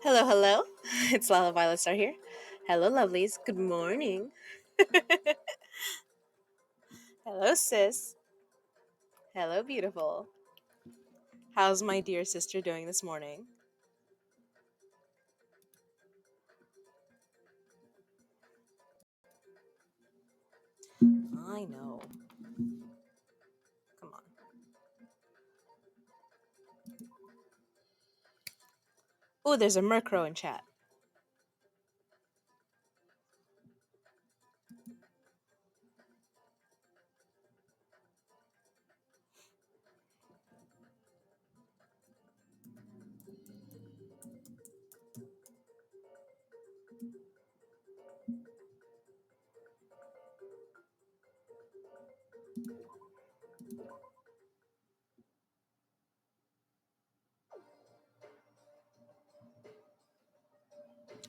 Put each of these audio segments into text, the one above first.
Hello, hello. It's Lala Violet Star here. Hello, lovelies. Good morning. Hello, sis. Hello, beautiful. How's my dear sister doing this morning? I know. Come on. Oh, there's a Murkrow in chat.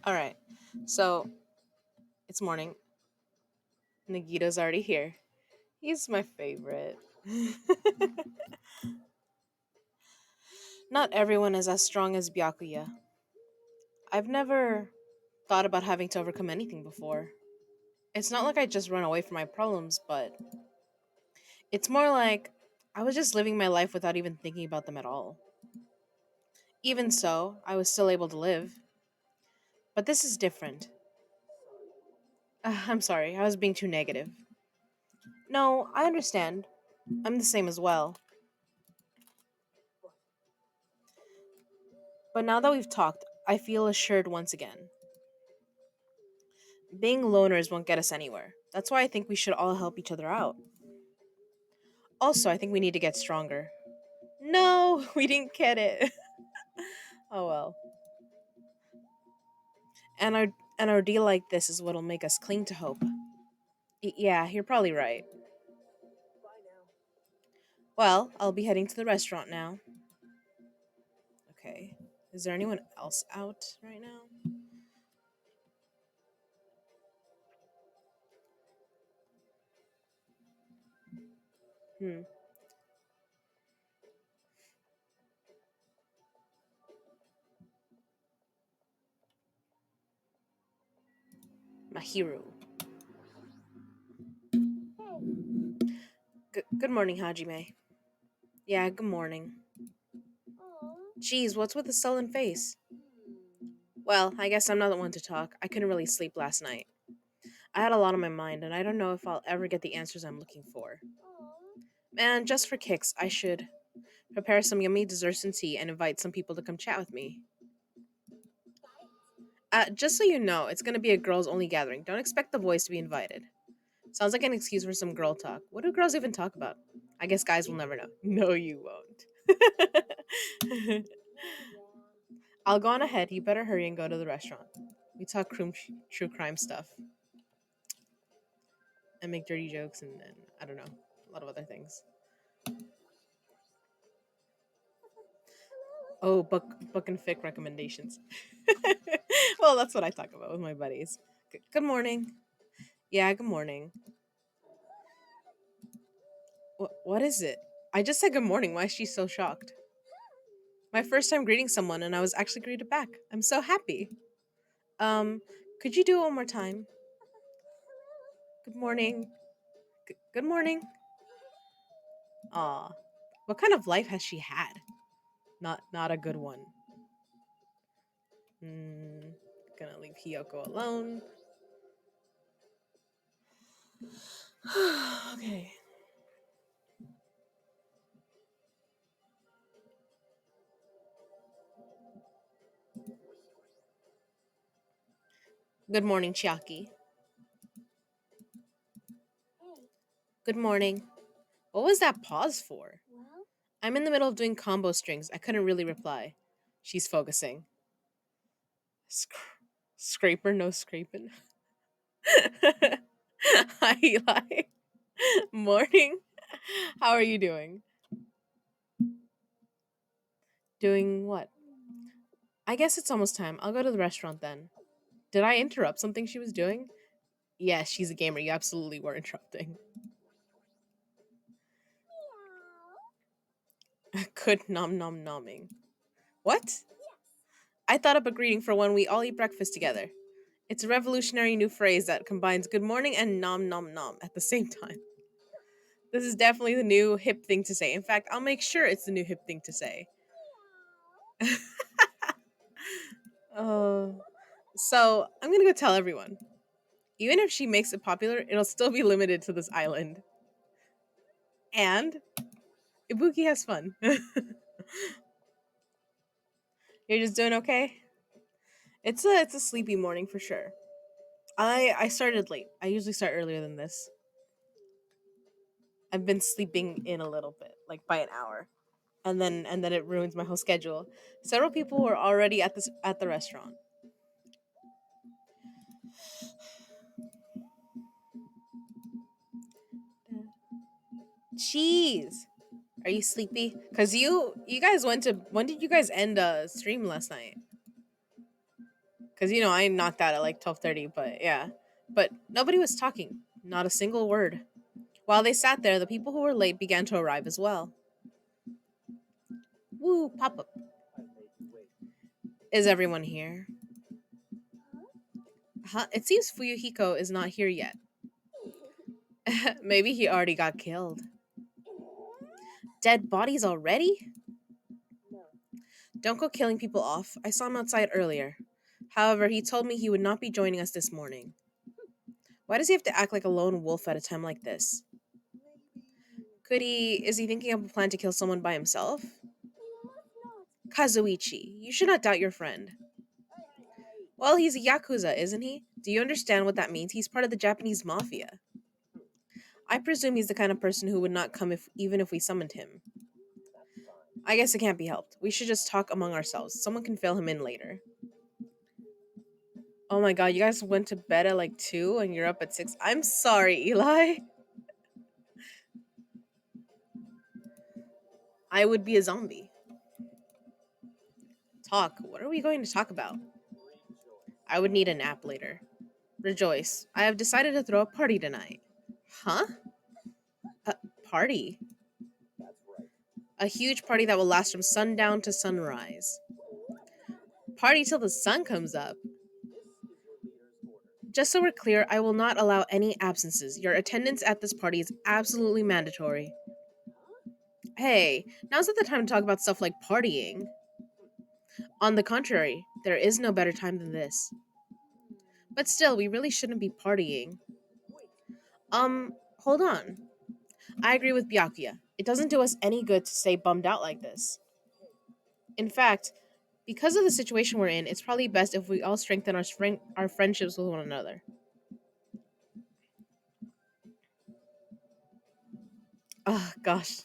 All right. So it's morning. Nagito's already here. He's my favorite. Not everyone is as strong as Byakuya. I've never thought about having to overcome anything before. It's not like I just run away from my problems, but it's more like I was just living my life without even thinking about them at all. Even so, I was still able to live. But this is different. I'm sorry, I was being too negative. No, I understand. I'm the same as well. But now that we've talked, I feel assured once again. Being loners won't get us anywhere. That's why I think we should all help each other out. Also, I think we need to get stronger. No, we didn't get it. Oh well. And our an ordeal like this is what'll make us cling to hope. Yeah, you're probably right. Well, I'll be heading to the restaurant now. Okay. Is there anyone else out right now? Hmm. Mahiru. Good morning, Hajime. Yeah, good morning. Geez, what's with the sullen face? Well, I guess I'm not the one to talk. I couldn't really sleep last night. I had a lot on my mind, and I don't know if I'll ever get the answers I'm looking for. Man, just for kicks, I should prepare some yummy desserts and tea and invite some people to come chat with me. Just so you know, it's gonna be a girls only gathering. Don't expect the boys to be invited. Sounds like an excuse for some girl talk. What do girls even talk about? I guess guys will never know. No, you won't. I'll go on ahead. You better hurry and go to the restaurant. We talk true crime stuff and make dirty jokes and I don't know, a lot of other things. Oh, book and fic recommendations. Well, that's what I talk about with my buddies. Good morning. Yeah, good morning. What is it? I just said good morning. Why is she so shocked? My first time greeting someone, and I was actually greeted back. I'm so happy. Um, could you do it one more time? Good morning. Good morning. Aw, what kind of life has she had? Not a good one. Hmm. Gonna leave Hiyoko alone. Okay. Good morning, Chiaki. Good morning. What was that pause for? I'm in the middle of doing combo strings. I couldn't really reply. She's focusing. Scraper, no scraping. Hi, Eli. Morning. How are you doing? Doing what? I guess it's almost time. I'll go to the restaurant then. Did I interrupt something she was doing? Yes, she's a gamer. You absolutely were interrupting. Good nom nom nomming. What? I thought up a greeting for when we all eat breakfast together. It's a revolutionary new phrase that combines good morning and nom nom nom at the same time. This is definitely the new hip thing to say. In fact, I'll make sure it's the new hip thing to say. Oh. So I'm gonna go tell everyone. Even if she makes it popular, it'll still be limited to this island. And Ibuki has fun. You're just doing okay? It's a sleepy morning for sure. I started late. I usually start earlier than this. I've been sleeping in a little bit, like by an hour. And then it ruins my whole schedule. Several people were already at the restaurant. Jeez. Are you sleepy? Cuz you guys went to when did you guys end stream last night? Cuz I knocked out at like 12:30, but yeah. But nobody was talking. Not a single word. While they sat there, the people who were late began to arrive as well. Woo, pop up. Is everyone here? Huh? It seems Fuyuhiko is not here yet. Maybe he already got killed. Dead bodies already? Don't go killing people off. I saw him outside earlier. However, he told me he would not be joining us this morning. Why does he have to act like a lone wolf at a time like this? Is he thinking of a plan to kill someone by himself? Kazuichi, you should not doubt your friend. Well, he's a Yakuza, isn't he? Do you understand what that means? He's part of the Japanese mafia. I presume he's the kind of person who would not come even if we summoned him. I guess it can't be helped. We should just talk among ourselves. Someone can fill him in later. Oh my god, you guys went to bed at like 2 and you're up at 6. I'm sorry, Eli. I would be a zombie. Talk. What are we going to talk about? I would need a nap later. Rejoice. I have decided to throw a party tonight. Huh? A party? A huge party that will last from sundown to sunrise. Party till the sun comes up. Just so we're clear, I will not allow any absences. Your attendance at this party is absolutely mandatory. Hey, now's not the time to talk about stuff like partying. On the contrary, there is no better time than this. But still, we really shouldn't be partying. Hold on. I agree with Byakuya. It doesn't do us any good to stay bummed out like this. In fact, because of the situation we're in, it's probably best if we all strengthen our friendships with one another. Oh, gosh.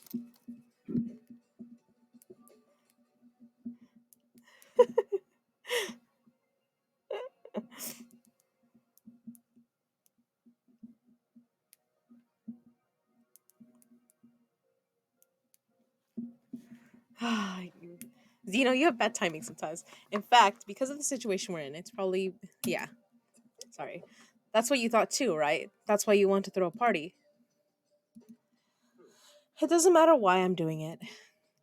Zeno, you have bad timing sometimes. In fact, because of the situation we're in, it's probably. Yeah, sorry. That's what you thought too, right? That's why you want to throw a party. It doesn't matter why I'm doing it.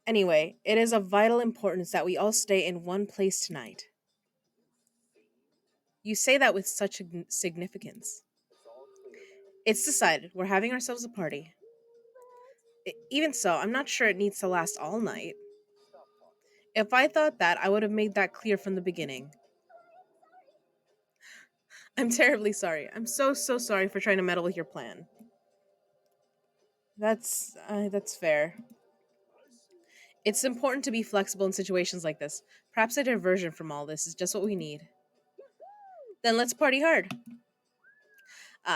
Anyway, it is of vital importance that we all stay in one place tonight. You say that with such significance. It's decided. We're having ourselves a party. Even so, I'm not sure it needs to last all night. If I thought that, I would have made that clear from the beginning. I'm terribly sorry. I'm so sorry for trying to meddle with your plan. That's fair. It's important to be flexible in situations like this. Perhaps a diversion from all this is just what we need. Then let's party hard.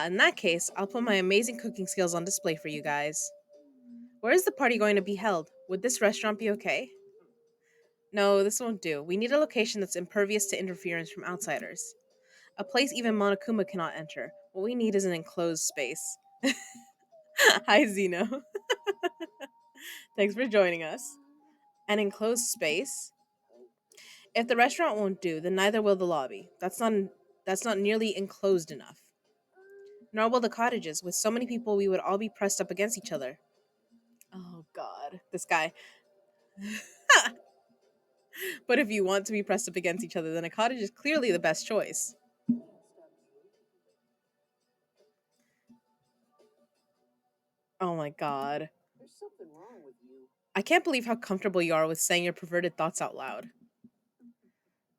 In that case, I'll put my amazing cooking skills on display for you guys. Where is the party going to be held? Would this restaurant be okay? No, this won't do. We need a location that's impervious to interference from outsiders. A place even Monokuma cannot enter. What we need is an enclosed space. Hi, Zeno. Thanks for joining us. An enclosed space? If the restaurant won't do, then neither will the lobby. That's not nearly enclosed enough. Nor will the cottages. With so many people, we would all be pressed up against each other. Oh God, this guy. But if you want to be pressed up against each other, then a cottage is clearly the best choice. Oh my god. I can't believe how comfortable you are with saying your perverted thoughts out loud.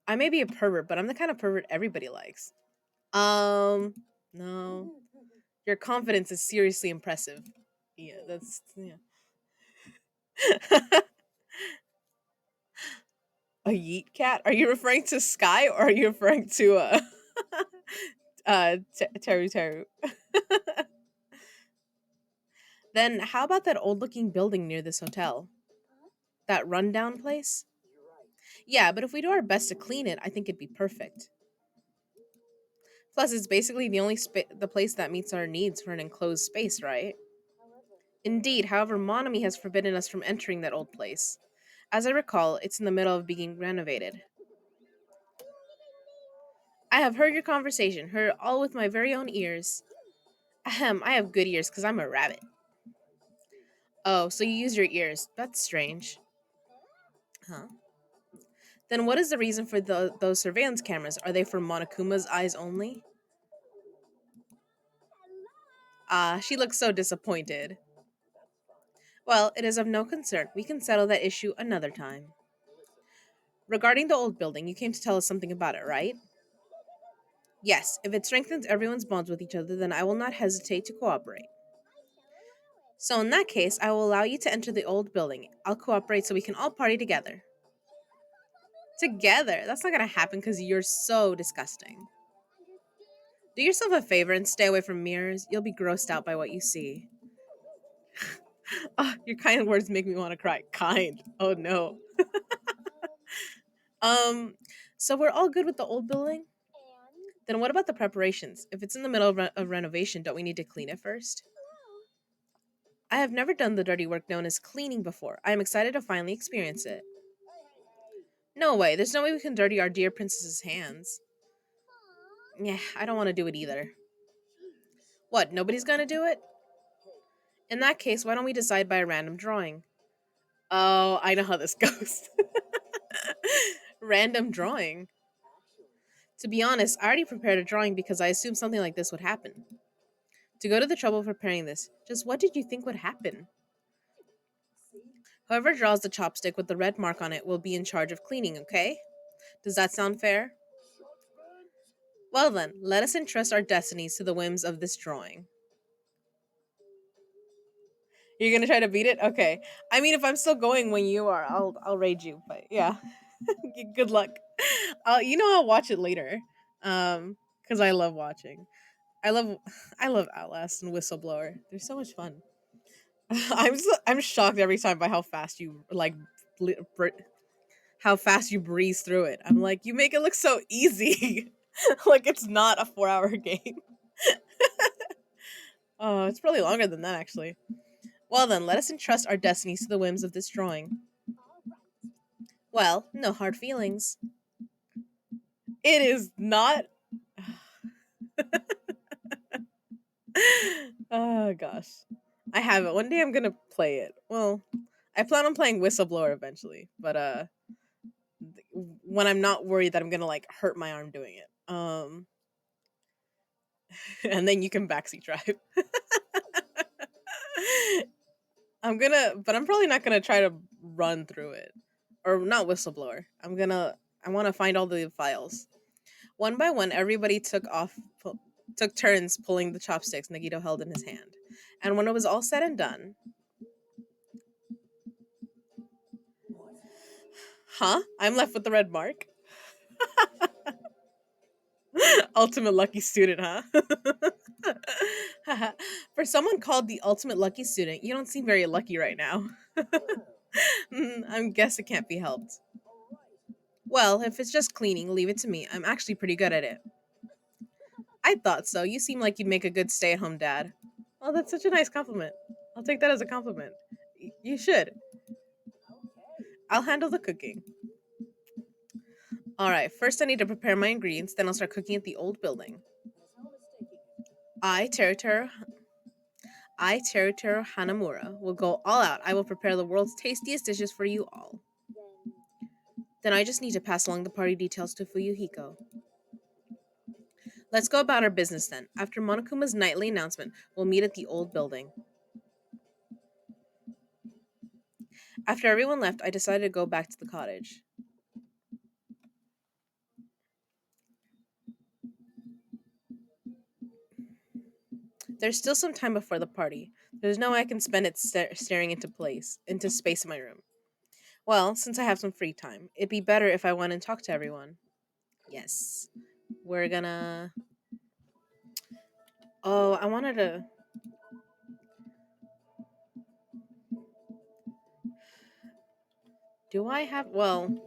I may be a pervert, but I'm the kind of pervert everybody likes. Um, no. Your confidence is seriously impressive. Yeah, that's yeah. A yeet cat? Are you referring to Sky or are you referring to Teru Teru? Then how about that old looking building near this hotel? That rundown place? Yeah, but if we do our best to clean it, I think it'd be perfect. Plus, it's basically the place that meets our needs for an enclosed space, right? Indeed, however, Monami has forbidden us from entering that old place. As I recall, it's in the middle of being renovated. I have heard your conversation, heard it all with my very own ears. Ahem, I have good ears because I'm a rabbit. Oh, so you use your ears. That's strange. Huh? Then what is the reason for those surveillance cameras? Are they for Monokuma's eyes only? Ah, she looks so disappointed. Well, it is of no concern. We can settle that issue another time. Regarding the old building, you came to tell us something about it, right? Yes, if it strengthens everyone's bonds with each other, then I will not hesitate to cooperate. So, in that case, I will allow you to enter the old building. I'll cooperate so we can all party together. Together? That's not gonna happen because you're so disgusting. Do yourself a favor and stay away from mirrors. You'll be grossed out by what you see. Oh, your kind words make me want to cry. Kind. Oh no. Um, so we're all good with the old building? Then what about the preparations? If it's in the middle of renovation, don't we need to clean it first? I have never done the dirty work known as cleaning before. I am excited to finally experience it. No way, there's no way we can dirty our dear princess's hands. Yeah, I don't want to do it either. What, nobody's gonna do it? In that case, why don't we decide by a random drawing? Oh, I know how this goes. Random drawing. To be honest, I already prepared a drawing because I assumed something like this would happen. To go to the trouble of preparing this, just what did you think would happen? Whoever draws the chopstick with the red mark on it will be in charge of cleaning, okay? Does that sound fair? Well then, let us entrust our destinies to the whims of this drawing. You're gonna try to beat it? Okay. I mean, if I'm still going when you are, I'll raid you. But yeah, good luck. I'll watch it later. Because I love watching. I love I love Outlast and Whistleblower. They're so much fun. I'm shocked every time by how fast you how fast you breeze through it. I'm like, you make it look so easy. Like it's not a 4 hour game. Oh, it's probably longer than that actually. Well then, let us entrust our destinies to the whims of this drawing. Well, no hard feelings. It is not. Oh gosh, I have it. One day I'm gonna play it. Well, I plan on playing Whistleblower eventually, but when I'm not worried that I'm gonna like hurt my arm doing it. And then you can backseat drive. But I'm probably not gonna try to run through it, or not Whistleblower. I want to find all the files one by one. Everybody took turns pulling the chopsticks Nagito held in his hand, and when it was all said and done, huh? I'm left with the red mark. Ultimate lucky student, huh? For someone called the ultimate lucky student, you don't seem very lucky right now. I guess it can't be helped. Well, if it's just cleaning, leave it to me. I'm actually pretty good at it. I thought so. You seem like you'd make a good stay at home dad. Oh, that's such a nice compliment. I'll take that as a compliment. You should. I'll handle the cooking. Alright, first I need to prepare my ingredients, then I'll start cooking at the old building. I, Teruteru I, Teruteru Hanamura, will go all out. I will prepare the world's tastiest dishes for you all. Then I just need to pass along the party details to Fuyuhiko. Let's go about our business then. After Monokuma's nightly announcement, we'll meet at the old building. After everyone left, I decided to go back to the cottage. There's still some time before the party. There's no way I can spend it staring into space in my room. Well, since I have some free time, it'd be better if I went and talked to everyone. Yes. We're gonna. Oh, I wanted to. Do I have. Well,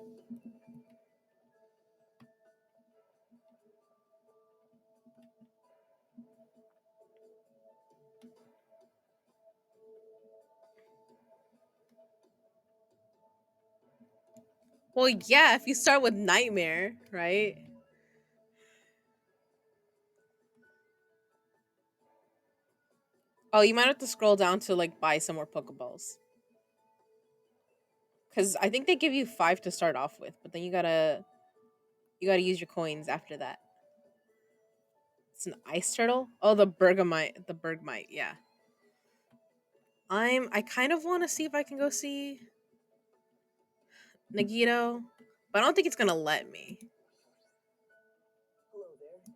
yeah, if you start with Nightmare, right? Oh, you might have to scroll down to like buy some more Pokeballs. Because I think they give you 5 to start off with, but then you gotta use your coins after that. It's an ice turtle. Oh, the Bergmite. Yeah, I kind of want to see if I can go see Nagito, but I don't think it's gonna let me.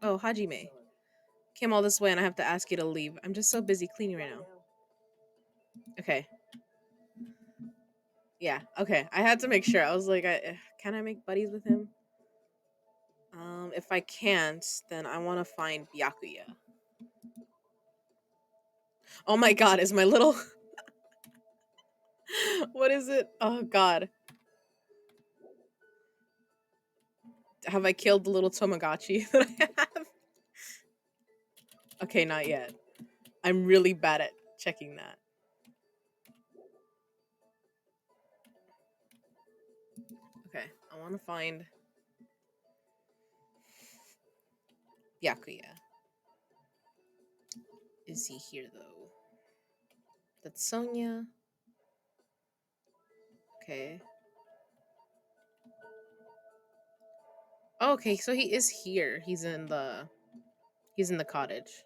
Oh, Hajime came all this way, and I have to ask you to leave. I'm just so busy cleaning right now. Okay. Yeah. Okay. I had to make sure. I was like, can I make buddies with him? If I can't, then I want to find Byakuya. Oh my God! Is my little what is it? Oh God! Have I killed the little Tamagotchi that I have? Okay, not yet. I'm really bad at checking that. Okay, I want to find Byakuya. Is he here though? That's Sonia. Okay. Oh, okay, so he is here. He's in the cottage.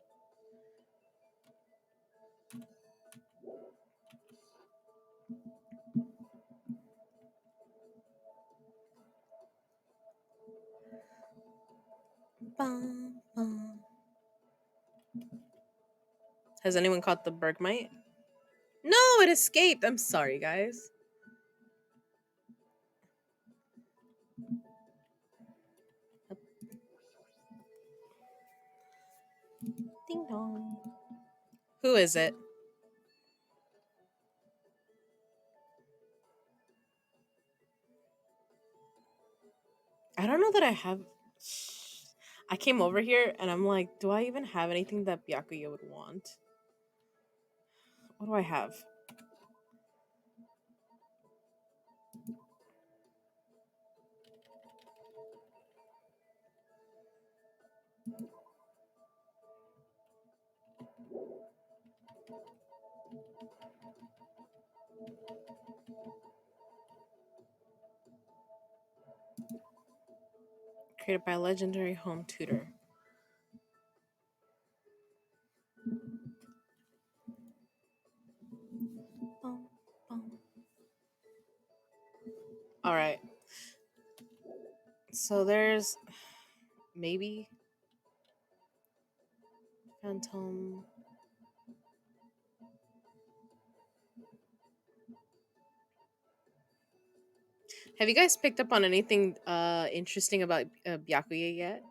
Bum, bum. Has anyone caught the Bergmite? No, it escaped. I'm sorry, guys. Ding dong. Who is it? I don't know that I have. I came over here and I'm like, do I even have anything that Byakuya would want? What do I have? Created by a legendary home tutor. Bum, bum. All right. So there's maybe Phantom. Have you guys picked up on anything interesting about Byakuya yet?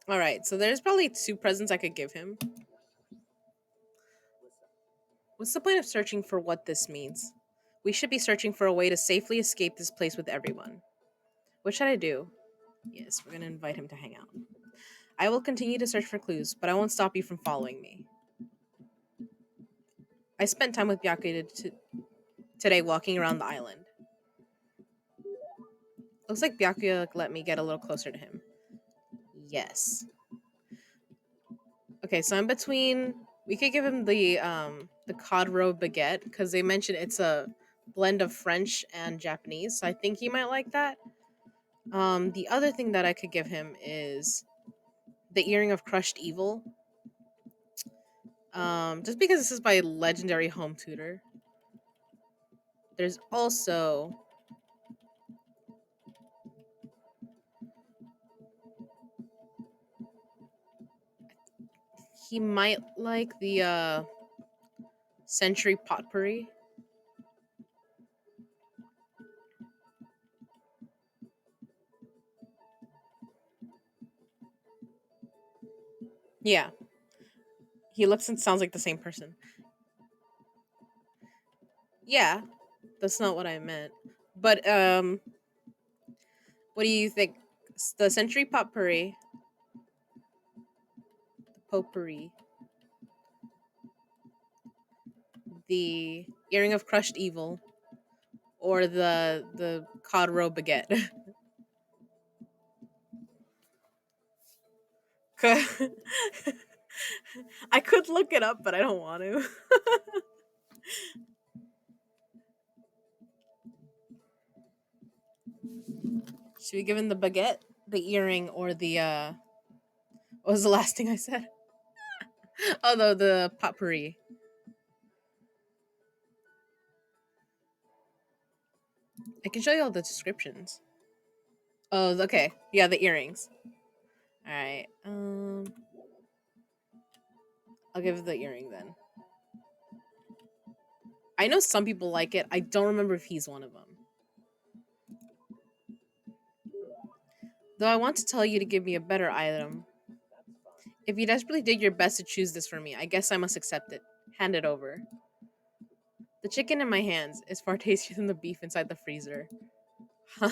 All right. So there's probably 2 presents I could give him. What's the point of searching for what this means? We should be searching for a way to safely escape this place with everyone. What should I do? Yes, we're gonna invite him to hang out. I will continue to search for clues, but I won't stop you from following me. I spent time with Byakuya today walking around the island. Looks like Byakuya let me get a little closer to him. Yes. Okay, so I'm between. We could give him the cod roe baguette because they mentioned it's a blend of French and Japanese, so I think he might like that. The other thing that I could give him is the earring of crushed evil. Just because this is by legendary home tutor. There's also he might like the century potpourri. Yeah, he looks and sounds like the same person. Yeah, that's not what I meant. But what do you think? The century potpourri, potpourri, the earring of crushed evil, or the cod roe baguette? I could look it up, but I don't want to. Should we give him the baguette, the earring, or the what was the last thing I said? Oh, the potpourri. I can show you all the descriptions. Oh, okay. Yeah, the earrings. All right. I'll give it the earring then. I know some people like it. I don't remember if he's one of them. Though I want to tell you to give me a better item. If you desperately did your best to choose this for me, I guess I must accept it. Hand it over. The chicken in my hands is far tastier than the beef inside the freezer. Huh?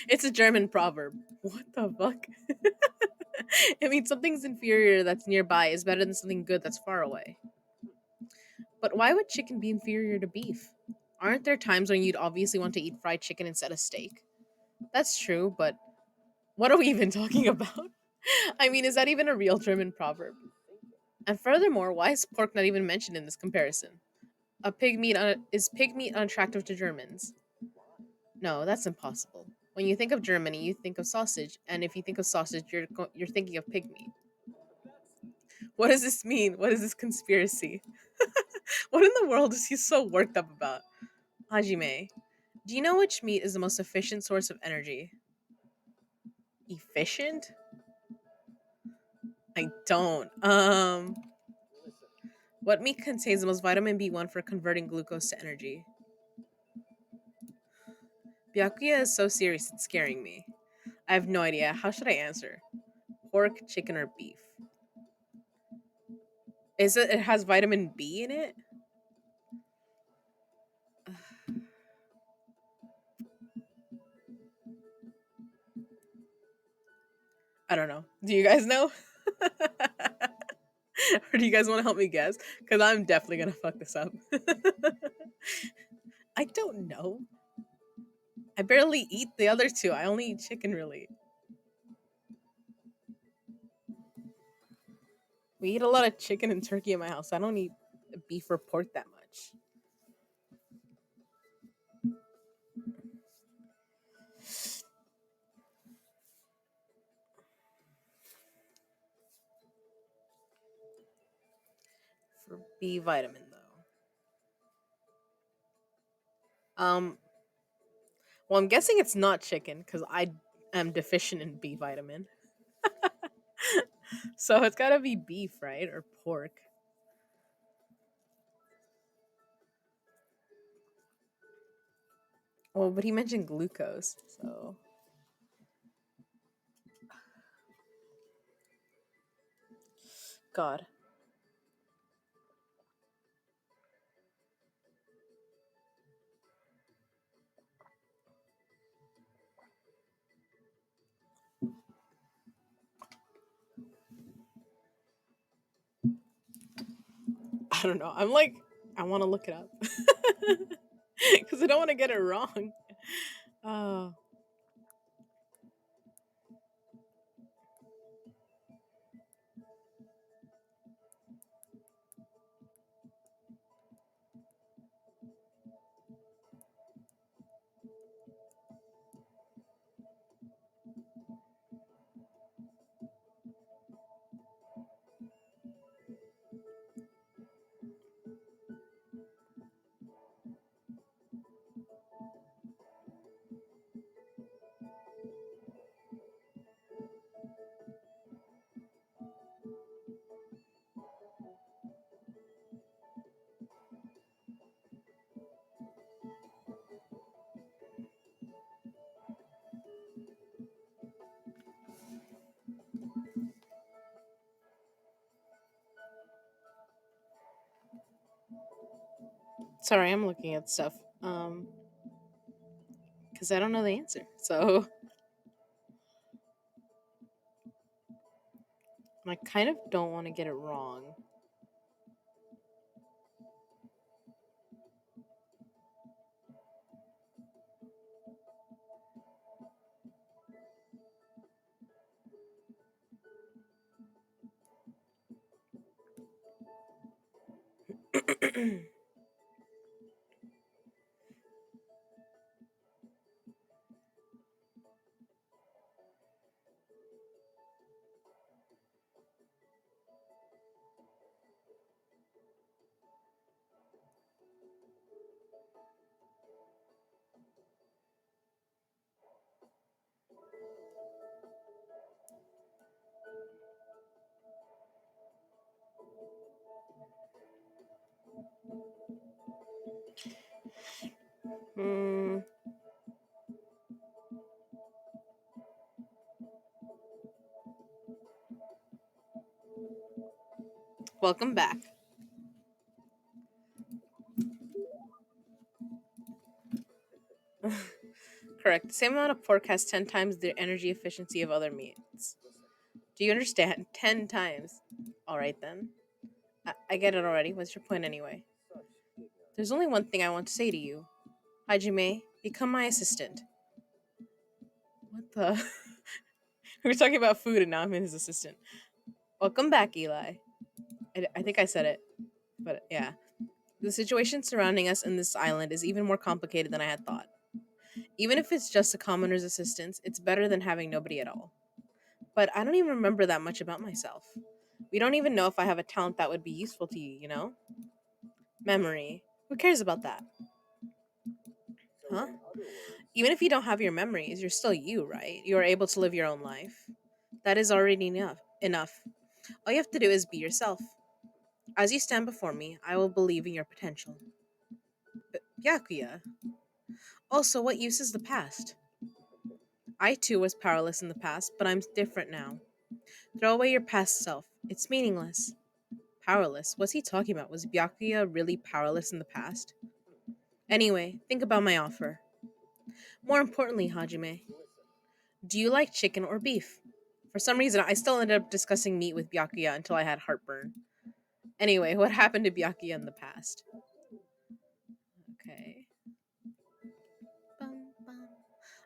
It's a German proverb. What the fuck? It means something's inferior that's nearby is better than something good that's far away. But why would chicken be inferior to beef? Aren't there times when you'd obviously want to eat fried chicken instead of steak? That's true, but what are we even talking about? I mean, is that even a real German proverb? And furthermore, why is pork not even mentioned in this comparison? Is pig meat unattractive to Germans? No, that's impossible. When you think of Germany, you think of sausage, and if you think of sausage, you're thinking of pig meat. What does this mean? What is this conspiracy? What in the world is he so worked up about? Hajime, do you know which meat is the most efficient source of energy? Efficient? I don't. What meat contains the most vitamin B1 for converting glucose to energy? Byakuya is so serious it's scaring me. I have no idea. How should I answer? Pork, chicken, or beef? Is it has vitamin B in it? I don't know. Do you guys know? Or do you guys want to help me guess? Because I'm definitely gonna fuck this up. I don't know. I barely eat the other two. I only eat chicken really. We eat a lot of chicken and turkey in my house. I don't eat beef or pork that much. For B vitamin though. Um well I'm guessing it's not chicken because I am deficient in B vitamin. So it's gotta be beef, right? Or pork. Oh, but he mentioned glucose, so God. I don't know. I'm like I wanna look it up. Because I don't want to get it wrong. Oh. Sorry, I'm looking at stuff. Because I don't know the answer. So I kind of don't want to get it wrong. Hmm. Welcome back. Correct. The same amount of pork has 10 times the energy efficiency of other meats. Do you understand? 10 times. Alright then. I get it already. What's your point anyway? There's only one thing I want to say to you. Hajime, become my assistant. What the? We were talking about food and now I'm his assistant. Welcome back, Eli. I think I said it, but yeah. The situation surrounding us in this island is even more complicated than I had thought. Even if it's just a commoner's assistance, it's better than having nobody at all. But I don't even remember that much about myself. We don't even know if I have a talent that would be useful to you, you know? Memory. Who cares about that? Huh? Even if you don't have your memories, you're still you, right? You are able to live your own life. That is already enough. All you have to do is be yourself. As you stand before me, I will believe in your potential. But Byakuya. Also, what use is the past? I too was powerless in the past, but I'm different now. Throw away your past self. It's meaningless. Powerless? What's he talking about? Was Byakuya really powerless in the past? Anyway, think about my offer. More importantly, Hajime, do you like chicken or beef? For some reason, I still ended up discussing meat with Byakuya until I had heartburn. Anyway, what happened to Byakuya in the past? Okay. Bum, bum.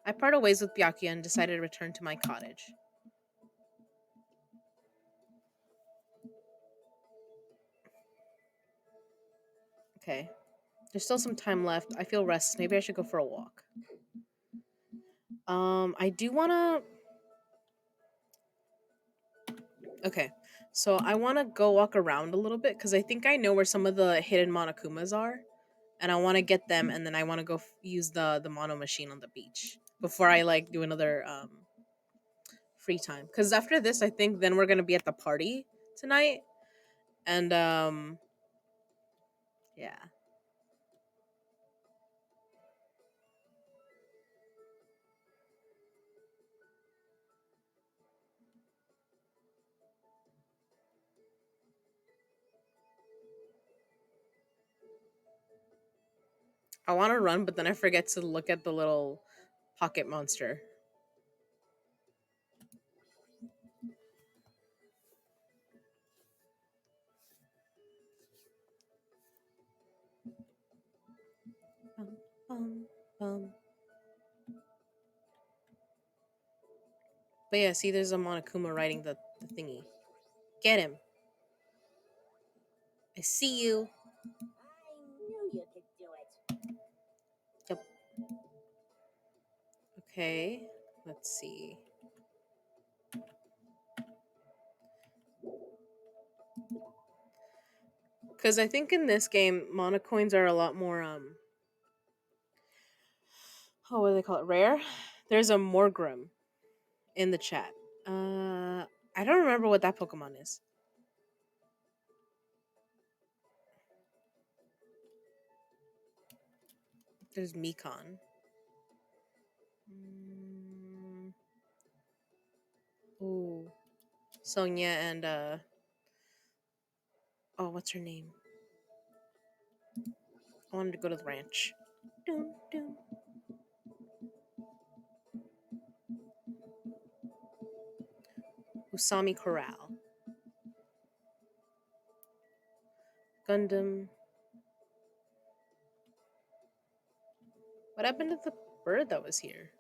I parted ways with Byakuya and decided to return to my cottage. Okay. There's still some time left. I feel restless. Maybe I should go for a walk. I do wanna. Okay, so I wanna go walk around a little bit because I think I know where some of the hidden Monokumas are, and I want to get them, and then I want to go use the mono machine on the beach before I like do another free time. Because after this, I think then we're gonna be at the party tonight, and yeah, I want to run, but then I forget to look at the little pocket monster. Bum, bum, bum. But yeah, see, there's a Monokuma riding the thingy. Get him. I see you. Yep. Okay. Let's see. Because I think in this game, monocoins are a lot more oh, what do they call it? Rare. There's a Morgrim in the chat. I don't remember what that Pokemon is. There's Mekon. Mm, ooh, Sonia and oh, what's her name? I wanted to go to the ranch. Dun, dun. Usami Corral. Gundam. What happened to the bird that was here?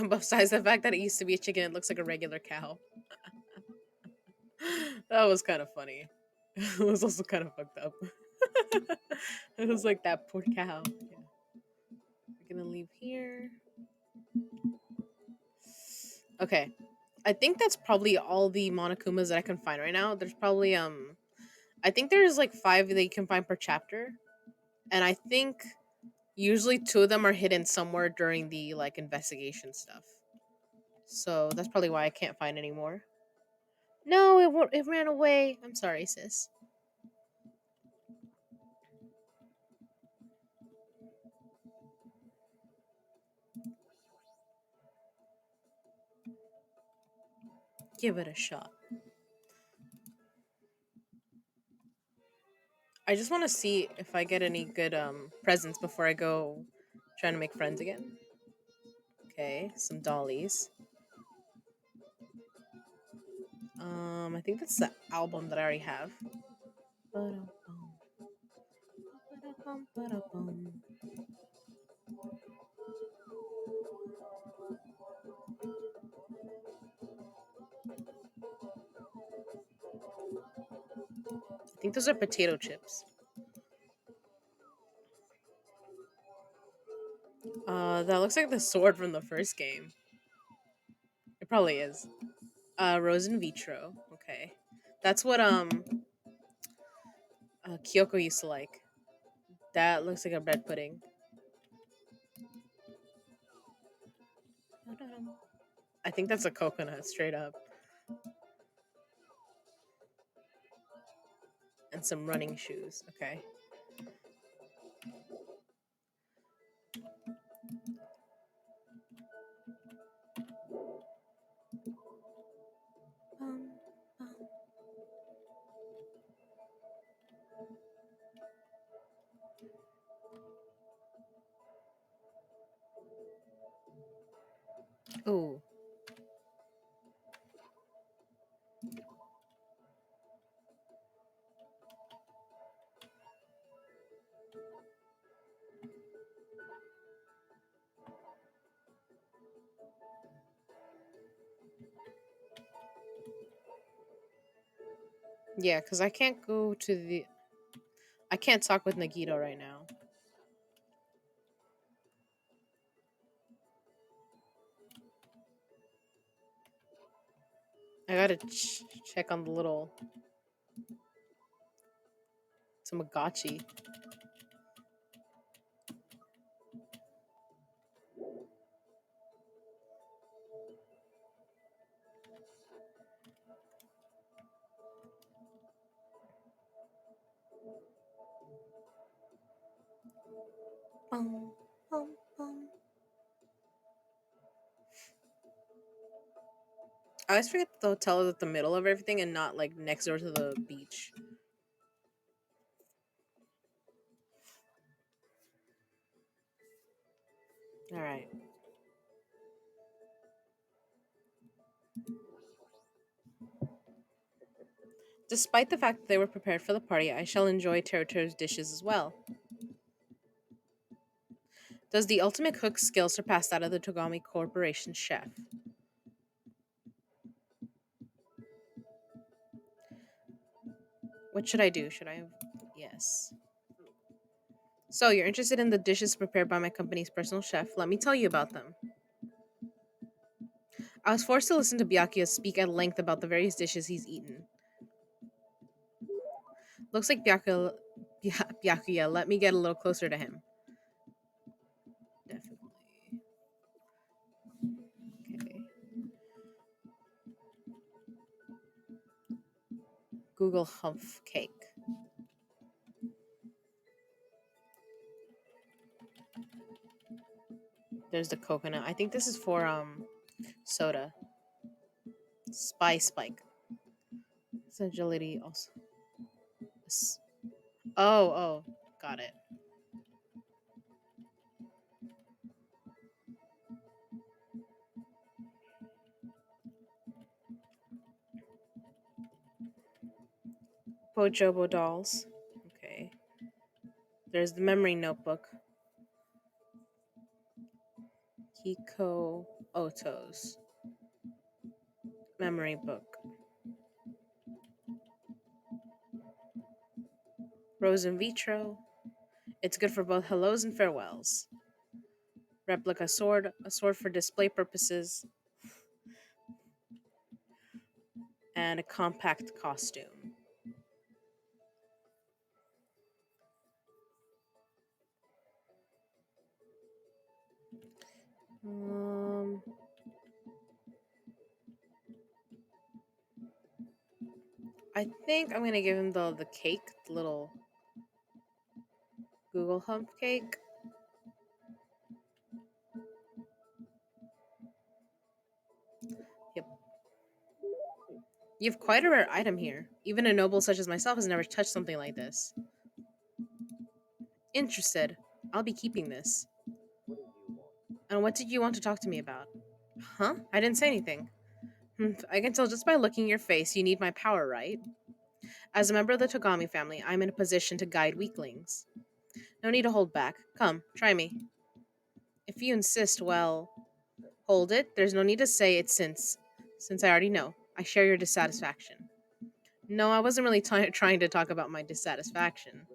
Besides the fact that it used to be a chicken, it looks like a regular cow. That was kind of funny. It was also kind of fucked up. It was like that poor cow. Yeah. We're gonna leave here. Okay. I think that's probably all the Monokumas that I can find right now. There's probably I think there's like 5 that you can find per chapter. And I think usually 2 of them are hidden somewhere during the like investigation stuff. So that's probably why I can't find any more. No, it ran away. I'm sorry, sis. Give it a shot. I just want to see if I get any good presents before I go trying to make friends again. Okay, some dollies. I think that's the album that I already have. I think those are potato chips. That looks like the sword from the first game. It probably is. Rose in vitro. Okay, that's what Kyoko used to like. That looks like a bread pudding. I think that's a coconut, straight up, and some running shoes. Okay. Um, um. Oh, yeah, because I can't go to the. I can't talk with Nagito right now. I gotta check on the little Tamagotchi. Bum, bum, bum. I always forget the hotel is at the middle of everything and not like next door to the beach. All right. Despite the fact that they were prepared for the party, I shall enjoy Teruto's dishes as well. Does the ultimate cook's skill surpass that of the Togami Corporation chef? What should I do? Should I have. Yes. So, you're interested in the dishes prepared by my company's personal chef. Let me tell you about them. I was forced to listen to Byakuya speak at length about the various dishes he's eaten. Looks like Byakuya let me get a little closer to him. Definitely. Okay. Google Humph Cake. There's the coconut. I think this is for soda. Spy spike. It's agility also. S- oh, got it. Pojobo dolls. Okay. There's the memory notebook. Hiko Oto's memory book. Rose in vitro. It's good for both hellos and farewells. Replica sword, a sword for display purposes, and a compact costume. Um, I think I'm gonna give him the cake, the little Google hump cake. Yep. You have quite a rare item here. Even a noble such as myself has never touched something like this. Interested. I'll be keeping this. And what did you want to talk to me about? Huh? I didn't say anything. I can tell just by looking your face you need my power, right? As a member of the Togami family, I'm in a position to guide weaklings. No need to hold back. Come, try me. If you insist, well, hold it. There's no need to say it since I already know. I share your dissatisfaction. No, I wasn't really trying to talk about my dissatisfaction.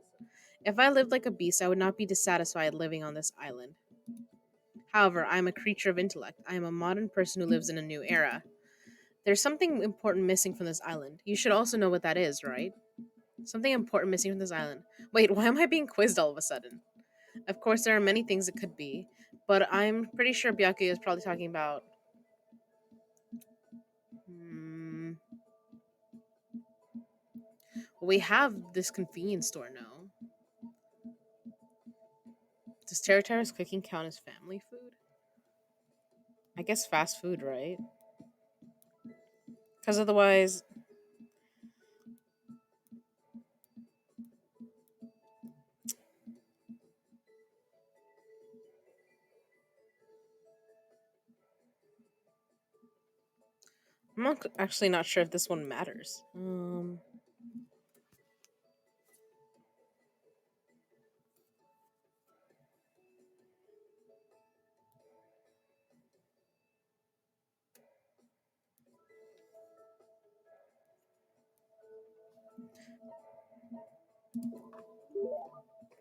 If I lived like a beast, I would not be dissatisfied living on this island. However, I am a creature of intellect. I am a modern person who lives in a new era. There's something important missing from this island. You should also know what that is, right? Something important missing from this island. Wait, why am I being quizzed all of a sudden? Of course, there are many things it could be, but I'm pretty sure Byakuya is probably talking about. Hmm, we have this convenience store now. Does Terratara's cooking count as family food? I guess fast food, right? Because otherwise, actually not sure if this one matters.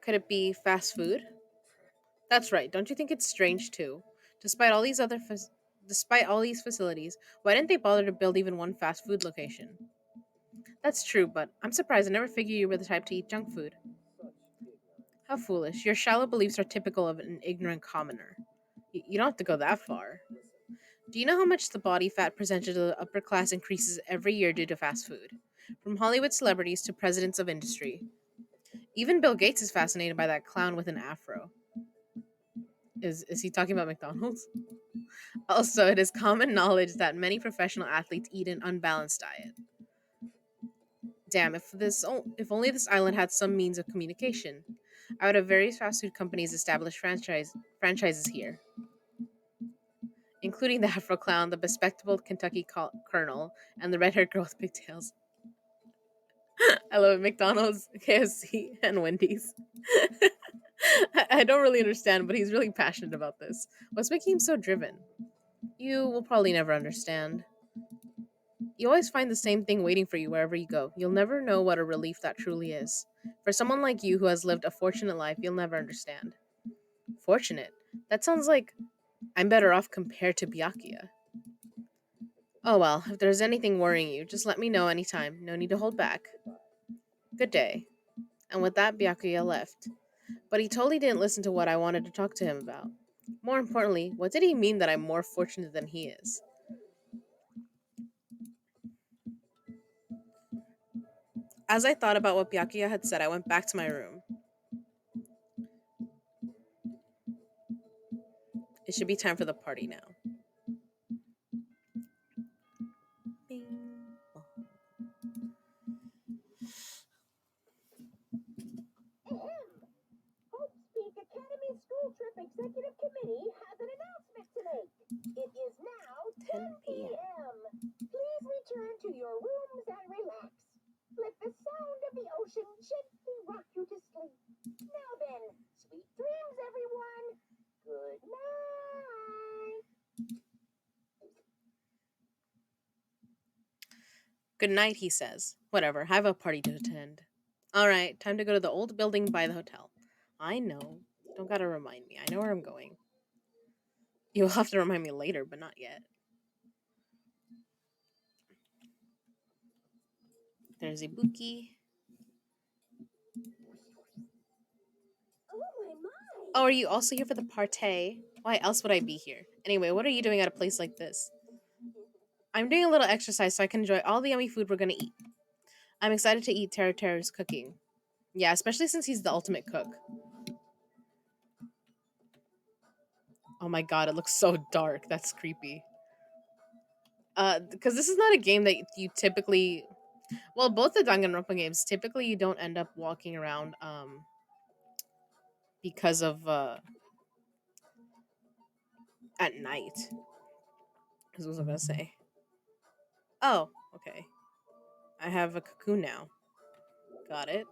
Could it be fast food? That's right. Don't you think it's strange too? Despite all these despite all these facilities, why didn't they bother to build even one fast food location? That's true, but I'm surprised I never figured you were the type to eat junk food. How foolish. Your shallow beliefs are typical of an ignorant commoner. You don't have to go that far. Do you know how much the body fat percentage of the upper class increases every year due to fast food? From Hollywood celebrities to presidents of industry. Even Bill Gates is fascinated by that clown with an afro. Is he talking about McDonald's? Also, it is common knowledge that many professional athletes eat an unbalanced diet. Damn, if only this island had some means of communication. I would have various fast food companies establish franchises here, including the Afro Clown, the bespectacled Kentucky Colonel, and the red-haired girl with pigtails. I love it. McDonald's, KFC, and Wendy's. I don't really understand, but he's really passionate about this. What's making him so driven? You will probably never understand. You always find the same thing waiting for you wherever you go. You'll never know what a relief that truly is. For someone like you who has lived a fortunate life, you'll never understand. Fortunate? That sounds like I'm better off compared to Byakuya. Oh well, if there's anything worrying you, just let me know anytime. No need to hold back. Good day. And with that, Byakuya left. But he totally didn't listen to what I wanted to talk to him about. More importantly, what did he mean that I'm more fortunate than he is? As I thought about what Byakuya had said, I went back to my room. It should be time for the party now. Bing bong. Hope's Peak Academy School Trip Executive Committee has an announcement to make. It is now 10 p.m. Please return to your rooms and relax. Let the sound of the ocean gently rock you to sleep. Now then, sweet dreams, everyone. Good night. Good night, he says. Whatever, I have a party to attend. Alright, time to go to the old building by the hotel. I know. Don't gotta remind me. I know where I'm going. You'll have to remind me later, but not yet. There's Ibuki. Oh, my. Oh, are you also here for the party? Why else would I be here? Anyway, what are you doing at a place like this? I'm doing a little exercise so I can enjoy all the yummy food we're gonna eat. I'm excited to eat Tera's cooking. Yeah, especially since he's the ultimate cook. Oh my god, it looks so dark. That's creepy. Because this is not a game that you typically. Well, both the Danganronpa games typically you don't end up walking around because of at night. Is what I was gonna say. Oh, okay. I have a cocoon now. Got it.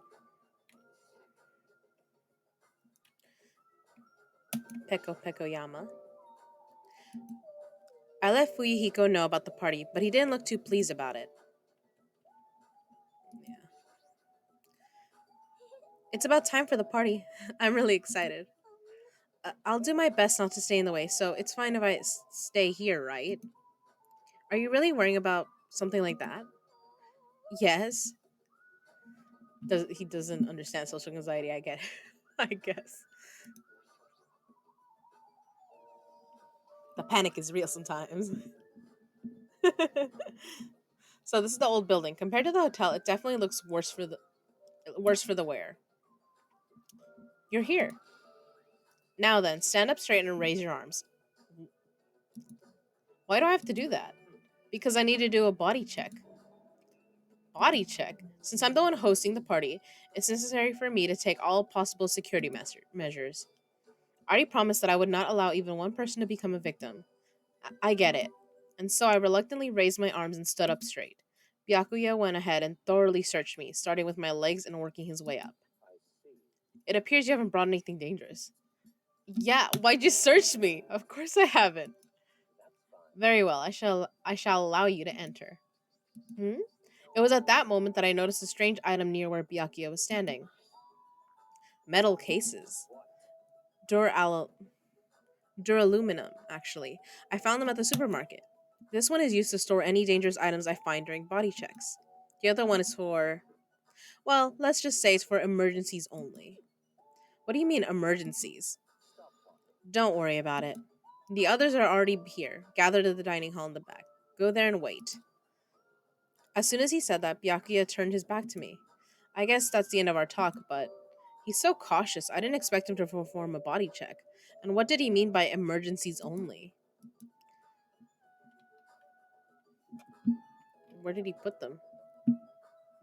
Peko Peko Yama. I let Fuyuhiko know about the party, but he didn't look too pleased about it. Yeah. It's about time for the party. I'm really excited. I'll do my best not to stay in the way, so it's fine if I stay here, right? Are you really worrying about something like that? Yes. He doesn't understand social anxiety, I get it. I guess. The panic is real sometimes. So this is the old building. Compared to the hotel, it definitely looks worse for the wear. You're here. Now then, stand up straight and raise your arms. Why do I have to do that? Because I need to do a body check. Body check? Since I'm the one hosting the party, it's necessary for me to take all possible security measures. I already promised that I would not allow even one person to become a victim. I get it. And so I reluctantly raised my arms and stood up straight. Byakuya went ahead and thoroughly searched me, starting with my legs and working his way up. It appears you haven't brought anything dangerous. Yeah, why'd you search me? Of course I haven't. Very well, I shall allow you to enter. Hmm? It was at that moment that I noticed a strange item near where Byakuya was standing. Metal cases. Dural duraluminum, actually. I found them at the supermarket. This one is used to store any dangerous items I find during body checks. The other one is for, well, let's just say it's for emergencies only. What do you mean, emergencies? Don't worry about it. The others are already here, gathered at the dining hall in the back. Go there and wait. As soon as he said that, Byakuya turned his back to me. I guess that's the end of our talk, but he's so cautious. I didn't expect him to perform a body check. And what did he mean by emergencies only? Where did he put them?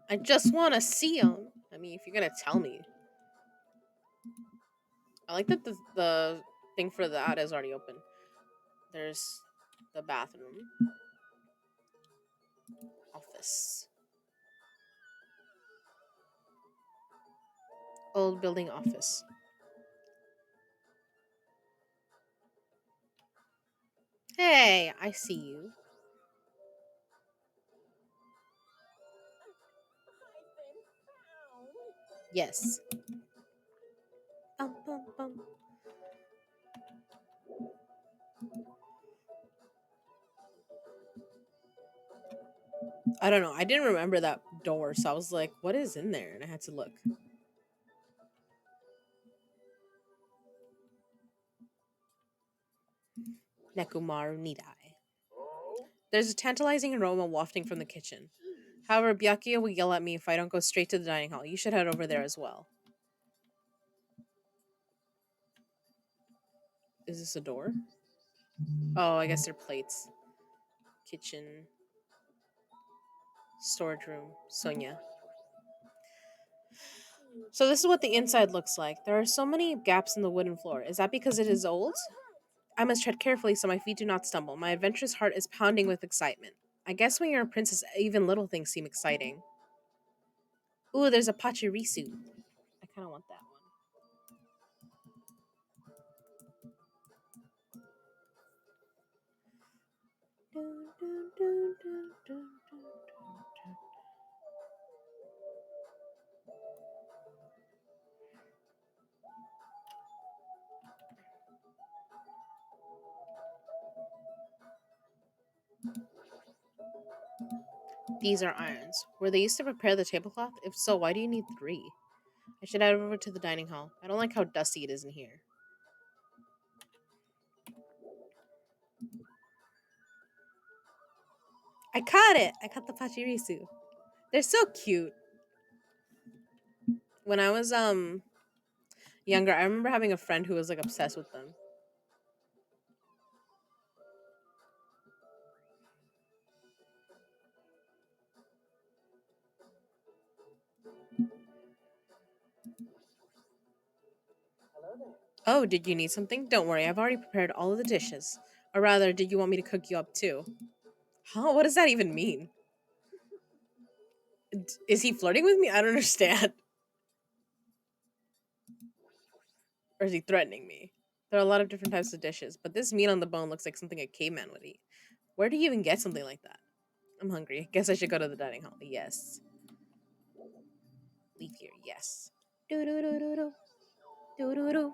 I just want to see them. I mean, if you're going to tell me. I like that the thing for that is already open. There's the bathroom. Office. Old building office. Hey, I see you. Yes. Bum, bum, bum. I don't know. I didn't remember that door, so I was like, what is in there? And I had to look. Nekumaru Nidai. There's a tantalizing aroma wafting from the kitchen. However, Byakuya will yell at me if I don't go straight to the dining hall. You should head over there as well. Is this a door? Oh, I guess they're plates. Kitchen, storage room, Sonia. So this is what the inside looks like. There are so many gaps in the wooden floor. Is that because it is old? I must tread carefully so my feet do not stumble. My adventurous heart is pounding with excitement. I guess when you're a princess, even little things seem exciting. Ooh, there's a pachirisu. I kind of want that one. Dun, dun, dun, dun, dun, dun, dun. These are irons. Were they used to prepare the tablecloth? If so, why do you need three? I should head over to the dining hall. I don't like how dusty it is in here. I caught it! I caught the pachirisu. They're so cute. When I was younger, I remember having a friend who was like obsessed with them. Oh, did you need something? Don't worry, I've already prepared all of the dishes. Or rather, did you want me to cook you up too? Huh? What does that even mean? Is he flirting with me? I don't understand. Or is he threatening me? There are a lot of different types of dishes, but this meat on the bone looks like something a caveman would eat. Where do you even get something like that? I'm hungry. Guess I should go to the dining hall. Yes. Leave here. Yes. Do do do do do. Do do do.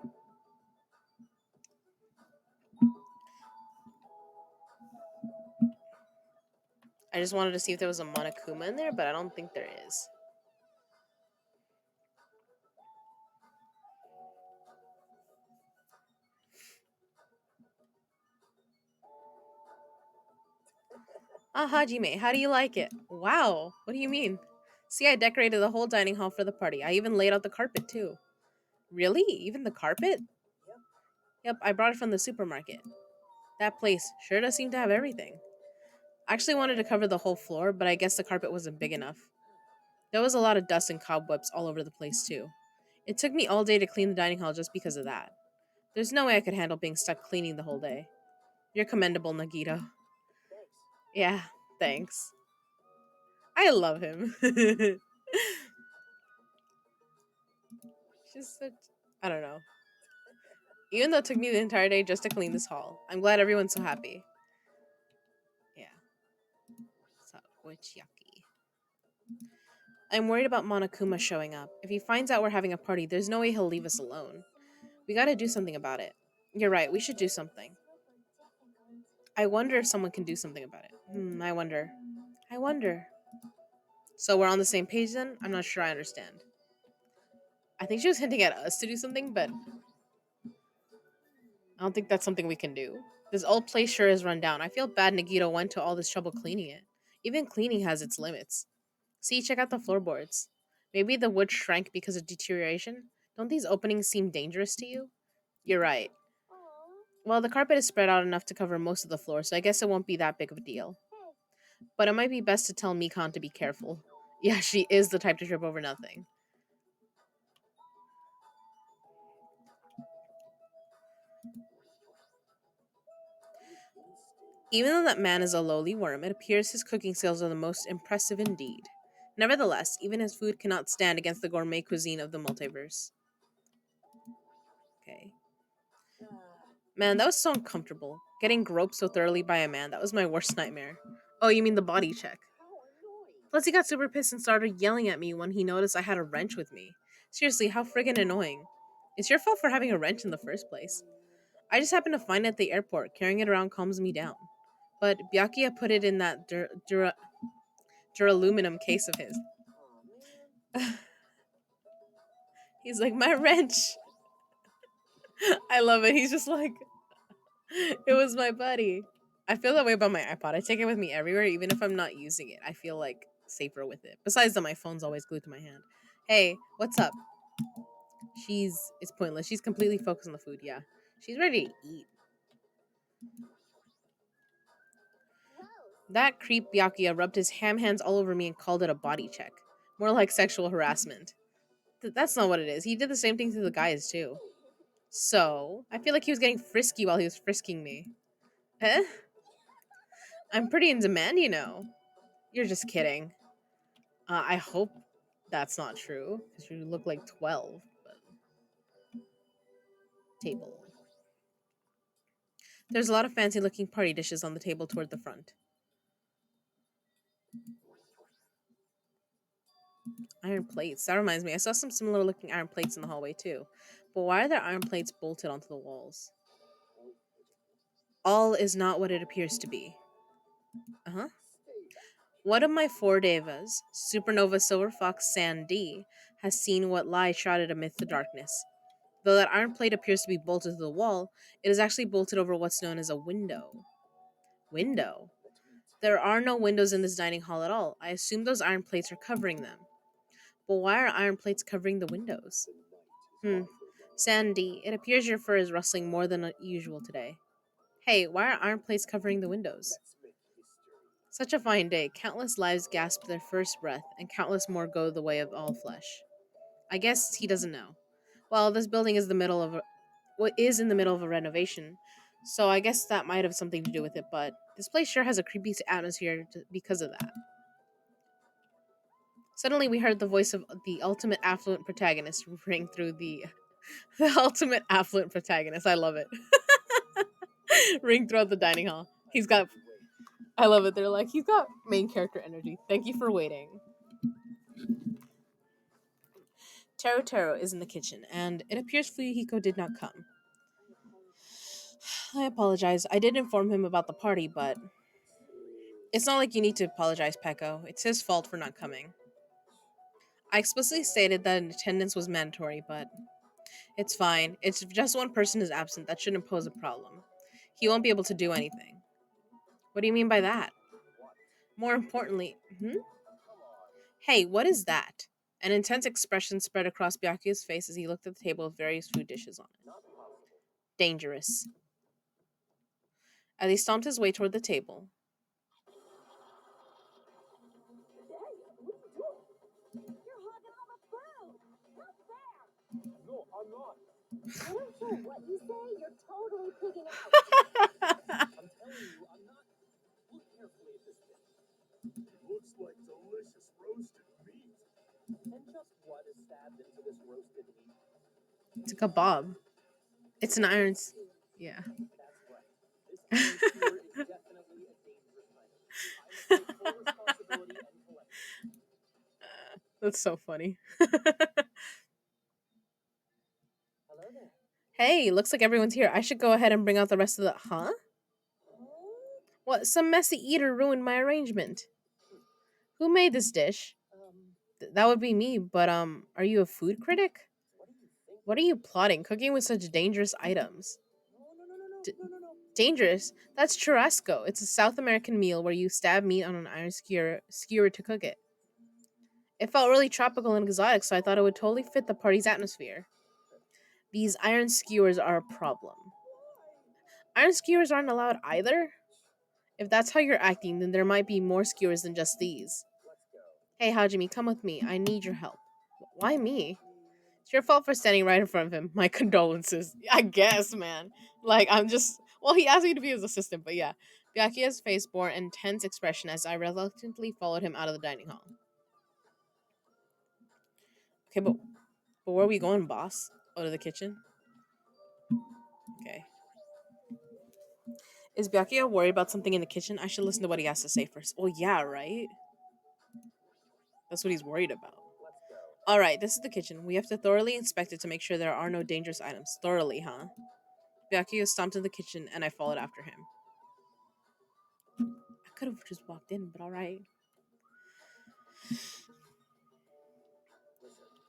I just wanted to see if there was a Monokuma in there, but I don't think there is. Ah, Hajime, how do you like it? Wow, what do you mean? See, I decorated the whole dining hall for the party. I even laid out the carpet too. Really? Even the carpet? Yep, I brought it from the supermarket. That place sure does seem to have everything. I actually wanted to cover the whole floor, but I guess the carpet wasn't big enough. There was a lot of dust and cobwebs all over the place too. It took me all day to clean the dining hall just because of that. There's no way I could handle being stuck cleaning the whole day. You're commendable, Nagito. Yeah, thanks. I love him. Just such, I don't know. Even though it took me the entire day just to clean this hall, I'm glad everyone's so happy. Yeah. So, which yucky. I'm worried about Monokuma showing up. If he finds out we're having a party, there's no way he'll leave us alone. We gotta do something about it. You're right, we should do something. I wonder if someone can do something about it. I wonder. I wonder. So we're on the same page then? I'm not sure I understand. I think she was hinting at us to do something, but I don't think that's something we can do. This old place sure is run down. I feel bad Nagito went to all this trouble cleaning it. Even cleaning has its limits. See, check out the floorboards. Maybe the wood shrank because of deterioration? Don't these openings seem dangerous to you? You're right. Well, the carpet is spread out enough to cover most of the floor, so I guess it won't be that big of a deal. But it might be best to tell Mikan to be careful. Yeah, she is the type to trip over nothing. Even though that man is a lowly worm, it appears his cooking skills are the most impressive indeed. Nevertheless, even his food cannot stand against the gourmet cuisine of the multiverse. Okay. Man, that was so uncomfortable. Getting groped so thoroughly by a man, that was my worst nightmare. Oh, you mean the body check. Plus, he got super pissed and started yelling at me when he noticed I had a wrench with me. Seriously, how friggin' annoying. It's your fault for having a wrench in the first place. I just happened to find it at the airport. Carrying it around calms me down. But Byakuya put it in that duraluminum case of his. He's like, my wrench. I love it. He's just like, it was my buddy. I feel that way about my iPod. I take it with me everywhere, even if I'm not using it. I feel like safer with it. Besides that, my phone's always glued to my hand. Hey, what's up? It's pointless. She's completely focused on the food. Yeah, she's ready to eat. That creep Byakuya rubbed his ham hands all over me and called it a body check. More like sexual harassment. That's not what it is. He did the same thing to the guys, too. So, I feel like he was getting frisky while he was frisking me. Eh? I'm pretty in demand, you know. You're just kidding. I hope that's not true, because you look like 12. But table. There's a lot of fancy looking party dishes on the table toward the front. Iron plates. That reminds me, I saw some similar looking iron plates in the hallway too. But why are there iron plates bolted onto the walls? All is not what it appears to be. Uh huh. One of my four devas, Supernova Silver Fox Sandy, has seen what lies shrouded amidst the darkness. Though that iron plate appears to be bolted to the wall, it is actually bolted over what's known as a window. Window? There are no windows in this dining hall at all. I assume those iron plates are covering them. But why are iron plates covering the windows? Sandy, it appears your fur is rustling more than usual today. Hey, why are iron plates covering the windows? Such a fine day. Countless lives gasp their first breath, and countless more go the way of all flesh. I guess he doesn't know. Well, this building is what is in the middle of a renovation, so I guess that might have something to do with it. But this place sure has a creepy atmosphere because of that. Suddenly, we heard the voice of the ultimate affluent protagonist ring through the ultimate affluent protagonist. I love it. Ring throughout the dining hall. He's got. I love it. They're like, he's got main character energy. Thank you for waiting. Taro Taro is in the kitchen, and it appears Fuyuhiko did not come. I apologize. I did inform him about the party, but it's not like you need to apologize, Peko. It's his fault for not coming. I explicitly stated that an attendance was mandatory, but it's fine. It's just one person is absent. That shouldn't pose a problem. He won't be able to do anything. What do you mean by that? More importantly, hey, what is that? An intense expression spread across Byakuya's face as he looked at the table with various food dishes on it. Dangerous. As he stomped his way toward the table. You're hogging all the food. Not fair. No, I'm not. I don't care what you say. You're totally pigging out. I'm telling you, I'm not. Look carefully at this thing. It looks like delicious roasted meat. And just what is stabbed into this roasted meat? It's a kebab. It's an iron. Yeah. That's right. This iron skewer is definitely a dangerous item. I will take full responsibility and collect it. That's so funny. Hello there. Hey, looks like everyone's here. I should go ahead and bring out the rest of the. Huh? What? Some messy eater ruined my arrangement. Who made this dish? That would be me, but are you a food critic? What do you think? What are you plotting? Cooking with such dangerous items. No. Dangerous? That's churrasco. It's a South American meal where you stab meat on an iron skewer to cook it. It felt really tropical and exotic, so I thought it would totally fit the party's atmosphere. These iron skewers are a problem. Iron skewers aren't allowed either? If that's how you're acting, then there might be more skewers than just these. Let's go. Hey, Hajime, come with me. I need your help. Why me? It's your fault for standing right in front of him. My condolences. I guess, man. Like, I'm just. Well, he asked me to be his assistant, but yeah. Byakuya's face bore an intense expression as I reluctantly followed him out of the dining hall. Okay, but where are we going, boss? Oh, to the kitchen? Okay. Is Byakuya worried about something in the kitchen? I should listen to what he has to say first. Oh, yeah, right? That's what he's worried about. Let's go. Alright, this is the kitchen. We have to thoroughly inspect it to make sure there are no dangerous items. Thoroughly, huh? Byakuya stomped in the kitchen and I followed after him. I could have just walked in, but alright.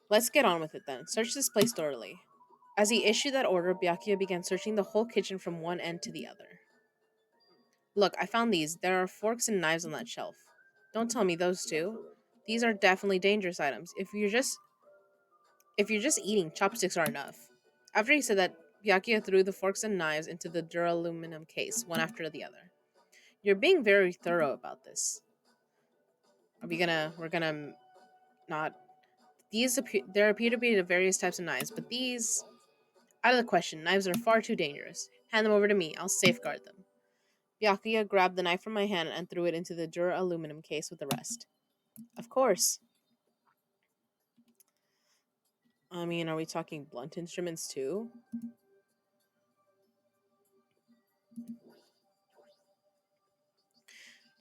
Let's get on with it then. Search this place thoroughly. As he issued that order, Byakuya began searching the whole kitchen from one end to the other. Look, I found these. There are forks and knives on that shelf. Don't tell me those two. These are definitely dangerous items. If you're just eating, chopsticks are enough. After he said that, Byakuya threw the forks and knives into the duraluminum case, one after the other. You're being very thorough about this. We're gonna not. There appear to be the various types of knives, but these, out of the question. Knives are far too dangerous. Hand them over to me. I'll safeguard them. Byakuya grabbed the knife from my hand and threw it into the Dura aluminum case with the rest. Of course. I mean, are we talking blunt instruments too?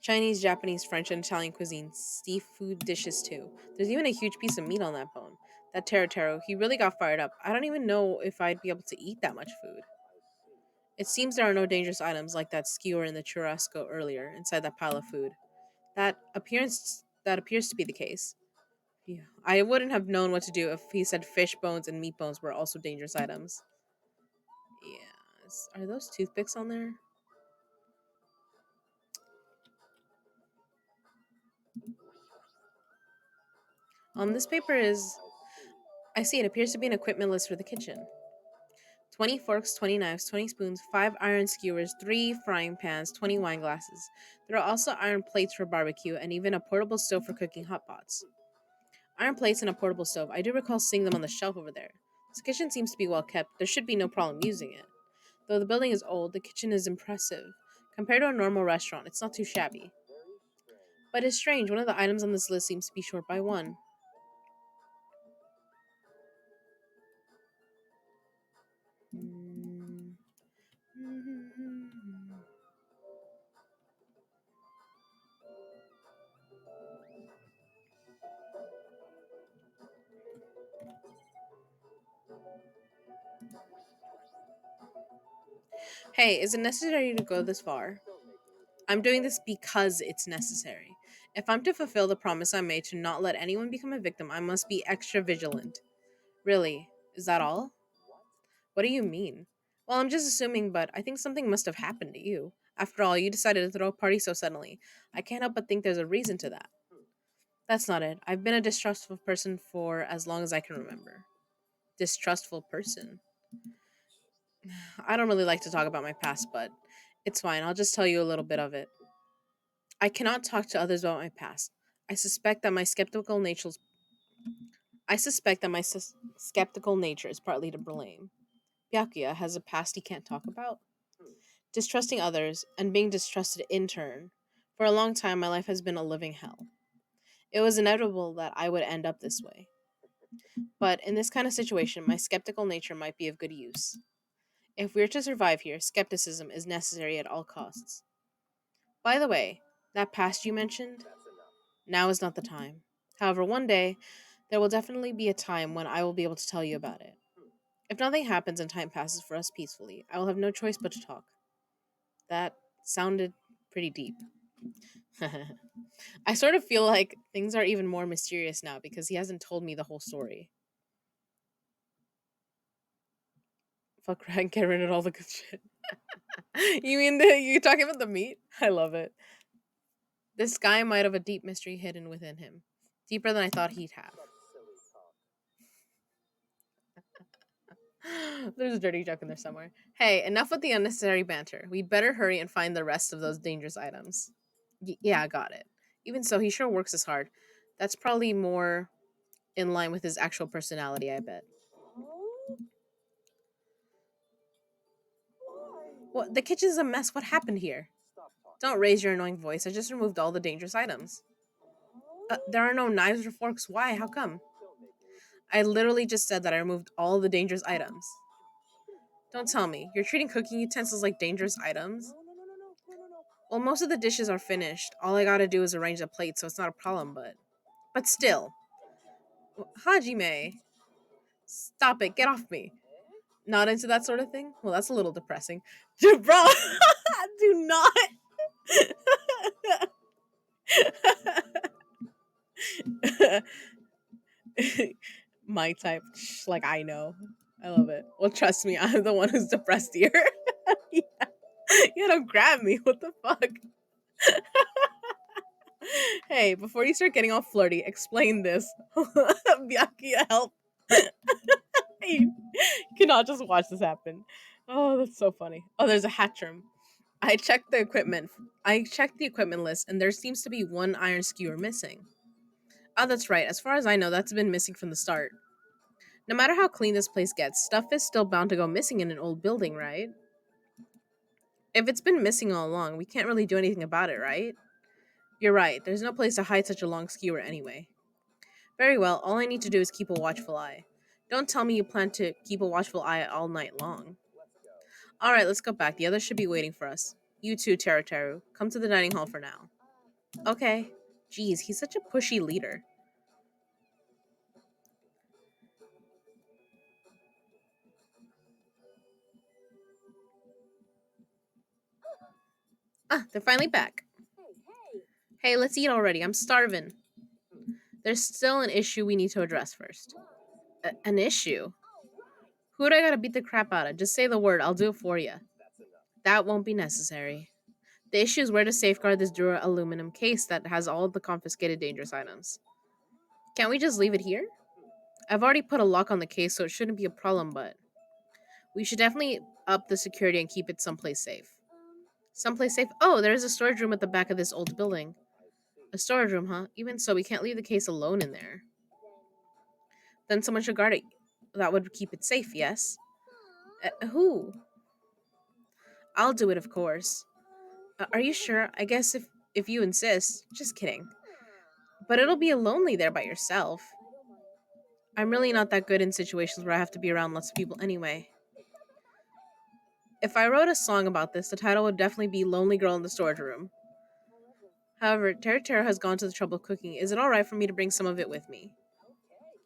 Chinese, Japanese, French, and Italian cuisine. Seafood dishes too. There's even a huge piece of meat on that bone. That Taro, he really got fired up. I don't even know if I'd be able to eat that much food. It seems there are no dangerous items like that skewer in the churrasco earlier inside that pile of food. That appears to be the case. Yeah. I wouldn't have known what to do if he said fish bones and meat bones were also dangerous items. Yes. Are those toothpicks on there? This paper is. I see it appears to be an equipment list for the kitchen. 20 forks, 20 knives, 20 spoons, 5 iron skewers, 3 frying pans, 20 wine glasses. There are also iron plates for barbecue and even a portable stove for cooking hot pots. Iron plates and a portable stove. I do recall seeing them on the shelf over there. This kitchen seems to be well kept. There should be no problem using it. Though the building is old, the kitchen is impressive. Compared to a normal restaurant, it's not too shabby. But it's strange, one of the items on this list seems to be short by one. Hmm. Hey, is it necessary to go this far? I'm doing this because it's necessary. If I'm to fulfill the promise I made to not let anyone become a victim, I must be extra vigilant. Really? Is that all? What do you mean? Well, I'm just assuming, but I think something must have happened to you. After all, you decided to throw a party so suddenly. I can't help but think there's a reason to that. That's not it. I've been a distrustful person for as long as I can remember. Distrustful person? I don't really like to talk about my past, but it's fine. I'll just tell you a little bit of it. I cannot talk to others about my past. I suspect that my skeptical nature I suspect that my skeptical nature is partly to blame. Byakuya has a past he can't talk about. Distrusting others and being distrusted in turn. For a long time, my life has been a living hell. It was inevitable that I would end up this way. But in this kind of situation, my skeptical nature might be of good use. If we're to survive here, skepticism is necessary at all costs. By the way, that past you mentioned, now is not the time. However, one day, there will definitely be a time when I will be able to tell you about it. If nothing happens and time passes for us peacefully, I will have no choice but to talk. That sounded pretty deep. I sort of feel like things are even more mysterious now because he hasn't told me the whole story. Fuck right, get rid of all the good shit. You talking about the meat? I love it. This guy might have a deep mystery hidden within him, deeper than I thought he'd have. There's a dirty joke in there somewhere. Hey, enough with the unnecessary banter. We'd better hurry and find the rest of those dangerous items. Yeah, I got it. Even so, he sure works as hard. That's probably more in line with his actual personality, I bet. What? The kitchen's a mess. What happened here? Don't raise your annoying voice. I just removed all the dangerous items. There are no knives or forks. Why? How come? I literally just said that I removed all the dangerous items. Don't tell me. You're treating cooking utensils like dangerous items? Well, most of the dishes are finished. All I gotta do is arrange the plate, so it's not a problem, but. But still. Hajime, stop it. Get off me. Not into that sort of thing? Well, that's a little depressing. Dude, bro, do not. My type. Like, I know. I love it. Well, trust me, I'm the one who's depressed here. Yeah. You don't grab me. What the fuck? Hey, before you start getting all flirty, explain this. Byakuya, help. You cannot just watch this happen. Oh, that's so funny. Oh, there's a hat trim. I checked the equipment. I checked the equipment list, and there seems to be one iron skewer missing. Oh, that's right. As far as I know, that's been missing from the start. No matter how clean this place gets, stuff is still bound to go missing in an old building, right? If it's been missing all along, we can't really do anything about it, right? You're right. There's no place to hide such a long skewer anyway. Very well. All I need to do is keep a watchful eye. Don't tell me you plan to keep a watchful eye all night long. All right, let's go back. The others should be waiting for us. You too, Teru. Come to the dining hall for now. Okay. Geez, he's such a pushy leader. Ah, they're finally back. Hey, let's eat already. I'm starving. There's still an issue we need to address first. An issue? Who do I gotta beat the crap out of? Just say the word, I'll do it for you. That won't be necessary. The issue is where to safeguard this Dura aluminum case that has all of the confiscated dangerous items. Can't we just leave it here? I've already put a lock on the case, so it shouldn't be a problem, but we should definitely up the security and keep it someplace safe. Someplace safe? Oh, there is a storage room at the back of this old building. A storage room, huh? Even so, we can't leave the case alone in there. Then someone should guard it. That would keep it safe, yes? Who? I'll do it, of course. Are you sure? I guess if you insist. Just kidding. But it'll be lonely there by yourself. I'm really not that good in situations where I have to be around lots of people anyway. If I wrote a song about this, the title would definitely be Lonely Girl in the Storage Room. However, Terra has gone to the trouble of cooking. Is it alright for me to bring some of it with me?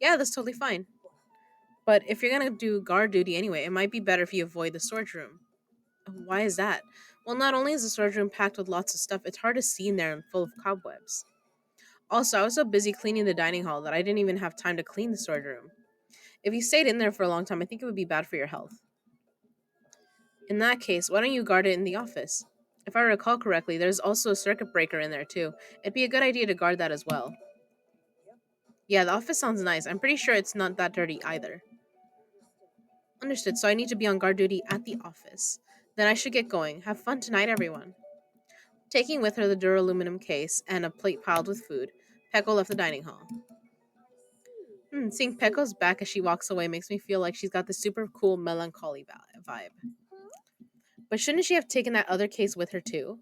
Yeah, that's totally fine. But if you're gonna do guard duty anyway, it might be better if you avoid the storage room. Why is that? Well, not only is the storage room packed with lots of stuff, it's hard to see in there and full of cobwebs. Also, I was so busy cleaning the dining hall that I didn't even have time to clean the storage room. If you stayed in there for a long time, I think it would be bad for your health. In that case, why don't you guard it in the office? If I recall correctly, there's also a circuit breaker in there too. It'd be a good idea to guard that as well. Yeah, the office sounds nice. I'm pretty sure it's not that dirty either. Understood, so I need to be on guard duty at the office. Then I should get going. Have fun tonight, everyone. Taking with her the duraluminum case and a plate piled with food, Peko left the dining hall. Seeing Peko's back as she walks away makes me feel like she's got this super cool melancholy vibe. But shouldn't she have taken that other case with her too?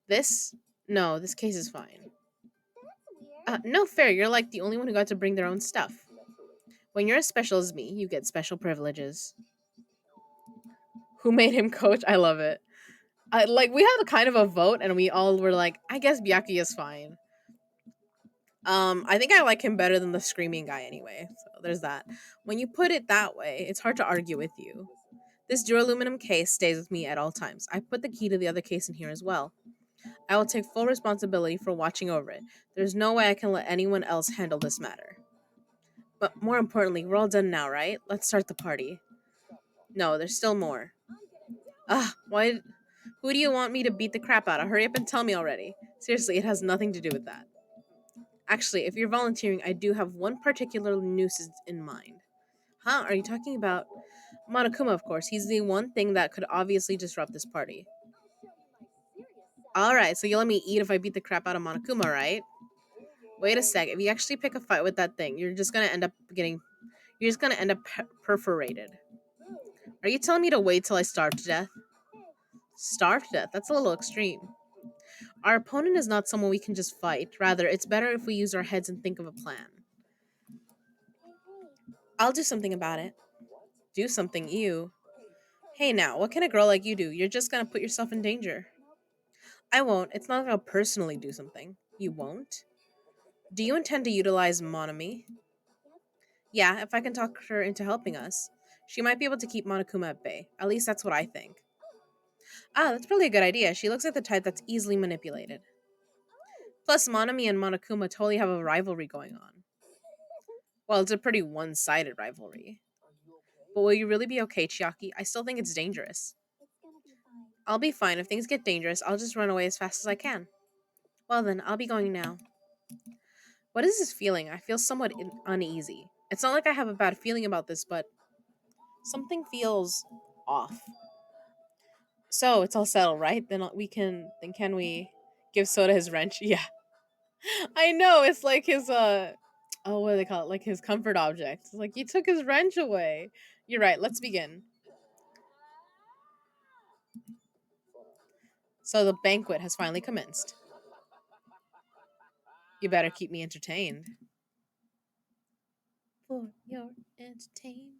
This? No, this case is fine. No fair, you're like the only one who got to bring their own stuff. When you're as special as me, you get special privileges. Who made him coach? I love it. Like, we had a kind of a vote, and we all were like, I guess Byaki is fine. I think I like him better than the screaming guy anyway. So there's that. When you put it that way, it's hard to argue with you. This duraluminum case stays with me at all times. I put the key to the other case in here as well. I will take full responsibility for watching over it. There's no way I can let anyone else handle this matter. But more importantly, we're all done now, right? Let's start the party. No, there's still more. Why? Who do you want me to beat the crap out of? Hurry up and tell me already. Seriously, it has nothing to do with that. Actually, if you're volunteering, I do have one particular nuisance in mind. Huh? Are you talking about Monokuma, of course? He's the one thing that could obviously disrupt this party. Alright, so you let me eat if I beat the crap out of Monokuma, right? Wait a sec. If you actually pick a fight with that thing, you're just gonna end up perforated. Are you telling me to wait till I starve to death? Starve to death? That's a little extreme. Our opponent is not someone we can just fight. Rather, it's better if we use our heads and think of a plan. I'll do something about it. Do something, you. Hey now, what can a girl like you do? You're just gonna put yourself in danger. I won't. It's not like I'll personally do something. You won't? Do you intend to utilize Monami? Yeah, if I can talk her into helping us. She might be able to keep Monokuma at bay. At least that's what I think. Ah, that's probably a good idea. She looks like the type that's easily manipulated. Plus, Monami and Monokuma totally have a rivalry going on. Well, it's a pretty one-sided rivalry. But will you really be okay, Chiaki? I still think it's dangerous. I'll be fine. If things get dangerous, I'll just run away as fast as I can. Well then, I'll be going now. What is this feeling? I feel somewhat uneasy. It's not like I have a bad feeling about this, but something feels off. So it's all settled, right? Then can we give Soda his wrench? Yeah. I know, it's like his oh, what do they call it? Like his comfort object. It's like you took his wrench away. You're right, let's begin. So the banquet has finally commenced. You better keep me entertained. For your entertainment.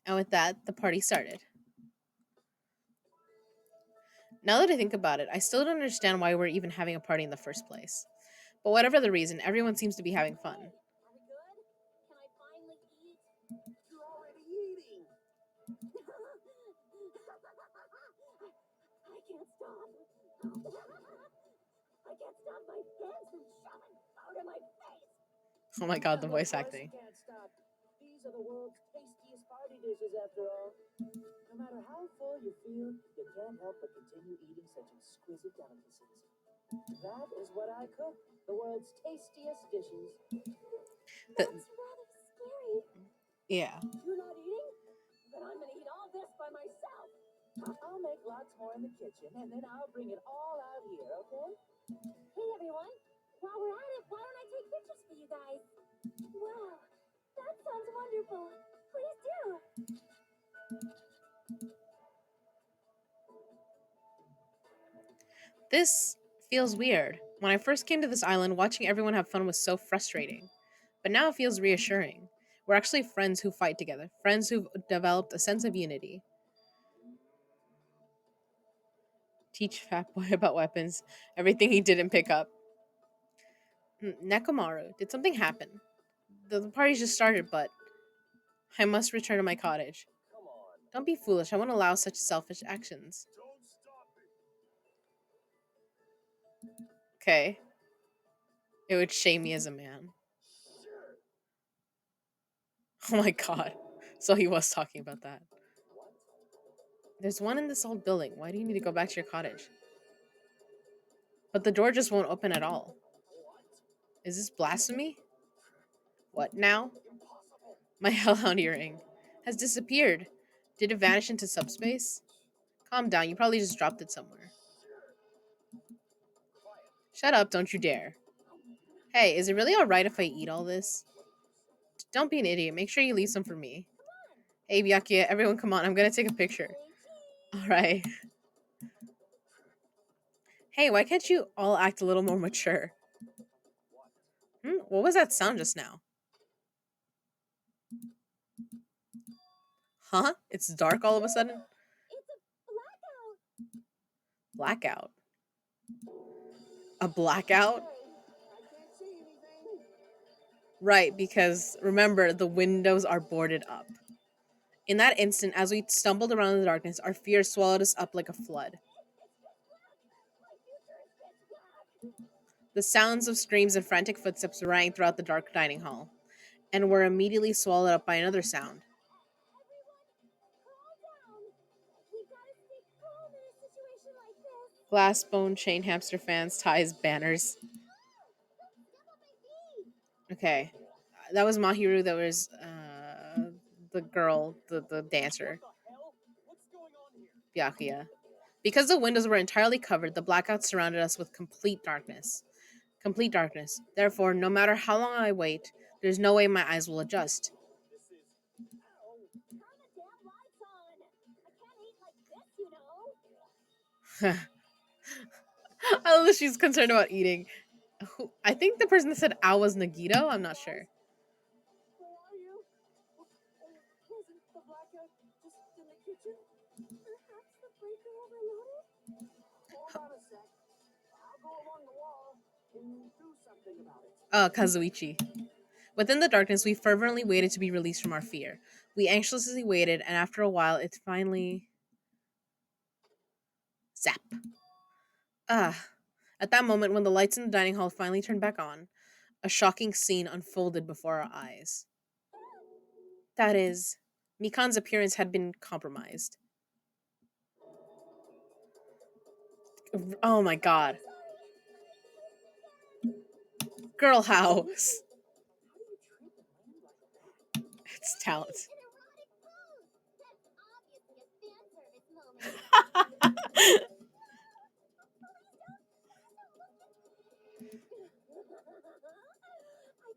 And with that, the party started. Now that I think about it, I still don't understand why we're even having a party in the first place. But whatever the reason, everyone seems to be having fun. Are we good? Can I finally eat? You're already eating. I can't stop. I can't stop my hands from shoving food in my face. Oh my god, the Of voice course acting. you can't stop. These are the world's tastiest party dishes, after all. No matter how full you feel, you can't help but continue eating such exquisite delicacies. That is what I cook. The world's tastiest dishes. The, That's rather scary. yeah. You're not eating? Then I'm gonna eat all this by myself. I'll make lots more in the kitchen, and then I'll bring it all out here, okay? Hey everyone, while we're at it, why don't I take pictures for you guys? Wow, that sounds wonderful. Please do. This feels weird. When I first came to this island, watching everyone have fun was so frustrating. But now it feels reassuring. We're actually friends who fight together, friends who've developed a sense of unity. Teach Fat Boy about weapons, everything he didn't pick up. Nekomaru, did something happen? The party's just started, but I must return to my cottage. Come on. Don't be foolish, I won't allow such selfish actions. Don't stop it. Okay. It would shame me as a man. Sure. Oh my god. So he was talking about that. What? There's one in this old building. Why do you need to go back to your cottage? But the door just won't open at all. What? Is this blasphemy? What now? Impossible. My hellhound earring has disappeared. Did it vanish into subspace? Calm down, you probably just dropped it somewhere. Quiet. Shut up, don't you dare. Hey, is it really alright if I eat all this? Don't be an idiot, make sure you leave some for me. Hey, Byakuya, everyone come on, I'm gonna take a picture. Alright. Hey, why can't you all act a little more mature? What was that sound just now? Huh? It's dark all of a sudden? It's a Blackout. blackout. A blackout? I can't see anything. Right, because remember, the windows are boarded up. In that instant, as we stumbled around in the darkness, our fear swallowed us up like a flood. My future is pitch black. The sounds of screams and frantic footsteps rang throughout the dark dining hall, and were immediately swallowed up by another sound. Everyone, calm down. We gotta stay calm in a situation like this. Glass, bone, chain, hamster fans, ties, banners. Step on my feet. Okay. That was Mahiru, that was the girl, the dancer, What the hell? What's going on here? Byakuya. Because the windows were entirely covered, the blackout surrounded us with complete darkness. Complete darkness. Therefore, no matter how long I wait, there's no way my eyes will adjust. This is. Ow. Turn the damn lights on. I can't eat like this, you know. I love that she's concerned about eating. I think the person that said ow was Nagito. I'm not sure. Where are you? Wasn't the blackout just in the kitchen? Perhaps the breaker overloaded? Hold on a sec. I'll go along the wall and do something about it. Kazuichi. Within the darkness, we fervently waited to be released from our fear. We anxiously waited, and after a while, it finally. Zap. Ah. At that moment, when the lights in the dining hall finally turned back on, a shocking scene unfolded before our eyes. That is, Mikan's appearance had been compromised. Oh my god. Girl house. How do you trip and land like that? It's talent. An erotic pose. That's obviously a fan service moment. I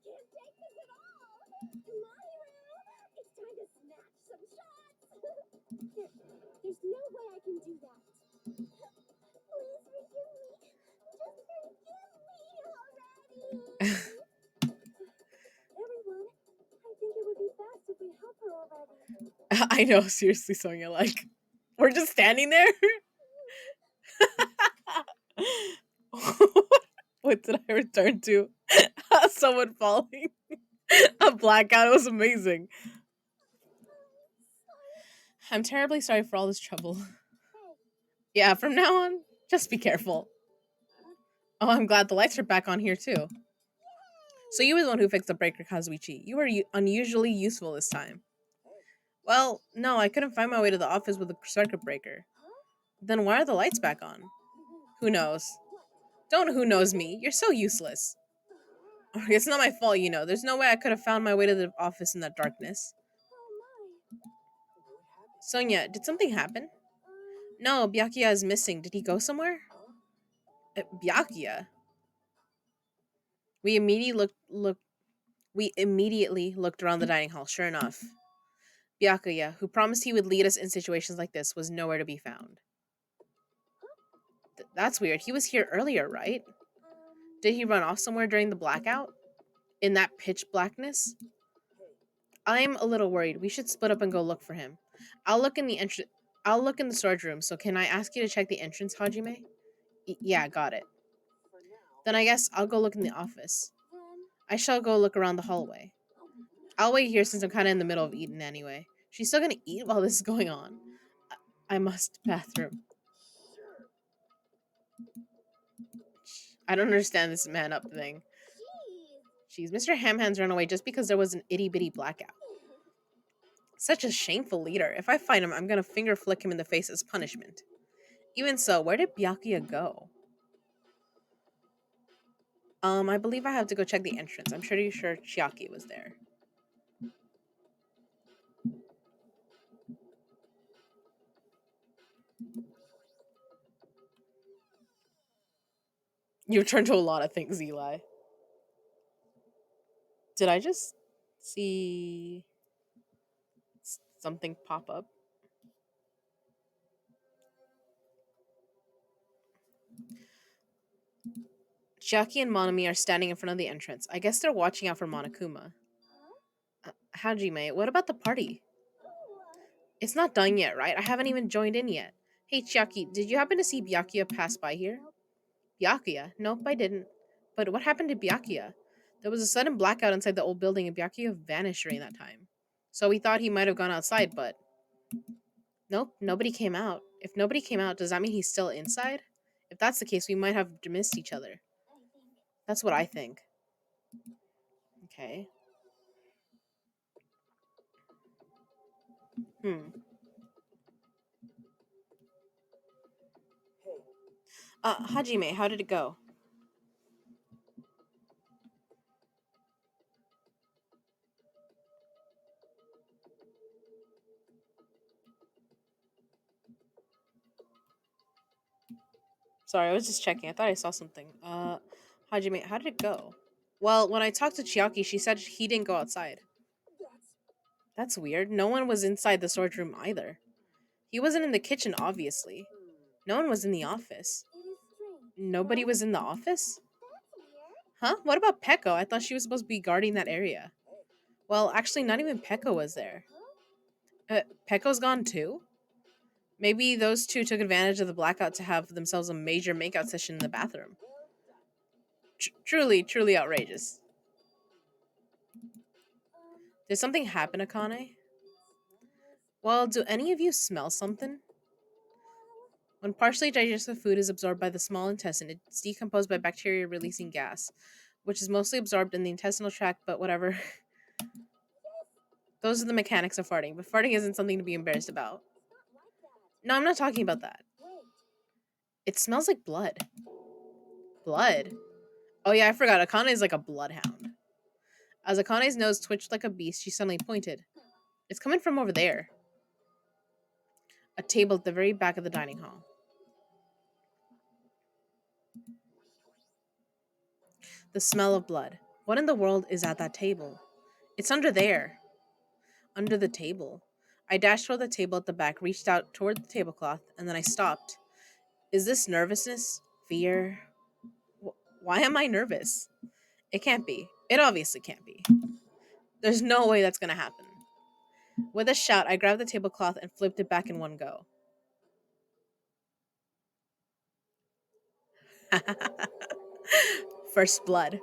can't take this at all. My room. It's time to snatch some shots. There's no way I can do that. Please forgive me. Just forgive me already. Everyone, I think it would be best if we help her already. I know, seriously, Sonia. Like, we're just standing there. What did I return to? Someone falling. A blackout. It was amazing. I'm terribly sorry for all this trouble. Yeah, from now on, just be careful. Oh, I'm glad the lights are back on here too. So you were the one who fixed the breaker, Kazuichi. You were unusually useful this time. Well, no, I couldn't find my way to the office with the circuit breaker. Then why are the lights back on? Who knows? Don't who knows me. You're so useless. It's not my fault, you know. There's no way I could have found my way to the office in that darkness. Sonia, did something happen? No, Byakuya is missing. Did he go somewhere? Byakuya? We immediately looked around the dining hall. Sure enough, Byakuya, who promised he would lead us in situations like this, was nowhere to be found. That's weird. He was here earlier, right? Did he run off somewhere during the blackout? In that pitch blackness? I'm a little worried. We should split up and go look for him. I'll look in the entrance. I'll look in the storage room. So can I ask you to check the entrance, Hajime? Yeah, got it. Then I guess I'll go look in the office. I shall go look around the hallway. I'll wait here since I'm kind of in the middle of eating anyway. She's still gonna eat while this is going on. I must bathroom. I don't understand this man up thing. Jeez, Mr. Hamhands ran away just because there was an itty bitty blackout. Such a shameful leader. If I find him, I'm gonna finger flick him in the face as punishment. Even so, where did Byakuya go? I believe I have to go check the entrance. I'm pretty sure Chiaki was there. You've turned to a lot of things, Eli. Did I just see something pop up? Chiaki and Monami are standing in front of the entrance. I guess they're watching out for Monokuma. Hajime, what about the party? It's not done yet, right? I haven't even joined in yet. Hey, Chiaki, did you happen to see Byakuya pass by here? Byakuya? Nope, I didn't. But what happened to Byakuya? There was a sudden blackout inside the old building and Byakuya vanished during that time. So we thought he might have gone outside, but nope, nobody came out. If nobody came out, does that mean he's still inside? If that's the case, we might have missed each other. That's what I think. Okay. Hmm. Hajime, how did it go? Sorry, I was just checking. I thought I saw something. Hajime, how did it go? Well, when I talked to Chiaki, she said he didn't go outside. That's weird. No one was inside the storage room either. He wasn't in the kitchen, obviously. No one was in the office. Nobody was in the office? Huh? What about Peko? I thought she was supposed to be guarding that area. Well, actually, not even Peko was there. Peko's gone too? Maybe those two took advantage of the blackout to have themselves a major makeout session in the bathroom. Truly, truly outrageous. Did something happen, Akane? Well, do any of you smell something? When partially digested food is absorbed by the small intestine, it's decomposed by bacteria releasing gas, which is mostly absorbed in the intestinal tract, but whatever. Those are the mechanics of farting, but farting isn't something to be embarrassed about. No, I'm not talking about that. It smells like blood. Blood? Oh yeah, I forgot. Akane is like a bloodhound. As Akane's nose twitched like a beast, she suddenly pointed. It's coming from over there. A table at the very back of the dining hall. The smell of blood. What in the world is at that table? It's under there. Under the table. I dashed toward the table at the back, reached out toward the tablecloth, and then I stopped. Is this nervousness? Fear? Why am I nervous? It can't be. It obviously can't be. There's no way that's gonna happen. With a shout, I grabbed the tablecloth and flipped it back in one go. First blood.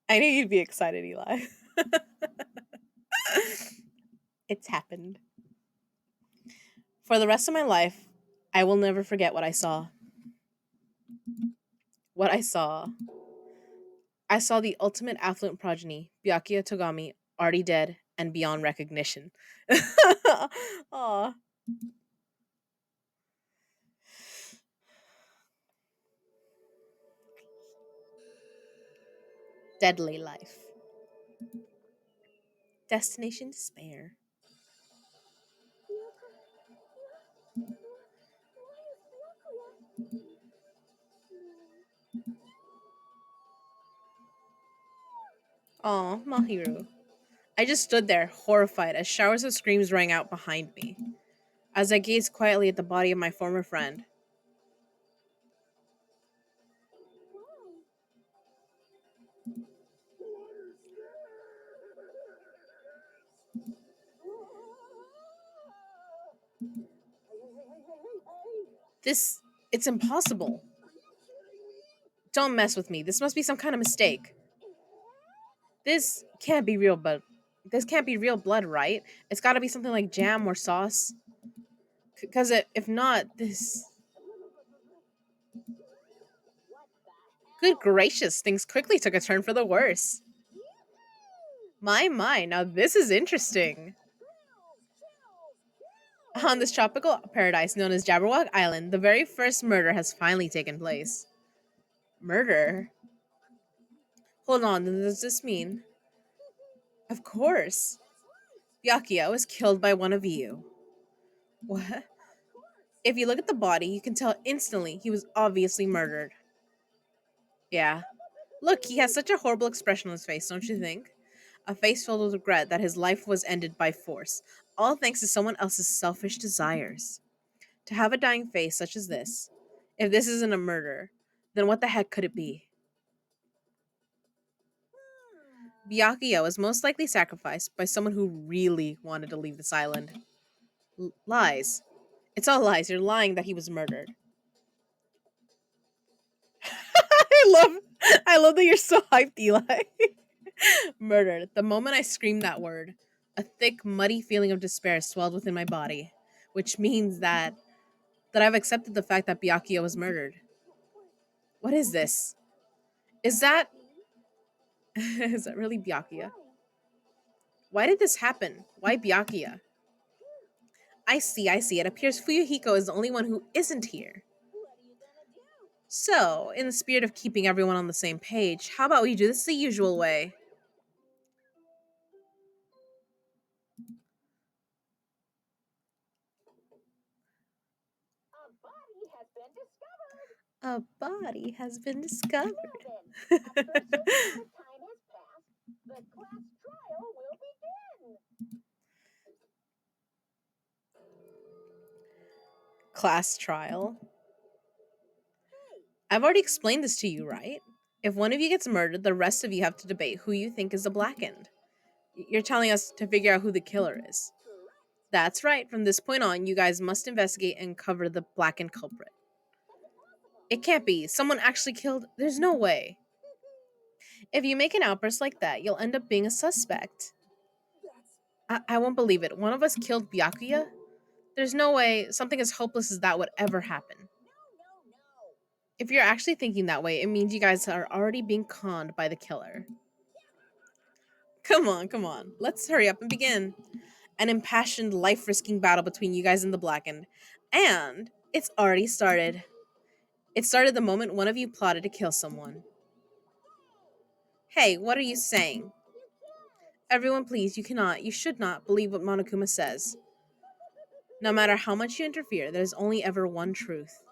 I knew you'd be excited, Eli. It's happened. For the rest of my life, I will never forget what I saw. What I saw. I saw the ultimate affluent progeny, Byakuya Togami, already dead and beyond recognition. Aw. Deadly life. Destination despair. Aw, Mahiru. I just stood there, horrified, as showers of screams rang out behind me. As I gazed quietly at the body of my former friend, this. It's impossible. Don't mess with me. This must be some kind of mistake. This can't be real, but. This can't be real blood, right? It's gotta be something like jam or sauce. Because if not, this. Good gracious, things quickly took a turn for the worse. My, now this is interesting. On this tropical paradise known as Jabberwock Island, the very first murder has finally taken place. Murder? Hold on, then does this mean? Of course. Byakuya was killed by one of you. What? If you look at the body, you can tell instantly he was obviously murdered. Yeah. Look, he has such a horrible expression on his face, don't you think? A face filled with regret that his life was ended by force, all thanks to someone else's selfish desires. To have a dying face such as this, if this isn't a murder, then what the heck could it be? Byakuya was most likely sacrificed by someone who really wanted to leave this island. Lies. It's all lies. You're lying that he was murdered. I love that you're so hyped, Eli. Murdered. The moment I screamed that word, a thick, muddy feeling of despair swelled within my body, which means that I've accepted the fact that Byakuya was murdered. What is this? Is that is that really Byakuya? Why did this happen? Why Byakuya? I see. It appears Fuyuhiko is the only one who isn't here. So, in the spirit of keeping everyone on the same page, how about we do this the usual way? A body has been discovered. A body has been discovered. Now then, after a certain amount of time has passed, the class trial will begin. Class trial. I've already explained this to you, right? If one of you gets murdered, the rest of you have to debate who you think is the blackened. You're telling us to figure out who the killer is. That's right. From this point on, you guys must investigate and cover the blackened culprit. It can't be. Someone actually killed. There's no way. If you make an outburst like that, you'll end up being a suspect. I won't believe it. One of us killed Byakuya? There's no way something as hopeless as that would ever happen. If you're actually thinking that way, it means you guys are already being conned by the killer. Come on. Let's hurry up and begin. An impassioned, life risking battle between you guys and the blackened. And it's already started. It started the moment one of you plotted to kill someone. Hey, what are you saying? Everyone, please, you should not believe what Monokuma says. No matter how much you interfere, there's only ever one truth.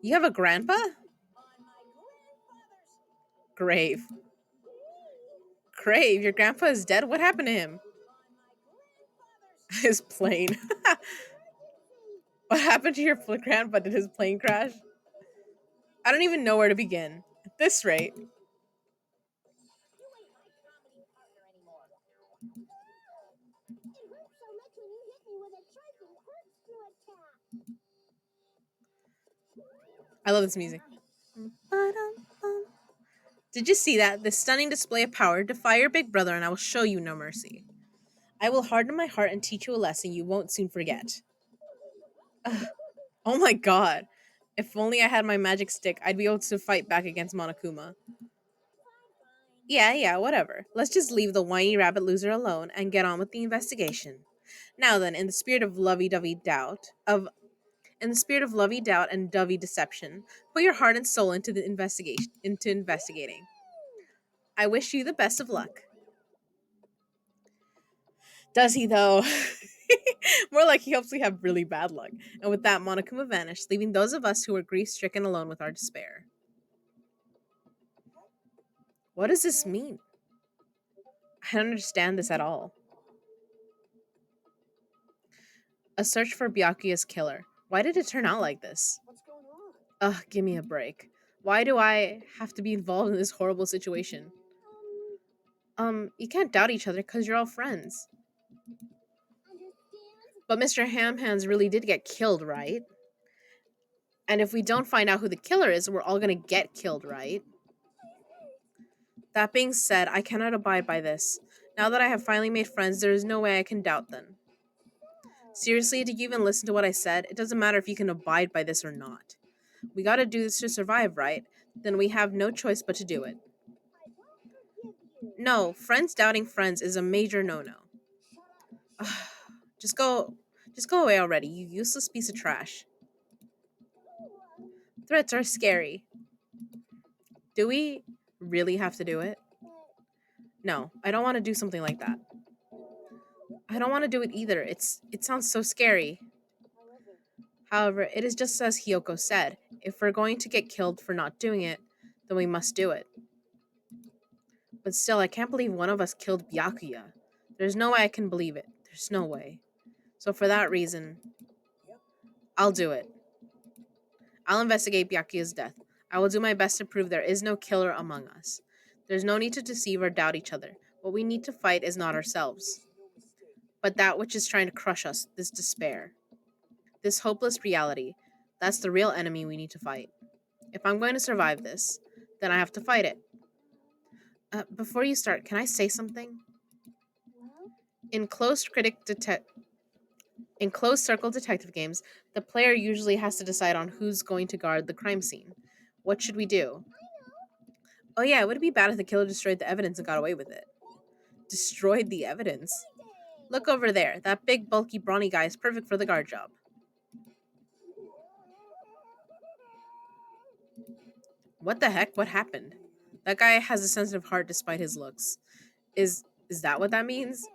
You have a grandpa? Grave. Grave, your grandpa is dead? What happened to him? His plane. What happened to your grandpa? Did his plane crash? I don't even know where to begin. At this rate, I love this music. Did you see that? This stunning display of power. Defy your big brother, and I will show you no mercy. I will harden my heart and teach you a lesson you won't soon forget. Ugh. Oh my god. If only I had my magic stick, I'd be able to fight back against Monokuma. Yeah, whatever. Let's just leave the whiny rabbit loser alone and get on with the investigation. Now then, in the spirit of lovey-dovey doubt, and dovey deception, put your heart and soul into investigating. I wish you the best of luck. Does he though? More like he hopes we have really bad luck. And with that, Monokuma vanished, leaving those of us who were grief-stricken alone with our despair. What does this mean? I don't understand this at all. A search for Byakuya's killer. Why did it turn out like this? What's going on? Ugh, give me a break. Why do I have to be involved in this horrible situation? You can't doubt each other because you're all friends. But Mr. Hamhands really did get killed, right? And if we don't find out who the killer is, we're all gonna get killed, right? That being said, I cannot abide by this. Now that I have finally made friends, there is no way I can doubt them. Seriously, did you even listen to what I said? It doesn't matter if you can abide by this or not. We gotta do this to survive, right? Then we have no choice but to do it. No, friends doubting friends is a major no-no. Just go away already, you useless piece of trash. Threats are scary. Do we really have to do it? No, I don't want to do something like that. I don't want to do it either. It sounds so scary. However, it is just as Hiyoko said. If we're going to get killed for not doing it, then we must do it. But still, I can't believe one of us killed Byakuya. There's no way I can believe it. There's no way. So for that reason, I'll do it. I'll investigate Byakuya's death. I will do my best to prove there is no killer among us. There's no need to deceive or doubt each other. What we need to fight is not ourselves, but that which is trying to crush us, this despair. This hopeless reality. That's the real enemy we need to fight. If I'm going to survive this, then I have to fight it. Before you start, can I say something? In in closed circle detective games, the player usually has to decide on who's going to guard the crime scene. What should we do? Oh yeah, would it be bad if the killer destroyed the evidence and got away with it? Destroyed the evidence? Look over there. That big, bulky, brawny guy is perfect for the guard job. What the heck? What happened? That guy has a sensitive heart despite his looks. Is that what that means?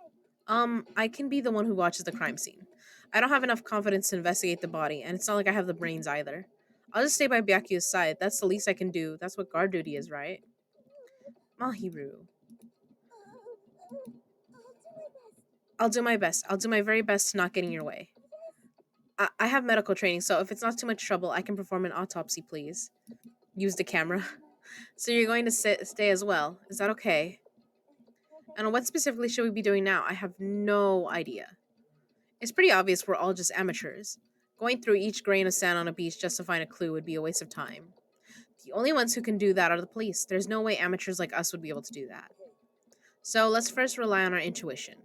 I can be the one who watches the crime scene. I don't have enough confidence to investigate the body, and it's not like I have the brains either. I'll just stay by Byakuya's side. That's the least I can do. That's what guard duty is, right? Mahiru. I'll do my best. I'll do my very best to not get in your way. I have medical training, so if it's not too much trouble, I can perform an autopsy, please. Use the camera. So you're going to stay as well. Is that okay? And what specifically should we be doing now? I have no idea. It's pretty obvious we're all just amateurs. Going through each grain of sand on a beach just to find a clue would be a waste of time. The only ones who can do that are the police. There's no way amateurs like us would be able to do that. So let's first rely on our intuition.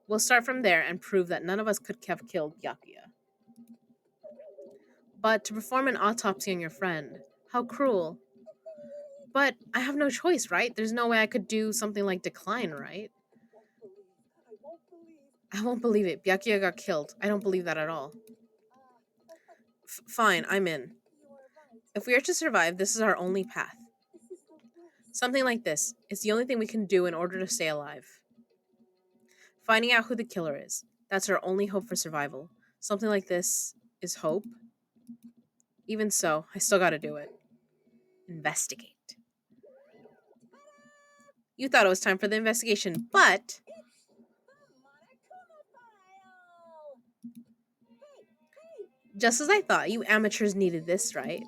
We'll start from there and prove that none of us could have killed Byakuya. But to perform an autopsy on your friend, how cruel. But I have no choice, right? There's no way I could do something like decline, right? I won't believe. I won't believe it. Byakuya got killed. I don't believe that at all. Fine, I'm in. If we are to survive, this is our only path. Something like this. It's the only thing we can do in order to stay alive. Finding out who the killer is. That's our only hope for survival. Something like this is hope. Even so, I still gotta do it. Investigate. You thought it was time for the investigation, but just as I thought, you amateurs needed this, right?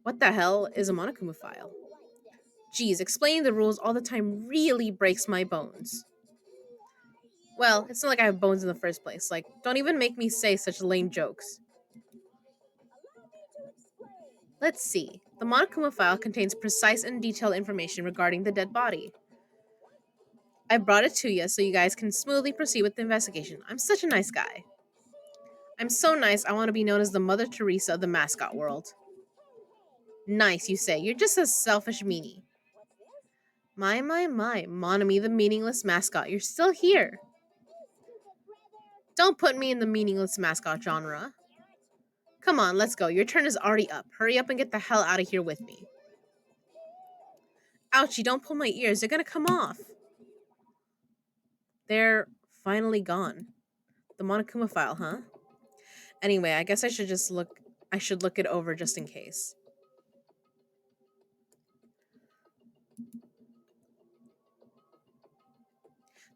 What the hell is a Monokuma file? Geez, explaining the rules all the time really breaks my bones. Well, it's not like I have bones in the first place. Like, don't even make me say such lame jokes. Let's see. The Monokuma file contains precise and detailed information regarding the dead body. I brought it to you so you guys can smoothly proceed with the investigation. I'm such a nice guy. I'm so nice, I want to be known as the Mother Teresa of the mascot world. Nice, you say. You're just a selfish meanie. My. Monami, the meaningless mascot. You're still here. Don't put me in the meaningless mascot genre. Come on, let's go. Your turn is already up. Hurry up and get the hell out of here with me. Ouchie, don't pull my ears. They're gonna come off. They're finally gone. The Monokuma file, huh? Anyway, I guess I should look it over just in case.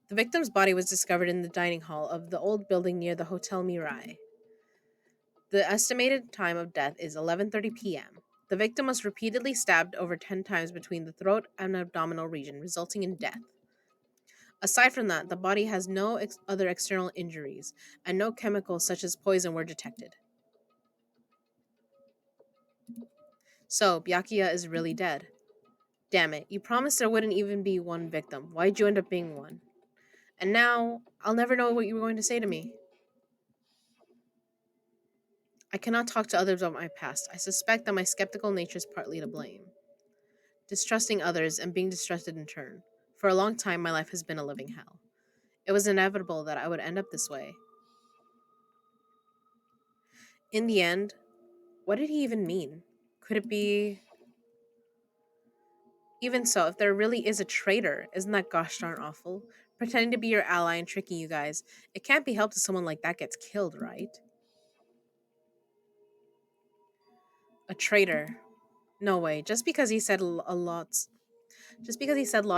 The victim's body was discovered in the dining hall of the old building near the Hotel Mirai. The estimated time of death is 11:30 p.m. The victim was repeatedly stabbed over 10 times between the throat and abdominal region, resulting in death. Aside from that, the body has no other external injuries, and no chemicals such as poison were detected. So, Byakuya is really dead. Damn it, you promised there wouldn't even be one victim. Why'd you end up being one? And now, I'll never know what you were going to say to me. I cannot talk to others about my past. I suspect that my skeptical nature is partly to blame. Distrusting others and being distrusted in turn. For a long time, my life has been a living hell. It was inevitable that I would end up this way. In the end, what did he even mean? Could it be... Even so, if there really is a traitor, isn't that gosh darn awful? Pretending to be your ally and tricking you guys. It can't be helped if someone like that gets killed, right? A traitor. No way. Just because he said a lot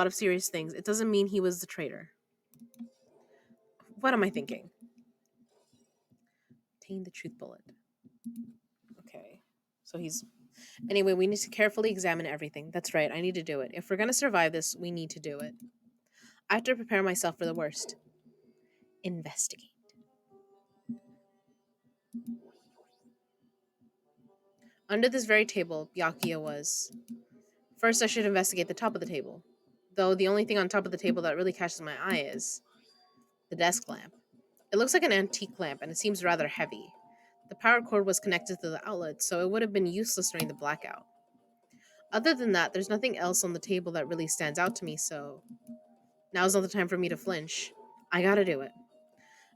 of serious things, it doesn't mean he was the traitor. What am I thinking? Obtain the truth bullet. Okay. So he's... Anyway, we need to carefully examine everything. That's right, I need to do it. If we're gonna survive this, we need to do it. I have to prepare myself for the worst. Investigate. Under this very table, Byakuya was. First, I should investigate the top of the table. Though the only thing on top of the table that really catches my eye is the desk lamp. It looks like an antique lamp and it seems rather heavy. The power cord was connected to the outlet, so it would have been useless during the blackout. Other than that, there's nothing else on the table that really stands out to me, so now's not the time for me to flinch. I gotta do it.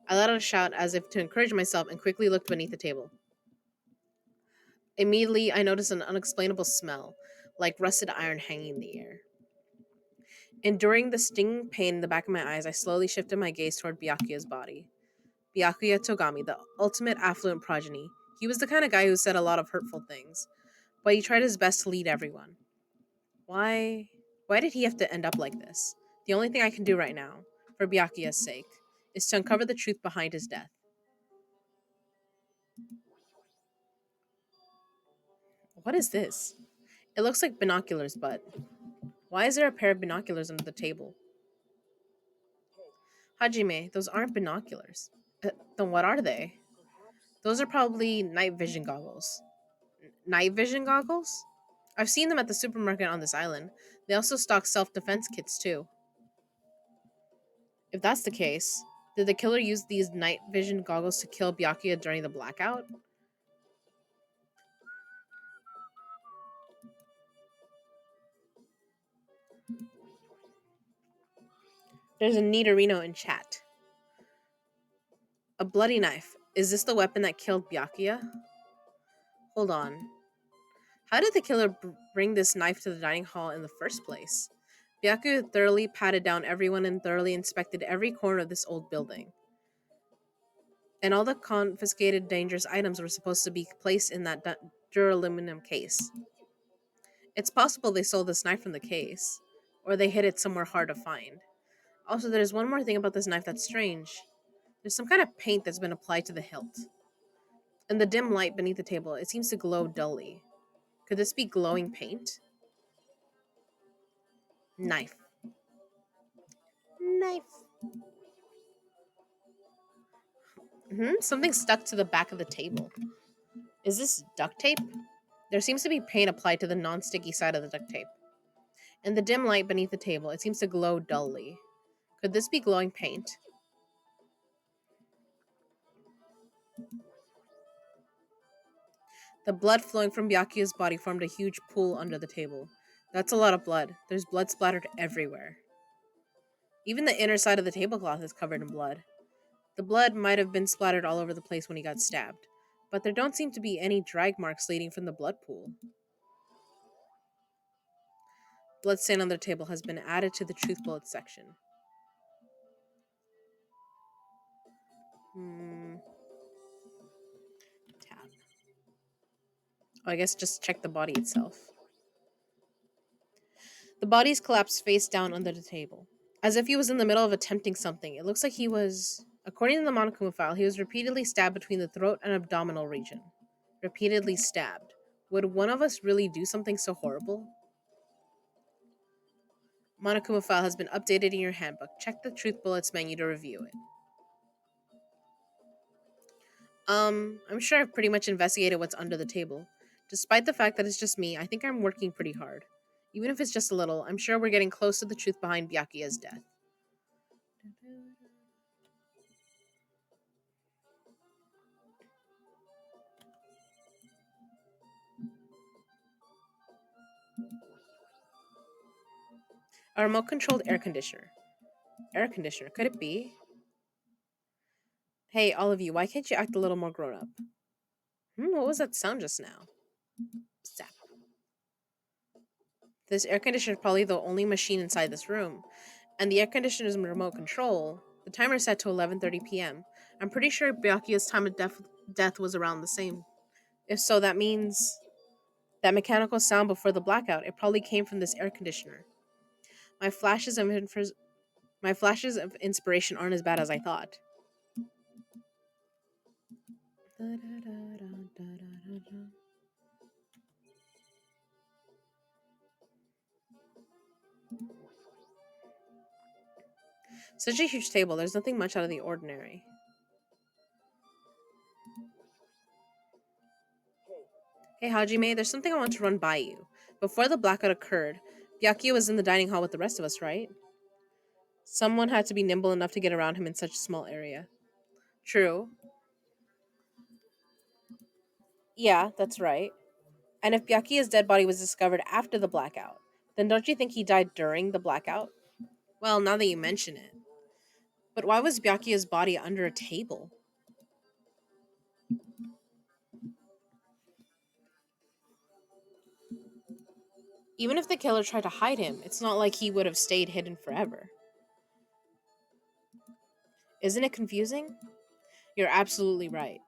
I let out a shout as if to encourage myself and quickly looked beneath the table. Immediately, I noticed an unexplainable smell, like rusted iron hanging in the air. Enduring the stinging pain in the back of my eyes, I slowly shifted my gaze toward Byakuya's body. Byakuya Togami, the ultimate affluent progeny. He was the kind of guy who said a lot of hurtful things, but he tried his best to lead everyone. Why? Why did he have to end up like this? The only thing I can do right now, for Byakuya's sake, is to uncover the truth behind his death. What is this? It looks like binoculars, but why is there a pair of binoculars under the table? Hajime, those aren't binoculars. Then what are they? Those are probably night vision goggles. Night vision goggles? I've seen them at the supermarket on this island. They also stock self-defense kits too. If that's the case, did the killer use these night vision goggles to kill Byakuya during the blackout? There's a Nidorino in chat. A bloody knife. Is this the weapon that killed Byakuya? Hold on. How did the killer bring this knife to the dining hall in the first place? Byaku thoroughly patted down everyone and thoroughly inspected every corner of this old building. And all the confiscated dangerous items were supposed to be placed in that duraluminum case. It's possible they sold this knife from the case, or they hid it somewhere hard to find. Also, there's one more thing about this knife that's strange. There's some kind of paint that's been applied to the hilt. In the dim light beneath the table, it seems to glow dully. Could this be glowing paint? Knife. Knife. Something stuck to the back of the table. Is this duct tape? There seems to be paint applied to the non-sticky side of the duct tape. In the dim light beneath the table, it seems to glow dully. Could this be glowing paint? The blood flowing from Byakuya's body formed a huge pool under the table. That's a lot of blood. There's blood splattered everywhere. Even the inner side of the tablecloth is covered in blood. The blood might have been splattered all over the place when he got stabbed, but there don't seem to be any drag marks leading from the blood pool. Blood stain on the table has been added to the truth bullet section. Tab. Oh, I guess just check the body itself. The body's collapsed face down under the table, as if he was in the middle of attempting something. It looks like he was, according to the Monokuma file, he was repeatedly stabbed between the throat and abdominal region. Repeatedly stabbed. Would one of us really do something so horrible? Monokuma file has been updated in your handbook. Check the Truth Bullets menu to review it. I'm sure I've pretty much investigated what's under the table. Despite the fact that it's just me, I think I'm working pretty hard. Even if it's just a little, I'm sure we're getting close to the truth behind Byakuya's death. A remote controlled air conditioner. Air conditioner, could it be? Hey, all of you, why can't you act a little more grown up? What was that sound just now? Zap. This air conditioner is probably the only machine inside this room. And the air conditioner is remote control. The timer is set to 11:30 p.m. I'm pretty sure Byakuya's time of death was around the same. If so, that means that mechanical sound before the blackout, it probably came from this air conditioner. My flashes of inspiration aren't as bad as I thought. Such a huge table, there's nothing much out of the ordinary. Hey Hajime, there's something I want to run by you. Before the blackout occurred, Byakuya was in the dining hall with the rest of us, right? Someone had to be nimble enough to get around him in such a small area. True. Yeah, that's right. And if Byakuya's dead body was discovered after the blackout, then don't you think he died during the blackout? Well, now that you mention it. But why was Byakuya's body under a table? Even if the killer tried to hide him, it's not like he would have stayed hidden forever. Isn't it confusing? You're absolutely right.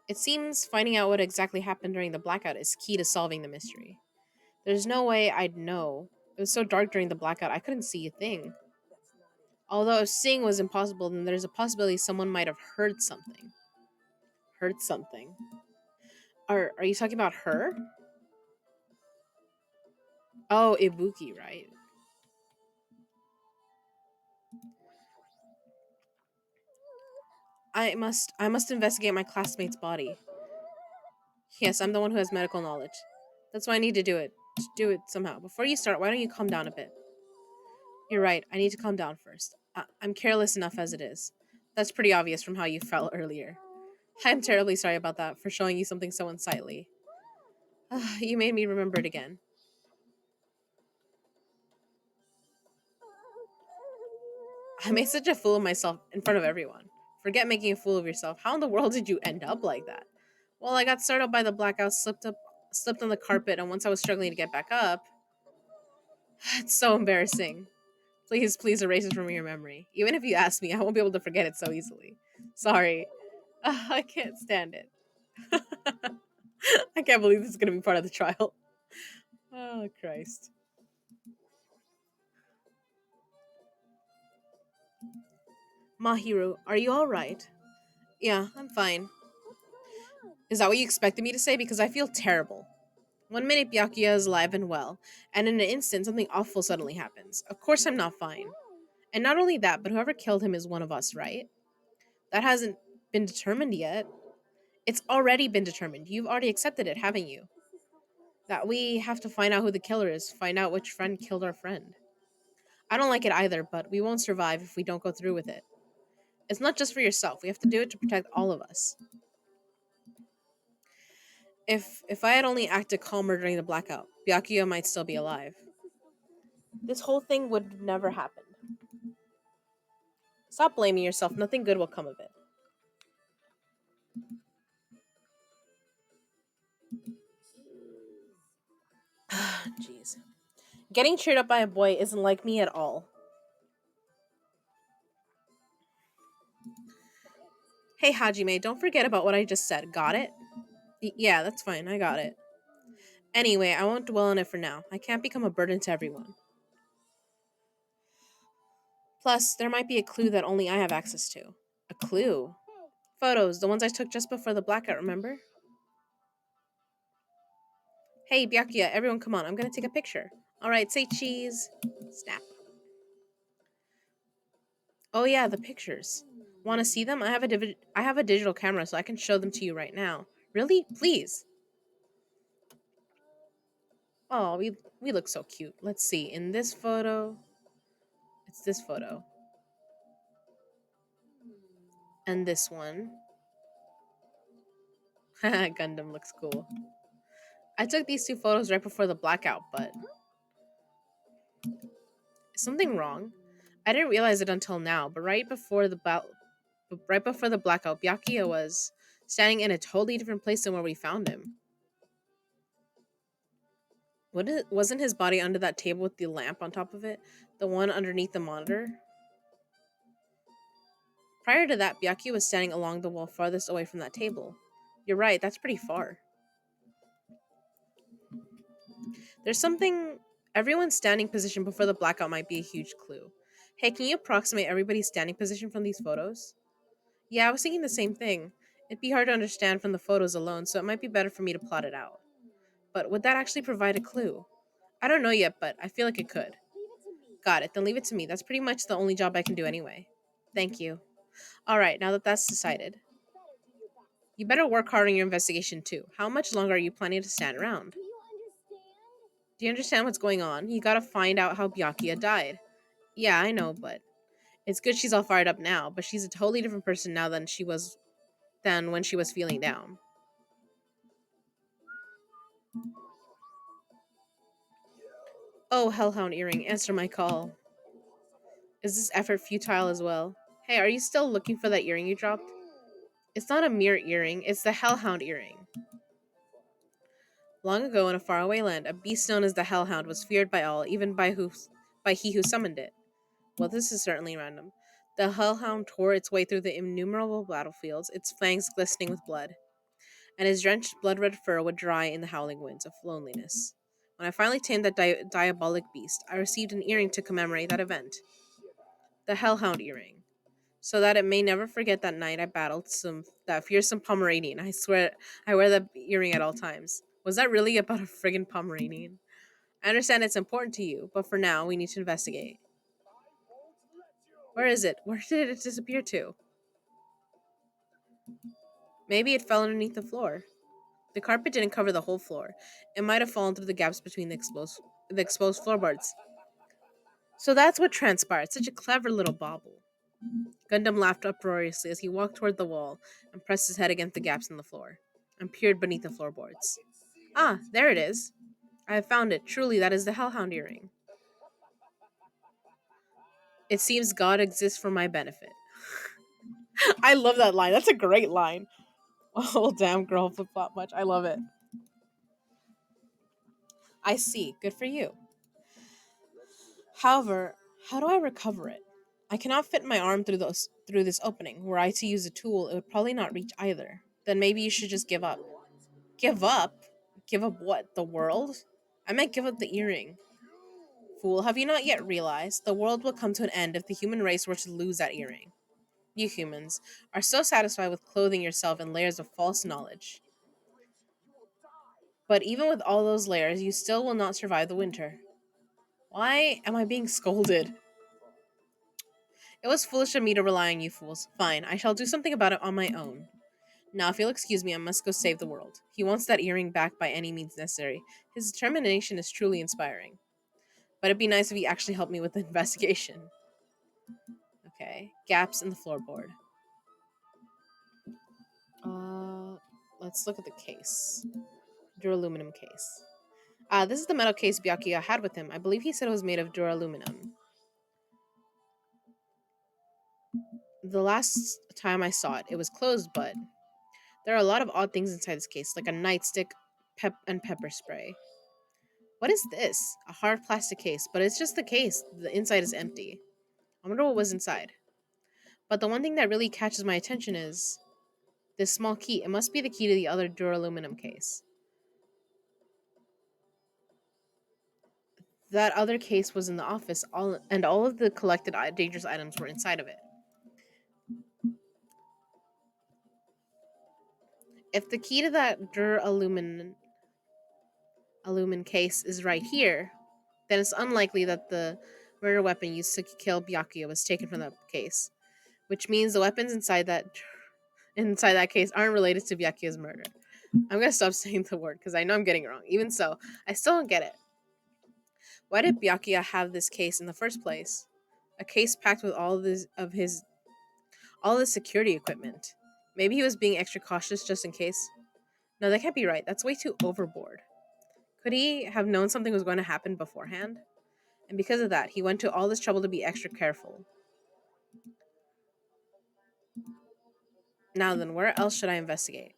It seems finding out what exactly happened during the blackout is key to solving the mystery. There's no way I'd know. It was so dark during the blackout, I couldn't see a thing. Although if seeing was impossible, then there's a possibility someone might have heard something. Heard something. Are you talking about her? Oh, Ibuki, right? I must investigate my classmate's body. Yes, I'm the one who has medical knowledge. That's why I need to do it. Do it somehow. Before you start, why don't you calm down a bit? You're right. I need to calm down first. I'm careless enough as it is. That's pretty obvious from how you felt earlier. I'm terribly sorry about that, for showing you something so unsightly. You made me remember it again. I made such a fool of myself in front of everyone. Forget making a fool of yourself. How in the world did you end up like that? Well, I got startled by the blackout, slipped on the carpet, and once I was struggling to get back up, it's so embarrassing. Please, please erase it from your memory. Even if you ask me, I won't be able to forget it so easily. Sorry. I can't stand it. I can't believe this is going to be part of the trial. Oh, Christ. Mahiru, are you alright? Yeah, I'm fine. What's going on? Is that what you expected me to say? Because I feel terrible. One minute Byakuya is alive and well, and in an instant something awful suddenly happens. Of course I'm not fine. Why? And not only that, but whoever killed him is one of us, right? That hasn't been determined yet. It's already been determined. You've already accepted it, haven't you? This is the worst. That we have to find out who the killer is, find out which friend killed our friend. I don't like it either, but we won't survive if we don't go through with it. It's not just for yourself. We have to do it to protect all of us. If I had only acted calmer during the blackout, Byakuya might still be alive. This is the worst. This whole thing would never happen. Stop blaming yourself. Nothing good will come of it. Jeez. Getting cheered up by a boy isn't like me at all. Hey, Hajime, don't forget about what I just said. Got it? Yeah, that's fine. I got it. Anyway, I won't dwell on it for now. I can't become a burden to everyone. Plus, there might be a clue that only I have access to. A clue? Hey, Photos, the ones I took just before the blackout, remember? Hey, Byakuya, everyone come on. I'm gonna take a picture. Alright, say cheese. Snap. Oh yeah, the pictures. Want to see them? I have a digital camera, so I can show them to you right now. Really? Please. Oh, we look so cute. Let's see. In this photo, it's this photo, and this one. Gundam looks cool. I took these two photos right before the blackout, but is something wrong? I didn't realize it until now, but right before the blackout, Byakuya was standing in a totally different place than where we found him. Wasn't his body under that table with the lamp on top of it? The one underneath the monitor? Prior to that, Byakuya was standing along the wall farthest away from that table. You're right, that's pretty far. There's something. Everyone's standing position before the blackout might be a huge clue. Hey, can you approximate everybody's standing position from these photos? Yeah, I was thinking the same thing. It'd be hard to understand from the photos alone, so it might be better for me to plot it out. But would that actually provide a clue? I don't know yet, but I feel like it could. leave it to me. Got it, then leave it to me. That's pretty much the only job I can do anyway. Thank you. Alright, now that that's decided, Better do your best. you better work hard on your investigation too. How much longer are you planning to stand around? Do you understand? Do you understand what's going on? You gotta find out how Byakuya died. Yeah, I know, but it's good she's all fired up now, but she's a totally different person now than when she was feeling down. Oh, Hellhound Earring, answer my call. Is this effort futile as well? Hey, are you still looking for that earring you dropped? It's not a mere earring, it's the Hellhound Earring. Long ago in a faraway land, a beast known as the Hellhound was feared by all, even by he who summoned it. Well, this is certainly random. The Hellhound tore its way through the innumerable battlefields, its fangs glistening with blood, and his drenched, blood-red fur would dry in the howling winds of loneliness. When I finally tamed that diabolic beast, I received an earring to commemorate that event. The Hellhound Earring. So that it may never forget that night I battled that fearsome Pomeranian. I swear I wear that earring at all times. Was that really about a friggin' Pomeranian? I understand it's important to you, but for now we need to investigate. Where is it? Where did it disappear to? Maybe it fell underneath the floor. The carpet didn't cover the whole floor. It might have fallen through the gaps between the exposed floorboards. So that's what transpired. Such a clever little bauble. Gundam laughed uproariously as he walked toward the wall and pressed his head against the gaps in the floor and peered beneath the floorboards. Ah, there it is. I have found it. Truly, that is the Hellhound earring. It seems God exists for my benefit. I love that line. That's a great line. Oh, damn girl flip flop much. I love it. I see. Good for you. However, how do I recover it? I cannot fit my arm through this opening. Were I to use a tool, it would probably not reach either. Then maybe you should just give up. Give up? Give up what? The world? I meant give up the earring. Fool, have you not yet realized? The world will come to an end if the human race were to lose that earring. You humans are so satisfied with clothing yourself in layers of false knowledge. But even with all those layers, you still will not survive the winter. Why am I being scolded? It was foolish of me to rely on you fools. Fine, I shall do something about it on my own. Now, if you'll excuse me, I must go save the world. He wants that earring back by any means necessary. His determination is truly inspiring. But it'd be nice if he actually helped me with the investigation. Okay, gaps in the floorboard. Uh, let's look at the case. Duraluminum case. This is the metal case Byakuya had with him. I believe he said it was made of duraluminum. The last time I saw it, it was closed, but there are a lot of odd things inside this case, like a nightstick, and pepper spray. What is this? A hard plastic case, but it's just the case. The inside is empty. I wonder what was inside. But the one thing that really catches my attention is this small key. It must be the key to the other duraluminum case. That other case was in the office, and all of the collected dangerous items were inside of it. If the key to that aluminum case is right here, then it's unlikely that the murder weapon used to kill Byakuya was taken from that case, which means the weapons inside that case aren't related to Byakuya's murder. I'm gonna stop saying the word because I know I'm getting it wrong. Even so, I still don't get it. Why did Byakuya have this case in the first place? A case packed with all this security equipment. Maybe he was being extra cautious just in case. No, that can't be right. That's way too overboard. Could he have known something was going to happen beforehand? And because of that, he went to all this trouble to be extra careful. Now then, where else should I investigate?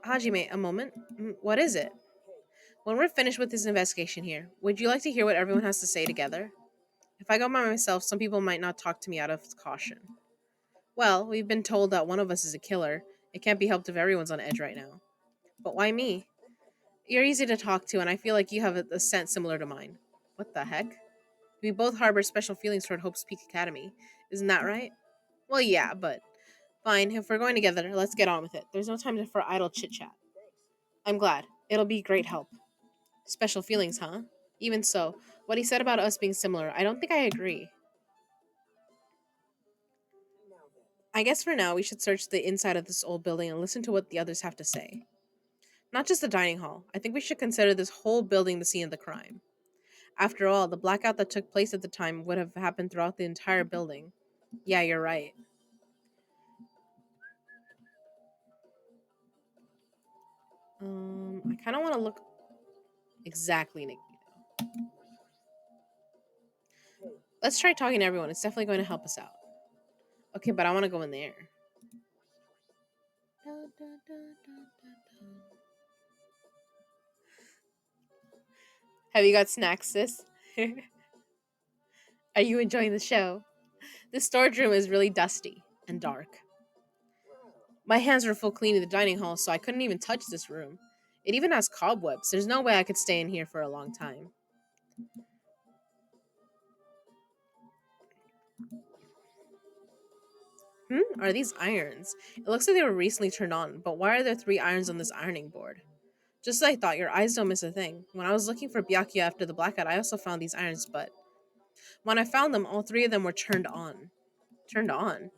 Hajime, a moment. What is it? When we're finished with this investigation here, would you like to hear what everyone has to say together? If I go by myself, some people might not talk to me out of caution. Well, we've been told that one of us is a killer. It can't be helped if everyone's on edge right now. But why me? You're easy to talk to, and I feel like you have a scent similar to mine. What the heck? We both harbor special feelings toward Hope's Peak Academy. Isn't that right? Well, yeah, but fine. If we're going together, let's get on with it. There's no time for idle chit chat. I'm glad. It'll be great help. Special feelings, huh? Even so, what he said about us being similar, I don't think I agree. I guess for now, we should search the inside of this old building and listen to what the others have to say. Not just the dining hall. I think we should consider this whole building the scene of the crime. After all, the blackout that took place at the time would have happened throughout the entire building. Yeah, you're right. I kind of want to look exactly, Nikki. Let's try talking to everyone. It's definitely going to help us out. Okay, but I want to go in there. Have you got snacks, sis? Are you enjoying the show? This storage room is really dusty and dark. My hands were full cleaning the dining hall, so I couldn't even touch this room. It even has cobwebs. There's no way I could stay in here for a long time. Are these irons? It looks like they were recently turned on, but why are there three irons on this ironing board? Just as I thought, your eyes don't miss a thing. When I was looking for Byakuya after the blackout, I also found these irons, but when I found them, all three of them were turned on. Turned on?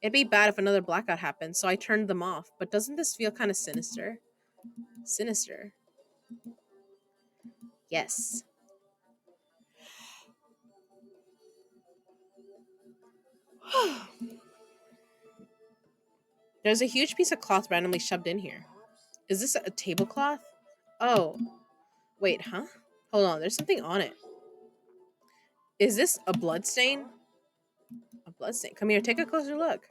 It'd be bad if another blackout happened, so I turned them off. But doesn't this feel kind of sinister? Sinister? Yes. There's a huge piece of cloth randomly shoved in here. Is this a tablecloth? Oh, wait, huh? Hold on, there's something on it. Is this a blood stain? A blood stain. Come here, take a closer look.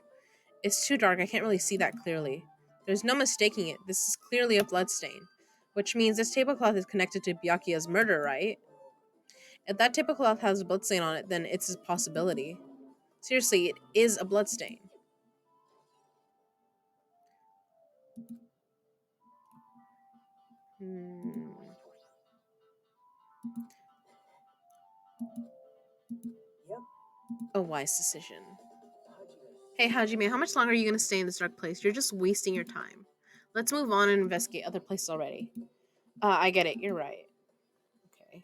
It's too dark, I can't really see that clearly. There's no mistaking it. This is clearly a blood stain. Which means this tablecloth is connected to Byakuya's murder, right? If that tablecloth has a bloodstain on it, then it's a possibility. Seriously, it is a bloodstain. Hmm. Yep. A wise decision. Hajime. Hey, Hajime, how much longer are you going to stay in this dark place? You're just wasting your time. Let's move on and investigate other places already. I get it. You're right. Okay.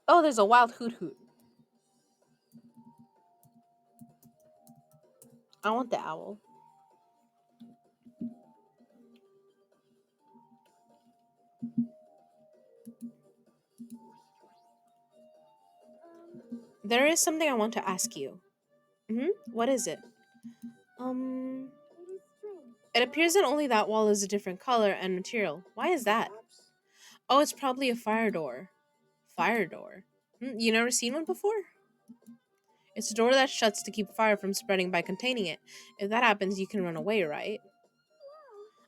Oh, there's a wild hoot hoot. I want the owl. There is something I want to ask you. What is it? Um, It is strange. it appears that only that wall is a different color and material. Why is that? Perhaps Oh, it's probably a fire door. Fire door. You never seen one before? It's a door that shuts to keep fire from spreading by containing it. If that happens, you can run away, right?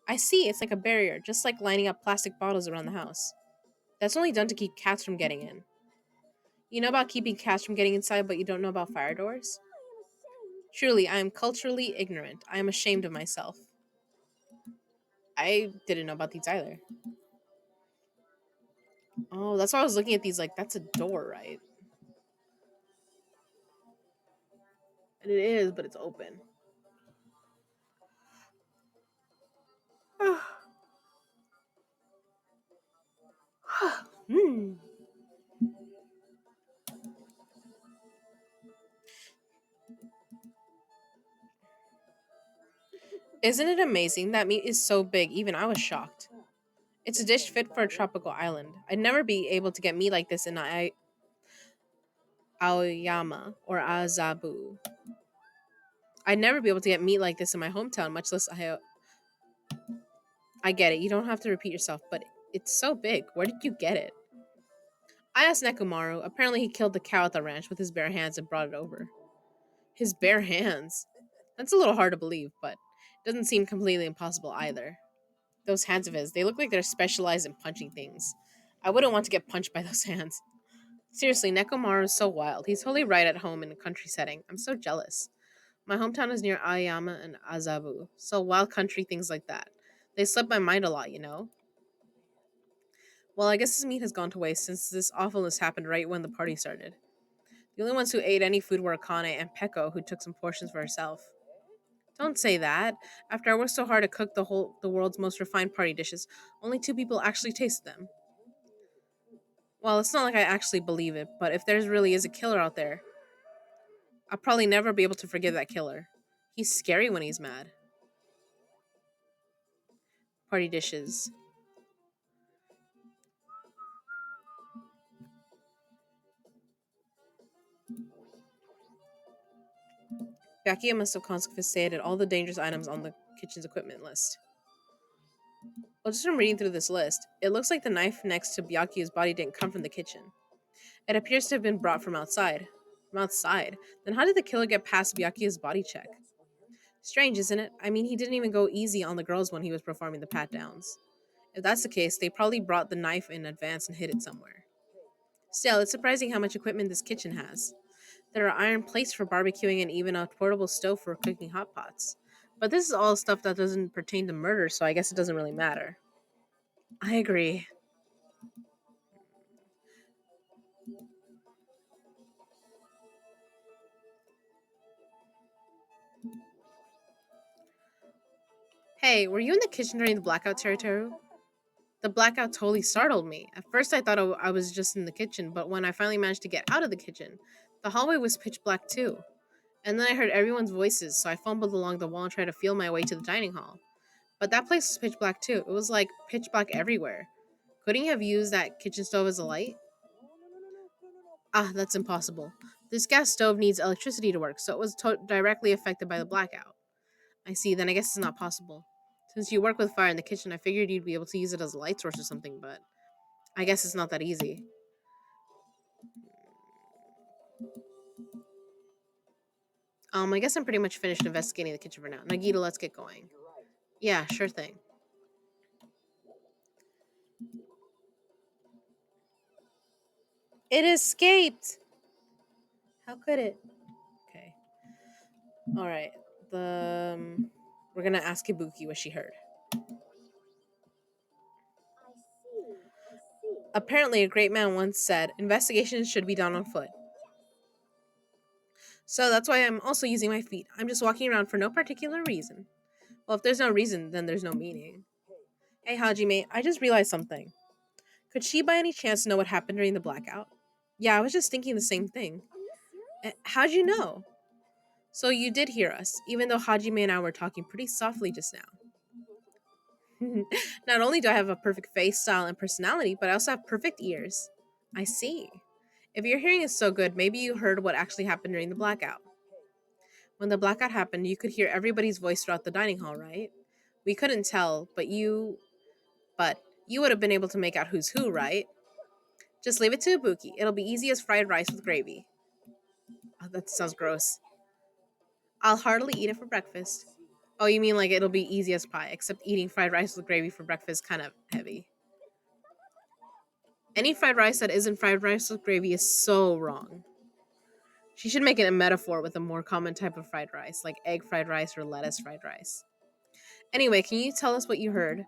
I see, it's like a barrier, just like lining up plastic bottles around the house. That's only done to keep cats from getting in. You know about keeping cats from getting inside, but you don't know about fire doors? I am ashamed. Truly, I am culturally ignorant. I am ashamed of myself. I didn't know about these either. Oh, that's why I was looking at these like, that's a door, right? And it is, but it's open. Hmm. Isn't it amazing? That meat is so big, even I was shocked. It's a dish fit for a tropical island. I'd never be able to get meat like this in Aoyama or Azabu. I'd never be able to get meat like this in my hometown, much less I get it. You don't have to repeat yourself, but it's so big. Where did you get it? I asked Nekomaru. Apparently, he killed the cow at the ranch with his bare hands and brought it over. His bare hands? That's a little hard to believe, but it doesn't seem completely impossible either. Those hands of his, they look like they're specialized in punching things. I wouldn't want to get punched by those hands. Seriously, Nekomaru is so wild. He's totally right at home in a country setting. I'm so jealous. My hometown is near Aoyama and Azabu, so wild country things like that. They slip my mind a lot, you know? Well, I guess his meat has gone to waste since this awfulness happened right when the party started. The only ones who ate any food were Akane and Peko, who took some portions for herself. Don't say that. After I worked so hard to cook the world's most refined party dishes, only two people actually tasted them. Well, it's not like I actually believe it, but if there really is a killer out there, I'll probably never be able to forgive that killer. He's scary when he's mad. Party dishes. Byakuya must have confiscated all the dangerous items on the kitchen's equipment list. Well, just from reading through this list, it looks like the knife next to Byakuya's body didn't come from the kitchen. It appears to have been brought from outside. From outside? Then how did the killer get past Byakuya's body check? Strange, isn't it? I mean, he didn't even go easy on the girls when he was performing the pat downs. If that's the case, they probably brought the knife in advance and hid it somewhere. Still, it's surprising how much equipment this kitchen has. There are iron plates for barbecuing and even a portable stove for cooking hot pots. But this is all stuff that doesn't pertain to murder, so I guess it doesn't really matter. I agree. Hey, were you in the kitchen during the blackout, Teruteru? The blackout totally startled me. At first, I thought I was just in the kitchen, but when I finally managed to get out of the kitchen, the hallway was pitch black too. And then I heard everyone's voices, so I fumbled along the wall and tried to feel my way to the dining hall. But that place was pitch black too. It was like pitch black everywhere. Couldn't you have used that kitchen stove as a light? Ah, that's impossible. This gas stove needs electricity to work, so it was directly affected by the blackout. I see, then I guess it's not possible. Since you work with fire in the kitchen, I figured you'd be able to use it as a light source or something, but I guess it's not that easy. I guess I'm pretty much finished investigating the kitchen for now. Nagita, let's get going. you're right. Yeah, sure thing. It escaped! How could it? Okay. Alright. We're gonna ask Ibuki what she heard. I see. I see. Apparently, a great man once said, investigations should be done on foot. So that's why I'm also using my feet. I'm just walking around for no particular reason. Well, if there's no reason, then there's no meaning. Hey, Hajime, I just realized something. Could she by any chance know what happened during the blackout? Yeah, I was just thinking the same thing. Are you serious? How'd you know? So you did hear us, even though Hajime and I were talking pretty softly just now. Not only do I have a perfect face, style, and personality, but I also have perfect ears. I see. If your hearing is so good, maybe you heard what actually happened during the blackout. When the blackout happened, you could hear everybody's voice throughout the dining hall, right? We couldn't tell, but you would have been able to make out who's who, right? Just leave it to Ibuki. It'll be easy as fried rice with gravy. Oh, that sounds gross. I'll hardly eat it for breakfast. Oh, you mean like it'll be easy as pie, except eating fried rice with gravy for breakfast is kind of heavy. Any fried rice that isn't fried rice with gravy is so wrong. She should make it a metaphor with a more common type of fried rice, like egg fried rice or lettuce fried rice. Anyway, can you tell us what you heard?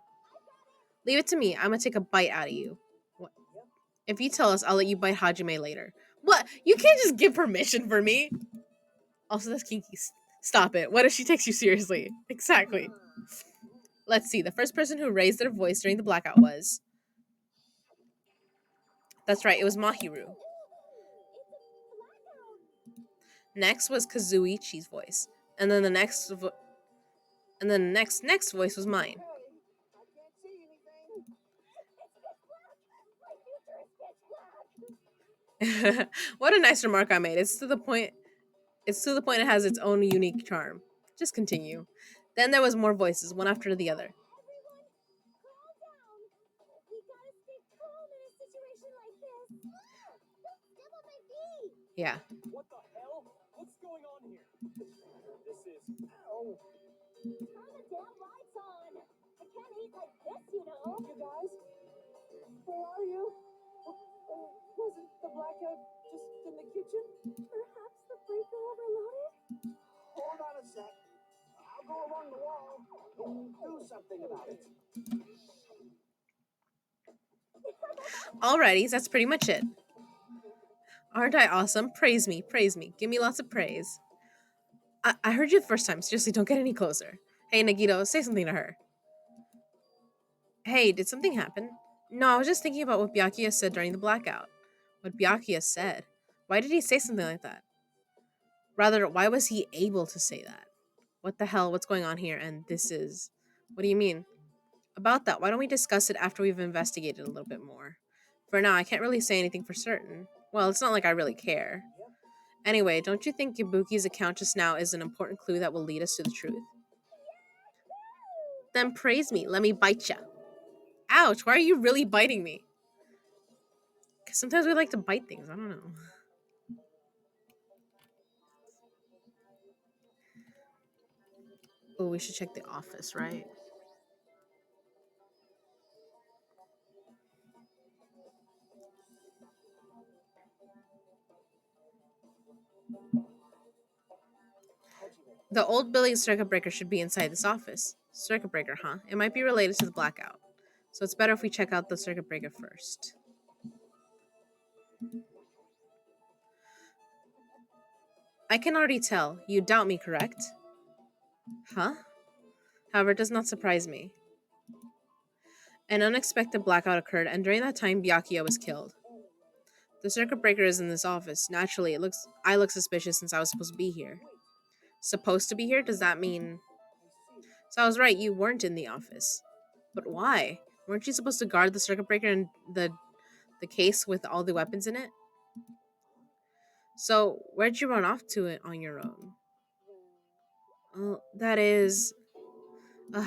Leave it to me. I'm gonna take a bite out of you. What? If you tell us, I'll let you bite Hajime later. What? You can't just give permission for me. Also, that's kinky. Stop it. What if she takes you seriously? Exactly. Let's see. The first person who raised their voice during the blackout was. That's right. It was Mahiru. Next was Kazuichi's voice, and then the next voice was mine. Hey, I can't see anything. What a nice remark I made. It's to the point. It's to the point. It has its own unique charm. Just continue. Then there was more voices, one after the other. Everyone, calm down. We gotta stay calm in a situation like this. Don't step on my feet. Yeah. What the hell? What's going on here? This is. Ow. Turn the damn lights on. I can't eat like this, you know. You guys? Where are you? Wasn't the blackout just in the kitchen? Perhaps the breaker overloaded? Hold on a sec. I'll go along the wall and do something about it. Alrighty, that's pretty much it. Aren't I awesome? Praise me, praise me. Give me lots of praise. I heard you the first time. Seriously, don't get any closer. Hey, Nagito, say something to her. Hey, did something happen? No, I was just thinking about what Byakuya said during the blackout. What Byakuya said? Why did he say something like that? Rather, why was he able to say that? What the hell? What's going on here? And this is. What do you mean? About that, why don't we discuss it after we've investigated a little bit more? For now, I can't really say anything for certain. Well, it's not like I really care. Anyway, don't you think Ibuki's account just now is an important clue that will lead us to the truth? Then praise me. Let me bite ya. Ouch, why are you really biting me? Because sometimes we like to bite things. I don't know. Oh, we should check the office, right? The old building circuit breaker should be inside this office. Circuit breaker, huh? It might be related to the blackout. So it's better if we check out the circuit breaker first. I can already tell. You doubt me, correct? Huh? However, it does not surprise me. An unexpected blackout occurred, and during that time, Byakuya was killed. The circuit breaker is in this office. Naturally, I look suspicious since I was supposed to be here. Supposed to be here? Does that mean? So I was right. You weren't in the office. But why? Weren't you supposed to guard the circuit breaker and the case with all the weapons in it? So where'd you run off to it on your own? Well, that is. Ugh.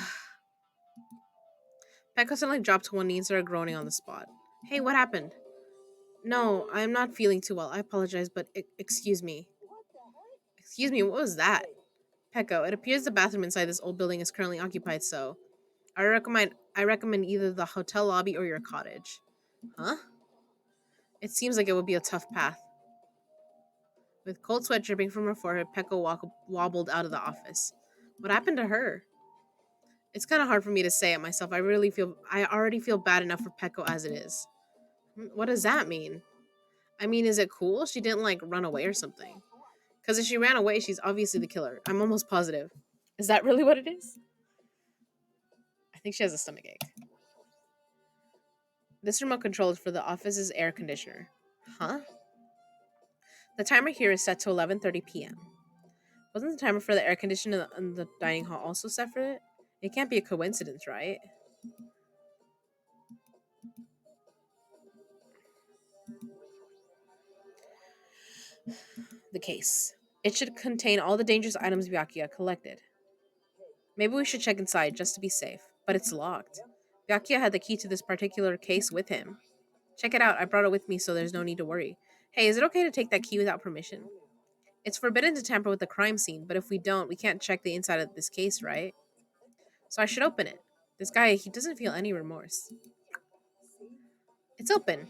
Pekka suddenly dropped to one knee and started groaning on the spot. Hey, what happened? No, I'm not feeling too well. I apologize, but excuse me. Excuse me, what was that? Pecco, it appears the bathroom inside this old building is currently occupied, so I recommend either the hotel lobby or your cottage. Huh? It seems like it would be a tough path. With cold sweat dripping from her forehead, Pecco wobbled out of the office. What happened to her? It's kind of hard for me to say it myself. I already feel bad enough for Pecco as it is. What does that mean? I mean, is it cool? She didn't like run away or something. Because if she ran away, she's obviously the killer. I'm almost positive. Is that really what it is? I think she has a stomach ache. This remote control is for the office's air conditioner. Huh? The timer here is set to 11:30 p.m. Wasn't the timer for the air conditioner in the dining hall also set for it? It can't be a coincidence, right? The case. It should contain all the dangerous items Byakuya collected. Maybe we should check inside just to be safe. But it's locked. Byakuya had the key to this particular case with him. Check it out. I brought it with me so there's no need to worry. Hey, is it okay to take that key without permission? It's forbidden to tamper with the crime scene, but if we don't, we can't check the inside of this case, right? So I should open it. This guy, he doesn't feel any remorse. It's open.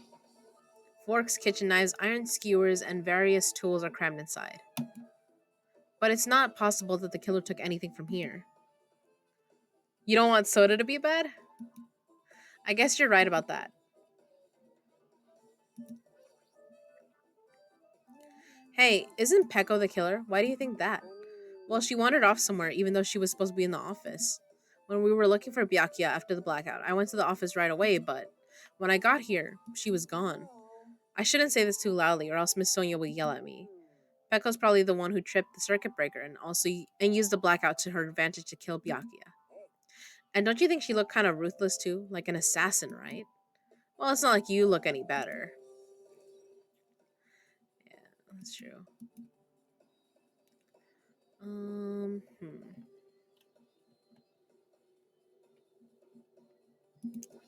Forks, kitchen knives, iron skewers, and various tools are crammed inside. But it's not possible that the killer took anything from here. You don't want soda to be bad? I guess you're right about that. Hey, isn't Pecco the killer? Why do you think that? Well, she wandered off somewhere even though she was supposed to be in the office. When we were looking for Byakuya after the blackout, I went to the office right away, but when I got here, she was gone. I shouldn't say this too loudly or else Miss Sonia will yell at me. Pecco's probably the one who tripped the circuit breaker and used the blackout to her advantage to kill Byakuya. And don't you think she looked kind of ruthless too? Like an assassin, right? Well, it's not like you look any better. Yeah, that's true. Hmm.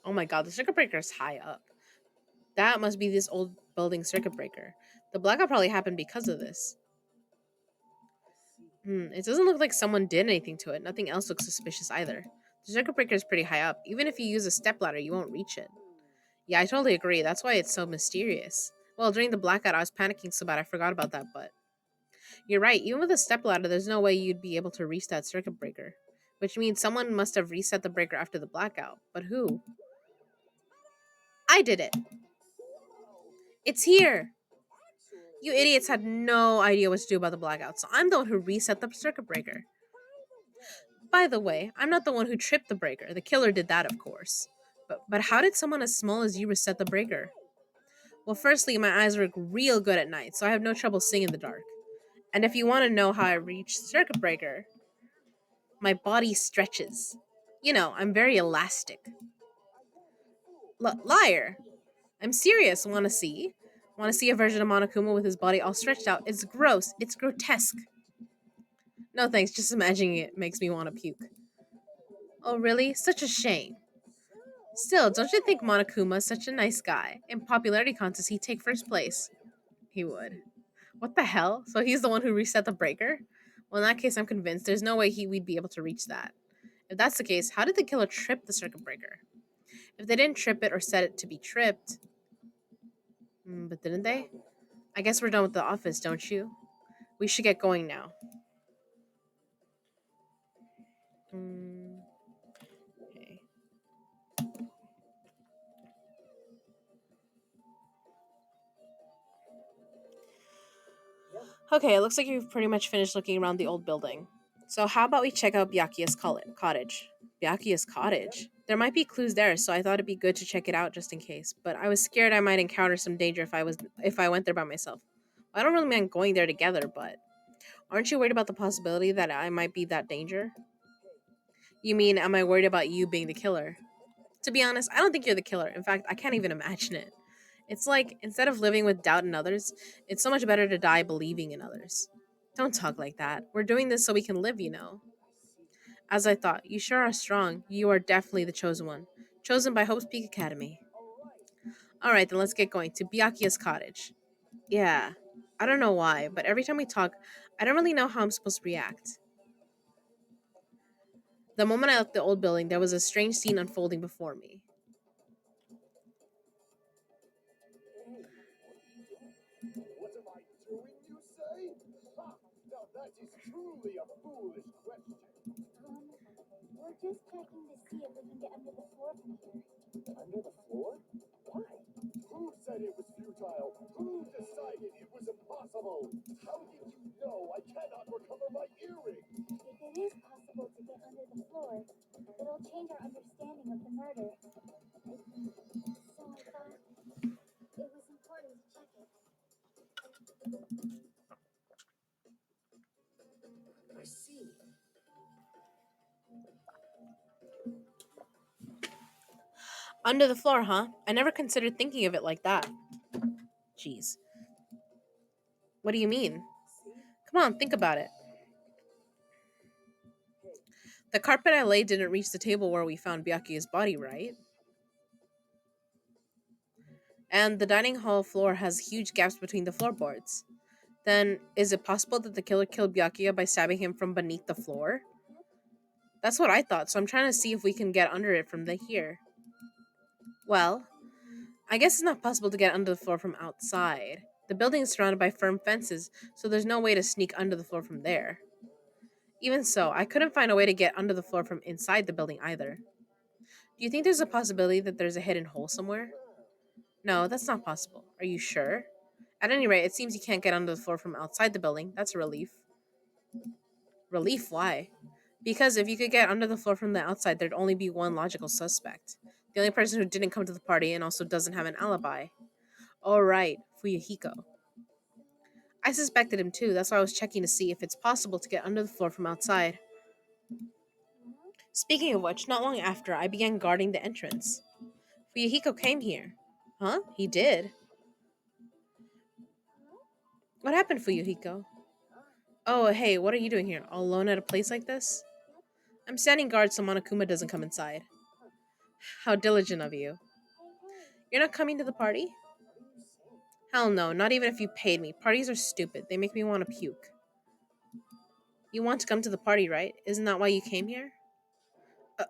Oh my god, the circuit breaker is high up. That must be this old building circuit breaker. The blackout probably happened because of this. It doesn't look like someone did anything to it. Nothing else looks suspicious either. The circuit breaker is pretty high up. Even if you use a stepladder, you won't reach it. Yeah, I totally agree. That's why it's so mysterious. Well, during the blackout, I was panicking so bad I forgot about that, but you're right. Even with a stepladder, there's no way you'd be able to reach that circuit breaker. Which means someone must have reset the breaker after the blackout. But who? I did it. It's here. You idiots had no idea what to do about the blackout, so I'm the one who reset the circuit breaker. By the way, I'm not the one who tripped the breaker. The killer did that, of course. But how did someone as small as you reset the breaker? Well, firstly, my eyes work real good at night, so I have no trouble seeing in the dark. And if you want to know how I reached the circuit breaker, my body stretches. You know, I'm very elastic. Liar! I'm serious. Want to see? Want to see a version of Monokuma with his body all stretched out? It's gross. It's grotesque. No thanks, just imagining it makes me want to puke. Oh, really? Such a shame. Still, don't you think Monokuma's such a nice guy? In popularity contests, he'd take first place. He would. What the hell? So he's the one who reset the breaker? Well, in that case, I'm convinced there's no way we'd be able to reach that. If that's the case, how did the killer trip the circuit breaker? If they didn't trip it or set it to be tripped, but didn't they? I guess we're done with the office, don't you? We should get going now. Mm, okay. Okay, it looks like you've pretty much finished looking around the old building. So how about we check out Byakuya's cottage? Byakuya's cottage? There might be clues there, so I thought it'd be good to check it out just in case. But I was scared I might encounter some danger if I went there by myself. I don't really mind going there together, but aren't you worried about the possibility that I might be that danger? You mean, am I worried about you being the killer? To be honest, I don't think you're the killer. In fact, I can't even imagine it. It's like, instead of living with doubt in others, it's so much better to die believing in others. Don't talk like that. We're doing this so we can live, you know. As I thought, you sure are strong. You are definitely the chosen one. Chosen by Hope's Peak Academy. Alright, then let's get going to Byakuya's cottage. Yeah, I don't know why, but every time we talk, I don't really know how I'm supposed to react. The moment I left the old building, there was a strange scene unfolding before me. What am I doing, you say? Ha! Now that is truly a foolish question. We're just checking to see if we can get under the floor from here. Under the floor? Why? Who said it was futile? Who decided it was impossible? How did you know I cannot recover my earring? If it is possible to get under the floor, it'll change our understanding of the murder. I think. So I thought it was important to check it. I see. Under the floor, huh? I never considered thinking of it like that. Jeez. What do you mean? See? Come on, think about it. The carpet I laid didn't reach the table where we found Byakuya's body, right? And the dining hall floor has huge gaps between the floorboards. Then, is it possible that the killer killed Byakuya by stabbing him from beneath the floor? That's what I thought, so I'm trying to see if we can get under it from the here. Well, I guess it's not possible to get under the floor from outside. The building is surrounded by firm fences, so there's no way to sneak under the floor from there. Even so, I couldn't find a way to get under the floor from inside the building either. Do you think there's a possibility that there's a hidden hole somewhere? No, that's not possible. Are you sure? At any rate, it seems you can't get under the floor from outside the building. That's a relief. Relief? Why? Because if you could get under the floor from the outside, there'd only be one logical suspect. The only person who didn't come to the party and also doesn't have an alibi. Oh, right, Fuyuhiko. I suspected him too, that's why I was checking to see if it's possible to get under the floor from outside. Speaking of which, not long after, I began guarding the entrance. Fuyuhiko came here. Huh? He did? What happened, Fuyuhiko? Oh, hey, what are you doing here? All alone at a place like this? I'm standing guard so Monokuma doesn't come inside. How diligent of you. You're not coming to the party? Hell no, not even if you paid me. Parties are stupid. They make me want to puke. You want to come to the party, right? Isn't that why you came here?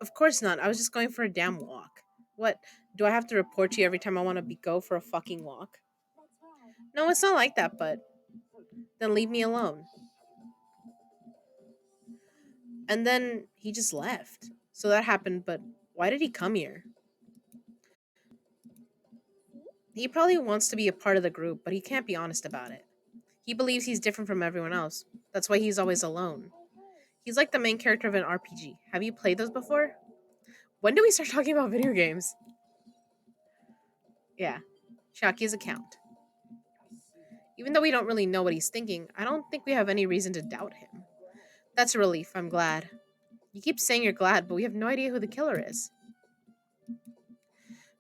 Of course not. I was just going for a damn walk. What? Do I have to report to you every time I want to go for a fucking walk? No, it's not like that, but then leave me alone. And then he just left. So that happened, but why did he come here? He probably wants to be a part of the group, but he can't be honest about it. He believes he's different from everyone else. That's why he's always alone. He's like the main character of an RPG. Have you played those before? When do we start talking about video games? Yeah, Shaki's account. Even though we don't really know what he's thinking, I don't think we have any reason to doubt him. That's a relief, I'm glad. You keep saying you're glad, but we have no idea who the killer is.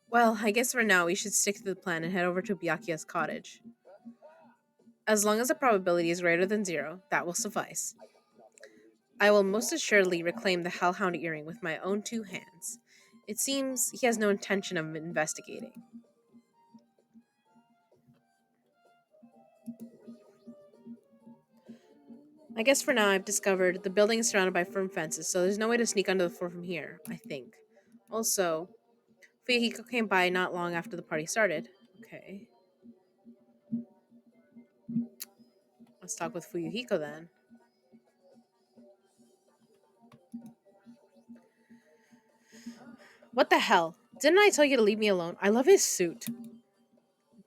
Well, I guess for now we should stick to the plan and head over to Byakuya's cottage. As long as the probability is greater than 0, that will suffice. I will most assuredly reclaim the Hellhound earring with my own 2 hands. It seems he has no intention of investigating. I guess for now I've discovered the building is surrounded by firm fences, so there's no way to sneak under the floor from here, I think. Also, Fuyuhiko came by not long after the party started. Okay. Let's talk with Fuyuhiko then. What the hell? Didn't I tell you to leave me alone? I love his suit.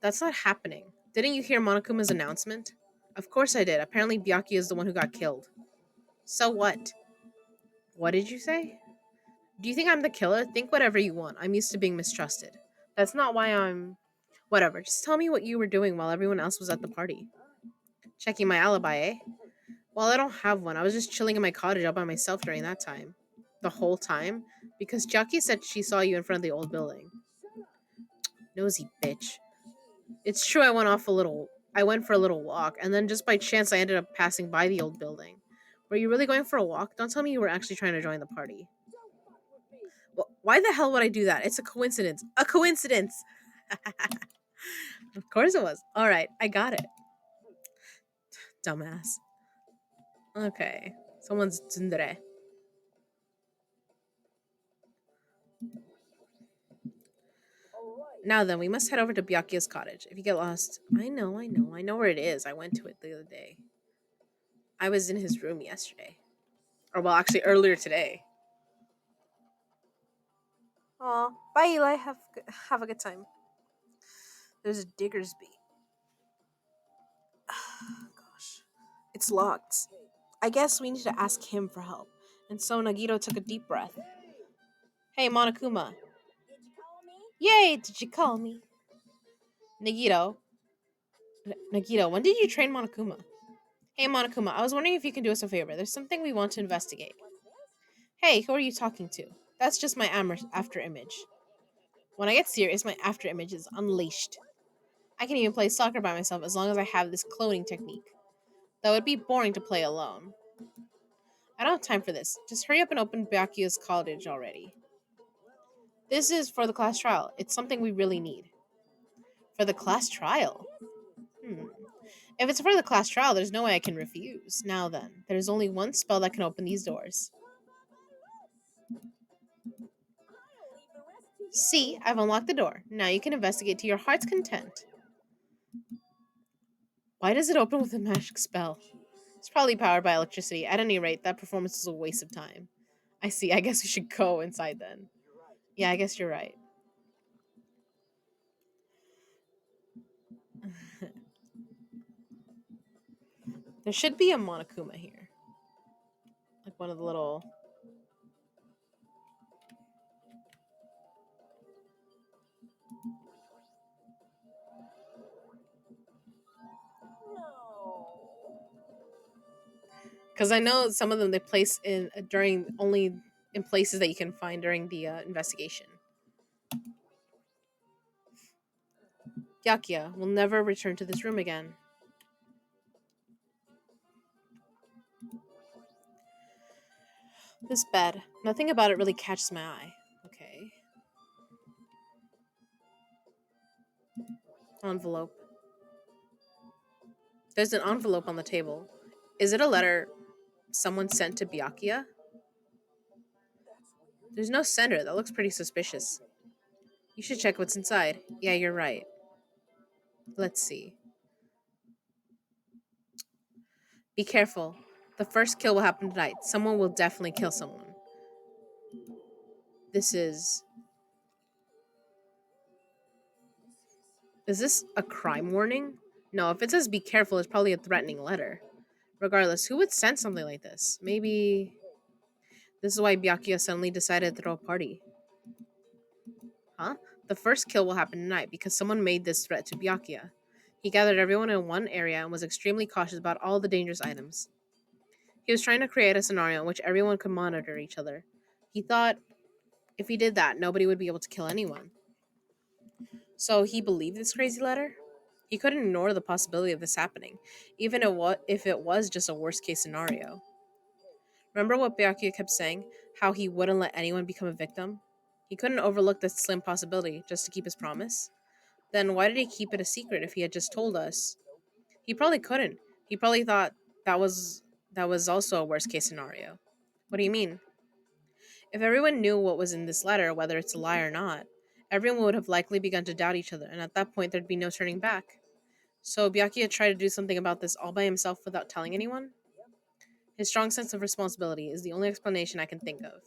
That's not happening. Didn't you hear Monokuma's announcement? Of course I did. Apparently Byakuya is the one who got killed. So what? What did you say? Do you think I'm the killer? Think whatever you want. I'm used to being mistrusted. That's not why I'm... Whatever. Just tell me what you were doing while everyone else was at the party. Checking my alibi, eh? Well, I don't have one. I was just chilling in my cottage all by myself during that time. The whole time? Because Jackie said she saw you in front of the old building. Nosy bitch. It's true I went for a little walk, and then just by chance I ended up passing by the old building. Were you really going for a walk? Don't tell me you were actually trying to join the party. Well, why the hell would I do that? It's a coincidence. A coincidence! Of course it was. Alright, I got it. Dumbass. Okay. Someone's tsundere. Alright. Now then, we must head over to Byakuya's cottage. If you get lost, I know where it is. I went to it the other day. I was in his room yesterday. Or, well, actually, earlier today. Aw, bye, Eli. Have a good time. There's a digger's beat. Gosh. It's locked. I guess we need to ask him for help. And so Nagito took a deep breath. Hey, Monokuma. Did you call me? Yay, did you call me? Nagito. Nagito, when did you train Monokuma? Hey, Monokuma, I was wondering if you can do us a favor. There's something we want to investigate. What's this? Hey, who are you talking to? That's just my after image. When I get serious, my after image is unleashed. I can even play soccer by myself as long as I have this cloning technique. Though it'd be boring to play alone. I don't have time for this. Just hurry up and open Byakuya's cottage already. This is for the class trial. It's something we really need. For the class trial? Hmm. If it's for the class trial, there's no way I can refuse. Now then, there's only one spell that can open these doors. I'll leave the rest to you. See, I've unlocked the door. Now you can investigate to your heart's content. Why does it open with a magic spell? It's probably powered by electricity. At any rate, that performance is a waste of time. I see. I guess we should go inside then. Yeah, I guess you're right. There should be a Monokuma here. Like one of the little. No. Because I know some of them they place in during only in places that you can find during the investigation. Byakuya will never return to this room again. This bed. Nothing about it really catches my eye. Okay. Envelope. There's an envelope on the table. Is it a letter someone sent to Byakuya? There's no sender. That looks pretty suspicious. You should check what's inside. Yeah, you're right. Let's see. Be careful. The first kill will happen tonight. Someone will definitely kill someone. This is. Is this a crime warning? No, if it says be careful, it's probably a threatening letter. Regardless, who would send something like this? Maybe this is why Byakuya suddenly decided to throw a party. Huh? The first kill will happen tonight because someone made this threat to Byakuya. He gathered everyone in one area and was extremely cautious about all the dangerous items. He was trying to create a scenario in which everyone could monitor each other. He thought if he did that, nobody would be able to kill anyone. So he believed this crazy letter? He couldn't ignore the possibility of this happening, even if it was just a worst case scenario. Remember what Byakuya kept saying? How he wouldn't let anyone become a victim? He couldn't overlook this slim possibility just to keep his promise. Then why did he keep it a secret if he had just told us? He probably couldn't. He probably thought that was that was also a worst case scenario. What do you mean? If everyone knew what was in this letter, whether it's a lie or not, everyone would have likely begun to doubt each other, and at that point there'd be no turning back. So Byakuya tried to do something about this all by himself without telling anyone? His strong sense of responsibility is the only explanation I can think of.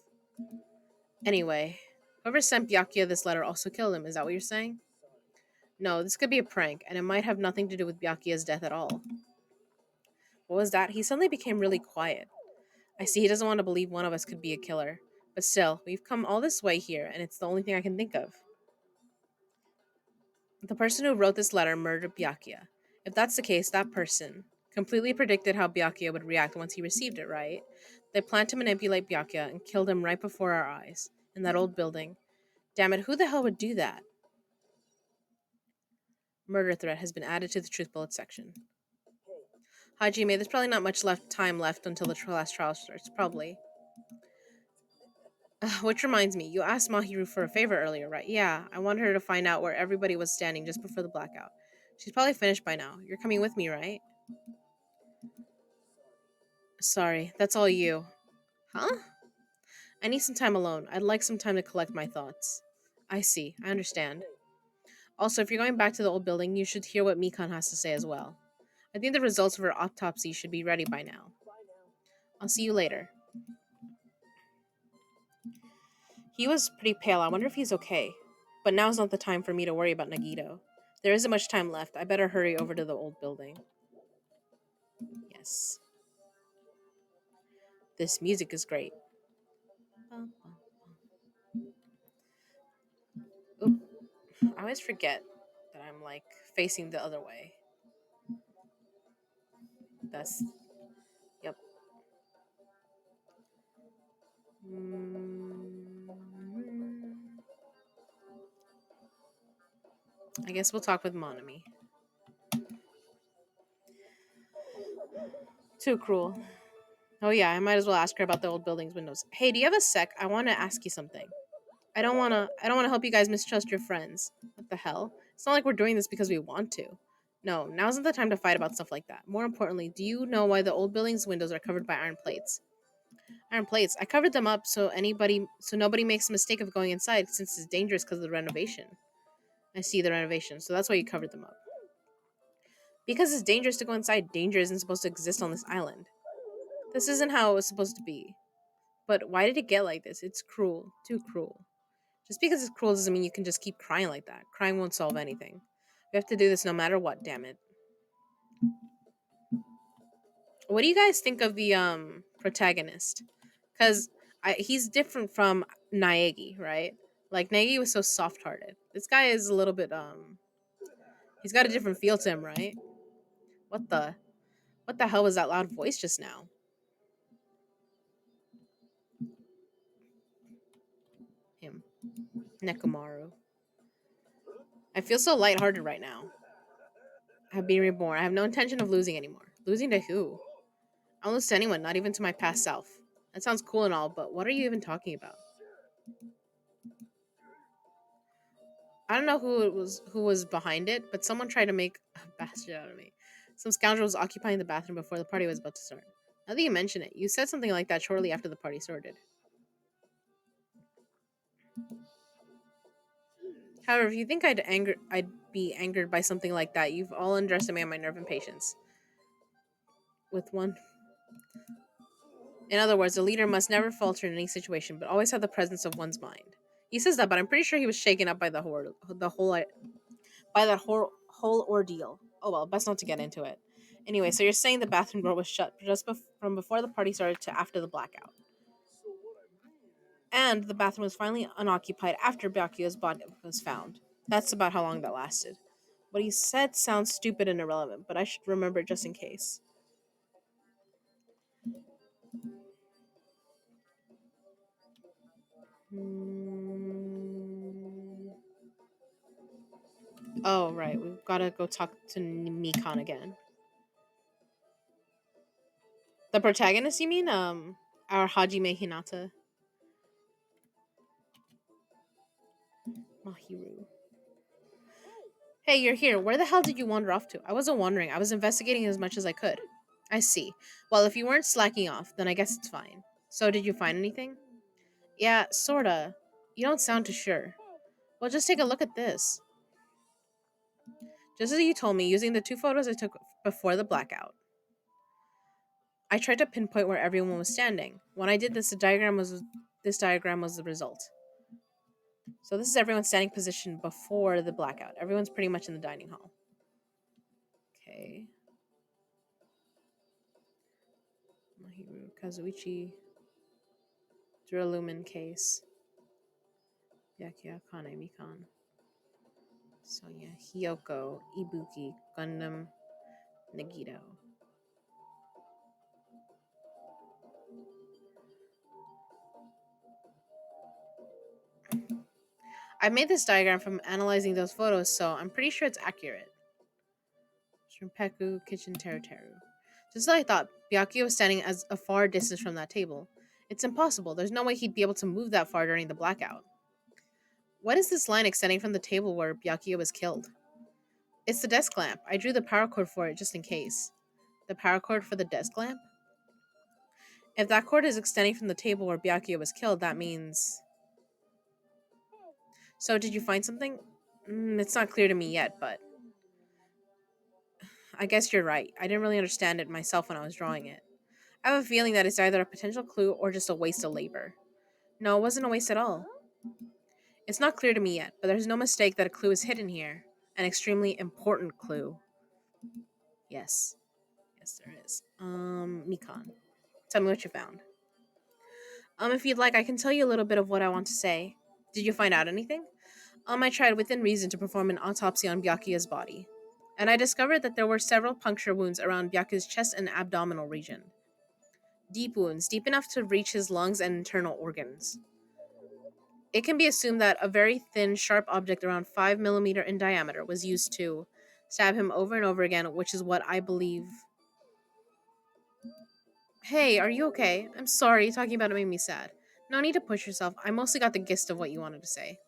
Anyway, whoever sent Byakuya this letter also killed him, is that what you're saying? No, this could be a prank, and it might have nothing to do with Byakuya's death at all. What was that? He suddenly became really quiet. I see he doesn't want to believe one of us could be a killer. But still, we've come all this way here, and it's the only thing I can think of. The person who wrote this letter murdered Byakuya. If that's the case, that person completely predicted how Byakuya would react once he received it, right? They planned to manipulate Byakuya and killed him right before our eyes, in that old building. Damn it, who the hell would do that? Murder threat has been added to the truth bullet section. Hajime, there's probably not much time left until the last trial starts, probably. Which reminds me, you asked Mahiru for a favor earlier, right? Yeah, I wanted her to find out where everybody was standing just before the blackout. She's probably finished by now. You're coming with me, right? Sorry, that's all you. Huh? I need some time alone. I'd like some time to collect my thoughts. I see. I understand. Also, if you're going back to the old building, you should hear what Mikan has to say as well. I think the results of her autopsy should be ready by now. I'll see you later. He was pretty pale. I wonder if he's okay. But now's not the time for me to worry about Nagito. There isn't much time left. I better hurry over to the old building. Yes. This music is great. Oop. I always forget that I'm like facing the other way. That's yep. Mm, I guess we'll talk with Monami. Too cruel. Oh yeah, I might as well ask her about the old building's windows. Hey, do you have a sec? I want to ask you something. I don't want to help you guys mistrust your friends. What the hell? It's not like we're doing this because we want to. No, now isn't the time to fight about stuff like that. More importantly, do you know why the old building's windows are covered by iron plates? Iron plates. I covered them up so nobody makes a mistake of going inside since it's dangerous because of the renovation. I see the renovation, so that's why you covered them up. Because it's dangerous to go inside, danger isn't supposed to exist on this island. This isn't how it was supposed to be. But why did it get like this? It's cruel. Too cruel. Just because it's cruel doesn't mean you can just keep crying like that. Crying won't solve anything. We have to do this no matter what, damn it. What do you guys think of the protagonist? Cuz he's different from Naegi, right? Like Naegi was so soft-hearted. This guy is a little bit he's got a different feel to him, right? What the what the hell was that loud voice just now? Him. Nekomaru. I feel so lighthearted right now. I've been reborn. I have no intention of losing anymore. Losing to who? I don't lose to anyone, not even to my past self. That sounds cool and all, but what are you even talking about? I don't know who was behind it, but someone tried to make a bastard out of me. Some scoundrel was occupying the bathroom before the party was about to start. Now that you mention it, you said something like that shortly after the party started. However, if you think I'd be angered by something like that, you've all underestimated my nerve and patience. With one In other words, a leader must never falter in any situation, but always have the presence of one's mind. He says that, but I'm pretty sure he was shaken up by the whole ordeal. Oh well, best not to get into it. Anyway, so you're saying the bathroom door was shut from before the party started to after the blackout, and the bathroom was finally unoccupied after Byakuya's body was found. That's about how long that lasted. What he said sounds stupid and irrelevant, but I should remember it just in case. Hmm. Oh, right. We've got to go talk to Mikan again. The protagonist, you mean? Our Hajime Hinata. Mahiru. Hey, you're here. Where the hell did you wander off to? I wasn't wandering. I was investigating as much as I could. I see. Well, if you weren't slacking off, then I guess it's fine. So, did you find anything? Yeah, sorta. You don't sound too sure. Well, just take a look at this. Just as you told me, using the two photos I took before the blackout, I tried to pinpoint where everyone was standing. When I did this, this diagram was the result. So this is everyone's standing position before the blackout. Everyone's pretty much in the dining hall. Okay. Mahiru, Kazuichi, Duralumin case, Byakuya, Kane, Mikan, Sonya, Hyoko, Ibuki, Gundam, Nagito. I made this diagram from analyzing those photos, so I'm pretty sure it's accurate. Shrimpeku, Kitchen, Teru Teru. Just as I thought, Byakuya was standing as a far distance from that table. It's impossible. There's no way he'd be able to move that far during the blackout. What is this line extending from the table where Byakuya was killed? It's the desk lamp. I drew the power cord for it just in case. The power cord for the desk lamp? If that cord is extending from the table where Byakuya was killed, that means... So, did you find something? It's not clear to me yet, but I guess you're right. I didn't really understand it myself when I was drawing it. I have a feeling that it's either a potential clue or just a waste of labor. No, it wasn't a waste at all. It's not clear to me yet, but there's no mistake that a clue is hidden here. An extremely important clue. Yes. Yes, there is. Mikan. Tell me what you found. If you'd like, I can tell you a little bit of what I want to say. Did you find out anything? I tried within reason to perform an autopsy on Byakuya's body. And I discovered that there were several puncture wounds around Byakuya's chest and abdominal region. Deep wounds, deep enough to reach his lungs and internal organs. It can be assumed that a very thin, sharp object around 5 millimeters in diameter was used to stab him over and over again, which is what I believe. Hey, are you okay? I'm sorry, talking about it made me sad. No need to push yourself. I mostly got the gist of what you wanted to say.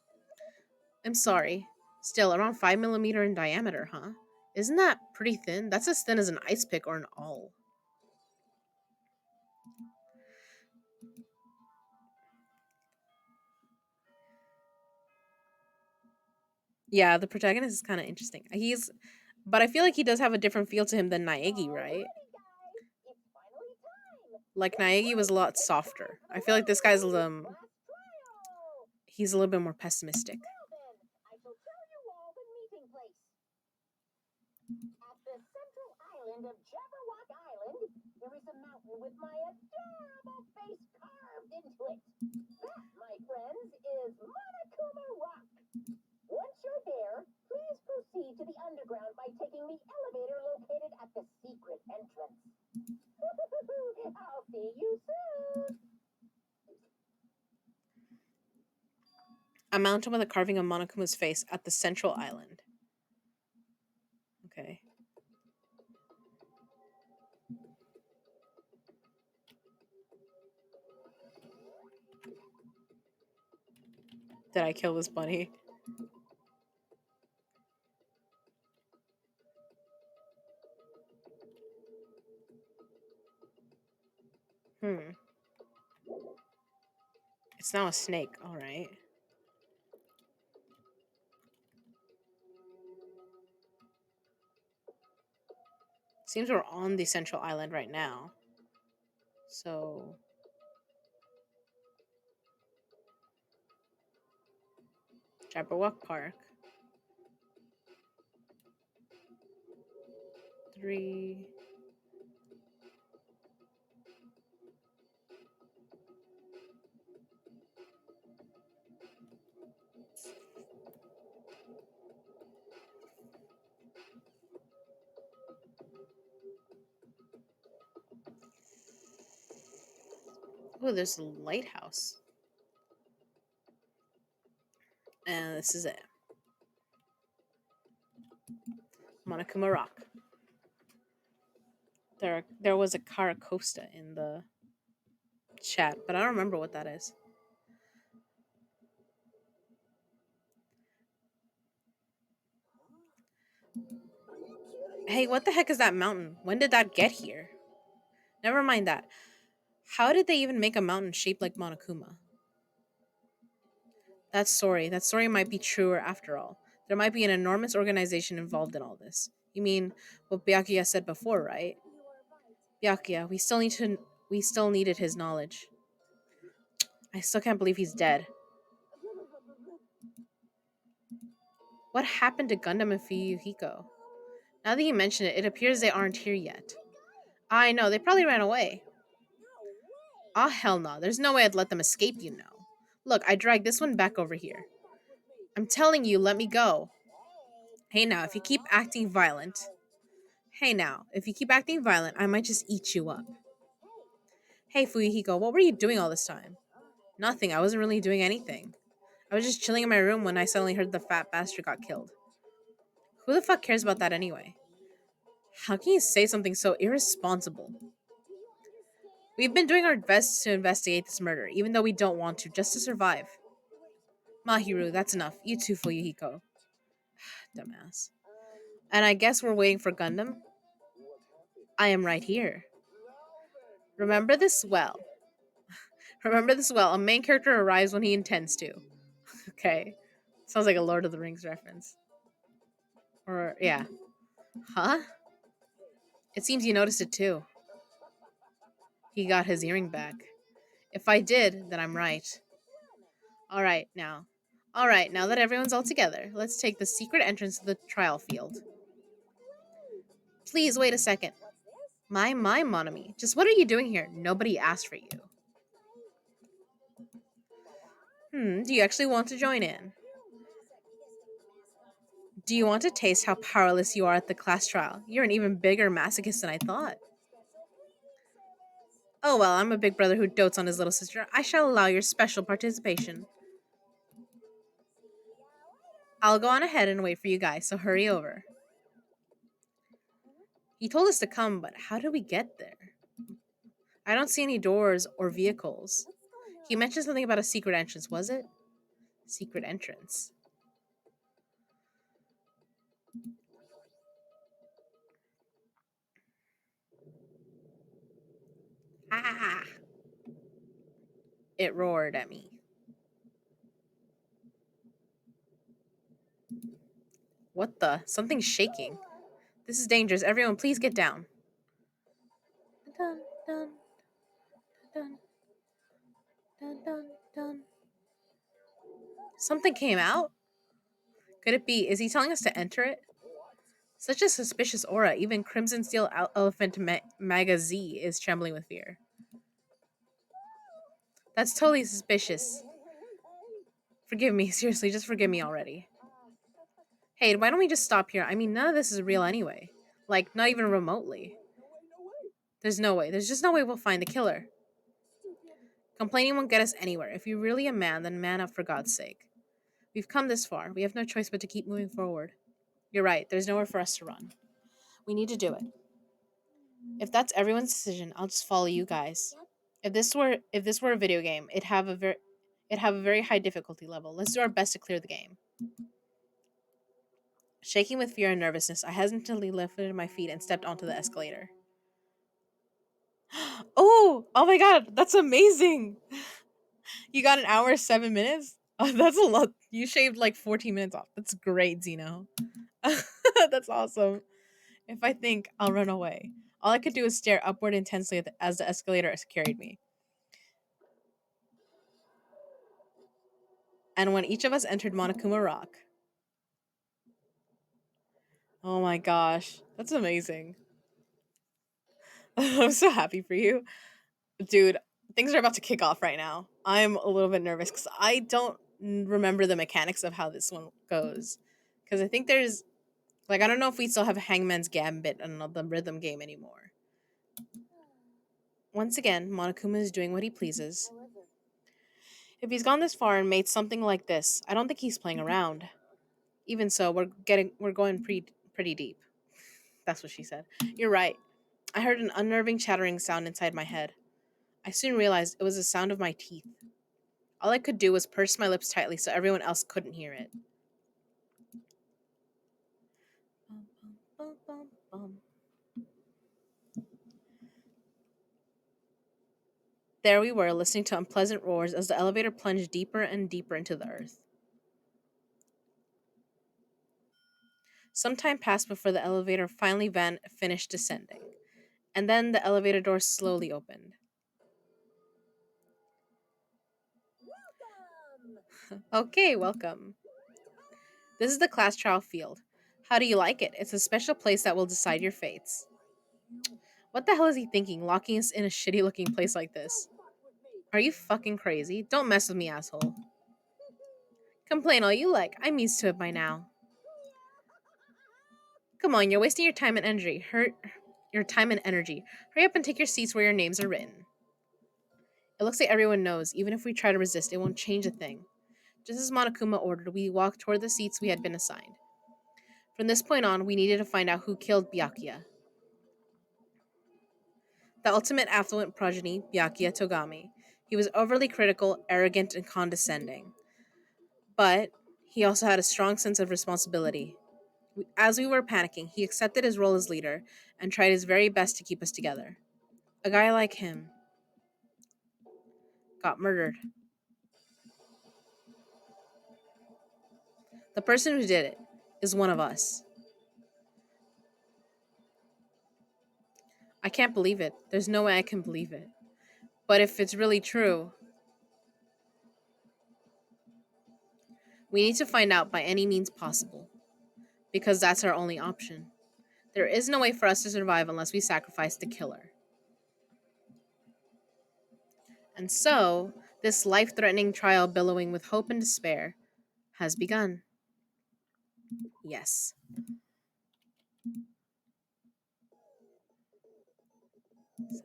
I'm sorry. Still, around 5 millimeters in diameter, huh? Isn't that pretty thin? That's as thin as an ice pick or an awl. Yeah, the protagonist is kind of interesting. But I feel like he does have a different feel to him than Naegi, right? Like Naegi was a lot softer. I feel like this guy's he's a little bit more pessimistic. I shall tell you all the meeting place. At the central island of Jabberwock Island, there is a mountain with my adorable face carved into it. That, my friends, is Monokuma Rock. Once you're there, please proceed to the underground by taking the elevator located at the secret entrance. I'll see you soon. A mountain with a carving of Monokuma's face at the central island. Okay. Did I kill this bunny? Hmm. It's now a snake. All right. Seems we're on the central island right now. So Jabberwock Park. 3. Oh, there's a lighthouse. And this is it. Monokuma Rock. There was a Caracosta in the chat, but I don't remember what that is. Hey, what the heck is that mountain? When did that get here? Never mind that. How did they even make a mountain shaped like Monokuma? That story might be truer after all. There might be an enormous organization involved in all this. You mean what Byakuya said before, right? Byakuya, we still needed his knowledge. I still can't believe he's dead. What happened to Gundam and Fuyuhiko? Now that you mention it, it appears they aren't here yet. I know, they probably ran away. Ah, hell no. There's no way I'd let them escape, you know. Look, I dragged this one back over here. I'm telling you, let me go. Hey now, if you keep acting violent. Hey now, if you keep acting violent, I might just eat you up. Hey Fuyuhiko, what were you doing all this time? Nothing, I wasn't really doing anything. I was just chilling in my room when I suddenly heard the fat bastard got killed. Who the fuck cares about that anyway? How can you say something so irresponsible? We've been doing our best to investigate this murder, even though we don't want to, just to survive. Mahiru, that's enough. You too, Fuyuhiko. Dumbass. And I guess we're waiting for Gundam? I am right here. Remember this well. Remember this well. A main character arrives when he intends to. Okay. Sounds like a Lord of the Rings reference. Or, yeah. Huh? It seems you noticed it too. He got his earring back. If I did, then I'm right. Alright, now. Alright, now that everyone's all together, let's take the secret entrance to the trial field. Please wait a second. My, mon ami. Just what are you doing here? Nobody asked for you. Do you actually want to join in? Do you want to taste how powerless you are at the class trial? You're an even bigger masochist than I thought. Oh well, I'm a big brother who dotes on his little sister. I shall allow your special participation. I'll go on ahead and wait for you guys, so hurry over. He told us to come, but how do we get there? I don't see any doors or vehicles. He mentioned something about a secret entrance, was it? Secret entrance. Ah! It roared at me. What the? Something's shaking. This is dangerous. Everyone, please get down. Dun, dun, dun, dun, dun, dun. Something came out? Could it be? Is he telling us to enter it? Such a suspicious aura. Even Crimson Steel Elephant Magazine is trembling with fear. That's totally suspicious. Forgive me, seriously, just forgive me already. Hey, why don't we just stop here? I mean, none of this is real anyway. Like, not even remotely. There's no way. There's just no way we'll find the killer. Complaining won't get us anywhere. If you're really a man, then man up for God's sake. We've come this far. We have no choice but to keep moving forward. You're right. There's nowhere for us to run. We need to do it. If that's everyone's decision, I'll just follow you guys. If this were a video game, it'd have a very high difficulty level. Let's do our best to clear the game. Shaking with fear and nervousness, I hesitantly lifted my feet and stepped onto the escalator. Oh my god, that's amazing! You got an hour, 7 minutes? Oh, that's a lot. You shaved like 14 minutes off. That's great, Zeno. That's awesome. If I think, I'll run away. All I could do was stare upward intensely as the escalator carried me. And when each of us entered Monokuma Rock. Oh my gosh, that's amazing. I'm so happy for you. Dude, things are about to kick off right now. I'm a little bit nervous because I don't remember the mechanics of how this one goes. Because I think there's, like, I don't know if we still have Hangman's Gambit and the rhythm game anymore. Once again, Monokuma is doing what he pleases. If he's gone this far and made something like this, I don't think he's playing around. Even so, we're going pretty deep. That's what she said. You're right. I heard an unnerving chattering sound inside my head. I soon realized it was the sound of my teeth. All I could do was purse my lips tightly so everyone else couldn't hear it. There we were, listening to unpleasant roars as the elevator plunged deeper and deeper into the earth. Some time passed before the elevator finally finished descending, and then the elevator door slowly opened. Okay, welcome. This is the class trial field. How do you like it? It's a special place that will decide your fates. What the hell is he thinking, locking us in a shitty looking place like this? Are you fucking crazy? Don't mess with me, asshole. Complain all you like. I'm used to it by now. Come on, you're wasting your time and energy. Your time and energy. Hurry up and take your seats where your names are written. It looks like everyone knows. Even if we try to resist, it won't change a thing. Just as Monokuma ordered, we walked toward the seats we had been assigned. From this point on, we needed to find out who killed Byakuya. The ultimate affluent progeny, Byakuya Togami. He was overly critical, arrogant, and condescending. But he also had a strong sense of responsibility. As we were panicking, he accepted his role as leader and tried his very best to keep us together. A guy like him got murdered. The person who did it is one of us. I can't believe it. There's no way I can believe it. But if it's really true, we need to find out by any means possible, because that's our only option. There is no way for us to survive unless we sacrifice the killer. And so, this life threatening trial billowing with hope and despair has begun. Yes.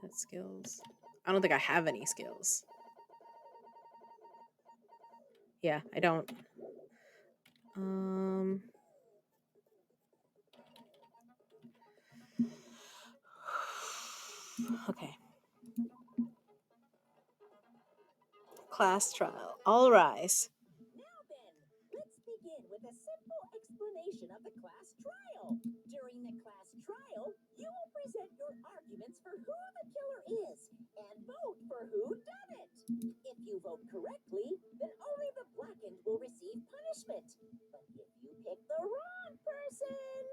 Set skills. I don't think I have any skills. Yeah, I don't. Um. Okay. Class trial. All rise. Now then, let's begin with a simple explanation of the class trial. During the class trial, you will present your arguments for who the killer is and vote for who done it. If you vote correctly, then only the blackened will receive punishment. But if you pick the wrong person,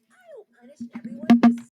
I'll punish everyone the same.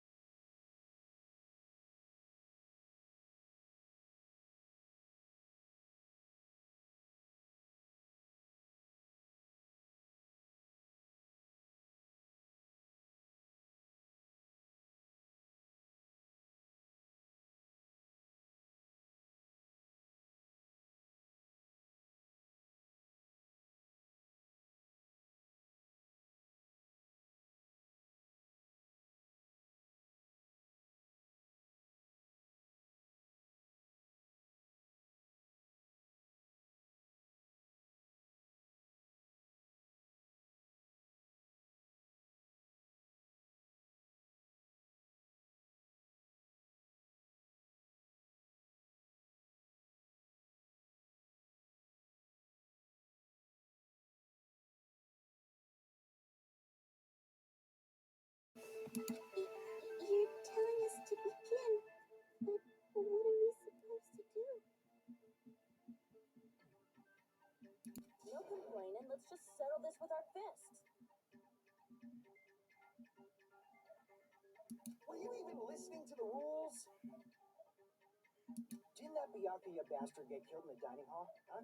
You're telling us to begin, but what are we supposed to do? No complaining. Let's just settle this with our fists. Were you even listening to the rules? Didn't that Byakuya bastard get killed in the dining hall? Huh?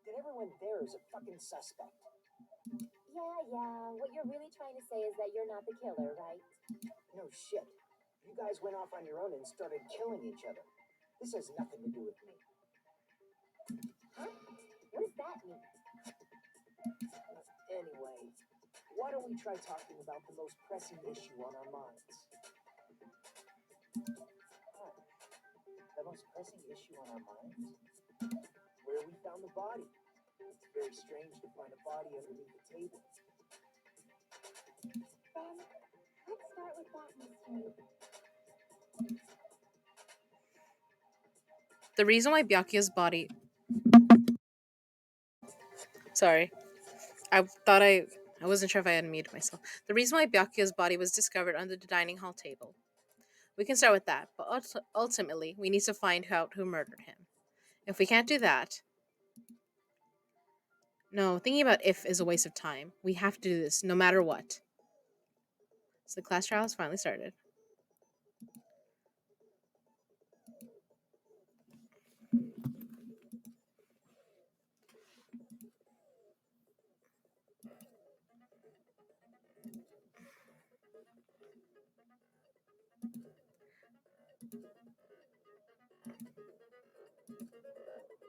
Then everyone there is a fucking suspect. Yeah. What you're really trying to say is that you're not the killer, right? No shit. You guys went off on your own and started killing each other. This has nothing to do with me. Huh? What does that mean? Anyway, why don't we try talking about the most pressing issue on our minds? Huh. The most pressing issue on our minds? Where we found the body. It's very strange to find a body underneath the table. Then let's start with that mystery. The reason why Byakuya's body. Sorry. I thought I wasn't sure if I had muted myself. The reason why Byakuya's body was discovered under the dining hall table. We can start with that, but ultimately, we need to find out who murdered him. If we can't do that. No, thinking about if is a waste of time. We have to do this, no matter what. So the class trial has finally started.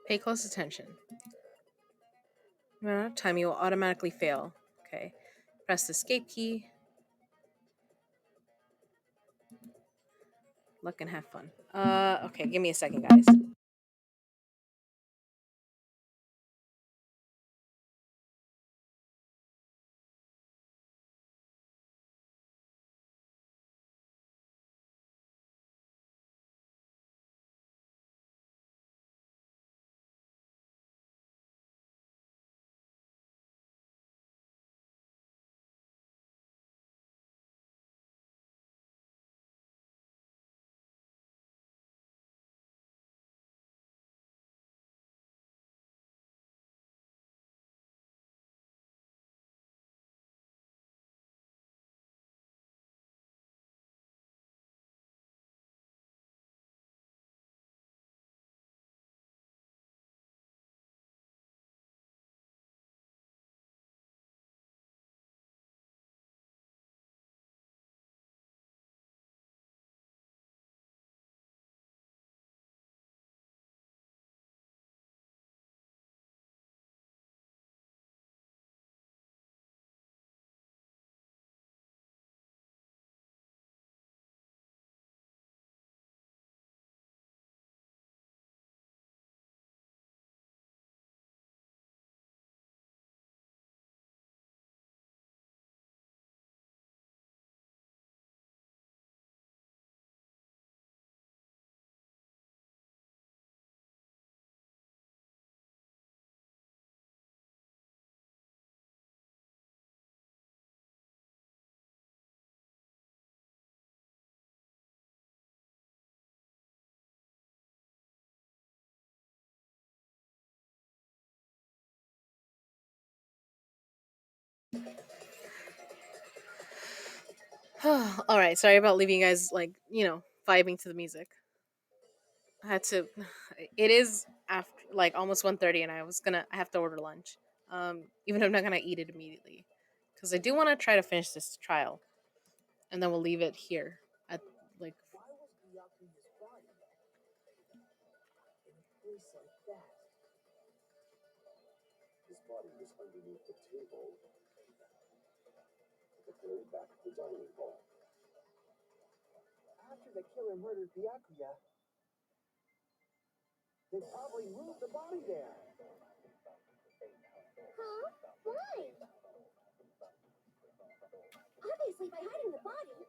Pay close attention. No matter what time, you will automatically fail. Okay. Press the escape key. Look and have fun. Okay, give me a second, guys. All right, sorry about leaving you guys like vibing to the music. I had to. It is after like almost 1:30, and I have to order lunch. Even though I'm not gonna eat it immediately, because I do want to try to finish this trial, and then we'll leave it here at like. Why was Byakuya's body in a place like that? His body was underneath the table at the very back of the dining hall. After the killer murdered Byakuya, they probably moved the body there. Huh? Why? Obviously, by hiding the body,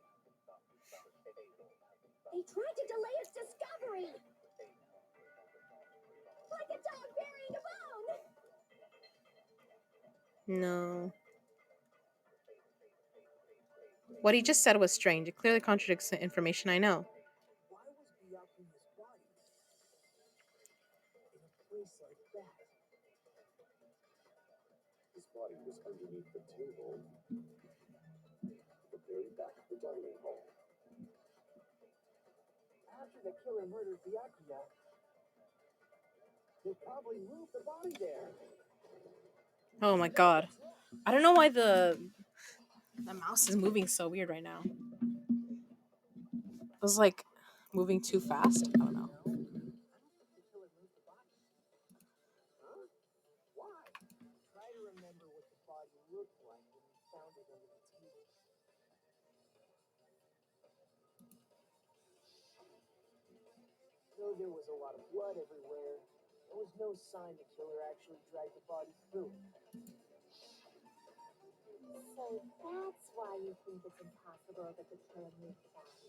they tried to delay its discovery. Like a dog burying a bone. No. What he just said was strange. It clearly contradicts the information I know. Why was Byakuya's body in a place like that? His body was underneath the table at the very back of the dining hall. After the killer murdered Byakuya, they probably moved the body there. Oh my god. I don't know why the mouse is moving so weird right now. It was like moving too fast. I don't know. I don't think the killer moved the body. Huh? Why? Try to remember what the body looked like when we found it under the table. Though there was a lot of blood everywhere, there was no sign the killer actually dragged the body through. So that's why you think it's impossible that the killer moved the body.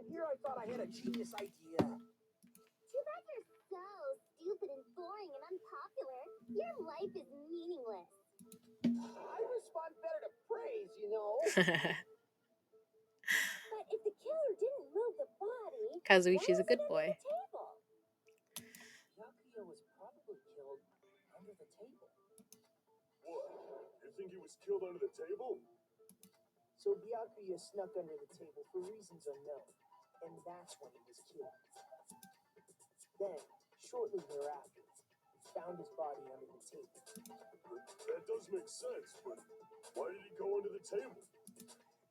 And here I thought I had a genius idea. Too bad you're so stupid and boring and unpopular. Your life is meaningless. I respond better to praise, you know. But if the killer didn't move the body, why Kazuichi's a was it good under boy. the table? Byakuya was probably killed under the table. What? You think he was killed under the table? So Byakuya snuck under the table for reasons unknown, and that's when he was killed. Then, shortly thereafter, he found his body under the table. That does make sense, but why did he go under the table?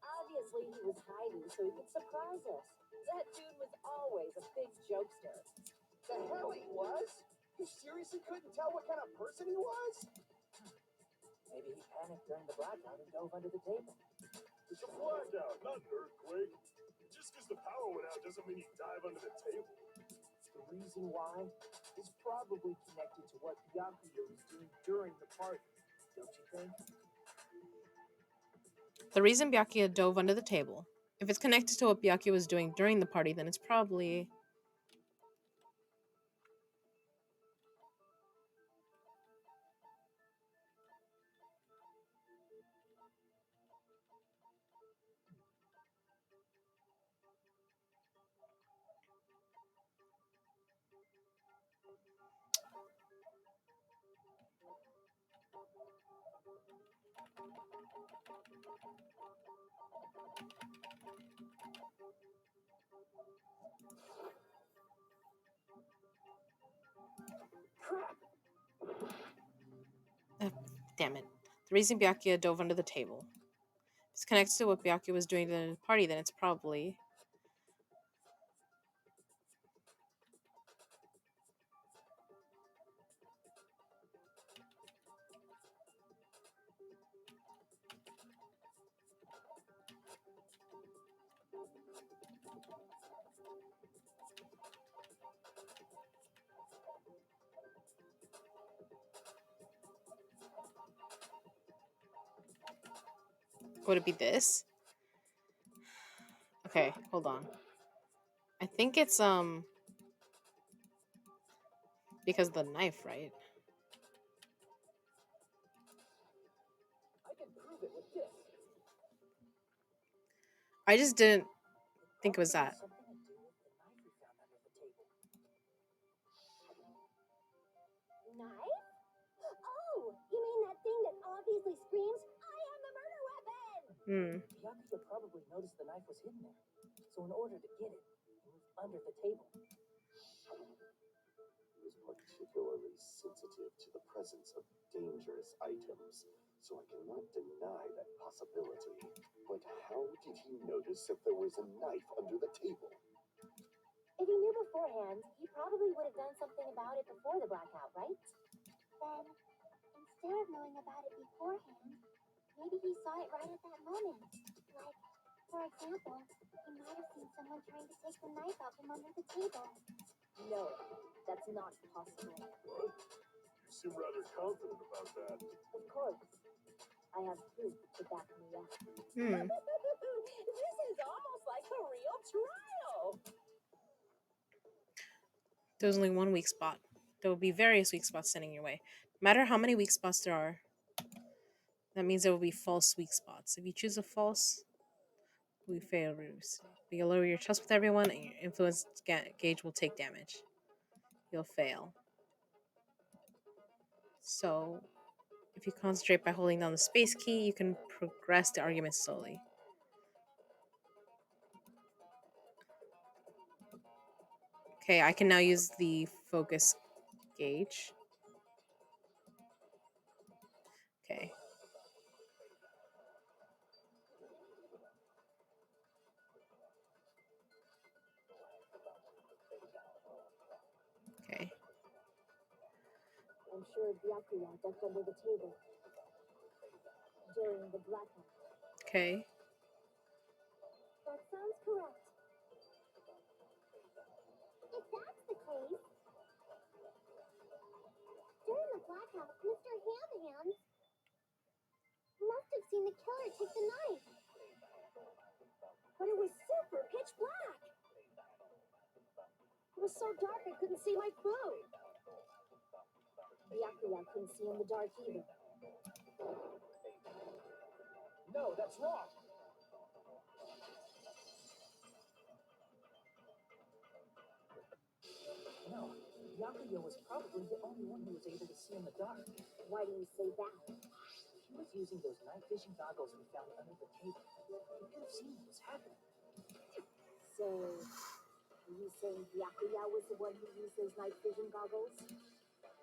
Obviously, he was hiding so he could surprise us. That dude was always a big jokester. The hell he was? You seriously couldn't tell what kind of person he was? Maybe he panicked during the blackout and dove under the table. It's a blackout, not an earthquake. Just because the power went out doesn't mean you dive under the table. The reason why is probably connected to what Byakuya was doing during the party, don't you think? The reason Byakuya dove under the table. If it's connected to what Byakuya was doing during the party, then it's probably. Uh, Damn it. The reason Byakuya dove under the table. If it's connected to what Byakuya was doing during the party, then it's probably. Would it be this? Okay, hold on. I think it's because of the knife, right? I can prove it with this. I just didn't think it was Probably that. has something to do with the knife we found under the table. Knife? Oh, you mean that thing Yakuza probably noticed the knife was hidden there. So in order to get it, he moved under the table. He was particularly sensitive to the presence of dangerous items, so I cannot deny that possibility. But how did he notice if there was a knife under the table? If he knew beforehand, he probably would have done something about it before the blackout, right? Then, instead of knowing about it beforehand, maybe he saw it right at that moment. Like, for example, he might have seen someone trying to take the knife out from under the table. No, that's not possible. What? You seem rather confident about that. Of course, I have proof to back me up. This is almost like a real trial. There's only one weak spot. There will be various weak spots standing in your way. No matter how many weak spots there are, that means there will be false weak spots. If you choose a false, we fail ruse. You'll lower your trust with everyone, and your influence gauge will take damage. You'll fail. So, if you concentrate by holding down the space key, you can progress the argument slowly. Okay, I can now use the focus gauge. Okay. Okay. I'm sure Byakuya ducked under the table during the blackout. Okay. That sounds correct. If that's the case, during the blackout, Mr. Handhand must have seen the killer take the knife. But it was super pitch black. It was so dark I couldn't see my food. Byakuya couldn't see in the dark either. No, that's wrong. No, Yakuya was probably the only one who was able to see in the dark. Why do you say that? He was using those night vision goggles we found under the table. He could have seen what was happening. So, are you saying Byakuya was the one who used those night vision goggles?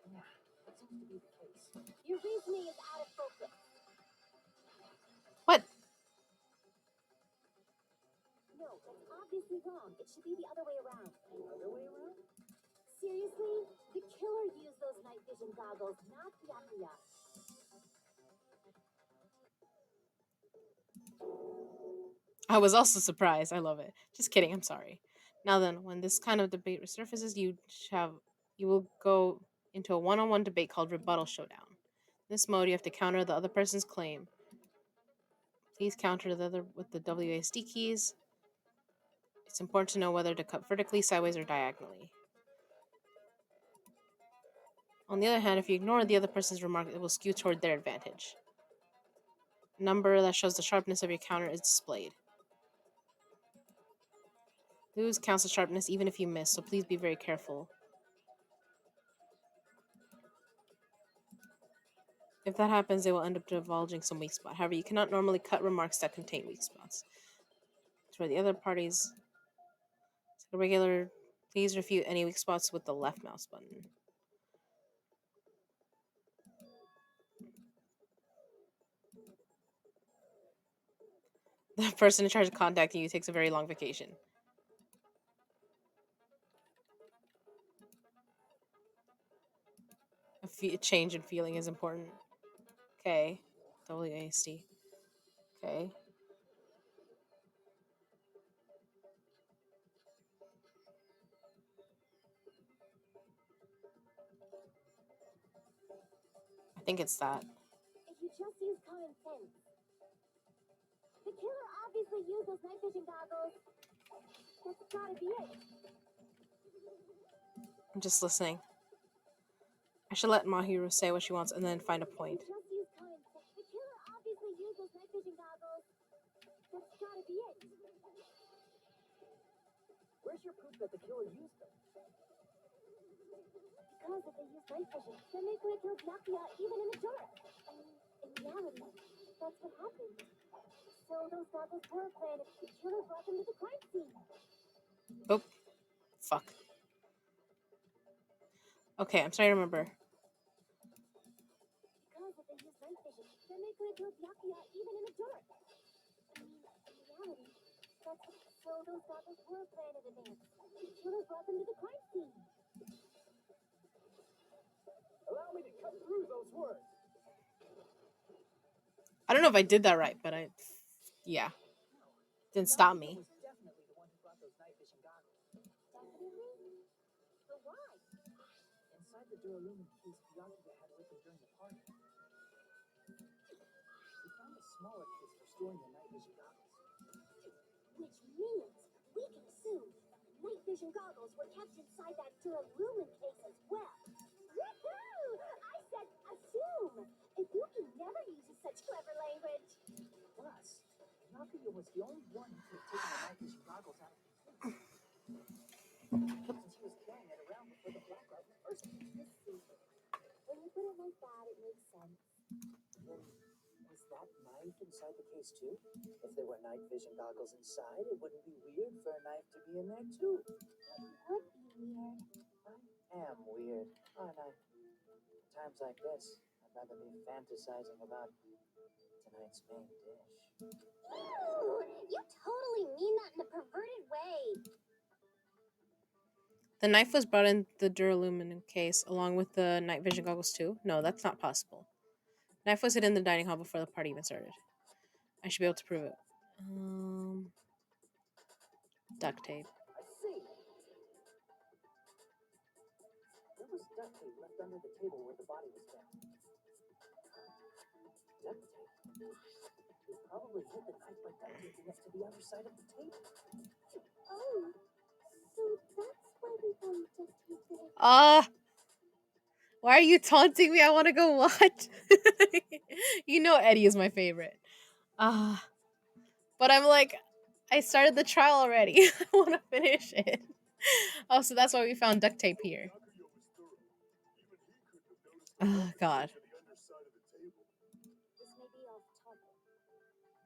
Yeah, that seems to be the case. Your reasoning is out of focus. What? No, that's obviously wrong. It should be the other way around. The other way around? Seriously? The killer used those night vision goggles, not Byakuya. I was also surprised. I love it. Just kidding. I'm sorry. Now then, when this kind of debate resurfaces, you will go into a one-on-one debate called rebuttal showdown. In this mode, you have to counter the other person's claim. Please counter the other with the WASD keys. It's important to know whether to cut vertically, sideways, or diagonally. On the other hand, if you ignore the other person's remark, it will skew toward their advantage. A number that shows the sharpness of your counter is displayed. Lose counts the sharpness even if you miss, so please be very careful. If that happens, they will end up divulging some weak spot. However, you cannot normally cut remarks that contain weak spots. For the other parties, a regular, please refute any weak spots with the left mouse button. The person in charge of contacting you takes a very long vacation. A change in feeling is important. Okay. WASD. Okay. I think it's that. If you just use common sense. The killer obviously used those night vision goggles. That's gotta be it. I'm just listening. I should let Mahiru say what she wants and then find a point. If you just use common sense. The killer obviously used those night vision goggles. That's gotta be it. Where's your proof that the killer used them? Because if they used night vision, then they could have killed Byakuya even in the dark. And in reality, that's what happened. So those goggles were planted. The killer brought them to the crime scene. Oh, fuck. Okay, I'm trying to remember. Because if they used night vision, then they could have killed Byakuya even in the dark. I mean, in reality, so those goggles were planted in advance. The killer brought them to the crime scene. Allow me to cut through those words. I don't know if I did that right, but yeah, didn't stop me. Was definitely the one who brought those night vision goggles. Definitely? But why? Inside the Duralumin case Byakuya had with him during the party, he found a smaller case for storing the night vision goggles. Which means we can assume night vision goggles were kept inside that Duralumin case as well. Woohoo! I said assume! Ibuki never uses such clever language. Plus, Byakuya was the only one who could have taken the night vision goggles out of the case. Since he was carrying it around before the blackout was first. Let's see. When you put it like that, it makes sense. Then, was that knife inside the case too? If there were night vision goggles inside, it wouldn't be weird for a knife to be in there too. It would be weird. I am weird, aren't I? At times like this, I'd rather be fantasizing about tonight's main dish. Ew! You totally mean that in a perverted way. The knife was brought in the Duralumin case along with the night vision goggles too. No, that's not possible. Knife was hidden in the dining hall before the party even started. I should be able to prove it. Duct tape. I see. There was duct tape left under the table where the body was found. Duct tape? He probably hid the knife by duct taping it to the other side of the table. Oh, so that's why we found duct tape there. Why are you taunting me? I want to go watch. You know Eddie is my favorite. But I'm like, I started the trial already. I want to finish it. Oh, so that's why we found duct tape here. Oh, God. This may be off topic,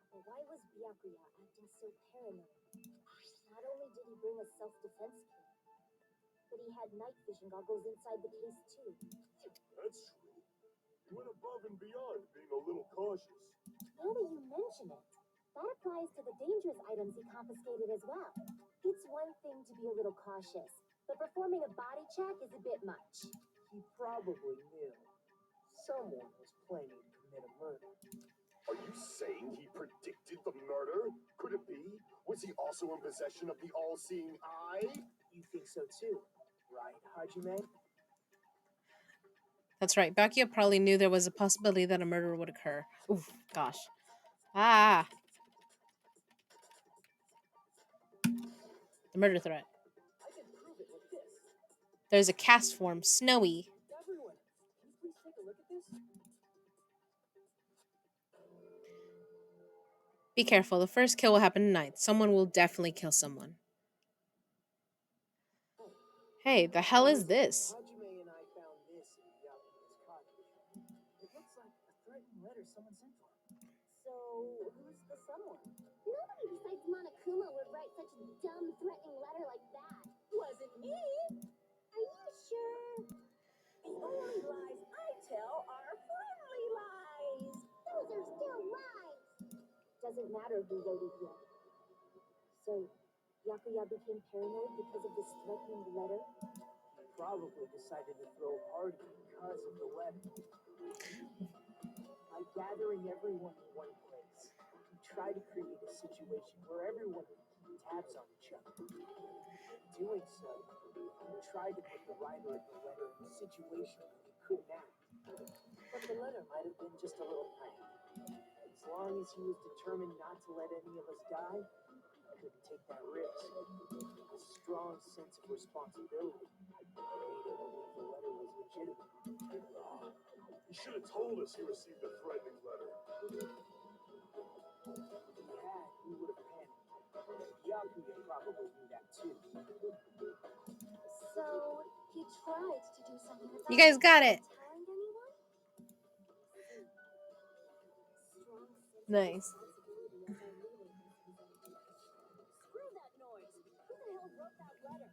but why was Byakuya acting so paranoid? Not only did he bring a self-defense kit, but he had night vision goggles inside the case too. That's true. He went above and beyond, being a little cautious. Now that you mention it, that applies to the dangerous items he confiscated as well. It's one thing to be a little cautious, but performing a body check is a bit much. He probably knew someone was planning to commit a murder. Are you saying he predicted the murder? Could it be? Was he also in possession of the all-seeing eye? You think so too, right, Hajime? That's right. Byakuya probably knew there was a possibility that a murder would occur. Oof, gosh. Ah. The murder threat. I can prove it with this. There's a cast form, Snowy. Everyone, can you please take a look at this? Be careful. The first kill will happen tonight. Someone will definitely kill someone. Hey, the hell is this? Hajime and I found this in Byakuya's cottage. It looks like a threatening letter someone sent for him. So, who's the someone? Nobody besides Monokuma would write such a dumb, threatening letter like that. Wasn't me! Are you sure? The only lies I tell are friendly lies. Those are still lies! Doesn't matter who wrote it yet. So, Byakuya became paranoid because of this threatening letter? He probably decided to throw a party because of the letter. By gathering everyone in one place, he tried to create a situation where everyone would keep tabs on each other. Doing so, he tried to put the writer of the letter in a situation where he couldn't act. But the letter might have been just a little prank. As long as he was determined not to let any of us die, he couldn't take that risk. A strong sense of responsibility made him believe the letter was legitimate. He should have told us he received a threatening letter. If he had, we would have panicked. Byakuya probably knew that too. So, he tried to do something without You guys got it. telling anyone? Strong sense of Nice. responsibility, as I about that letter?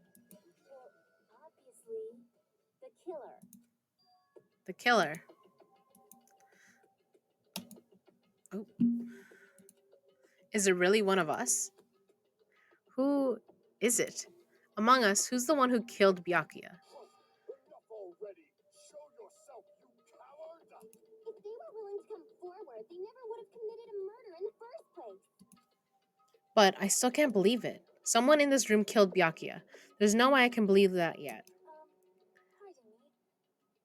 Well, obviously, the killer. The killer. Oh. Is it really one of us? Who is it? Among us, who's the one who killed Byakuya? Enough already! Show yourself, you coward! If they were willing to come forward, they never would have committed a murder in the first place. But I still can't believe it. Someone in this room killed Byakuya. There's no way I can believe that yet. Pardon me.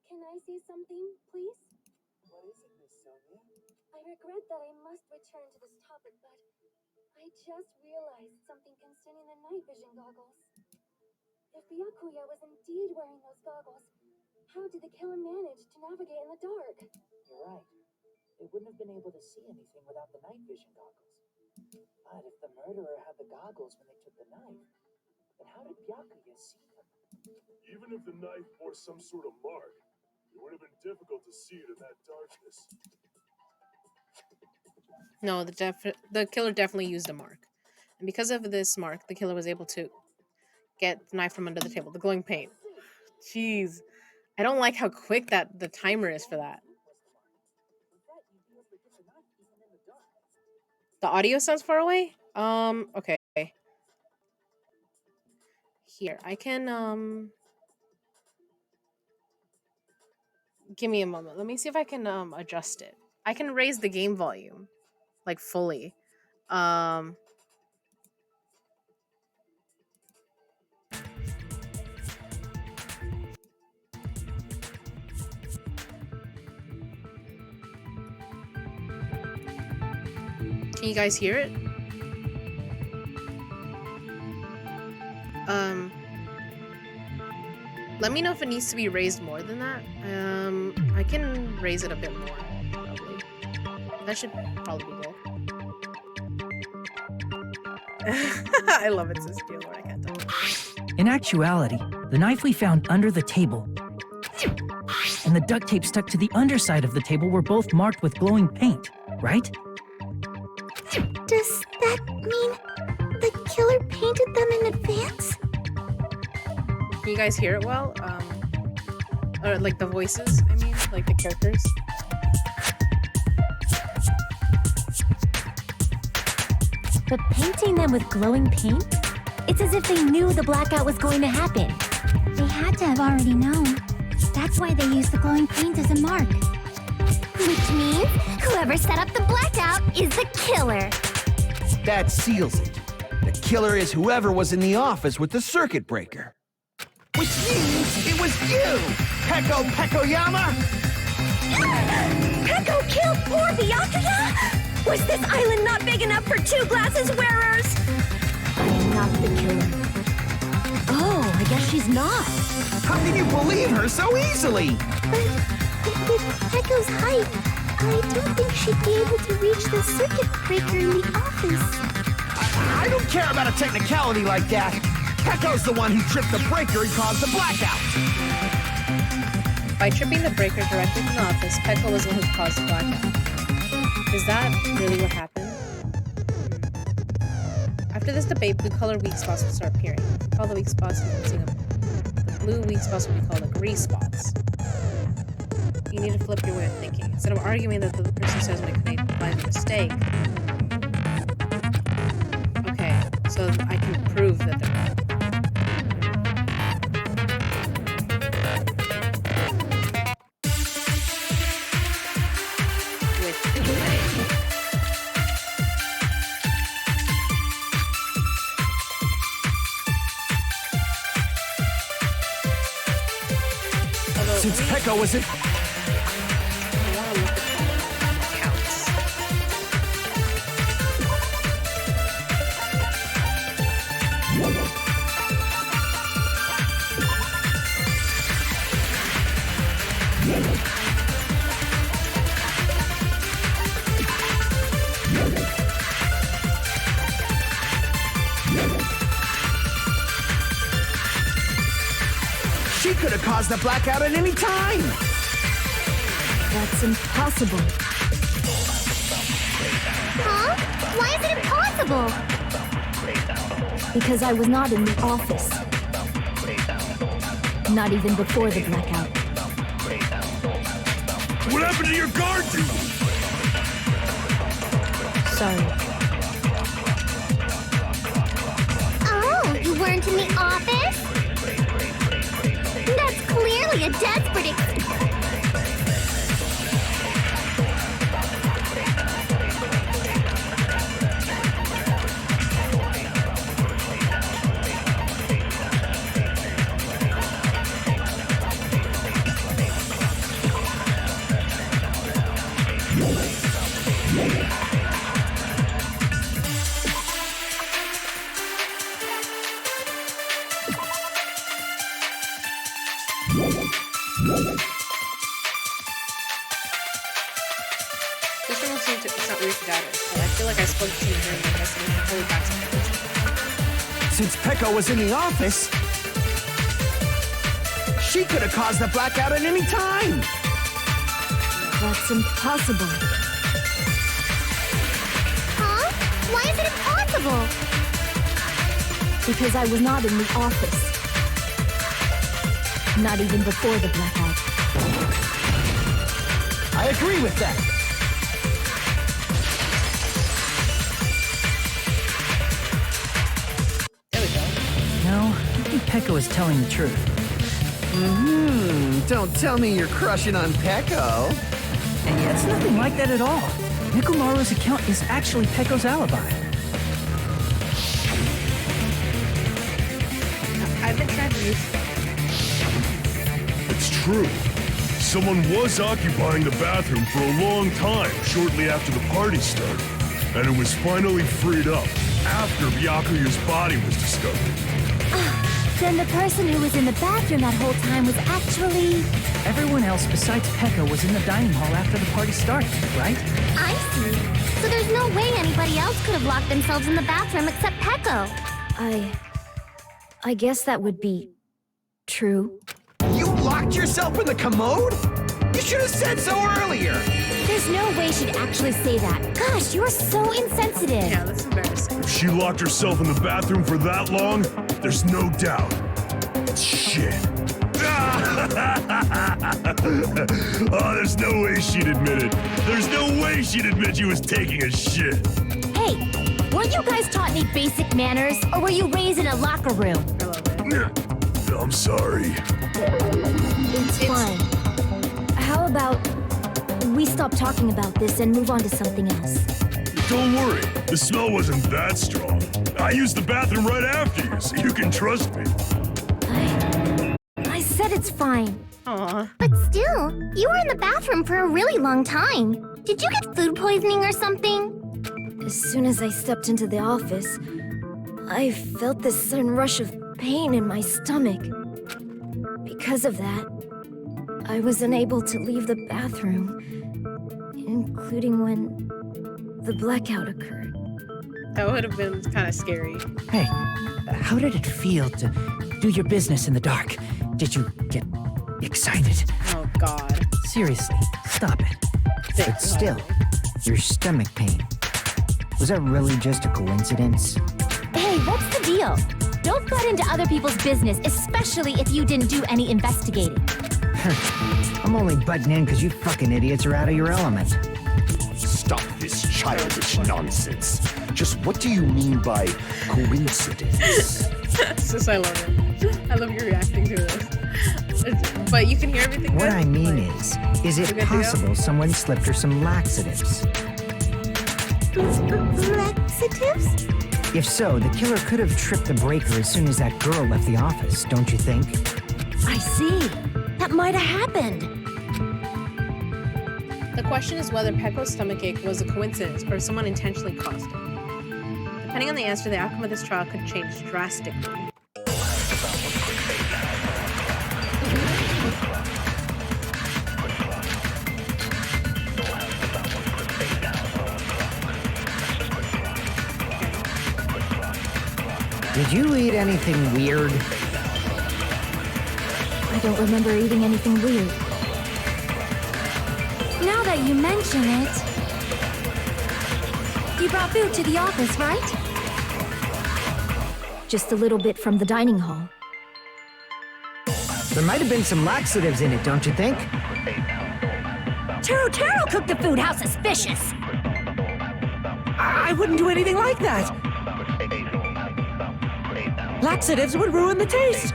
Can I say something, please? What is it, Miss Sonia? I regret that I must return to this topic, but I just realized something concerning the night vision goggles. If Byakuya was indeed wearing those goggles, how did the killer manage to navigate in the dark? You're right. They wouldn't have been able to see anything without the night vision goggles. But if the murderer had the goggles when they took the knife, then how did Byakuya see them? Even if the knife bore some sort of mark, it would have been difficult to see it in that darkness. No, the killer definitely used a mark. And because of this mark, the killer was able to get the knife from under the table, the glowing paint. Jeez. I don't like how quick that the timer is for that. With that, you'd be able to get the knife even in the dark. The audio sounds far away? Okay. Here, I can, give me a moment. Let me see if I can, adjust it. I can raise the game volume, like, fully. Can you guys hear it? Let me know if it needs to be raised more than that. I can raise it a bit more, probably. That should probably be good. I love it, says Dear Lord, I can't tell. In actuality, the knife we found under the table and the duct tape stuck to the underside of the table were both marked with glowing paint, right? Does that mean the killer painted them in advance? Can you guys hear it well? Or like the voices, I mean, like the characters. But painting them with glowing paint? It's as if they knew the blackout was going to happen. They had to have already known. That's why they used the glowing paint as a mark. Which means whoever set up the blackout is the killer. That seals it. The killer is whoever was in the office with the circuit breaker. Which means it was you, Peko Pekoyama! Peko killed poor Byakuya? Was this island not big enough for two glasses wearers? I am not the killer. Oh, I guess she's not. How can you believe her so easily? But with Peko's height, I don't think she'd be able to reach the circuit breaker in the office. I don't care about a technicality like that. Peko's the one who tripped the breaker and caused the blackout. By tripping the breaker directly from the office, Peko was the one who caused the blackout. Is that really what happened? After this debate, blue color weak spots will start appearing. If we call the weak spots using the blue weak spots will be called the green spots. You need to flip your way of thinking. Instead of arguing that the person says when it can find a mistake. Okay, so I can prove that they're wrong. Since Peko was in... She could have caused the blackout at any time! That's impossible. Huh? Why is it impossible? Because I was not in the office. Not even before the blackout. What happened to your guard duty? Sorry. Oh, you weren't in the office? That's clearly a desperate This one seems to, it's not weird to doubt it, but I feel like I spoke to you during the investigation. Holy facts. Since Pecco was in the office, she could have caused the blackout at any time. That's impossible. Huh? Why is it impossible? Because I was not in the office. Not even before the blackout. I agree with that. There we go. No, I think Pecco is telling the truth. Don't tell me you're crushing on Pecco. And yet it's nothing like that at all. Nikomaru's account is actually Pecco's alibi. I've been trying to use. It's true. Someone was occupying the bathroom for a long time shortly after the party started. And it was finally freed up after Byakuyu's body was discovered. Then the person who was in the bathroom that whole time was actually... Everyone else besides Pecco was in the dining hall after the party started, right? I see. So there's no way anybody else could have locked themselves in the bathroom except Pecco. I guess that would be true. You locked yourself in the commode? You should have said so earlier. There's no way she'd actually say that. Gosh, you're so insensitive. Yeah, that's embarrassing. If she locked herself in the bathroom for that long, there's no doubt. Shit. Oh, there's no way she'd admit it. There's no way she'd admit she was taking a shit. Hey, weren't you guys taught any basic manners, or were you raised in a locker room? I love it. I'm sorry. It's fine. How about we stop talking about this and move on to something else? Don't worry, the smell wasn't that strong. I used the bathroom right after you, so you can trust me. I said it's fine. Aw. But still, you were in the bathroom for a really long time. Did you get food poisoning or something? As soon as I stepped into the office, I felt this sudden rush of pain in my stomach. Because of that, I was unable to leave the bathroom, including when the blackout occurred. That would have been kind of scary. Hey, how did it feel to do your business in the dark? Did you get excited? Oh, God. Seriously, stop it. But still, your stomach pain. Was that really just a coincidence? Hey, what's the deal? Don't butt into other people's business, especially if you didn't do any investigating. I'm only butting in because you fucking idiots are out of your element. Stop this childish nonsense. Just what do you mean by coincidence? Sis, I love it. I love you reacting to this. But you can hear everything What good? I mean Like, is we're it good to go? possible someone slipped her some laxatives? Laxatives? If so, the killer could have tripped the breaker as soon as that girl left the office, don't you think? I see. That might have happened. The question is whether Pecco's stomachache was a coincidence or if someone intentionally caused it. Depending on the answer, the outcome of this trial could change drastically. Did you eat anything weird? I don't remember eating anything weird. Now that you mention it... You brought food to the office, right? Just a little bit from the dining hall. There might have been some laxatives in it, don't you think? Taro cooked the food. How suspicious! I wouldn't do anything like that. Laxatives would ruin the taste.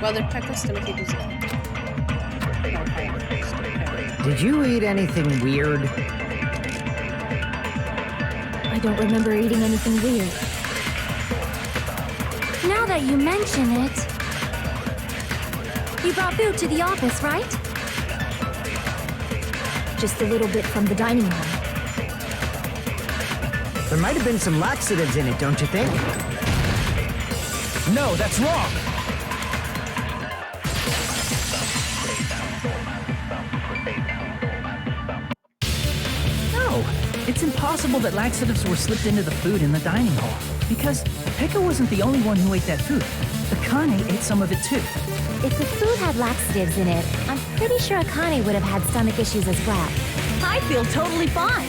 Well, their Pecco stomachache was Did you eat anything weird? I don't remember eating anything weird. Now that you mention it... You brought food to the office, right? Just a little bit from the dining hall. There might have been some laxatives in it, don't you think? No, that's wrong. No, it's impossible that laxatives were slipped into the food in the dining hall. Because Pekka wasn't the only one who ate that food. Akane ate some of it too. If the food had laxatives in it, I'm pretty sure Akane would have had stomach issues as well. I feel totally fine.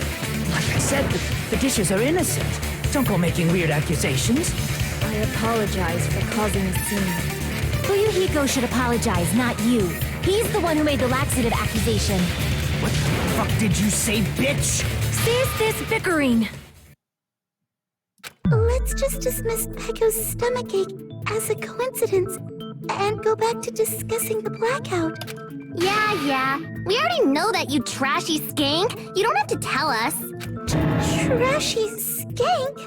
Like I said, the dishes are innocent. Don't go making weird accusations. I apologize for causing a scene. Fuyuhiko should apologize, not you. He's the one who made the laxative accusation. What the fuck did you say, bitch? Cease this bickering! Let's just dismiss Pecco's stomachache as a coincidence and go back to discussing the blackout. Yeah. We already know that, you trashy skank. You don't have to tell us. Trashy skank?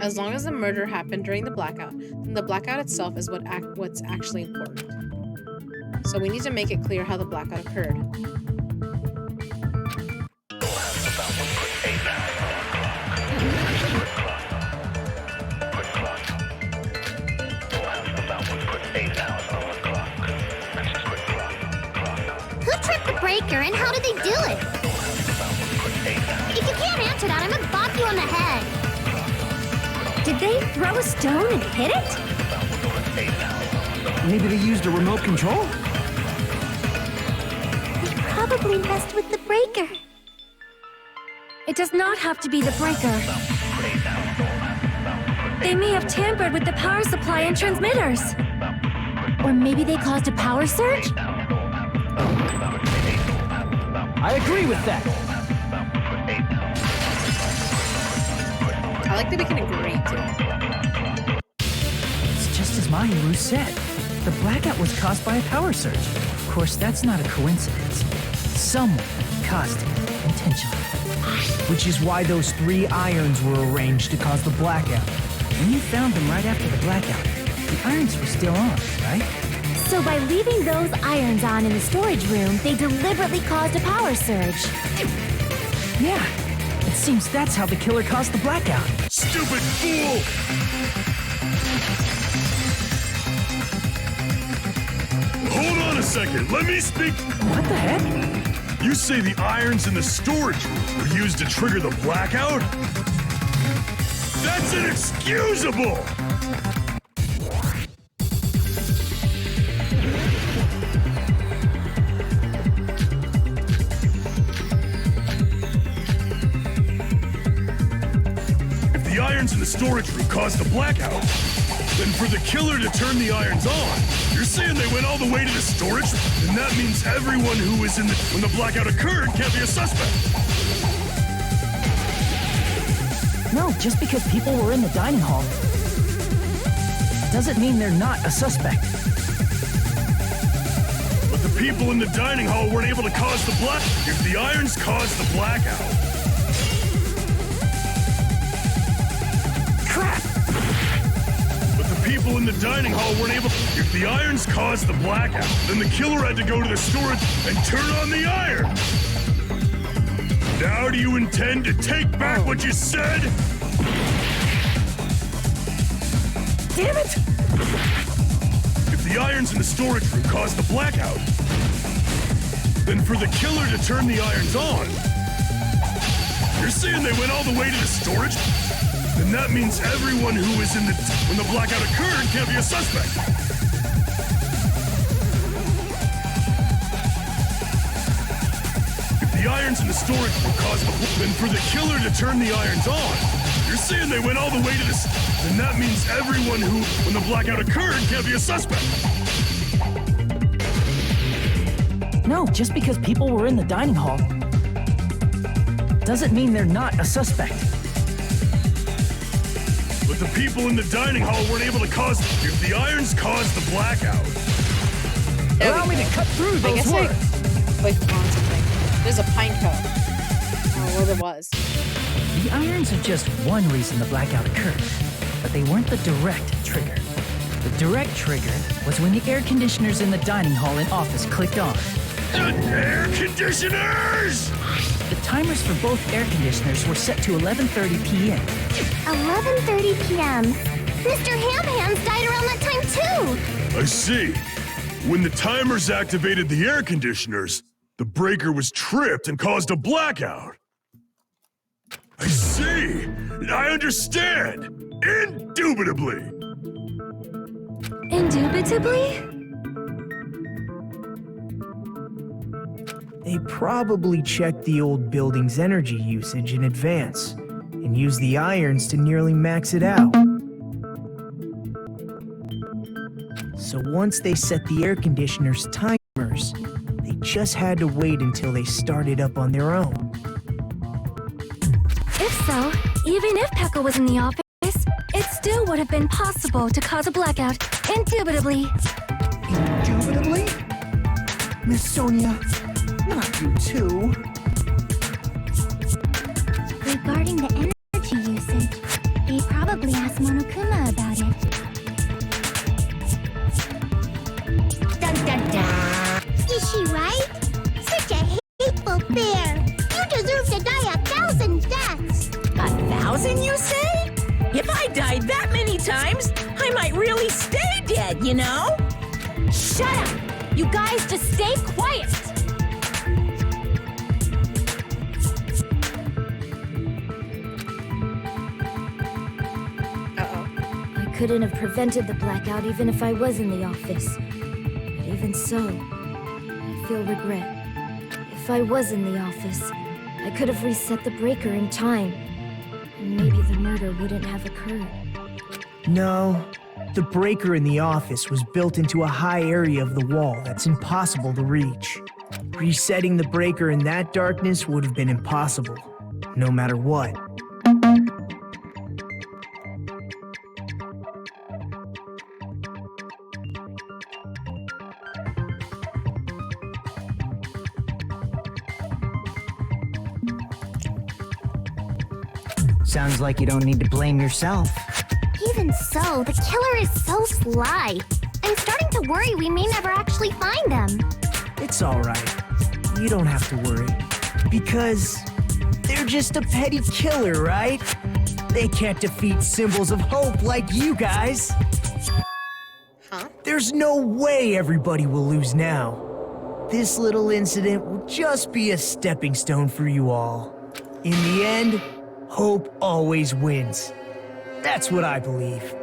As long as the murder happened during the blackout, then the blackout itself is what's actually important. So we need to make it clear how the blackout occurred. Who tripped the breaker and how did they do it? If you can't answer that, I'm gonna bop you on the head. Did they throw a stone and hit it? Maybe they used a remote control? They probably messed with the breaker. It does not have to be the breaker. They may have tampered with the power supply and transmitters. Or maybe they caused a power surge? I agree with that. I like that we can agree to. It's just as Mahiru said. The blackout was caused by a power surge. Of course, that's not a coincidence. Someone caused it intentionally. Which is why those 3 irons were arranged to cause the blackout. When you found them right after the blackout, the irons were still on, right? So by leaving those irons on in the storage room, they deliberately caused a power surge. Yeah. It seems that's how the killer caused the blackout. Stupid fool! Hold on a second, let me speak. What the heck? You say the irons in the storage room were used to trigger the blackout? That's inexcusable! If the irons in the storage room caused the blackout, then for the killer to turn the irons on, you're saying they went all the way to the storage? Then that means everyone who was in when the blackout occurred can't be a suspect. No, just because people were in the dining hall doesn't mean they're not a suspect. But the people in the dining hall weren't able to cause the if the irons caused the blackout. Crap! But the people in the dining hall weren't able if the irons caused the blackout, then the killer had to go to the storage and turn on the iron. Now do you intend to take back what you said? Damn it! If the irons in the storage room caused the blackout, then for the killer to turn the irons on, you're saying they went all the way to the storage? Then that means everyone who was in when the blackout occurred can't be a suspect. If the irons in the storage room caused the... Then for the killer to turn the irons on, you're saying they went all the way to this... Then that means everyone who, when the blackout occurred, can't be a suspect. No, just because people were in the dining hall doesn't mean they're not a suspect. But the people in the dining hall weren't able to cause... If the irons caused the blackout... Allow me to cut through I those guess words. I clicked on something. There's a pine cone. Oh, well, there was. The irons are just one reason the blackout occurred, but they weren't the direct trigger. The direct trigger was when the air conditioners in the dining hall and office clicked on. Air conditioners! The timers for both air conditioners were set to 11:30 p.m. 11:30 p.m. Mr. Ham Hands died around that time too. I see. When the timers activated the air conditioners, the breaker was tripped and caused a blackout. I see. I understand. Indubitably. Indubitably? They probably checked the old building's energy usage in advance and used the irons to nearly max it out. So once they set the air conditioner's timers, they just had to wait until they started up on their own. If so, even if Pekka was in the office, it still would have been possible to cause a blackout, indubitably. Indubitably? Miss Sonia, not you too. Regarding the energy usage, they probably asked Monokuma about it. Dun dun dun! Is she right? Such a hateful bear! You deserve to die 1,000 deaths! 1,000, you say? If I died that many times, I might really stay dead, you know? Shut up! You guys just stay quiet! Uh-oh. I couldn't have prevented the blackout even if I was in the office. But even so, I feel regret. If I was in the office, I could have reset the breaker in time. And maybe the murder wouldn't have occurred. No, the breaker in the office was built into a high area of the wall that's impossible to reach. Resetting the breaker in that darkness would have been impossible, no matter what. Sounds like you don't need to blame yourself. Even so, the killer is so sly. I'm starting to worry we may never actually find them. It's alright. You don't have to worry. Because they're just a petty killer, right? They can't defeat symbols of hope like you guys. Huh? There's no way everybody will lose now. This little incident will just be a stepping stone for you all. In the end, hope always wins. That's what I believe.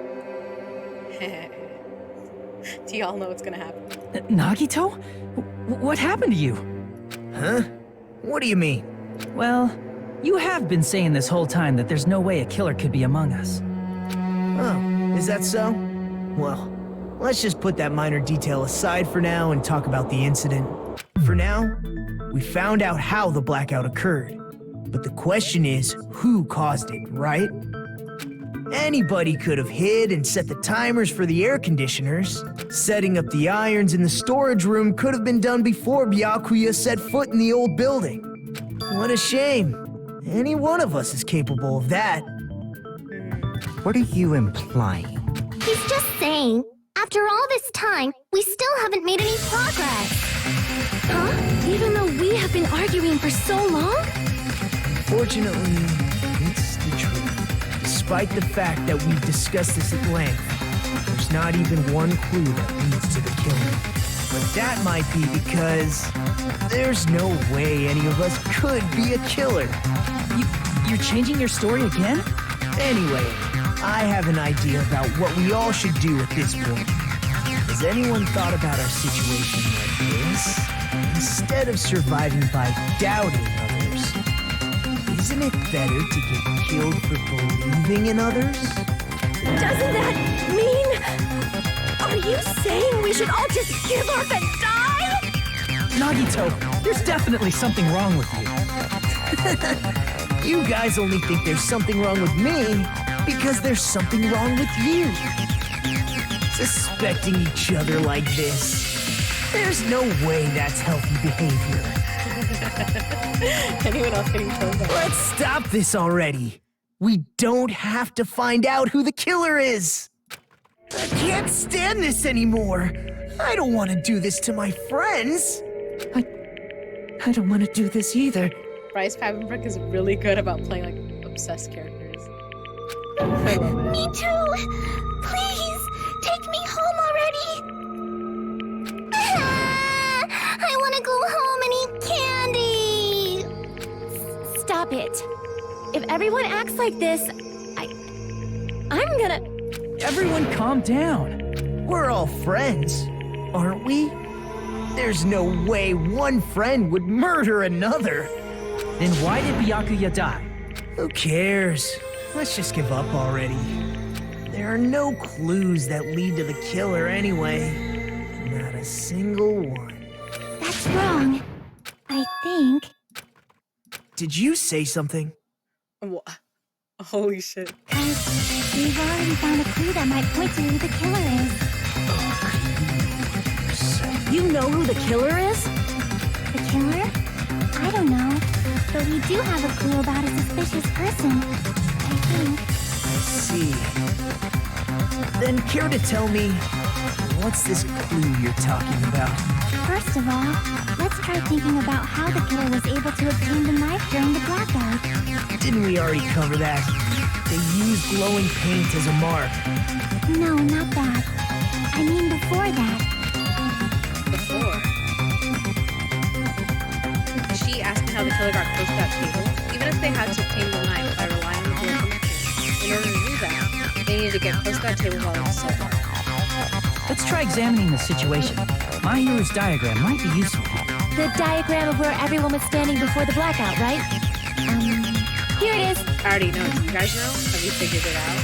Do y'all know what's gonna happen? Nagito? What happened to you? Huh? What do you mean? Well, you have been saying this whole time that there's no way a killer could be among us. Oh, is that so? Well, let's just put that minor detail aside for now and talk about the incident. For now, we found out how the blackout occurred. But the question is, who caused it, right? Anybody could have hid and set the timers for the air conditioners. Setting up the irons in the storage room could have been done before Byakuya set foot in the old building. What a shame. Any one of us is capable of that. What are you implying? He's just saying, after all this time, we still haven't made any progress. Huh? Even though we have been arguing for so long? Fortunately, it's the truth. Despite the fact that we've discussed this at length, there's not even one clue that leads to the killing. But that might be because there's no way any of us could be a killer. You're changing your story again? Anyway, I have an idea about what we all should do at this point. Has anyone thought about our situation like this? instead of surviving by doubting others, isn't it better to get killed for believing in others? Doesn't that mean... Are you saying we should all just give up and die? Nagito, there's definitely something wrong with you. You guys only think there's something wrong with me because there's something wrong with you. Suspecting each other like this. There's no way that's healthy behavior. Anyone else getting killed? Let's stop this already. We don't have to find out who the killer is. I can't stand this anymore. I don't want to do this to my friends. I don't want to do this either. Bryce Papenbrook is really good about playing like obsessed characters. I love it. Me too! Please, take me home already! I want to go home and eat candy! Stop it. If everyone acts like this, I'm gonna... Everyone calm down. We're all friends, aren't we? There's no way one friend would murder another. Then why did Byakuya die? Who cares? Let's just give up already. There are no clues that lead to the killer anyway. Not a single one. That's wrong. I think. Did you say something? Holy shit. We've already found a clue that might point to who the killer is. You know who the killer is? The killer? I don't know. But we do have a clue about a suspicious person. I think. I see. Then care to tell me, what's this clue you're talking about? First of all, let's try thinking about how the killer was able to obtain the knife during the blackout. Didn't we already cover that? They used glowing paint as a mark. No, not that. I mean before that. Before? She asked me how the killer got close to that table. Even if they had to obtain the knife by relying on the glow from the paint, in order to do that, they needed to get close to that table while it was so dark. Let's try examining the situation. My hero's diagram might be useful. The diagram of where everyone was standing before the blackout, right? Here it is. I already know. Do you guys know? Have you figured it out?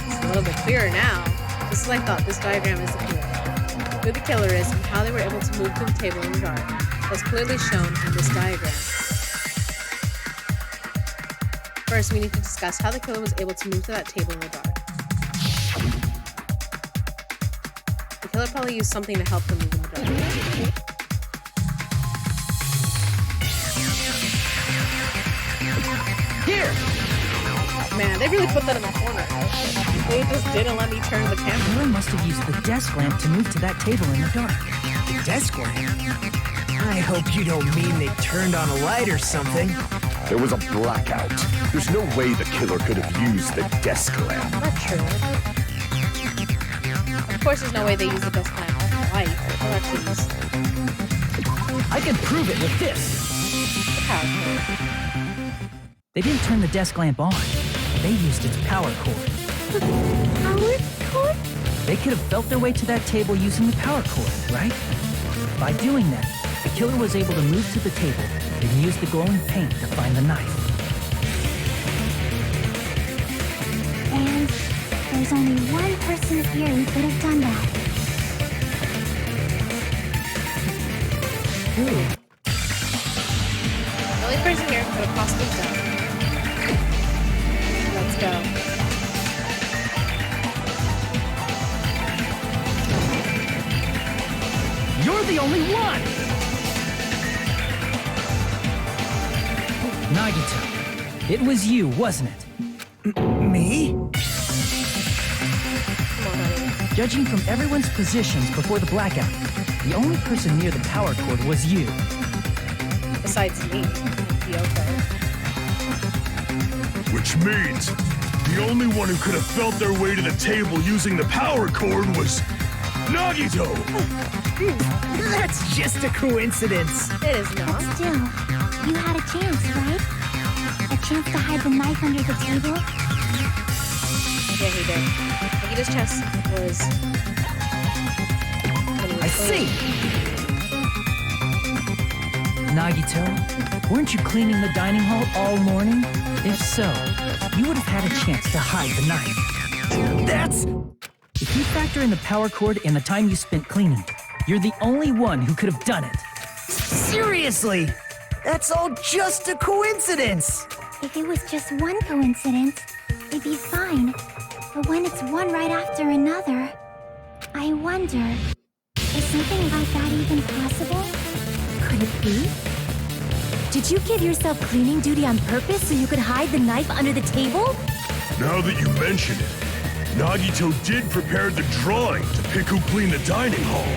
It's a little bit clearer now. Just as I thought, this diagram is the clue. Who the killer is and how they were able to move to the table in the dark. That's clearly shown in this diagram. First, we need to discuss how the killer was able to move to that table in the dark. The killer probably used something to help them move in the dark. Here! Man, they really put that in the corner. They just didn't let me turn the camera. Killer must have used the desk lamp to move to that table in the dark. The desk lamp? I hope you don't mean they turned on a light or something. There was a blackout. There's no way the killer could have used the desk lamp. Not true. Of course there's no way they use the desk lamp on light. Well, actually use I can prove it with this. the power cord. They didn't turn the desk lamp on. They used its power cord. Power cord? They could have felt their way to that table using the power cord, right? By doing that, the killer was able to move to the table and use the glowing paint to find the knife. And there's only one person here who could have done that. The only person here could have possibly done it. Let's go. You're the only one! Nagito, it was you, wasn't it? Me? Come on, honey. Judging from everyone's positions before the blackout, the only person near the power cord was you. Besides me, Yoko. Which means the only one who could have felt their way to the table using the power cord was Nagito! That's just a coincidence. It is not. But still, you had a chance, right? A chance to hide the knife under the table? Yeah, he did. Nikita's chest was see. Nagito, weren't you cleaning the dining hall all morning? If so, you would have had a chance to hide the knife. That's... If you factor in the power cord and the time you spent cleaning, you're the only one who could have done it. Seriously! That's all just a coincidence! If it was just one coincidence, it'd be fine. But when it's one right after another, I wonder, is something like that even possible? Could it be? Did you give yourself cleaning duty on purpose so you could hide the knife under the table? Now that you mention it, Nagito did prepare the drawing to pick who cleaned the dining hall.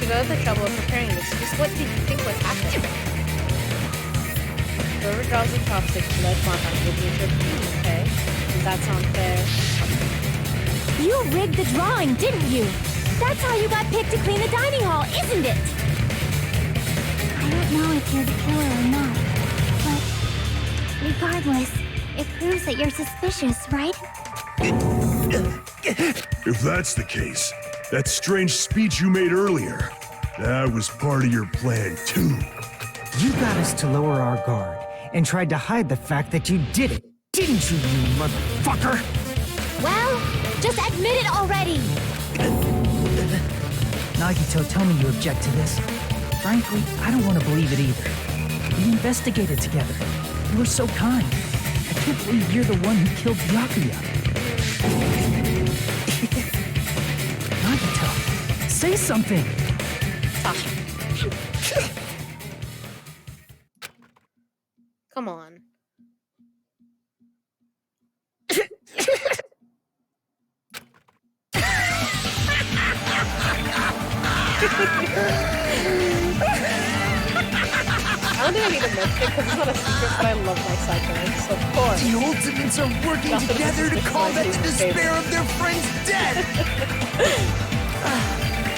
To go to the trouble of preparing this, just what did you think would happen? Whoever draws the chopsticks to let Mata will be interpreted, okay? Does that sound fair? You rigged the drawing, didn't you? That's how you got picked to clean the dining hall, isn't it? I don't know if you're the killer or not, but regardless, it proves that you're suspicious, right? If that's the case, that strange speech you made earlier, that was part of your plan too. You got us to lower our guard and tried to hide the fact that you did it, didn't you, you motherfucker? Well, just admit it already! Nagito, tell me you object to this. Frankly, I don't want to believe it either. We investigated together. You were so kind. I can't believe you're the one who killed Byakuya. Nagito, say something! Come on. I don't think I need to mention it because it's not a secret, but I love my sideburns, so of course. The Ultimates are working Nothing together to is combat the my despair favorite. of their friend's death!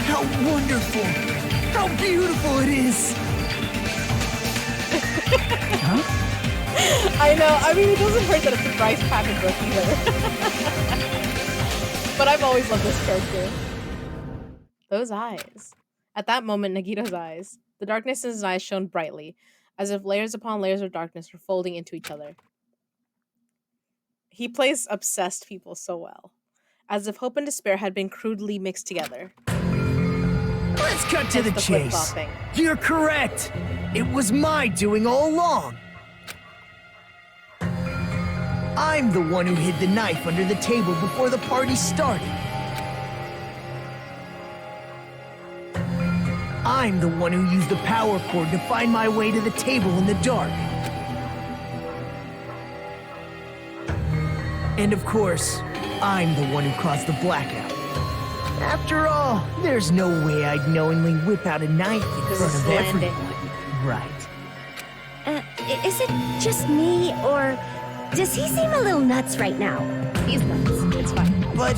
How wonderful! How beautiful it is! Huh? I know, I mean, it doesn't hurt that it's a Bryce Packard book either. But I've always loved this character. Those eyes. At that moment, Nagito's eyes. The darkness in his eyes shone brightly, as if layers upon layers of darkness were folding into each other. He plays obsessed people so well, as if hope and despair had been crudely mixed together. Let's cut to the chase. flip-flopping. You're correct. It was my doing all along. I'm the one who hid the knife under the table before the party started. I'm the one who used the power cord to find my way to the table in the dark. And of course, I'm the one who caused the blackout. After all, there's no way I'd knowingly whip out a knife in This front is of landing. everyone. Right. Is it just me, or does he seem a little nuts right now? He's nuts. It's fine. But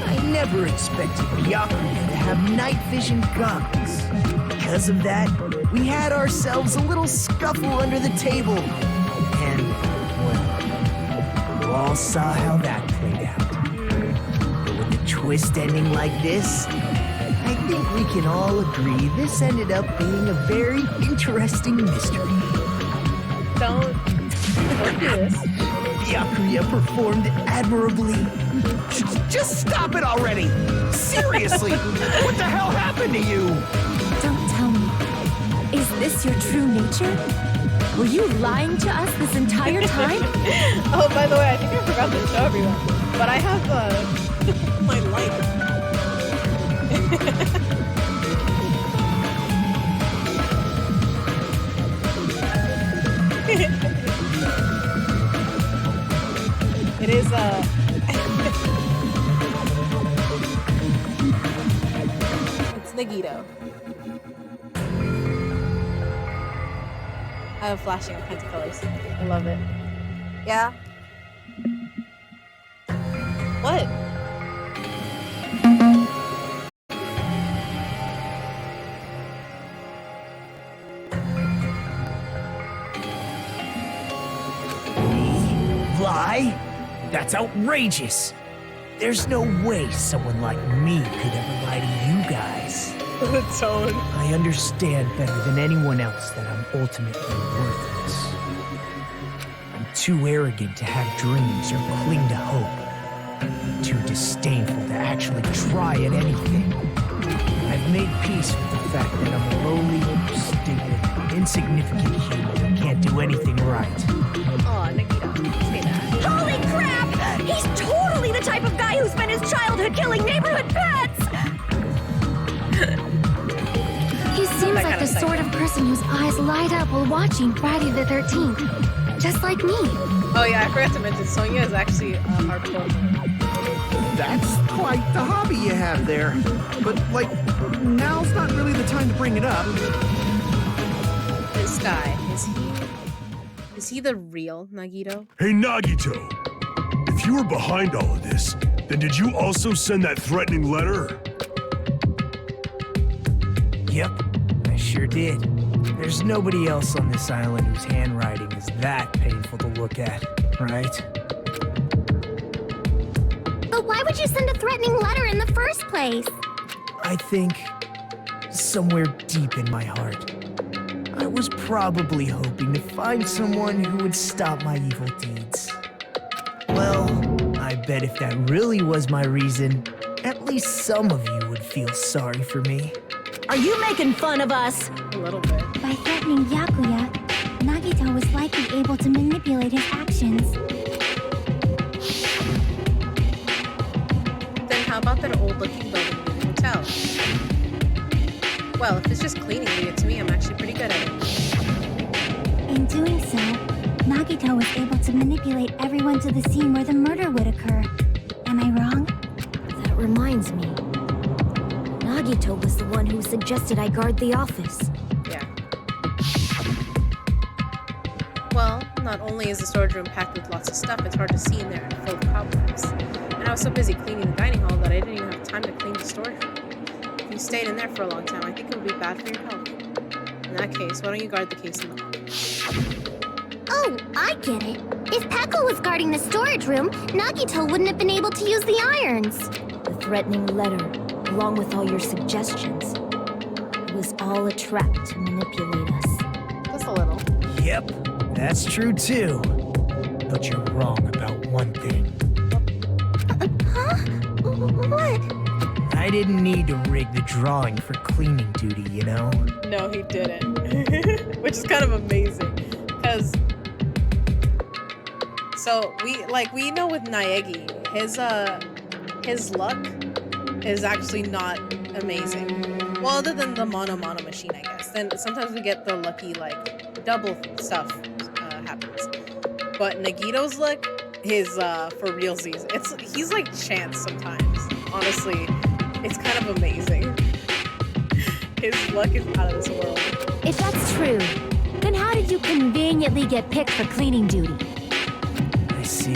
I never expected Byakuya to have night vision goggles. Because of that, we had ourselves a little scuffle under the table. And, well, you all saw how that played out. But with the twist ending like this, I think we can all agree this ended up being a very interesting mystery. Don't do this. Byakuya performed admirably. Just stop it already! Seriously! What the hell happened to you? Don't tell me. Is this your true nature? Were you lying to us this entire time? Oh, by the way, I think I forgot to show everyone, but I have my light. It is it's Nagito. I have flashing all kinds of colors. I love it. Yeah. What? Lie? That's outrageous. There's no way someone like me could ever lie to you guys. The tone. I understand better than anyone else that I'm ultimately worthless. I'm too arrogant to have dreams or cling to hope. Too disdainful to actually try at anything. I've made peace with the fact that I'm a lowly, stupid, insignificant human who can't do anything right. Aw, Nikita, say that. Holy crap! He's totally the type of guy who spent his childhood killing neighborhood pets! He seems like the sort of person whose eyes light up while watching Friday the 13th. Just like me. Oh yeah, I forgot to mention, Sonia is actually a hardcore. That's quite the hobby you have there. But, like, now's not really the time to bring it up. This guy, is he the real Nagito? Hey, Nagito. If you were behind all of this, then did you also send that threatening letter? Yep, I sure did. There's nobody else on this island whose handwriting is that painful to look at, right? But why would you send a threatening letter in the first place? I think somewhere deep in my heart, I was probably hoping to find someone who would stop my evil deeds. Well, I bet if that really was my reason, at least some of you would feel sorry for me. Are you making fun of us? A little bit. By threatening Yakuya, Nagito was likely able to manipulate his actions. Then how about that old-looking building in the hotel? Well, if it's just cleaning it to me, I'm actually pretty good at it. In doing so, Nagito was able to manipulate everyone to the scene where the murder would occur. Am I wrong? That reminds me. Nagito was the one who suggested I guard the office. Yeah. Well, not only is the storage room packed with lots of stuff, it's hard to see in there and full of cobwebs. And I was so busy cleaning the dining hall that I didn't even have time to clean the storage room. If you stayed in there for a long time, I think it would be bad for your health. In that case, why don't you guard the case in the hall? Oh, I get it. If Peko was guarding the storage room, Nagito wouldn't have been able to use the irons. The threatening letter, along with all your suggestions, it was all a trap to manipulate us. Just a little. Yep, that's true too. But you're wrong about one thing. Huh? What? I didn't need to rig the drawing for cleaning duty, you know? No, he didn't. Which is kind of amazing. Because... So, we know with Naegi, his luck is actually not amazing. Well, other than the mono machine, I guess. Then sometimes we get the lucky, like, double stuff happens. But Nagito's luck is for realsies. He's like chance sometimes. Honestly, it's kind of amazing. His luck is out of this world. If that's true, then how did you conveniently get picked for cleaning duty? I see.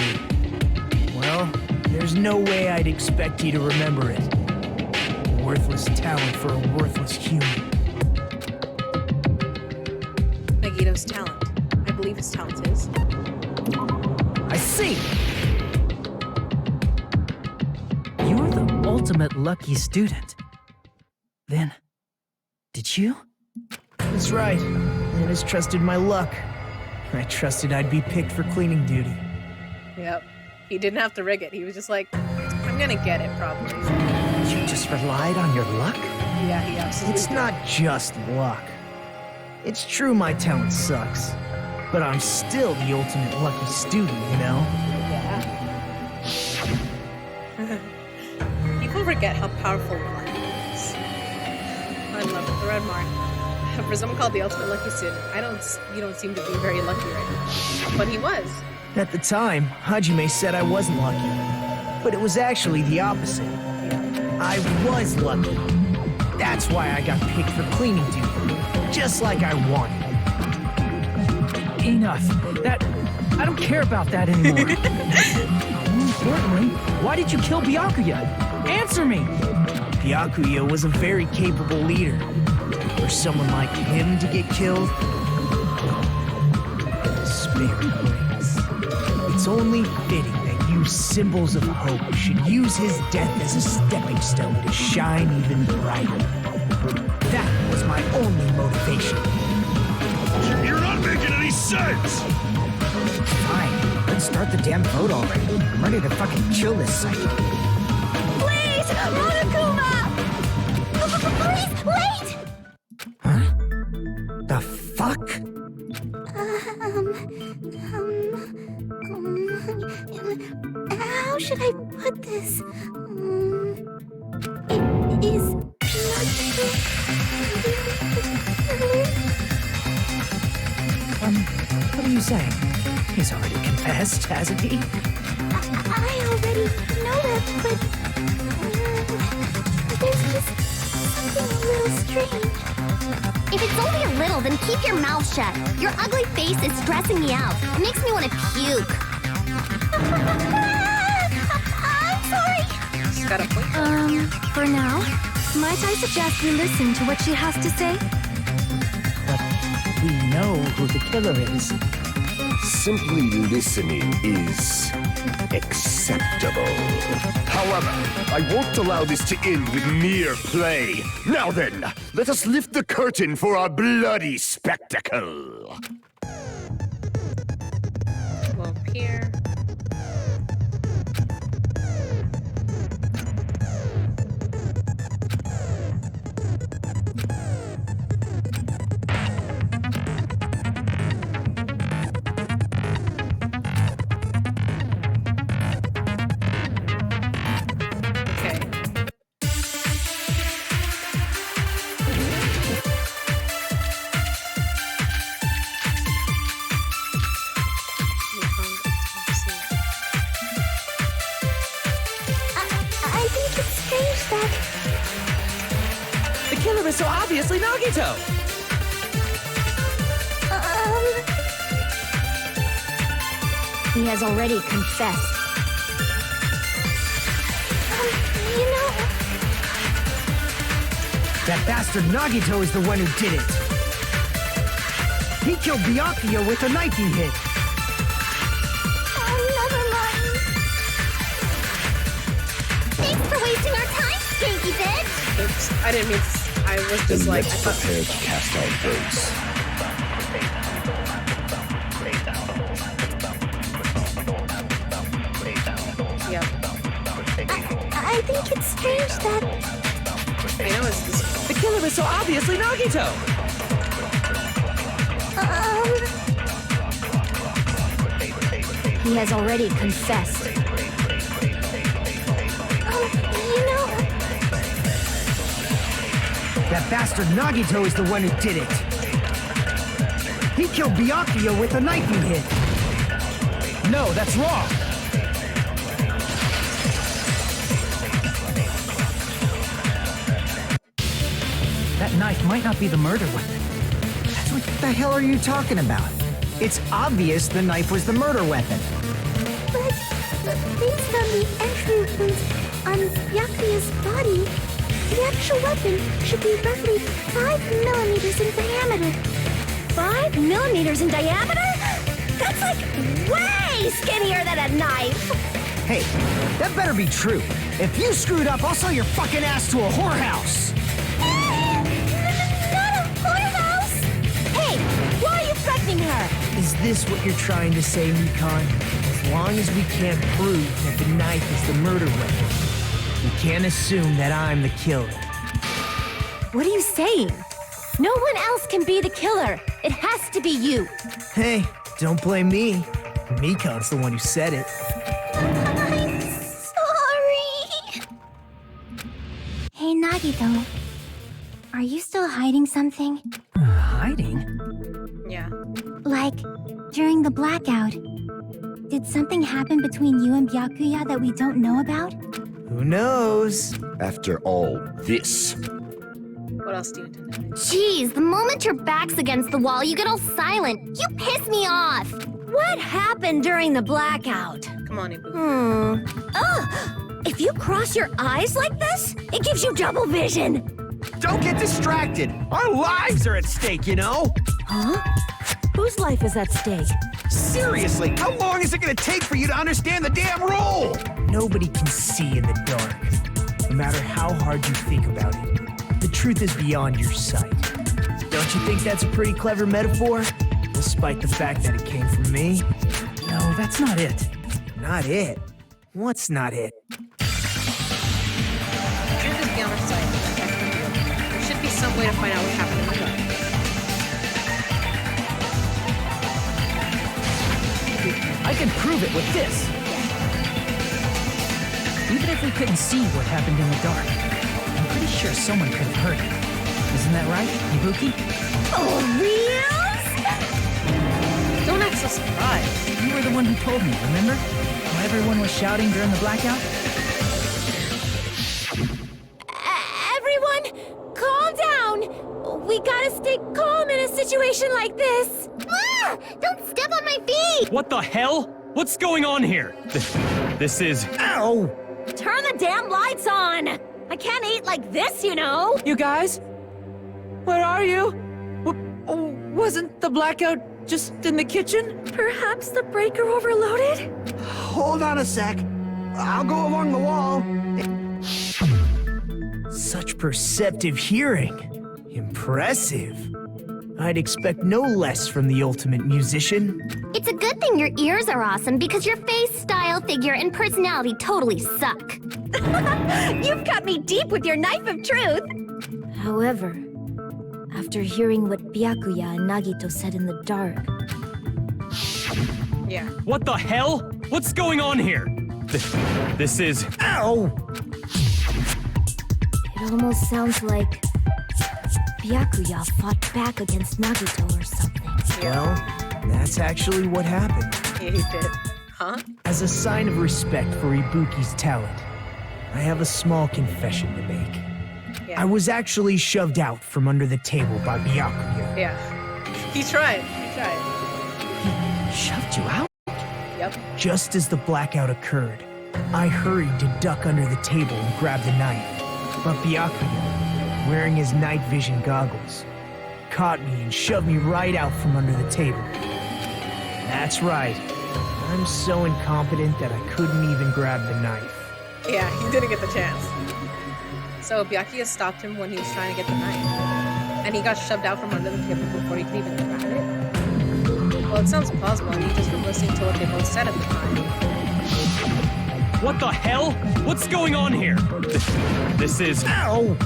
Well, there's no way I'd expect you to remember it. A worthless talent for a worthless human. Nagito's talent. I believe his talent is. I see! You're the ultimate lucky student. Then, did you? That's right. I just trusted my luck. I trusted I'd be picked for cleaning duty. Yep. He didn't have to rig it. He was just like, I'm gonna get it probably. You just relied on your luck? Yeah, he absolutely It's did. not just luck. It's true my talent sucks, but I'm still the ultimate lucky student, you know? Yeah. People forget how powerful luck is. I love it. The red mark. For someone called the ultimate lucky student, you don't seem to be very lucky right now. But he was. At the time, Hajime said I wasn't lucky, but it was actually the opposite. I was lucky. That's why I got picked for cleaning duty, just like I wanted. Enough. I don't care about that anymore. More importantly, why did you kill Byakuya? Answer me! Byakuya was a very capable leader. For someone like him to get killed, despair brings. It's only fitting that you who symbols of hope should use his death as a stepping stone to shine even brighter. That was my only motivation. You're not making any sense! Fine, let's start the damn vote already. I'm ready to fucking kill this cycle. Please, Monokuma! Please, wait! Huh? The fuck? How should I put this? It is What are you saying? He's already confessed, hasn't he? I already know that, but there's just something a little strange. If it's only a little, then keep your mouth shut. Your ugly face is stressing me out. It makes me want to puke. I'm sorry. She's got a point. For now, might I suggest we listen to what she has to say? But we know who the killer is. Simply listening is acceptable. However, I won't allow this to end with mere play. Now then, let us lift the curtain for our bloody spectacle. Go up here. I think it's strange that The killer is so obviously Nagito! He has already confessed. you know, That bastard Nagito is the one who did it. He killed Byakuya with a knife he hid. never mind. Thanks for wasting our time, stinky bitch. Oops, I didn't mean to. I was just like, I Let's thought. prepare to cast our votes. Yeah. I think it's strange that I know it's this. The killer is so obviously Nagito! He has already confessed. you know, That bastard Nagito is the one who did it. He killed Byakuya with a knife he hid. No, that's wrong. That knife might not be the murder weapon. That's what the hell are you talking about? It's obvious the knife was the murder weapon. but based on the entry wounds on Byakuya's body, the actual weapon should be roughly 5 millimeters in diameter. 5 millimeters in diameter? That's like way skinnier than a knife! Hey, that better be true. If you screwed up, I'll sell your fucking ass to a whorehouse. Not a whorehouse! Hey, why are you threatening her? Is this what you're trying to say, Recon? As long as we can't prove that the knife is the murder weapon, we can't assume that I'm the killer. What are you saying? No one else can be the killer. It has to be you. Hey, don't blame me. Mikon's the one who said it. I'm sorry. Hey, Nagito. Are you still hiding something? Hiding? Yeah. Like, during the blackout, did something happen between you and Byakuya that we don't know about? Who knows? After all this, What else do you need to know? Jeez, the moment your back's against the wall, you get all silent. You piss me off. What happened during the blackout? Come on, Ibu. Ugh! If you cross your eyes like this, it gives you double vision. Don't get distracted. Our lives are at stake, you know? Huh? Whose life is at stake? Seriously, how long is it gonna take for you to understand the damn rule? Nobody can see in the dark, no matter how hard you think about it. The truth is beyond your sight. Don't you think that's a pretty clever metaphor? Despite the fact that it came from me? No, that's not it. Not it? What's not it? Truth is beyond our sight. There should be some way to find out what happened in the dark. I can prove it with this. Even if we couldn't see what happened in the dark, I'm pretty sure someone could have heard it. Isn't that right, Ibuki? Oh, reals? Don't act so surprised. You were the one who told me, remember? How everyone was shouting during the blackout? Everyone, calm down. We gotta stay calm in a situation like this. Ah! Don't step on my feet! What the hell? What's going on here? This is... Ow! Turn the damn lights on! I can't eat like this, you know! You guys? Where are you? Wasn't the blackout just in the kitchen? Perhaps the breaker overloaded? Hold on a sec. I'll go along the wall. Such perceptive hearing. Impressive. I'd expect no less from the ultimate musician. It's a good thing your ears are awesome because your face, style, figure, and personality totally suck. You've cut me deep with your knife of truth! However, after hearing what Byakuya and Nagito said in the dark, Yeah. What the hell? What's going on here? This is... Ow! it almost sounds like Byakuya fought back against Nagito or something. Well, that's actually what happened. Yeah, he did. Huh? As a sign of respect for Ibuki's talent, I have a small confession to make. Yeah. I was actually shoved out from under the table by Byakuya. Yeah. He tried. Shoved you out? Yep. Just as the blackout occurred, I hurried to duck under the table and grab the knife. But Byakuya, wearing his night vision goggles, caught me and shoved me right out from under the table. That's right. I'm so incompetent that I couldn't even grab the knife. Yeah, he didn't get the chance. So Byakuya stopped him when he was trying to get the knife. And he got shoved out from under the table before he could even grab it. Well, it sounds plausible, and he just was listening to what they both said at the time. What the hell? What's going on here? This is... Ow!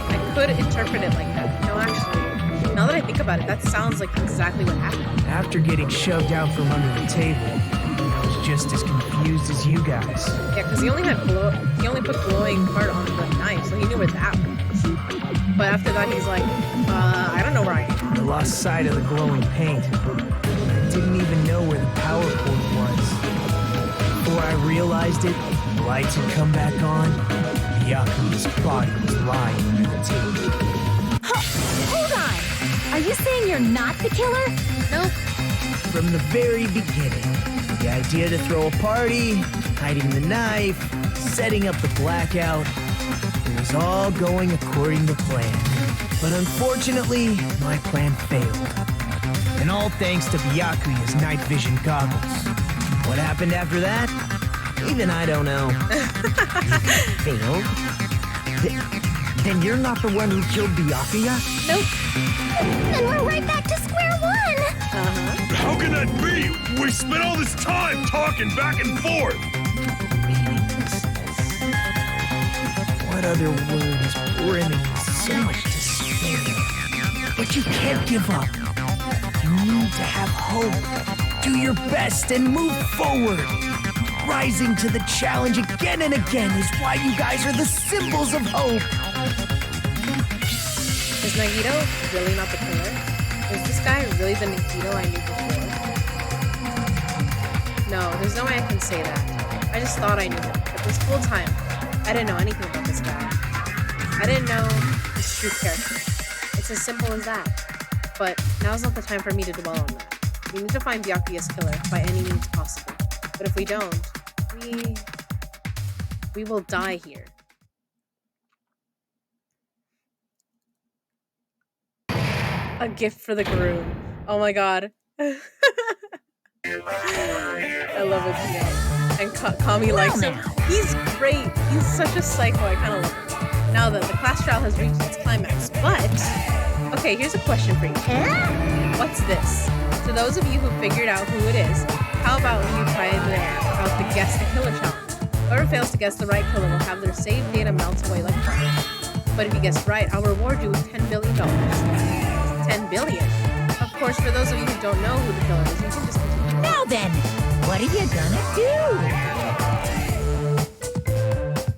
I could interpret it like that. No, actually, now that I think about it, that sounds like exactly what happened. After getting shoved out from under the table, I was just as confused as you guys. Yeah, because he only put glowing part on the knife, so he knew where that was. But after that, he's like, I don't know where I am. I lost sight of the glowing paint. I didn't even know where the power cord was. Before I realized it, the lights had come back on. Byakuya's body was lying under the table. Hold on! Are you saying you're not the killer? Nope. From the very beginning, the idea to throw a party, hiding the knife, setting up the blackout, it was all going according to plan. But unfortunately, my plan failed. And all thanks to Byakuya's night vision goggles. What happened after that? Even I don't know. Failed? Then you're not the one who killed Byakuya? Nope. Then we're right back to square one! Uh-huh. How can that be? We spent all this time talking back and forth. Meaninglessness. What other word is brimming with so much despair? But you can't give up. You need to have hope. Do your best and move forward. Rising to the challenge again and again is why you guys are the symbols of hope. Is Nagito really not the killer? Is this guy really the Nagito I knew before? No, there's no way I can say that. I just thought I knew him, but this whole time, I didn't know anything about this guy. I didn't know his true character. It's as simple as that. But now's not the time for me to dwell on that. We need to find Byakuya's killer by any means possible. But if we don't, we will die here. A gift for the groom. Oh my god. I love it. And Kami likes him. He's great. He's such a psycho. I kind of love him. Now that the class trial has reached its climax, but okay, here's a question for you. What's this? To those of you who figured out who it is, how about you try out the Guess the Killer challenge? Whoever fails to guess the right killer will have their saved data melt away like fire. But if you guess right, I'll reward you with $10 billion. $10 billion? Of course, for those of you who don't know who the killer is, you can just continue. Now then, what are you gonna do?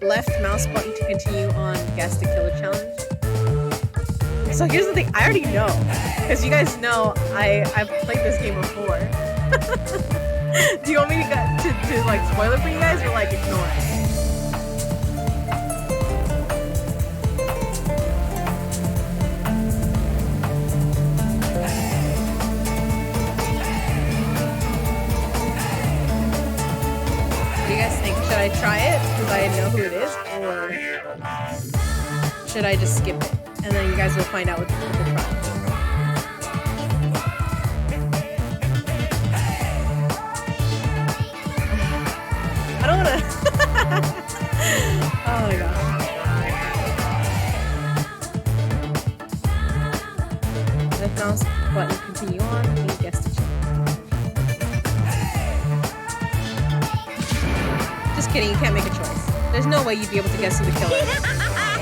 Left mouse button to continue on Guess the Killer challenge. So here's the thing, I already know. Because you guys know I've played this game before. Do you want me to like spoil it for you guys or like ignore it? What do you guys think? Should I try it because I know who it is, or should I just skip it and then you guys will find out what the trial is? I don't wanna. Oh my god. Left mouse button, continue on, and guess the challenge. Just kidding, you can't make a choice. There's no way you'd be able to guess who the killer is.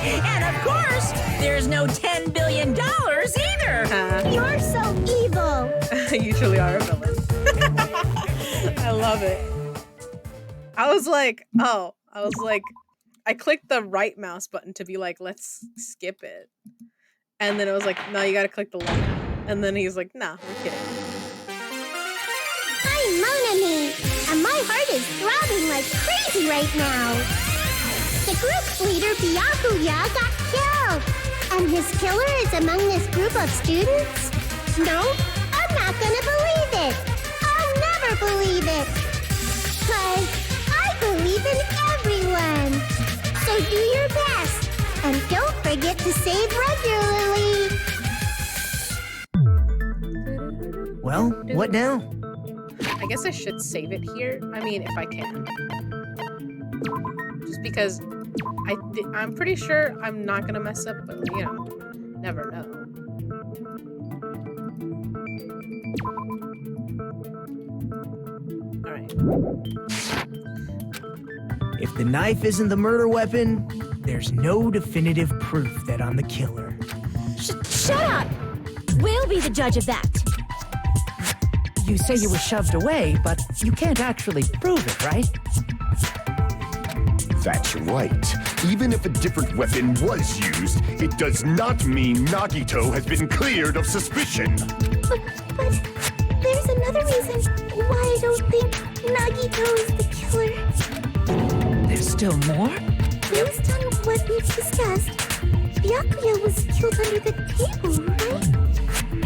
And of course, there's no $10 billion either. You're so evil. You truly are a villain. I love it. I was like, I clicked the right mouse button to be like, let's skip it. And then it was like, no, you gotta click the left. And then he's like, nah, we're kidding. I'm Monami, and my heart is throbbing like crazy right now. The group's leader, Byakuya, got killed. And his killer is among this group of students? No, I'm not gonna believe it. I'll never believe it. 'Cause I believe in everyone. So do your best. And don't forget to save regularly. Well, what now? I guess I should save it here. I mean, if I can. Just because I'm pretty sure I'm not gonna mess up, but you know, never know. Alright. If the knife isn't the murder weapon, there's no definitive proof that I'm the killer. Shut up! We'll be the judge of that. You say you were shoved away, but you can't actually prove it, right? That's right. Even if a different weapon was used, it does not mean Nagito has been cleared of suspicion. But there's another reason why I don't think Nagito is the killer. There's still more? Based on what we've discussed, Byakuya was killed under the table, right?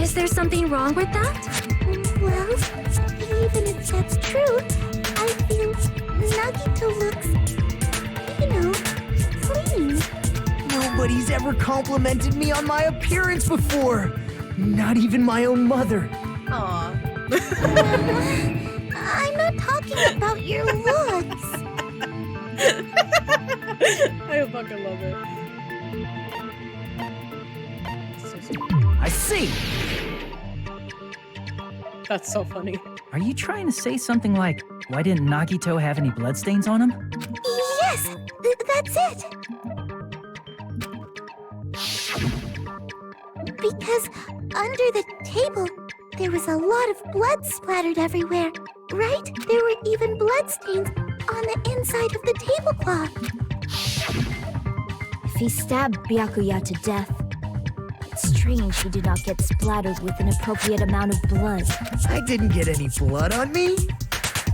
Is there something wrong with that? Well, even if that's true, I feel Nagito looks, clean. Nobody's ever complimented me on my appearance before. Not even my own mother. Aw. I'm not talking about your looks. I fucking love it. I see. That's so funny. Are you trying to say something like, why didn't Nagito have any bloodstains on him? Yes, that's it. Because under the table, there was a lot of blood splattered everywhere, right? There were even bloodstains on the inside of the tablecloth. If he stabbed Byakuya to death, it's strange he did not get splattered with an appropriate amount of blood. I didn't get any blood on me?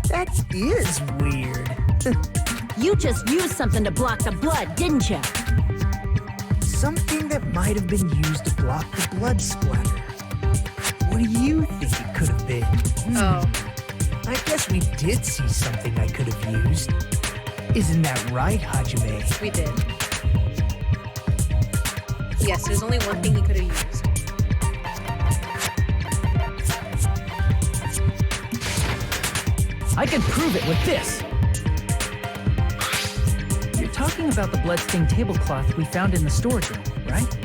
That is weird. You just used something to block the blood, didn't you? Something that might have been used to block the blood splatter. What do you think it could have been? Oh. I guess we did see something I could have used. Isn't that right, Hajime? We did. Yes, there's only one thing he could have used. I can prove it with this. You're talking about the bloodstained tablecloth we found in the storage room, right?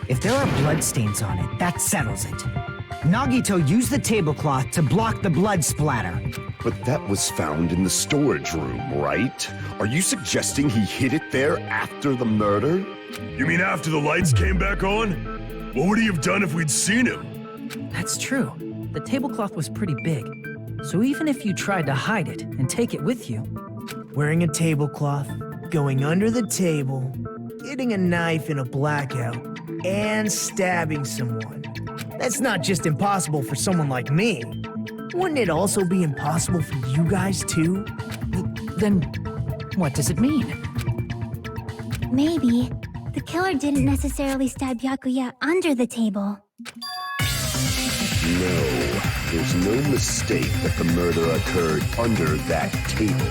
If there are bloodstains on it, that settles it. Nagito used the tablecloth to block the blood splatter. But that was found in the storage room, right? Are you suggesting he hid it there after the murder? You mean after the lights came back on? What would he have done if we'd seen him? That's true. The tablecloth was pretty big. So even if you tried to hide it and take it with you... Wearing a tablecloth, going under the table, getting a knife in a blackout, and stabbing someone. That's not just impossible for someone like me. Wouldn't it also be impossible for you guys too? Then what does it mean? Maybe the killer didn't necessarily stab Byakuya under the table. No, there's no mistake that the murder occurred under that table.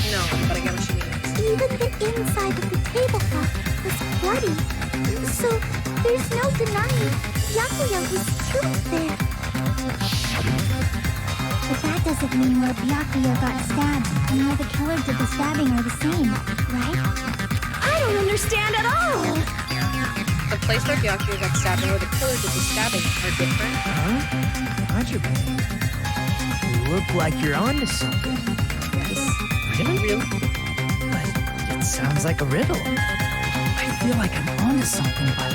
No, but I get what she means. Even the inside of the tablecloth was bloody. So there's no denying Byakuya was killed there. But that doesn't mean where Byakuya got stabbed and where the killer did the stabbing are the same, right? I don't understand at all! The place where Byakuya got stabbed and where the killer did the stabbing are different. Huh? Contraband. You look like you're onto something. Really? But it sounds like a riddle. I feel like I'm onto something, but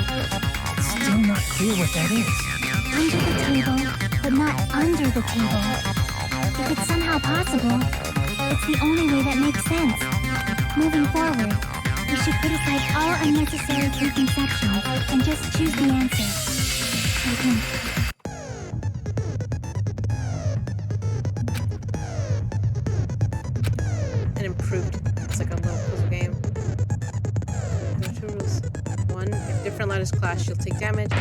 it's still not clear what that is. Under the table, but not under the table. If it's somehow possible, it's the only way that makes sense. Moving forward, we should put aside all unnecessary preconceptions and just choose the answer. I think. And improved. It's like a little puzzle game. There are two rules. One, if different letters clash, you'll take damage.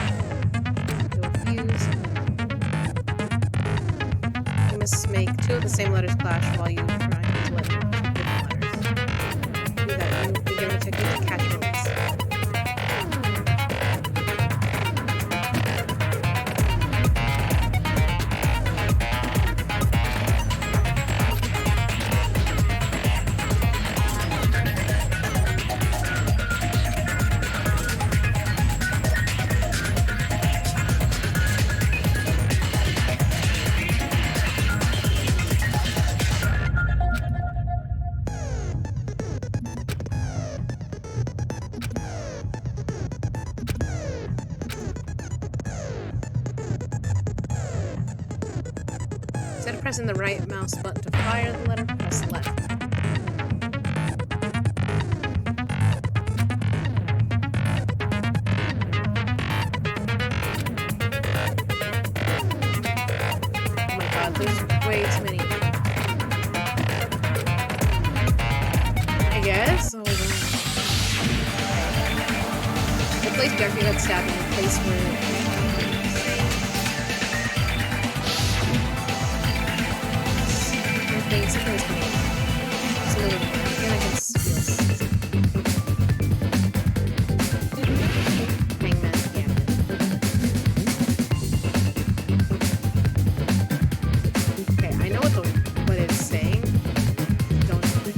You'll fuse. You must make two of the same letters clash while you try to let different letters. Do that. You're given a technique to catch and release. Instead of pressing the right mouse button to fire the letter, press left. Oh my god, there's way too many. I guess? Oh my god. The place Byakuya got stabbed in the place where... Something's coming. Something I can feel. Hangman, yeah. Okay, I know what it's saying. Don't know it.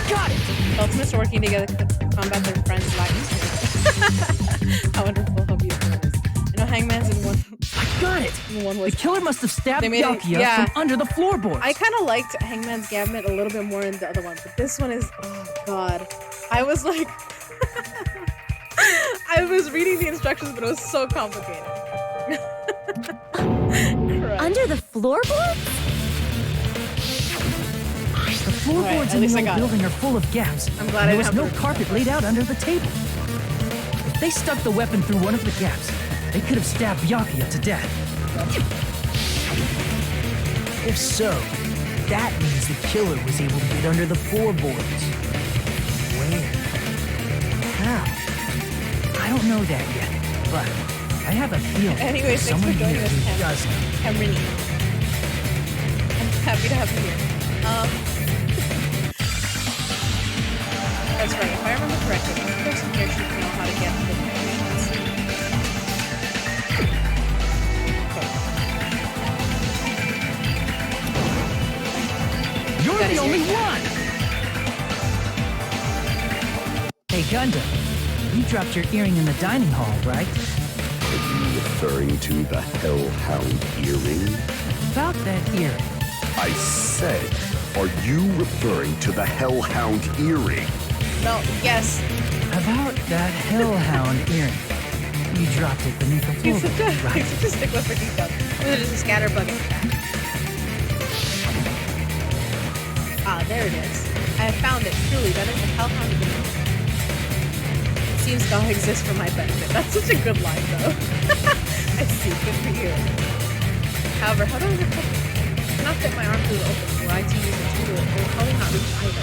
Got it! Ultimates are working together to combat their friends' lacking. How wonderful, how beautiful it is. I know Hangman's in one. I got it! In one was The killer must have stabbed They made it- Byakuya yeah. from under the floorboards. I kind of liked Hangman's Gambit a little bit more than the other one, but this one is, oh god. I was like, I was reading the instructions, but it was so complicated. Under the floorboards? The floorboards at in least the I old got it. building are full of gaps. I'm glad and I there was didn't no have to- carpet laid out under the table. If they stuck the weapon through one of the gaps, they could have stabbed Byakuya to death. If so, that means the killer was able to get under the floorboards. Where? How? I don't know that yet, but I have a feeling Anyways, thanks someone for joining here us, who Cam. does know. Camrini. I'm happy to have you here. That's right, if I remember correctly, the person here should know how to get to the machines. You're That the is only your one! Hey, Gundam, you dropped your earring in the dining hall, right? Are you referring to the Hellhound earring? About that earring. I said, are you referring to the Hellhound earring? No, yes. About that hellhound earring. You dropped it beneath the He's such floorboard, a, right? he's such a stickler for details. There's just a scatterbug in the back. Ah, there it is. I have found it. Truly, that is the Hellhound earring. It seems God exists for my benefit. That's such a good line, though. I see. Good for you. However, how do I recover? I cannot fit my arm through the opening. Were I to use a tool, it will probably not reach either.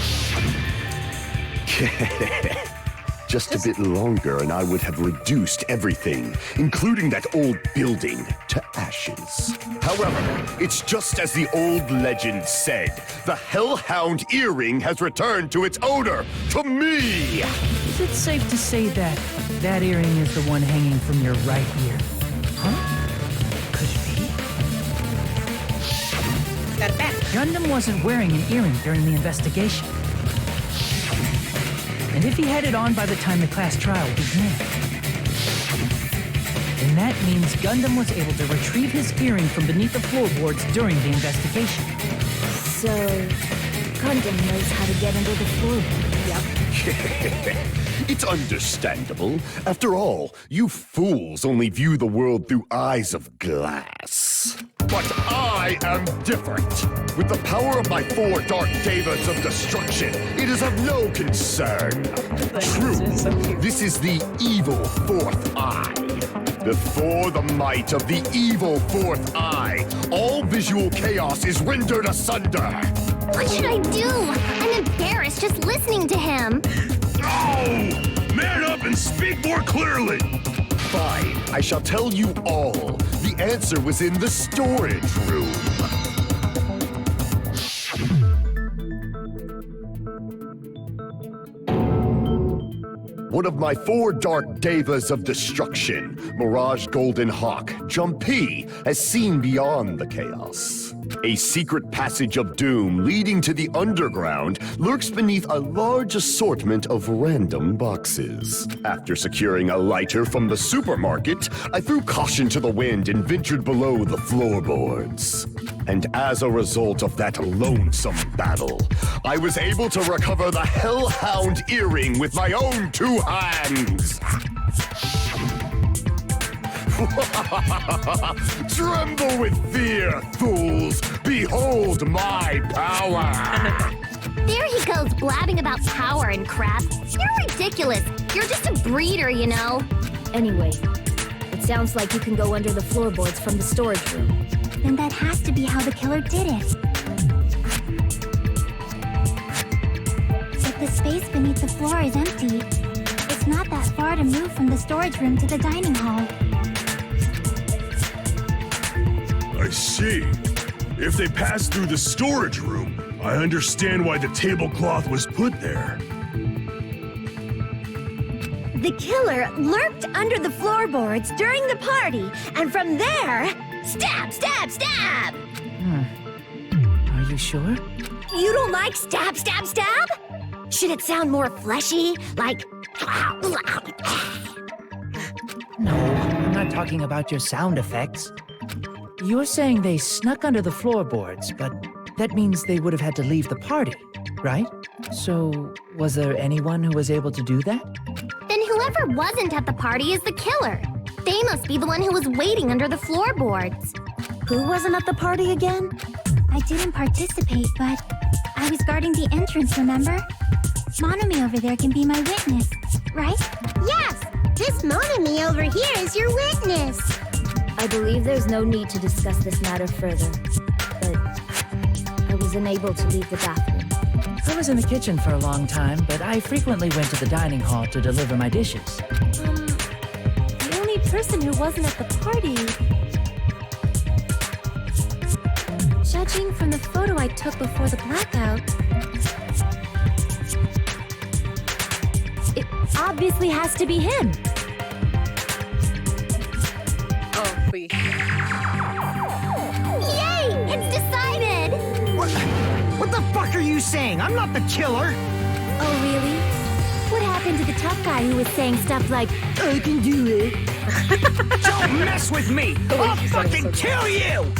Just a bit longer and I would have reduced everything, including that old building, to ashes. However, it's just as the old legend said. The Hellhound earring has returned to its owner, to me! Is it safe to say that that earring is the one hanging from your right ear? Huh? Could it be? Got it back. Gundam wasn't wearing an earring during the investigation. And if he had it on by the time the class trial began, then that means Gundam was able to retrieve his earring from beneath the floorboards during the investigation. So, Gundam knows how to get under the floorboards. Yep. It's understandable. After all, you fools only view the world through eyes of glass. But I am different. With the power of my 4 dark devas of destruction, it is of no concern. True, this is the evil 4th eye. Before the might of the evil 4th eye, all visual chaos is rendered asunder. What should I do? I'm embarrassed just listening to him. Oh! Man up and speak more clearly! Fine, I shall tell you all. The answer was in the storage room. One of my 4 dark devas of destruction, Mirage Golden Hawk, Jumpy, has seen beyond the chaos. A secret passage of doom leading to the underground lurks beneath a large assortment of random boxes. After securing a lighter from the supermarket, I threw caution to the wind and ventured below the floorboards. And as a result of that lonesome battle, I was able to recover the Hellhound earring with my own 2 hands. Tremble with fear, fools! Behold my power! There he goes blabbing about power and crap. You're ridiculous. You're just a breeder, you know. Anyway, it sounds like you can go under the floorboards from the storage room. Then that has to be how the killer did it. If the space beneath the floor is empty, it's not that far to move from the storage room to the dining hall. I see. If they passed through the storage room, I understand why the tablecloth was put there. The killer lurked under the floorboards during the party, and from there, stab, stab, stab! Are you sure? You don't like stab, stab, stab? Should it sound more fleshy? Like... No, I'm not talking about your sound effects. You're saying they snuck under the floorboards, but that means they would have had to leave the party, right? So, was there anyone who was able to do that? Then whoever wasn't at the party is the killer. They must be the one who was waiting under the floorboards. Who wasn't at the party again? I didn't participate, but I was guarding the entrance, remember? Monomi over there can be my witness, right? Yes! This Monami over here is your witness! I believe there's no need to discuss this matter further, but I was unable to leave the bathroom. I was in the kitchen for a long time, but I frequently went to the dining hall to deliver my dishes. The only person who wasn't at the party... Judging from the photo I took before the blackout... It obviously has to be him. Oh, please. Yay! It's decided! What the fuck are you saying? I'm not the killer! Oh, really? What happened to the tough guy who was saying stuff like, I can do it. Don't mess with me! I'll fucking kill you!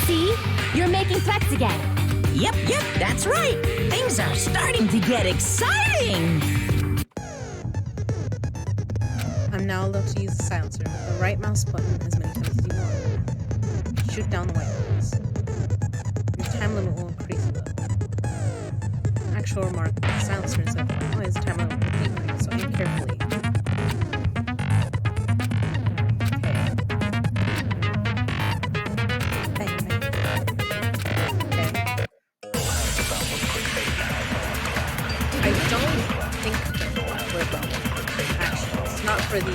see? You're making threats again. Yep, that's right. Things are starting to get exciting. I'm now allowed to use the silencer with the right mouse button as many times as you want. Shoot down the white ones. Your time limit will increase though. Actual remark, the silencer is up. Oh, his time limit will decrease, so aim carefully. Not for the,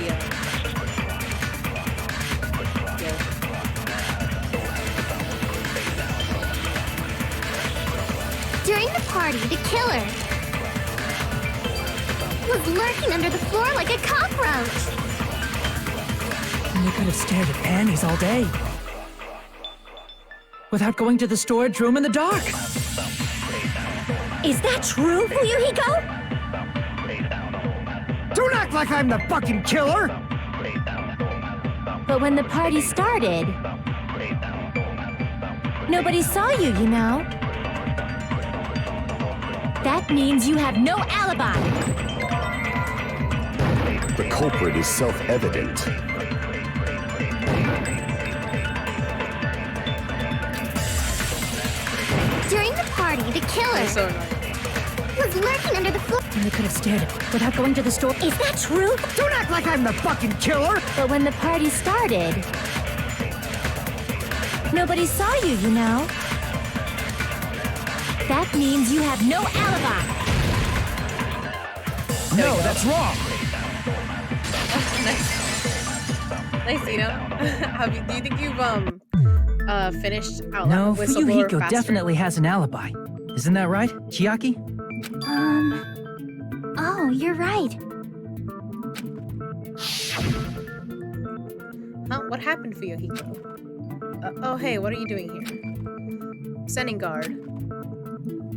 During the party, the killer was lurking under the floor like a cockroach. You could have stared at panties all day. Without going to the storage room in the dark. Is that true, Fuyuhiko? Don't act like I'm the fucking killer! But when the party started, nobody saw you, you know? That means you have no alibi. The culprit is self-evident. During the party, the killer was lurking under the floor. You could have stared at me without going to the store. Is that true? Don't act like I'm the fucking killer! But when the party started, nobody saw you, you know? That means you have no alibi. No, that's wrong. Nice, Ina. Do you think you've finished out No, loud whistleblower Fuyuhiko faster? definitely has an alibi. Isn't that right, Chiaki? Oh, you're right. Huh? What happened for you, Hiko? Oh, hey, what are you doing here? Sending guard.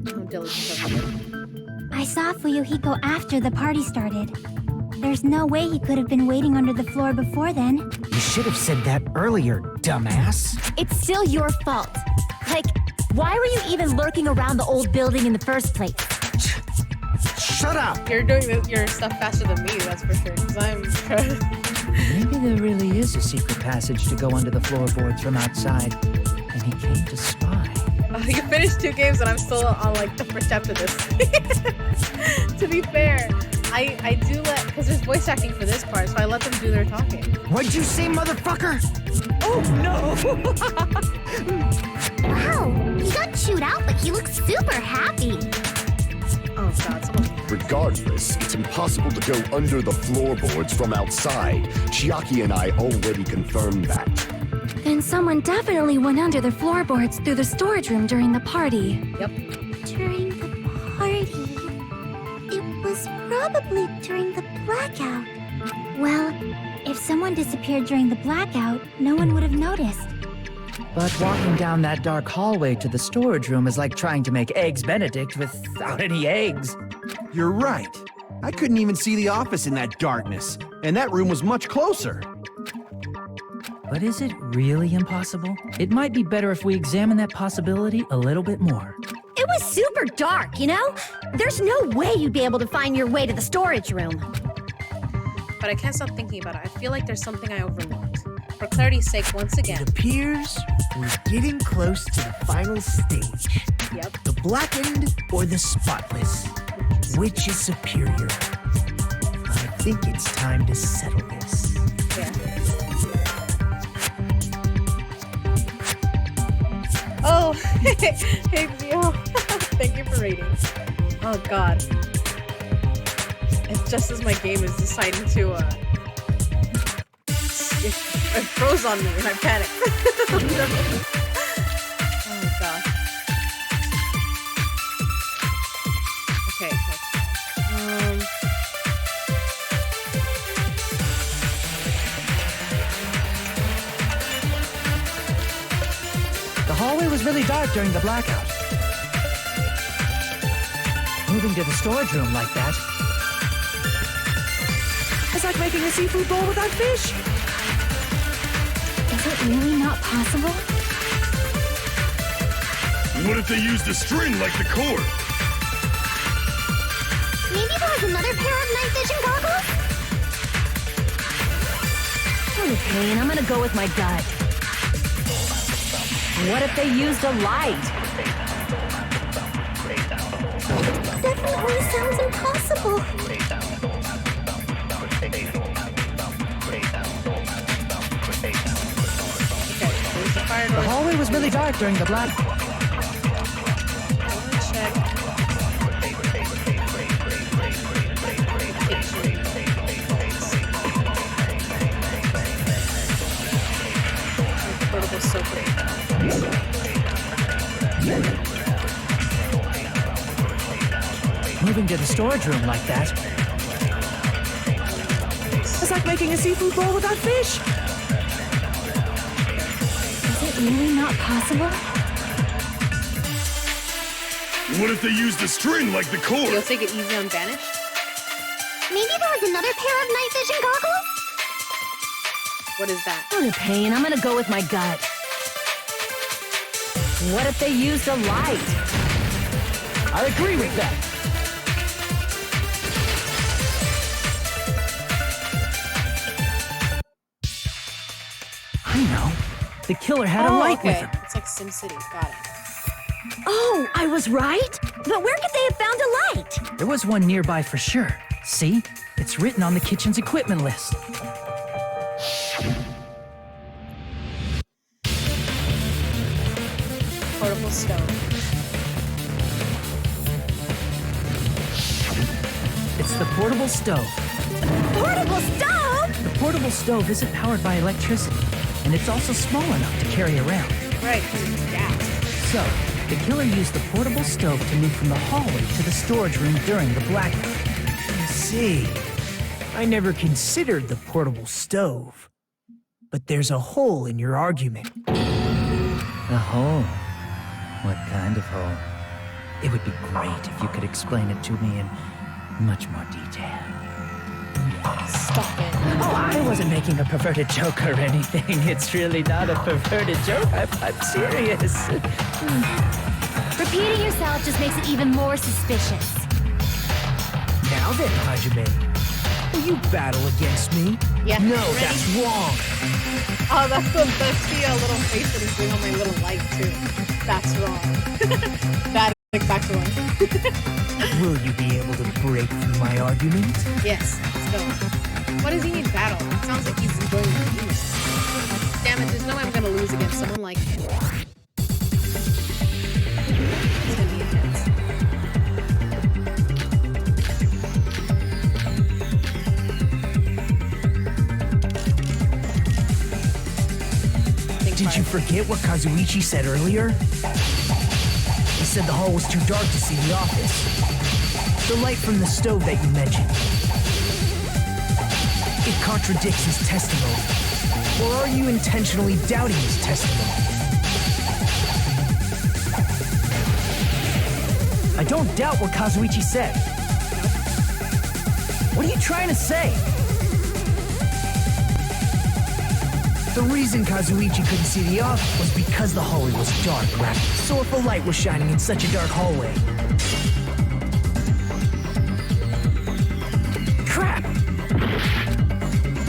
Oh, diligent of you. I saw Fuyuhiko after the party started. There's no way he could have been waiting under the floor before then. You should have said that earlier, dumbass. It's still your fault. Like, why were you even lurking around the old building in the first place? Shut up! You're doing your stuff faster than me, that's for sure, because I'm... Maybe there really is a secret passage to go under the floorboards from outside, and he came to spy. You finished 2 games and I'm still on, like, the first chapter of this. To be fair, I do let... Because there's voice acting for this part, so I let them do their talking. What'd you say, motherfucker? Oh, no! Wow, he got chewed out, but he looks super happy. Oh, God. Regardless, it's impossible to go under the floorboards from outside. Chiaki and I already confirmed that. Then someone definitely went under the floorboards through the storage room during the party. Yep. During the party. It was probably during the blackout. Well, if someone disappeared during the blackout, no one would have noticed. But walking down that dark hallway to the storage room is like trying to make Eggs Benedict without any eggs. You're right. I couldn't even see the office in that darkness, and that room was much closer. But is it really impossible? It might be better if we examine that possibility a little bit more. It was super dark, you know? There's no way you'd be able to find your way to the storage room. But I can't stop thinking about it. I feel like there's something I overlooked. For clarity's sake, once again. It appears we're getting close to the final stage. Yep. The blackened or the spotless? Which is superior? I think it's time to settle this. Yeah. Oh, hey, Theo. Thank you for rating. Oh, God. It's just as my game is deciding to, it froze on me and I panicked. Oh, God. Okay. The hallway was really dark during the blackout. Moving to the storage room like that. It's like making a seafood bowl without fish. Is it really not possible? What if they used a string like the cord? Maybe there was another pair of night vision goggles? Okay, and I'm gonna go with my gut. What if they used a light? Definitely sounds impossible. The hallway was really dark during the black. Check. Portable sofa. Moving to the storage room like that. It's like making a seafood bowl without fish. Is it really not possible? What if they used a string like the cord? You'll take it easy on Vanish? Maybe there was another pair of night vision goggles? What is that? Okay, and I'm gonna go with my gut. What if they used a light? I agree with that. I know. The killer had a light with him. It's like SimCity. Got it. Oh, I was right? But where could they have found a light? There was one nearby for sure. See? It's written on the kitchen's equipment list. Portable stove. It's the portable stove. Portable stove? The portable stove isn't powered by electricity, and it's also small enough to carry around. Right, because it's gas. So, the killer used the portable stove to move from the hallway to the storage room during the blackout. I see. I never considered the portable stove. But there's a hole in your argument. A hole? What kind of hole? It would be great if you could explain it to me in much more detail. Stop it. Oh, I wasn't making a perverted joke or anything. It's really not a perverted joke. I'm serious. Repeating yourself just makes it even more suspicious. Now then, Hajime, will you battle against me? Yeah. No, Ready? that's wrong. Oh, that's the little face that he's doing on my little light, too. That's wrong. That is exactly wrong. Will you be able to break through my argument? Yes, let's go. What does he need battle? It sounds like he's enjoying the use. Damn it, there's no way I'm gonna lose against someone like him. It's gonna be intense. Did you forget what Kazuichi said earlier? He said the hall was too dark to see the office. The light from the stove that you mentioned. It contradicts his testimony. Or are you intentionally doubting his testimony? I don't doubt what Kazuichi said. What are you trying to say? The reason Kazuichi couldn't see the office was because the hallway was dark, right? So if a light was shining in such a dark hallway... Crap!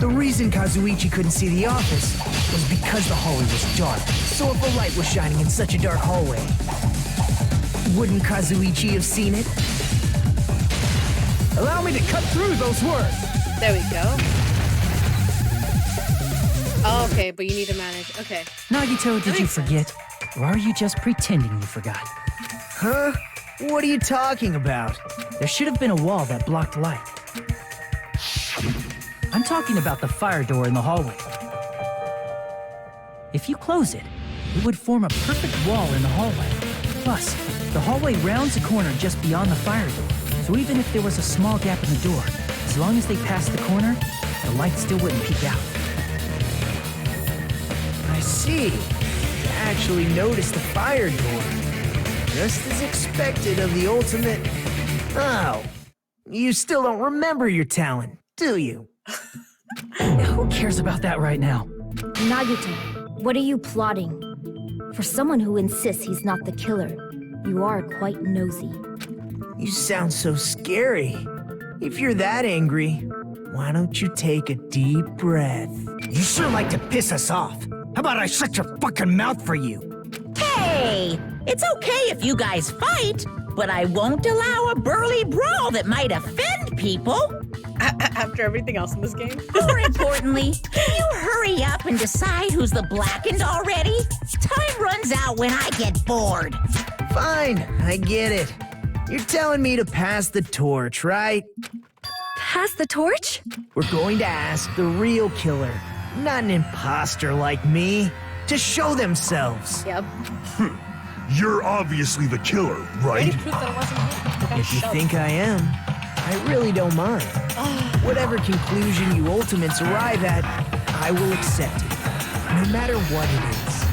The reason Kazuichi couldn't see the office was because the hallway was dark. So if a light was shining in such a dark hallway, wouldn't Kazuichi have seen it? Allow me to cut through those words! There we go. Oh, okay, but you need to manage. Okay. Nagito, did you forget? Or are you just pretending you forgot? Huh? What are you talking about? There should have been a wall that blocked light. I'm talking about the fire door in the hallway. If you close it, it would form a perfect wall in the hallway. Plus, the hallway rounds a corner just beyond the fire door. So even if there was a small gap in the door, as long as they passed the corner, the light still wouldn't peek out. I see. You actually noticed the fire door. Just as expected of the ultimate... Oh. You still don't remember your talent, do you? Who cares about that right now? Nagito, what are you plotting? For someone who insists he's not the killer, you are quite nosy. You sound so scary. If you're that angry, why don't you take a deep breath? You sure like to piss us off. How about I shut your fucking mouth for you? Hey! It's okay if you guys fight, but I won't allow a burly brawl that might offend people. After everything else in this game? More importantly, can you hurry up and decide who's the blackened already? Time runs out when I get bored. Fine, I get it. You're telling me to pass the torch, right? Pass the torch? We're going to ask the real killer, not an imposter like me, to show themselves. Yep. You're obviously the killer, right? If you think I am, I really don't mind. Whatever conclusion you ultimates arrive at, I will accept it, no matter what it is.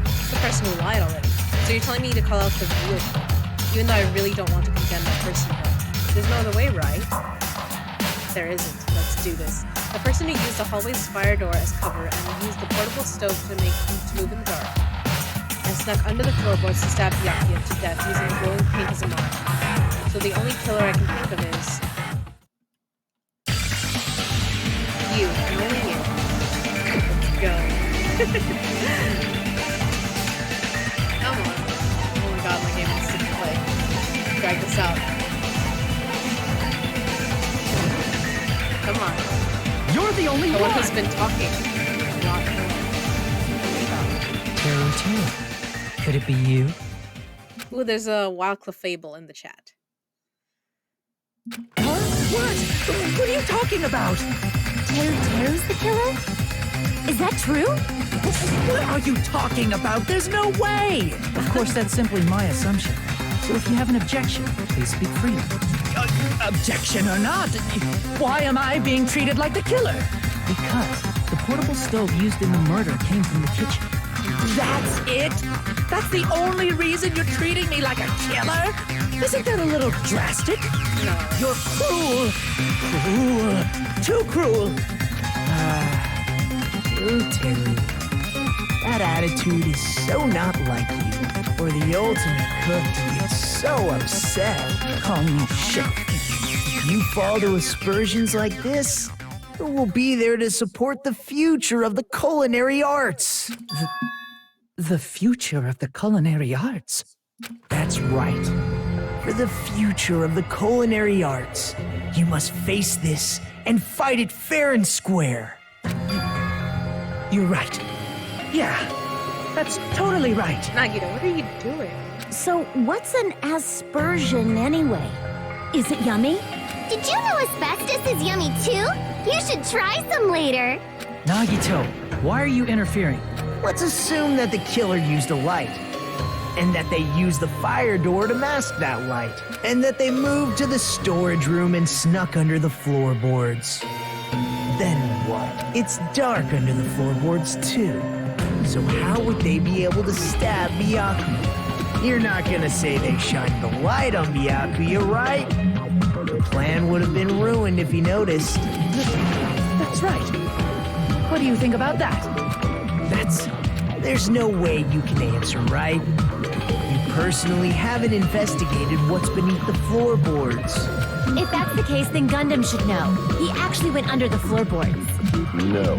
It's the person who lied already. So you're telling me to call out the real killer, even though I really don't want to condemn that person. There's no other way, right? There isn't. Let's do this. The person who used the hallway's fire door as cover and used the portable stove to move in the dark, and snuck under the floorboards to stab Byakuya to death using glowing paint as a mark. So the only killer I can think of is... you. And only you. Let's go. Come on. Oh my god, my game wants to play. Drag this out. Come on. You're the only one who's been talking a lot more. Teru. Could it be you? Ooh, there's a Wildcliff fable in the chat. Huh? What? What are you talking about? Teru's the killer? Is that true? What are you talking about? There's no way! Of course, that's simply my assumption. So if you have an objection, please speak freely. Objection or not, why am I being treated like the killer? Because the portable stove used in the murder came from the kitchen. That's it? That's the only reason you're treating me like a killer? Isn't that a little drastic? No. You're cruel. Cruel. Too cruel. Teru. That attitude is so not like you. For the ultimate cook to get so upset. Call me chef. If you fall to aspersions like this, who will be there to support the future of the culinary arts? The future of the culinary arts? That's right. For the future of the culinary arts, you must face this and fight it fair and square. You're right. Yeah, that's totally right. Nagito, what are you doing? So, what's an aspersion anyway? Is it yummy? Did you know asbestos is yummy too? You should try some later. Nagito, why are you interfering? Let's assume that the killer used a light, and that they used the fire door to mask that light, and that they moved to the storage room and snuck under the floorboards. Then what? It's dark under the floorboards too. So how would they be able to stab Byakuya? You're not gonna say they shined the light on Byakuya, right? The plan would have been ruined if he noticed. That's right. What do you think about that? There's no way you can answer, right? You personally haven't investigated what's beneath the floorboards. If that's the case, then Gundam should know. He actually went under the floorboards. No.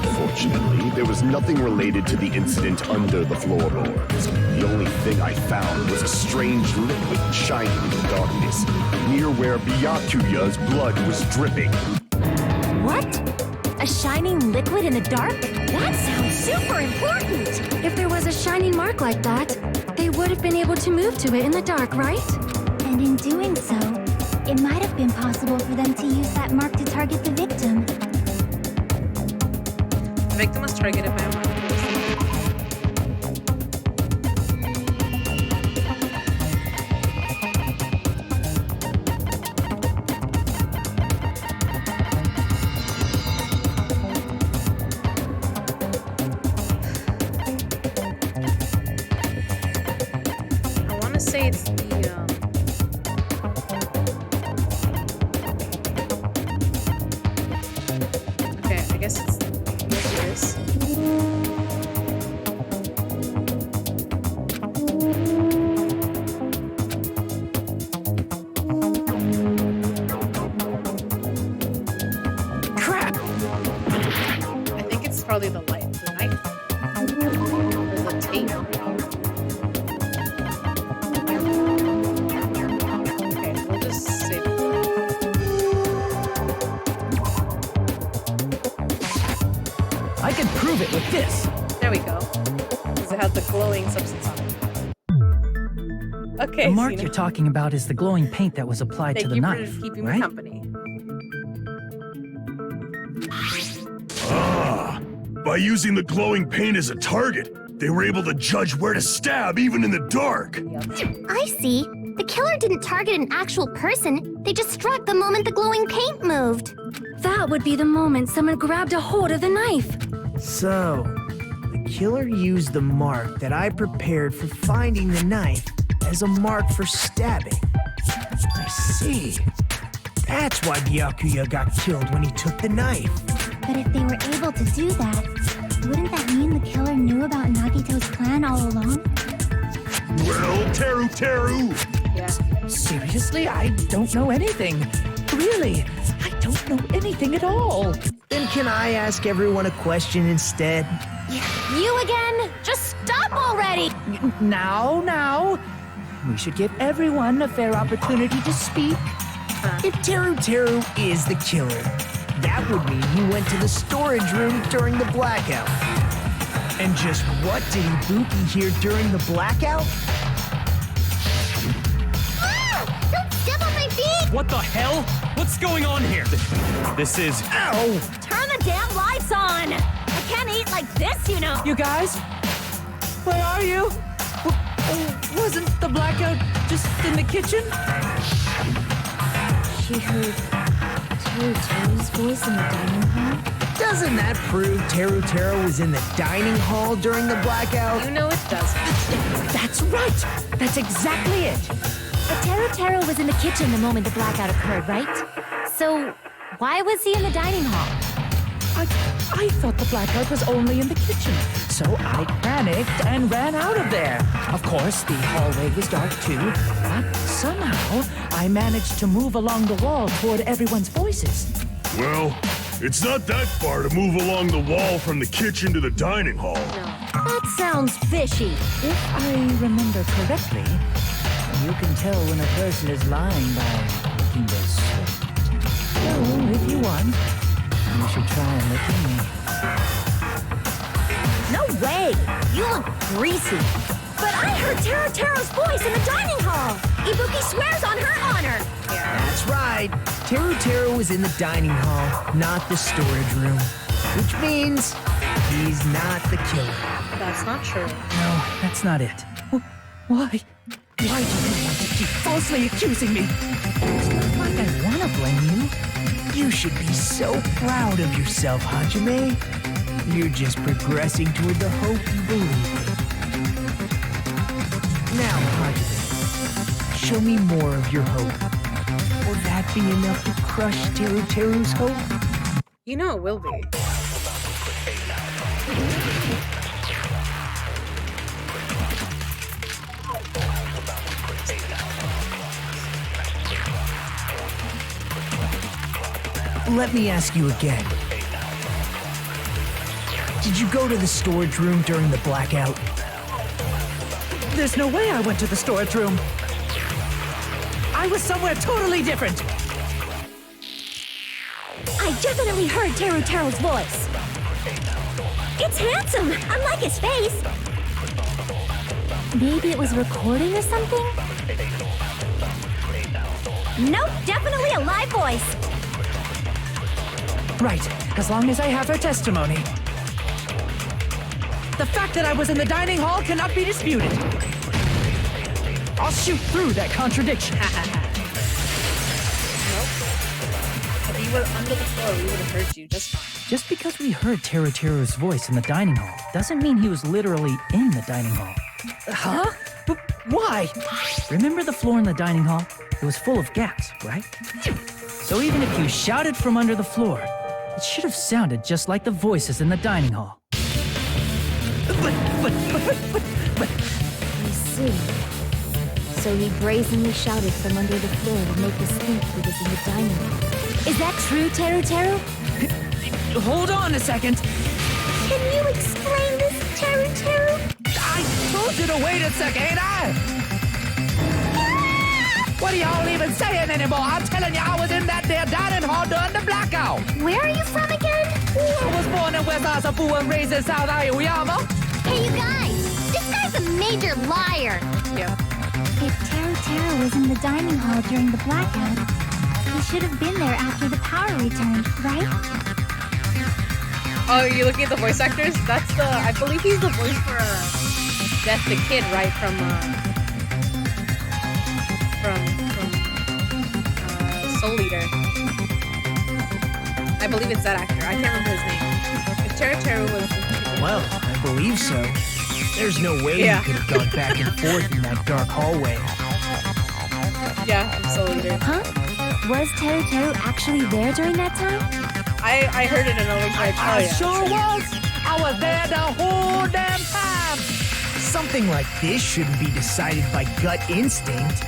Unfortunately, there was nothing related to the incident under the floorboards. The only thing I found was a strange liquid shining in the darkness, near where Byakuya's blood was dripping. What? A shining liquid in the dark? That sounds super important! If there was a shining mark like that, they would have been able to move to it in the dark, right? And in doing so, it might have been possible for them to use that mark to target the victim. The victim was targeted by a mark. I want to say it's the okay, I guess it's this. Crap! I think it's probably the light, the knife, or the tape. Okay, we'll just save it. I can prove it with this. There we go. Because it has the glowing substance on it. Okay, The mark Cena. you're talking about is the glowing paint that was applied Thank to the you knife, for keeping me right? company. By using the glowing paint as a target, they were able to judge where to stab even in the dark. I see. The killer didn't target an actual person. They just struck the moment the glowing paint moved. That would be the moment someone grabbed a hold of the knife. So, the killer used the mark that I prepared for finding the knife as a mark for stabbing. I see. That's why Byakuya got killed when he took the knife. But if they were able to do that, wouldn't that mean the killer knew about Nagito's plan all along? Well, Teru! Yeah. Seriously, I don't know anything. Really, I don't know anything at all. Then can I ask everyone a question instead? You again? Just stop already! Now. We should give everyone a fair opportunity to speak. If Teru is the killer, that would mean he went to the storage room during the blackout. And just what did Ibuki hear during the blackout? Ah! Don't step on my feet! What the hell? What's going on here? This is... Ow! Turn the damn lights on! I can't eat like this, you know! You guys? Where are you? Wasn't the blackout just in the kitchen? She heard Teru's voice in the dining hall. Doesn't that prove Teru was in the dining hall during the blackout? You know it doesn't. That's right. That's exactly it. But Teru was in the kitchen the moment the blackout occurred, right? So, why was he in the dining hall? I thought the blackout was only in the kitchen, so I panicked and ran out of there. Of course, the hallway was dark too, but somehow I managed to move along the wall toward everyone's voices. Well, it's not that far to move along the wall from the kitchen to the dining hall. That sounds fishy. If I remember correctly, you can tell when a person is lying by licking their sweat. So, if you want, you should try licking me. No way! You look greasy. But I heard Teru's voice in the dining hall. Ibuki swears on her honor. That's right. Teru was in the dining hall, not the storage room. Which means he's not the killer. That's not true. No, that's not it. Why? Why do you want to keep falsely accusing me? It's not like I want to blame you. You should be so proud of yourself, Hajime. You're just progressing toward the hope you believe in. Show me more of your hope. Will that be enough to crush Teru's hope? You know it will be. Let me ask you again. Did you go to the storage room during the blackout? There's no way I went to the storage room. I was somewhere totally different. I definitely heard Teru's voice. It's handsome, unlike his face. Maybe it was recording or something? Nope, definitely a live voice. Right, as long as I have her testimony. The fact that I was in the dining hall cannot be disputed. I'll shoot through that contradiction. Nope. If you were under the floor, we would have heard you just fine. Just because we heard Teru's voice in the dining hall doesn't mean he was literally in the dining hall. Huh? Why? Remember the floor in the dining hall? It was full of gaps, right? So even if you shouted from under the floor, it should have sounded just like the voices in the dining hall. I see. So he brazenly shouted from under the floor to make us think he was in the dining hall. Is that true, Teru? Hold on a second. Can you explain this, Teru? I told you to wait a second, ain't I? What are y'all even saying anymore? I'm telling you, I was in that there dining hall during the blackout. Where are you from again? I was born in West Asafu and raised in South Iowa. Hey, you guys! This guy's a major liar! Yep. If Teru was in the dining hall during the blackout, he should have been there after the power returned, right? Oh, you're looking at the voice actors? That's the... I believe he's the voice for Death the Kid, right? From Soul Eater. I believe it's that actor. I can't remember his name. If Teru was... Well, I believe so. There's no way you could have gone back and forth in that dark hallway. Yeah, I'm Soul Eater. Huh? Was Teru actually there during that time? I heard it and I was like, oh I yeah. sure was. I was there the whole damn time. Something like this shouldn't be decided by gut instinct.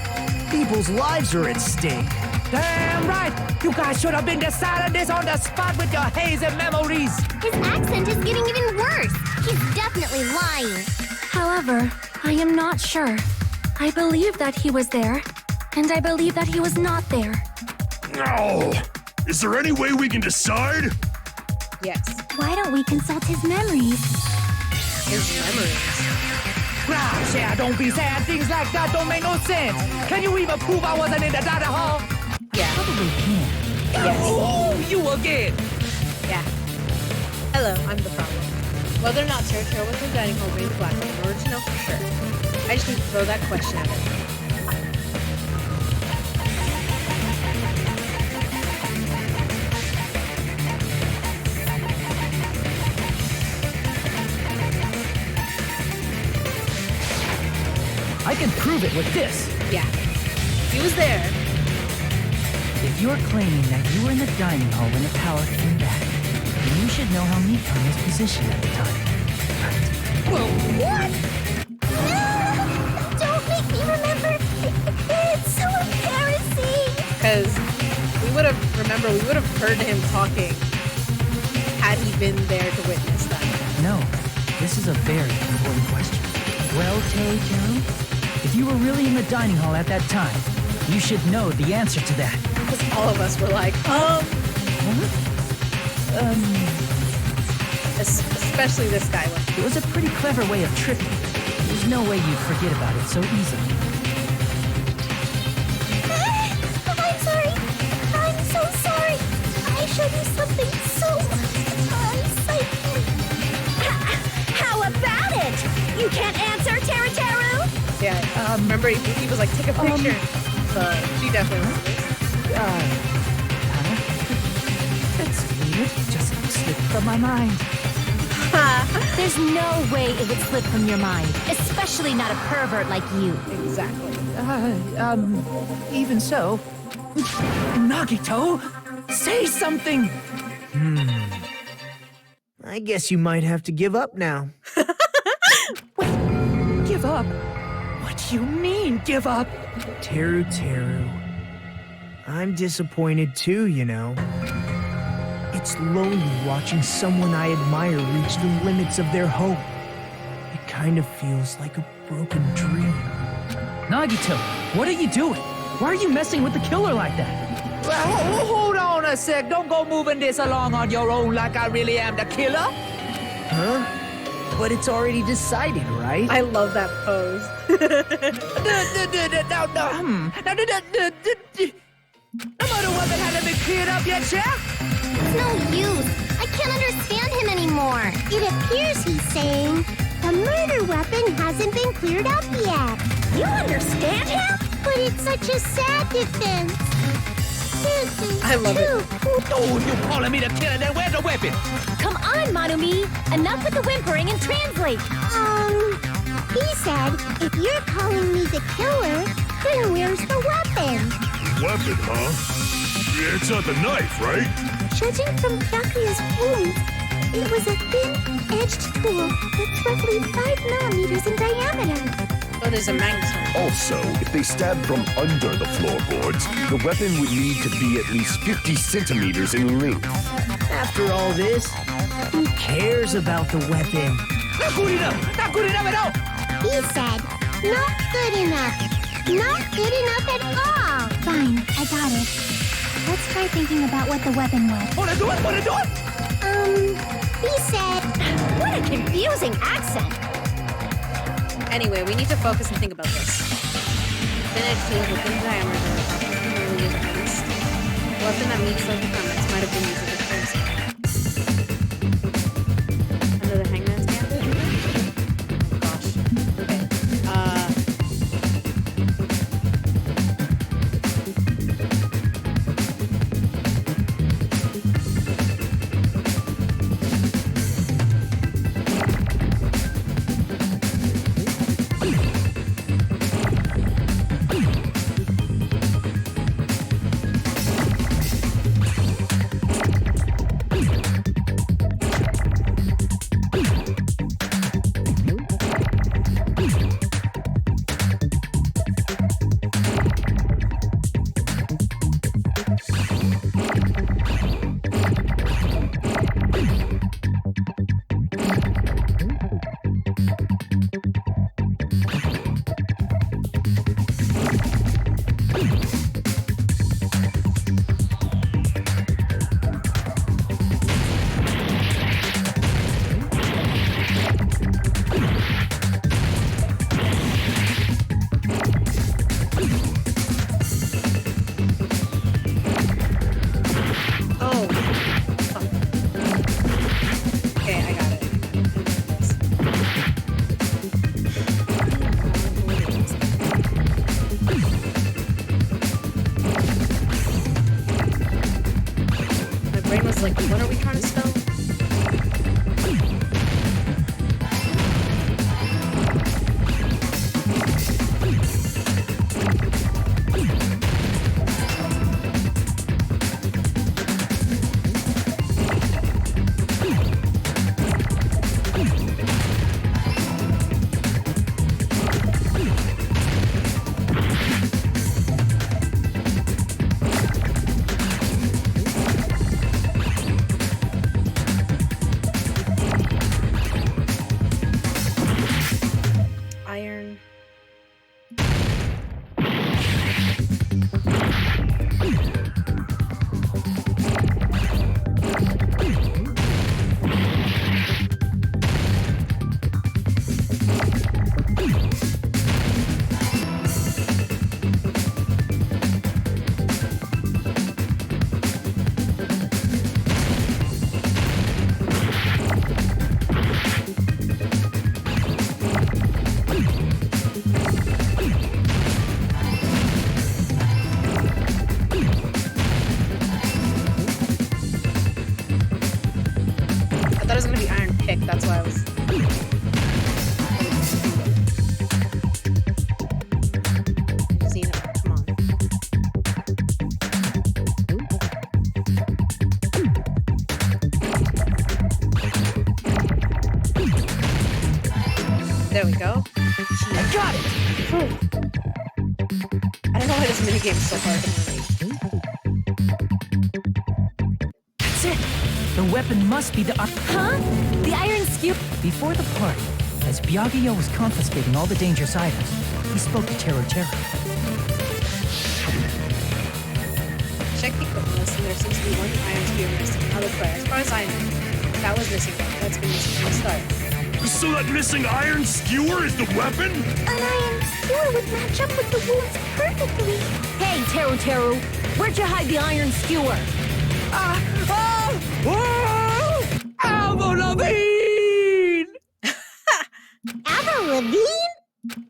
People's lives are at stake. Damn right. You guys should have been deciding this on the spot with your hazy memories. His accent is getting even worse. He's definitely lying. However, I am not sure. I believe that he was there, and I believe that he was not there. No! Is there any way we can decide? Yes. Why don't we consult his memories? His memories? Gosh, yeah, don't be saying things like that. Don't make no sense. Can you even prove I wasn't in the dining hall? Yeah. Probably can. Yes. Oh, you again. Yeah. Hello, I'm the problem. Whether or not Teru was in the dining hall during the blackout, in order to know for sure, I just need to throw that question at him. I can prove it with this. Yeah. He was there. If you're claiming that you were in the dining hall when the power came back, then you should know how Mikon was positioned at the time. Right? What? No! Don't make me remember. It's so embarrassing. Because we would have heard him talking had he been there to witness that. No, this is a very important question. Well, Teru, if you were really in the dining hall at that time, you should know the answer to that. Because all of us were like, especially this guy. It was a pretty clever way of tricking. There's no way you'd forget about it so easily. I'm sorry. I'm so sorry. I showed you something so unsightly. How about it? You can't answer, Teru? Yeah, remember he was like, take a picture. So she definitely remembers. That's weird. Just slipped from my mind. There's no way it would slip from your mind, especially not a pervert like you. Exactly. Even so. Nagito, say something! I guess you might have to give up now. Give up? What do you mean, give up? Teru. I'm disappointed too, you know. It's lonely watching someone I admire reach the limits of their hope. It kind of feels like a broken dream. Nagito, what are you doing? Why are you messing with the killer like that? Well, hold on a sec. Don't go moving this along on your own like I really am the killer. Huh? But it's already decided, right? I love that pose. No murder weapon hasn't been cleared up yet, Chef? It's no use. I can't understand him anymore. It appears he's saying the murder weapon hasn't been cleared up yet. You understand him? But it's such a sad defense. I love it. Oh, you calling me the killer, then where's the weapon? Come on, Manumi. Enough with the whimpering and translate. He said, if you're calling me the killer, then where's the weapon? Weapon, huh? Yeah, it's not the knife, right? Judging from Byakuya's wounds, it was a thin-edged tool that's roughly 5 millimeters in diameter. Oh, there's a magnet. Also, if they stabbed from under the floorboards, the weapon would need to be at least 50 centimeters in length. After all this, who cares about the weapon? Not good enough! Not good enough at all! He said, not good enough. Not good enough at all. Fine, I got it. Let's try thinking about what the weapon was. Wanna do it? He said... What a confusing accent. Anyway, we need to focus and think about this. Thin-edged tool with thin diameter really is a beast. The weapon that meets those requirements might have been used as a currency. Under the hangman's gambit? Oh gosh. Okay. like, what are we trying to spell? we go. I got it! I don't know why this minigame is so hard to That's it! The weapon must be the... Huh? The iron skewer? Before the party, as Byagyo was confiscating all the dangerous items, he spoke to Teru Teru. Check the equipment list, and there seems to be one iron skewer missing. Now look for it. As far as I know, that was missing. That's been missing from the start. So that missing iron skewer is the weapon? An iron skewer would match up with the wounds perfectly. Hey, Teru Teru, where'd you hide the iron skewer? Avril Lavigne! Avril Lavigne?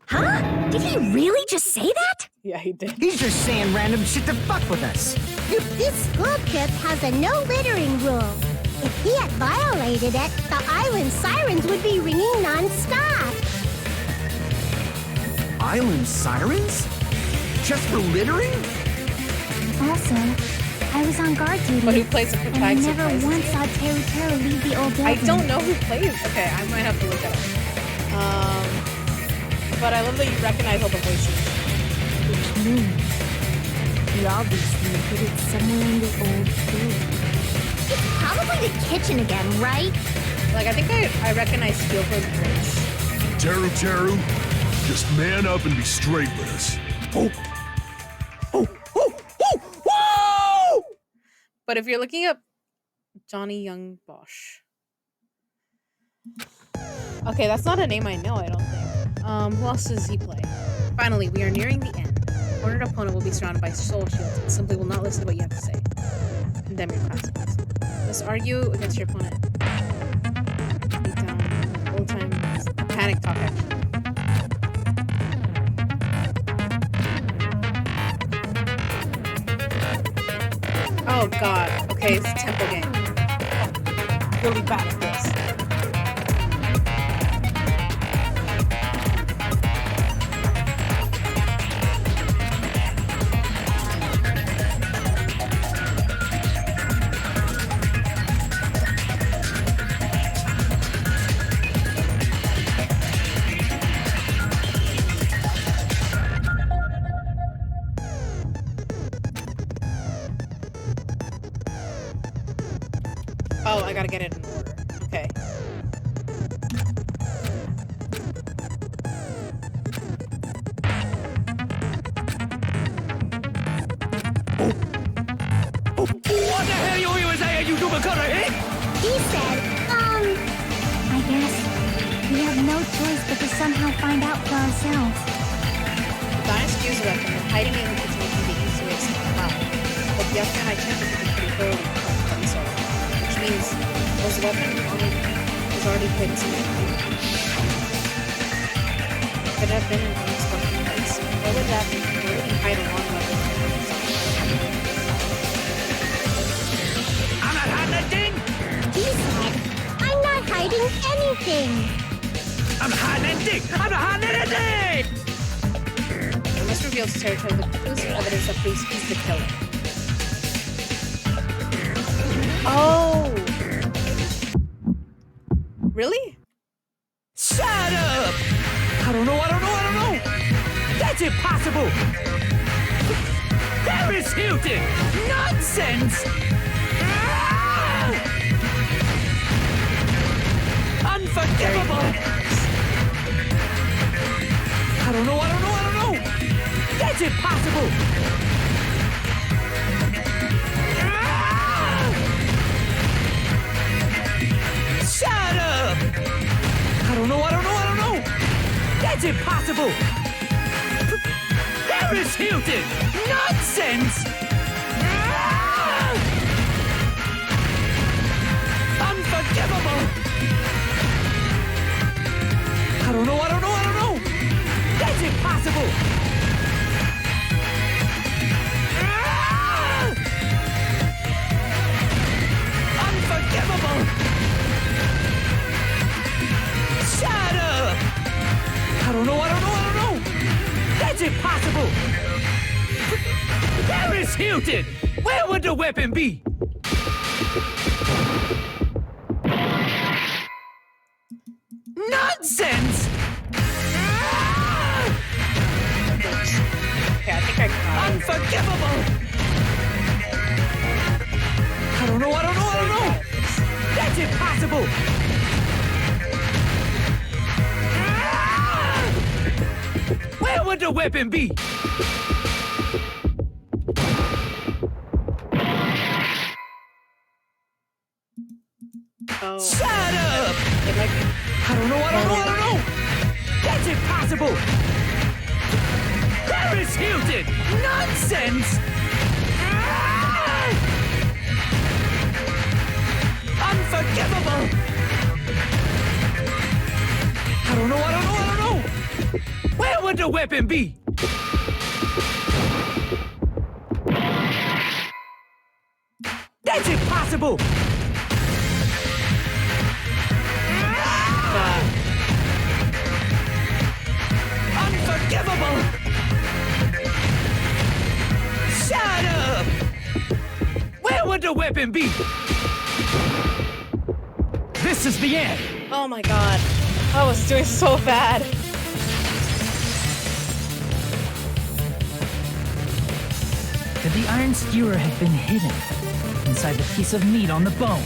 Huh? Did he really just say that? Yeah, he did. He's just saying random shit to fuck with us. This school trip has a no littering rule. If he had violated it, the island sirens would be ringing non-stop. Island sirens? Just for littering? Also, I was on guard duty, But who plays the and I protagonist? never once saw Teru Teru leave the old building. I don't know who plays. Okay, I might have to look it up. But I love that you recognize all the voices. Which means he obviously hid it somewhere in the old building. It's probably the kitchen again, right? Like, I think I recognize Spielberg's voice. Teru Teru, just man up and be straight with us. Whoa! But if you're looking up Johnny Young Bosch. Okay, that's not a name I know, I don't think. Who else does he play? Finally, we are nearing the end. Cornered opponent will be surrounded by soul shields and simply will not listen to what you have to say. Condemn your classmates. Let's argue against your opponent. Beat down old time panic talk action. Oh god. Okay, it's a tempo game. Oh, really bad at this. Oh, I gotta get it in order. Okay. What the hell you even say you do because of it? He said, I guess we have no choice but to somehow find out for ourselves. The iron skews a weapon, and hiding it in the kitchen can be easy way to wow. But the other hand, I checked it to be pretty thoroughly which means was the weapon was already placed in the could have been an unexpected place. What would that be? Where would he hide a long weapon? I'm not hiding that thing! He said, I'm not hiding anything. I'm not hiding anything! I'm not hiding anything! I must reveal to Terry the conclusive evidence that proves he's the killer. Oh! Really? Shut up! I don't know! That's impossible! Paris Hilton! Nonsense! Ah! Unforgivable! I don't know! That's impossible! Ah! Shut up! I don't know! That's impossible! Paris Hilton! Nonsense! Ah! Unforgivable! I don't know! That's impossible! Ah! Unforgivable! Shut up! I don't know! That's impossible! Paris Hilton! Where would the weapon be? Nonsense! possible? Where would the weapon be? Oh. Shut up! Like, I don't know. That's impossible! Paris Hilton! Nonsense! Unforgivable! I don't know. Where would the weapon be? That's impossible! Unforgivable! Shut up! Where would the weapon be? This is the end! oh my god. I was doing so bad. Could the iron skewer have been hidden inside the piece of meat on the bone?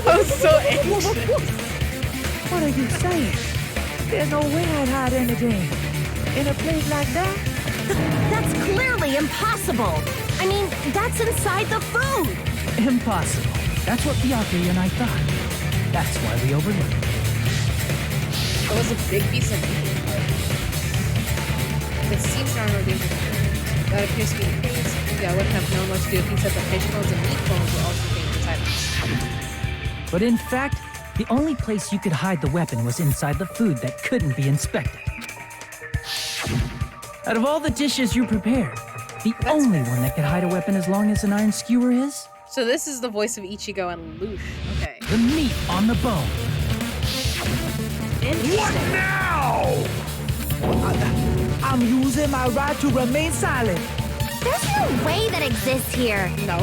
I was so anxious. What are you saying? There's no way I'd hide anything in a place like that. That's clearly impossible. I mean, that's inside the food. Impossible. That's what Byakuya and I thought. That's why we overlooked it. It was a big piece of meat. It seems normal. That appears to be the case. Yeah, I wouldn't have known what to do if he said that fish bones and meat bones were also things inside of. But in fact, the only place you could hide the weapon was inside the food that couldn't be inspected. Out of all the dishes you prepared, the only one that could hide a weapon as long as an iron skewer is? So this is the voice of Ichigo and Lush. Okay. The meat on the bone. What now? I'm using my right to remain silent. There's no way that exists here. No.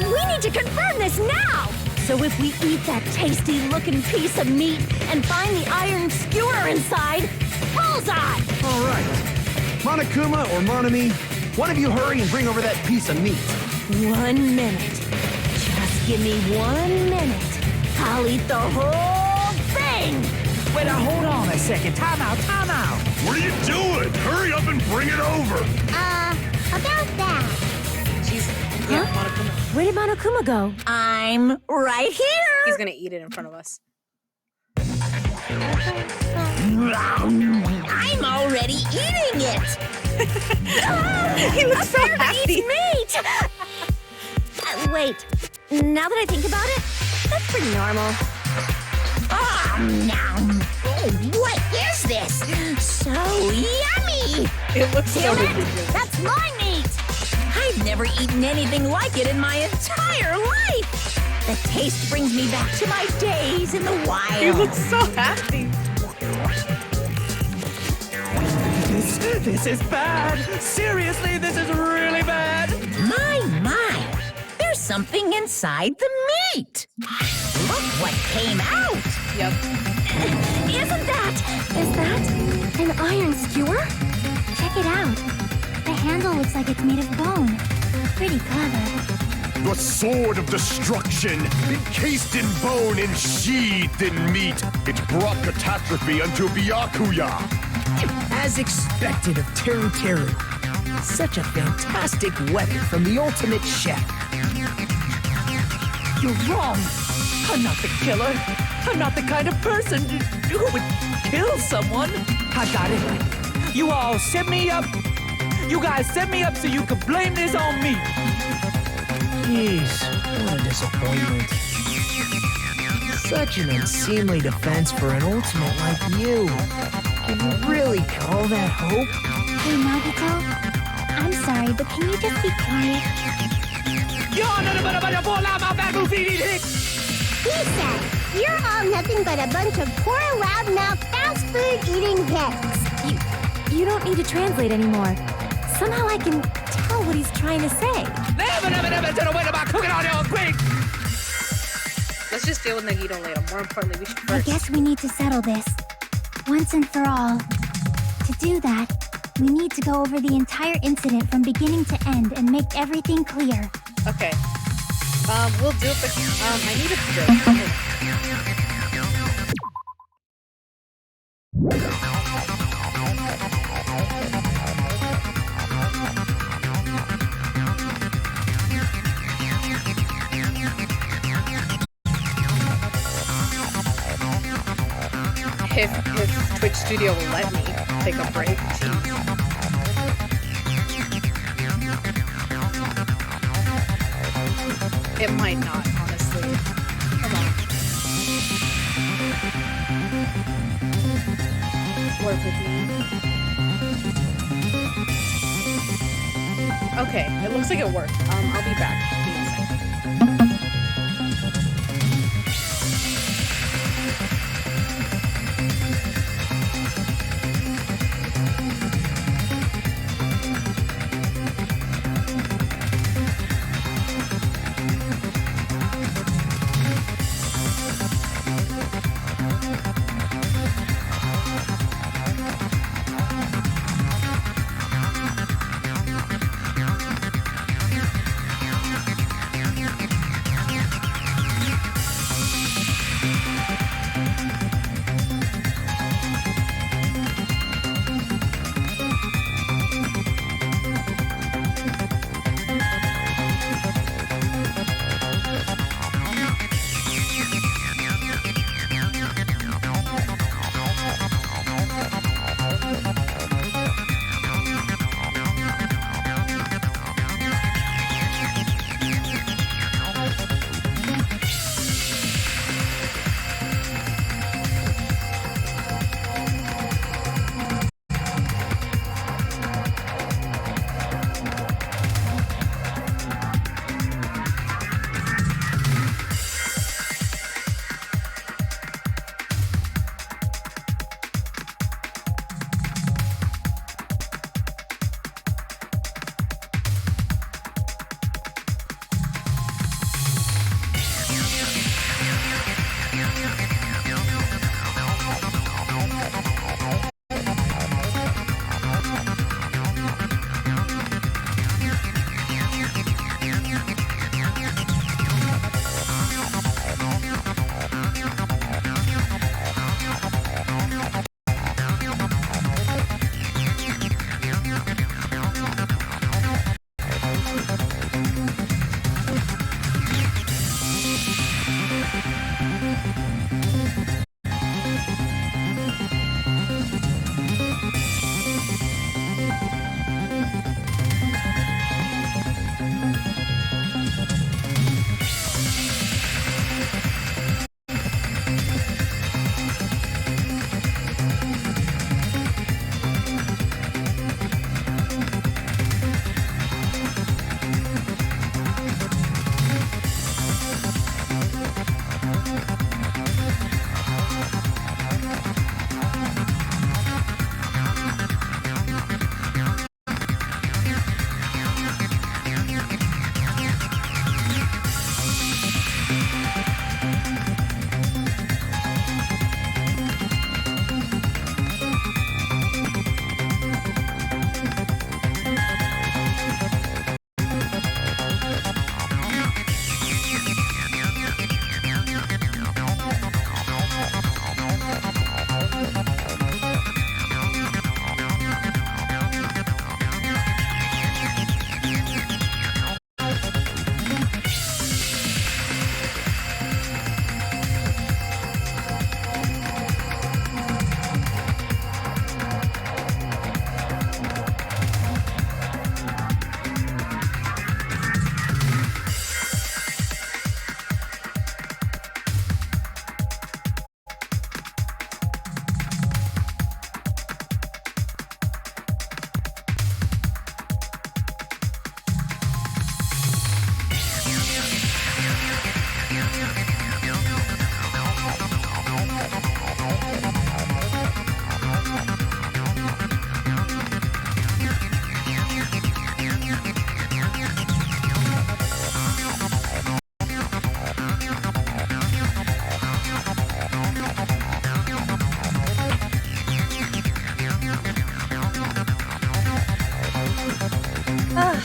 We need to confirm this now. So if we eat that tasty-looking piece of meat and find the iron skewer inside, bullseye! All right. Monokuma or Monami, one of you hurry and bring over that piece of meat. 1 minute. Just give me 1 minute. I'll eat the whole thing. Wait, now hold on a second. Time out. What are you doing? Hurry up and bring it over! About that. She's yeah, Monokuma. Where did Monokuma go? I'm right here. He's gonna eat it in front of us. I'm already eating it. He looks so Bear that happy. eats meat. Wait. Now that I think about it, that's pretty normal. What is this? So yummy! It looks so Damn it! ridiculous. That's my meat! I've never eaten anything like it in my entire life! The taste brings me back to my days in the wild. He looks so happy. This is bad. Seriously, this is really bad. My. There's something inside the meat. Look what came out. Yep. Is that An iron skewer? Check it out. The handle looks like it's made of bone. Pretty clever. The sword of destruction, encased in bone and sheathed in meat. It brought catastrophe unto Byakuya. As expected of Teru Teru. Such a fantastic weapon from the ultimate chef. You're wrong. I'm not the killer. I'm not the kind of person who would kill someone. I got it. You all set me up. You guys set me up so you could blame this on me. Jeez, what a disappointment. Such an unseemly defense for an ultimate like you. Can you really call that hope? Hey, Nagito. I'm sorry, but can you just be quiet? He said, you're all nothing but a bunch of poor, loudmouth, fast food eating pigs. You don't need to translate anymore. Somehow I can tell what he's trying to say. Let's just deal with Nagito later. More importantly, we should I first. guess we need to settle this. Once and for all. To do that, we need to go over the entire incident from beginning to end and make everything clear. Okay. We'll do it, but I need a break. If Twitch Studio will let me take a break. Jeez. It might not, honestly. Come on. Work with me. Okay, it looks like it worked. I'll be back. Give me a second.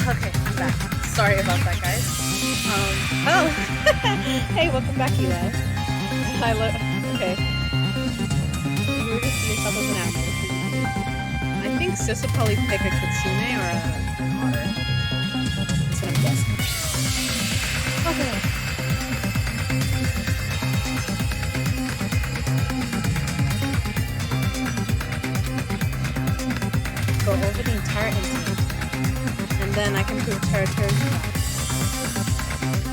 Okay, I'm back. Sorry about that, guys. Oh. Hey, welcome back, Eli. Okay. We're just see yourself as an animal. I think Sis would probably pick a kitsune or a otter. That's what I'm guessing. Okay. Go over the entire incident, and then I can prove territory.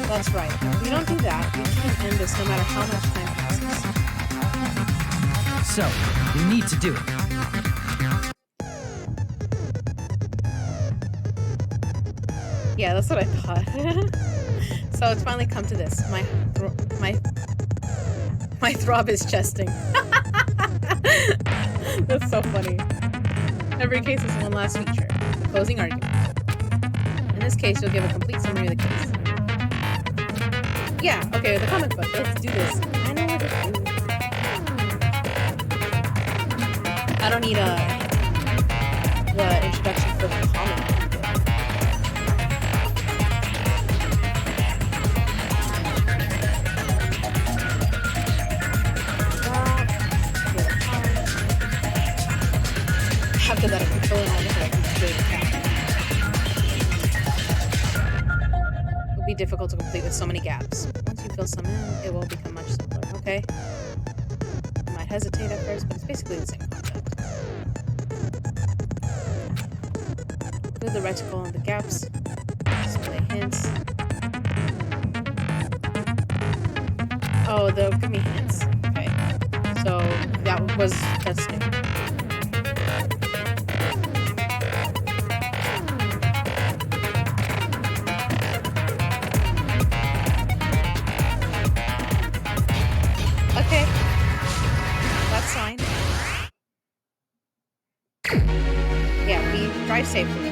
That's right. If we don't do that, we can't end this no matter how much time passes. So, we need to do it. Yeah, that's what I thought. So it's finally come to this. My throb is chesting. That's so funny. Every case has one last feature, the closing argument. In this case, you'll give a complete summary of the case. Yeah, okay, the comic book. Let's do this. I know what to do. I don't need the introduction for the comic book. After that, I can fill in all the corrections to the cap. It will be difficult to complete with so many gaps. Once you fill some in, it will become much simpler, okay? You might hesitate at first, but it's basically the same concept. Include the reticle and the gaps. Display hints. Oh, they'll give me hints. Okay. So, that's new. Okay. That's fine. Yeah, we drive safely.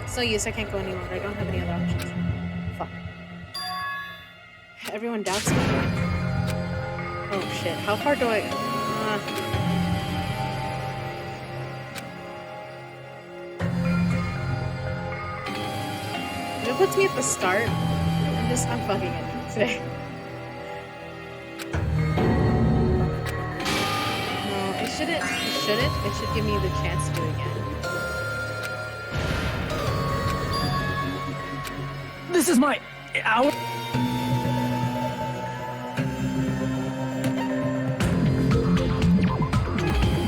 So yes, I can't go any longer. I don't have any other options. Fuck. Everyone doubts me. Oh shit, how far do I... If it puts me at the start, I'm fucking it today. No, it shouldn't. It shouldn't. It should give me the chance to do it again. This is my hour.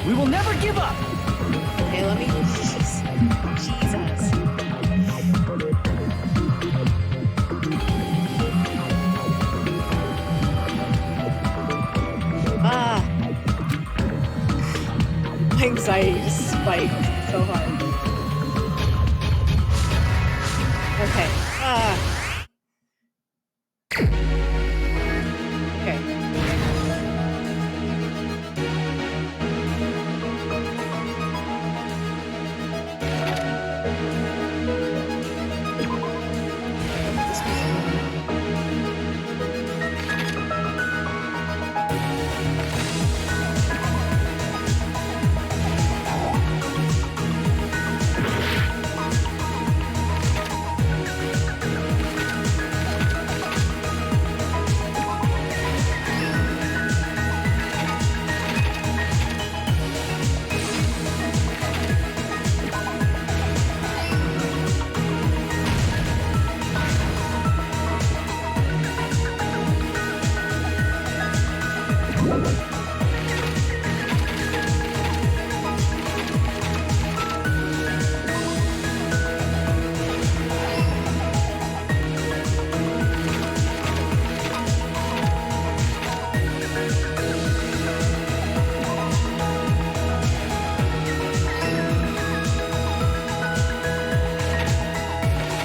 We will never give up. Okay, let me just... Jesus. My anxiety just spiked so hard. Okay. Okay.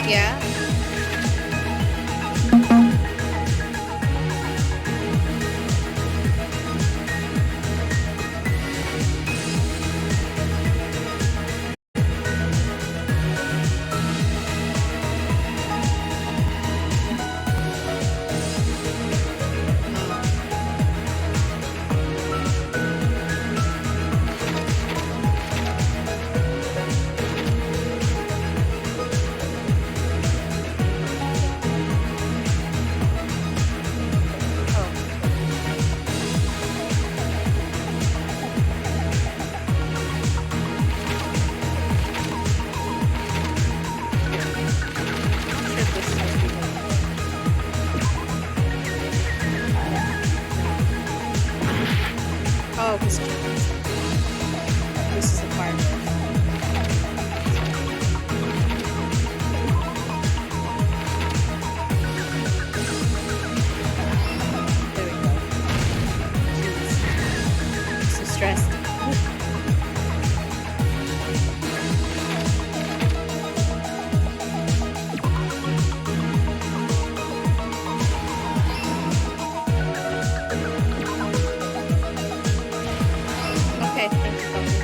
Yeah. Oh, because this is the part. There we go. Jeez. I'm so stressed. Okay, thank you, Coffee.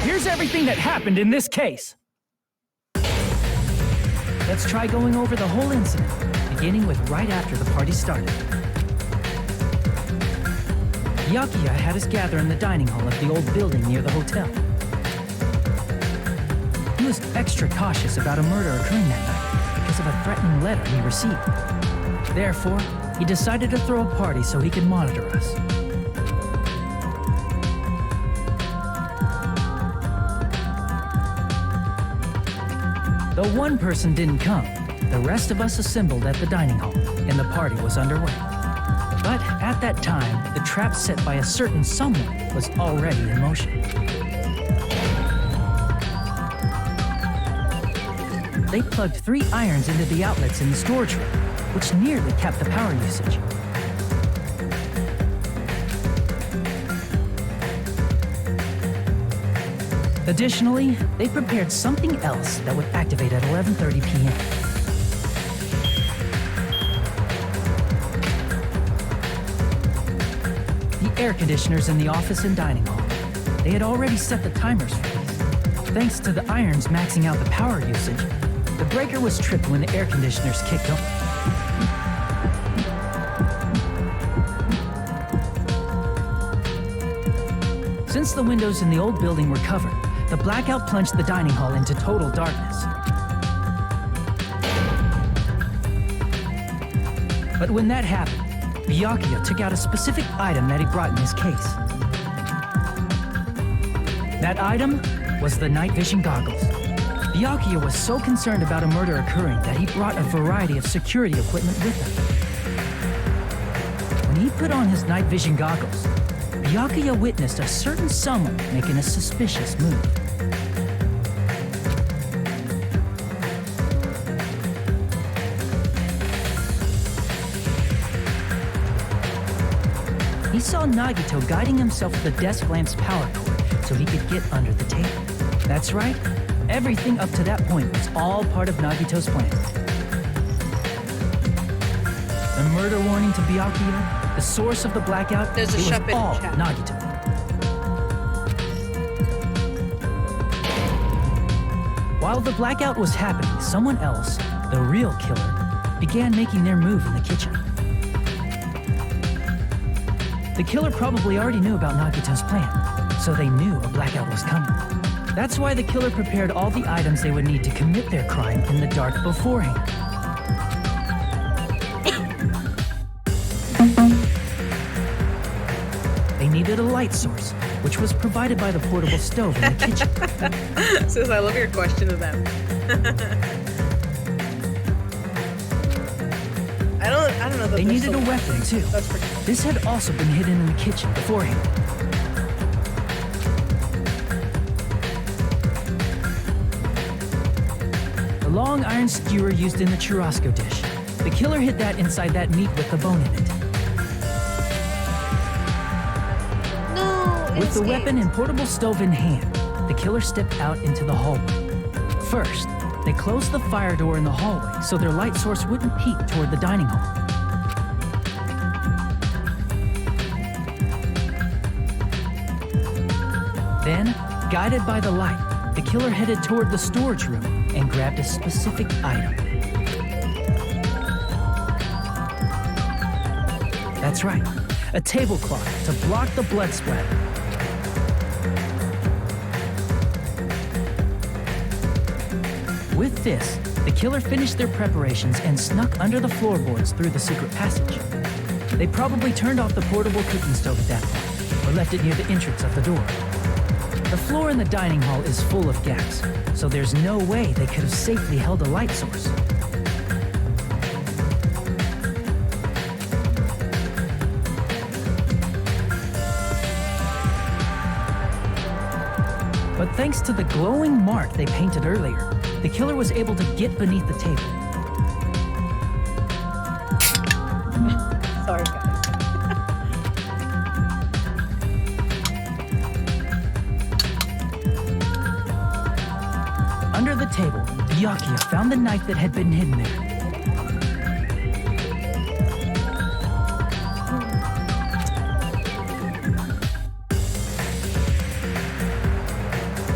Here's everything that happened in this case. Let's try going over the whole incident, beginning with right after the party started. Yakuya had us gather in the dining hall of the old building near the hotel. He was extra cautious about a murder occurring that night because of a threatening letter he received. Therefore, he decided to throw a party so he could monitor us. Though one person didn't come, the rest of us assembled at the dining hall, and the party was underway. But at that time, the trap set by a certain someone was already in motion. they plugged 3 irons into the outlets in the storage room, which nearly capped the power usage. Additionally, they prepared something else that would activate at 11:30 p.m. The air conditioners in the office and dining hall. They had already set the timers for these. Thanks to the irons maxing out the power usage, the breaker was tripped when the air conditioners kicked on. Since the windows in the old building were covered, the blackout plunged the dining hall into total darkness. But when that happened, Byakuya took out a specific item that he brought in his case. That item was the night vision goggles. Byakuya was so concerned about a murder occurring that he brought a variety of security equipment with him. When he put on his night vision goggles, Byakuya witnessed a certain someone making a suspicious move. He saw Nagito guiding himself with the desk lamp's power cord so he could get under the table. That's right, everything up to that point was all part of Nagito's plan. The murder warning to Byakuya, the source of the blackout, There's a it was shop in the all chat. Nagito. While the blackout was happening, someone else, the real killer, began making their move in the kitchen. The killer probably already knew about Nagito's plan, so they knew a blackout was coming. That's why the killer prepared all the items they would need to commit their crime in the dark beforehand. They needed a light source, which was provided by the portable stove in the kitchen. Sis, I love your question to them. I don't know that They they're needed so a weapon, too. That's pretty cool. This had also been hidden in the kitchen beforehand. The long iron skewer used in the churrasco dish. The killer hid that inside that meat with the bone in it. No, it With the escaped. weapon and portable stove in hand, the killer stepped out into the hallway. First, they closed the fire door in the hallway so their light source wouldn't peek toward the dining hall. Then, guided by the light, the killer headed toward the storage room and grabbed a specific item. That's right, a tablecloth to block the blood splatter. With this, the killer finished their preparations and snuck under the floorboards through the secret passage. They probably turned off the portable cooking stove at that point, or left it near the entrance of the door. The floor in the dining hall is full of gaps, so there's no way they could have safely held a light source. But thanks to the glowing mark they painted earlier, the killer was able to get beneath the table. Sorry, guys. Under the table, Byakuya found the knife that had been hidden there.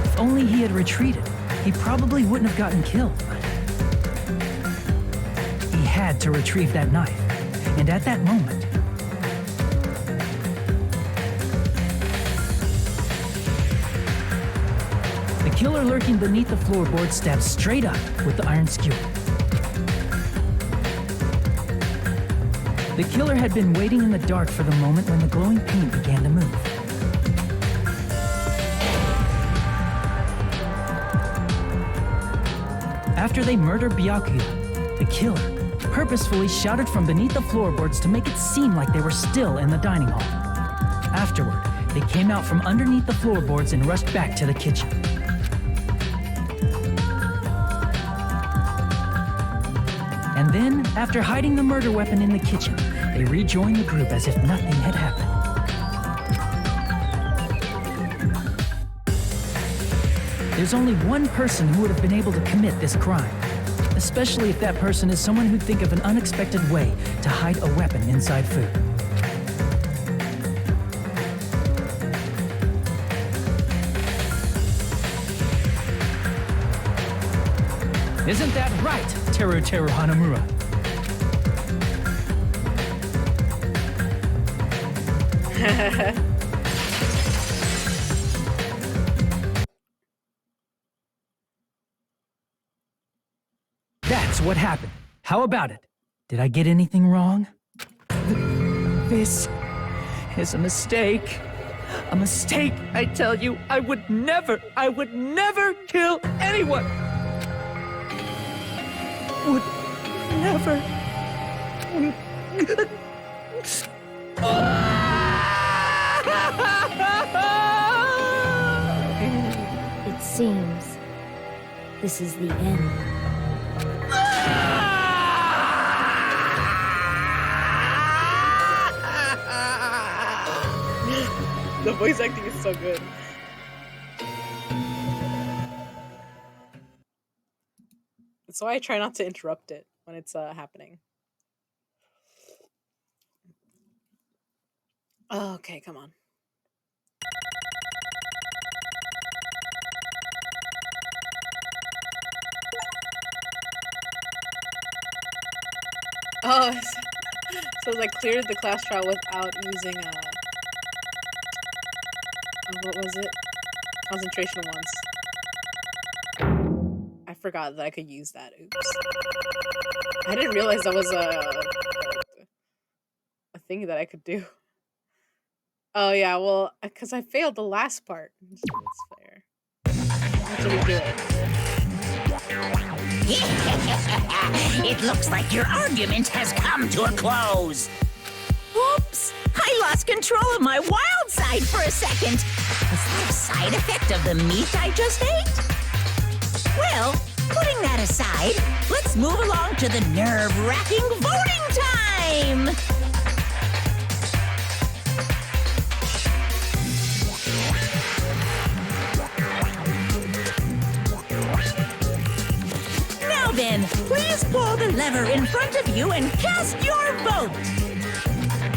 If only he had retreated, he probably wouldn't have gotten killed. But he had to retrieve that knife, and at that moment, the killer lurking beneath the floorboard stabbed straight up with the iron skewer. The killer had been waiting in the dark for the moment when the glowing paint began to move. After they murdered Byakuya, the killer purposefully shouted from beneath the floorboards to make it seem like they were still in the dining hall. Afterward, they came out from underneath the floorboards and rushed back to the kitchen. And then, after hiding the murder weapon in the kitchen, they rejoined the group as if nothing had happened. There's only one person who would have been able to commit this crime, especially if that person is someone who'd think of an unexpected way to hide a weapon inside food. Isn't that right, Teru Teru Hanamura? That's what happened. How about it? Did I get anything wrong? This is a mistake. A mistake, I tell you. I would never kill anyone. Would never. It seems this is the end. The voice acting is so good. That's why I try not to interrupt it when it's happening. Oh, okay, come on. Oh, so I cleared the class trial without using what was it? Concentration once. I forgot that I could use that. Oops. I didn't realize that was a thing that I could do. Oh yeah, well, because I failed the last part. That's fair. Let's redo it. It looks like your argument has come to a close. Oops! I lost control of my wild side for a second. Was that a side effect of the meat I just ate? Well, putting that aside, let's move along to the nerve-wracking voting time! Now then, please pull the lever in front of you and cast your vote!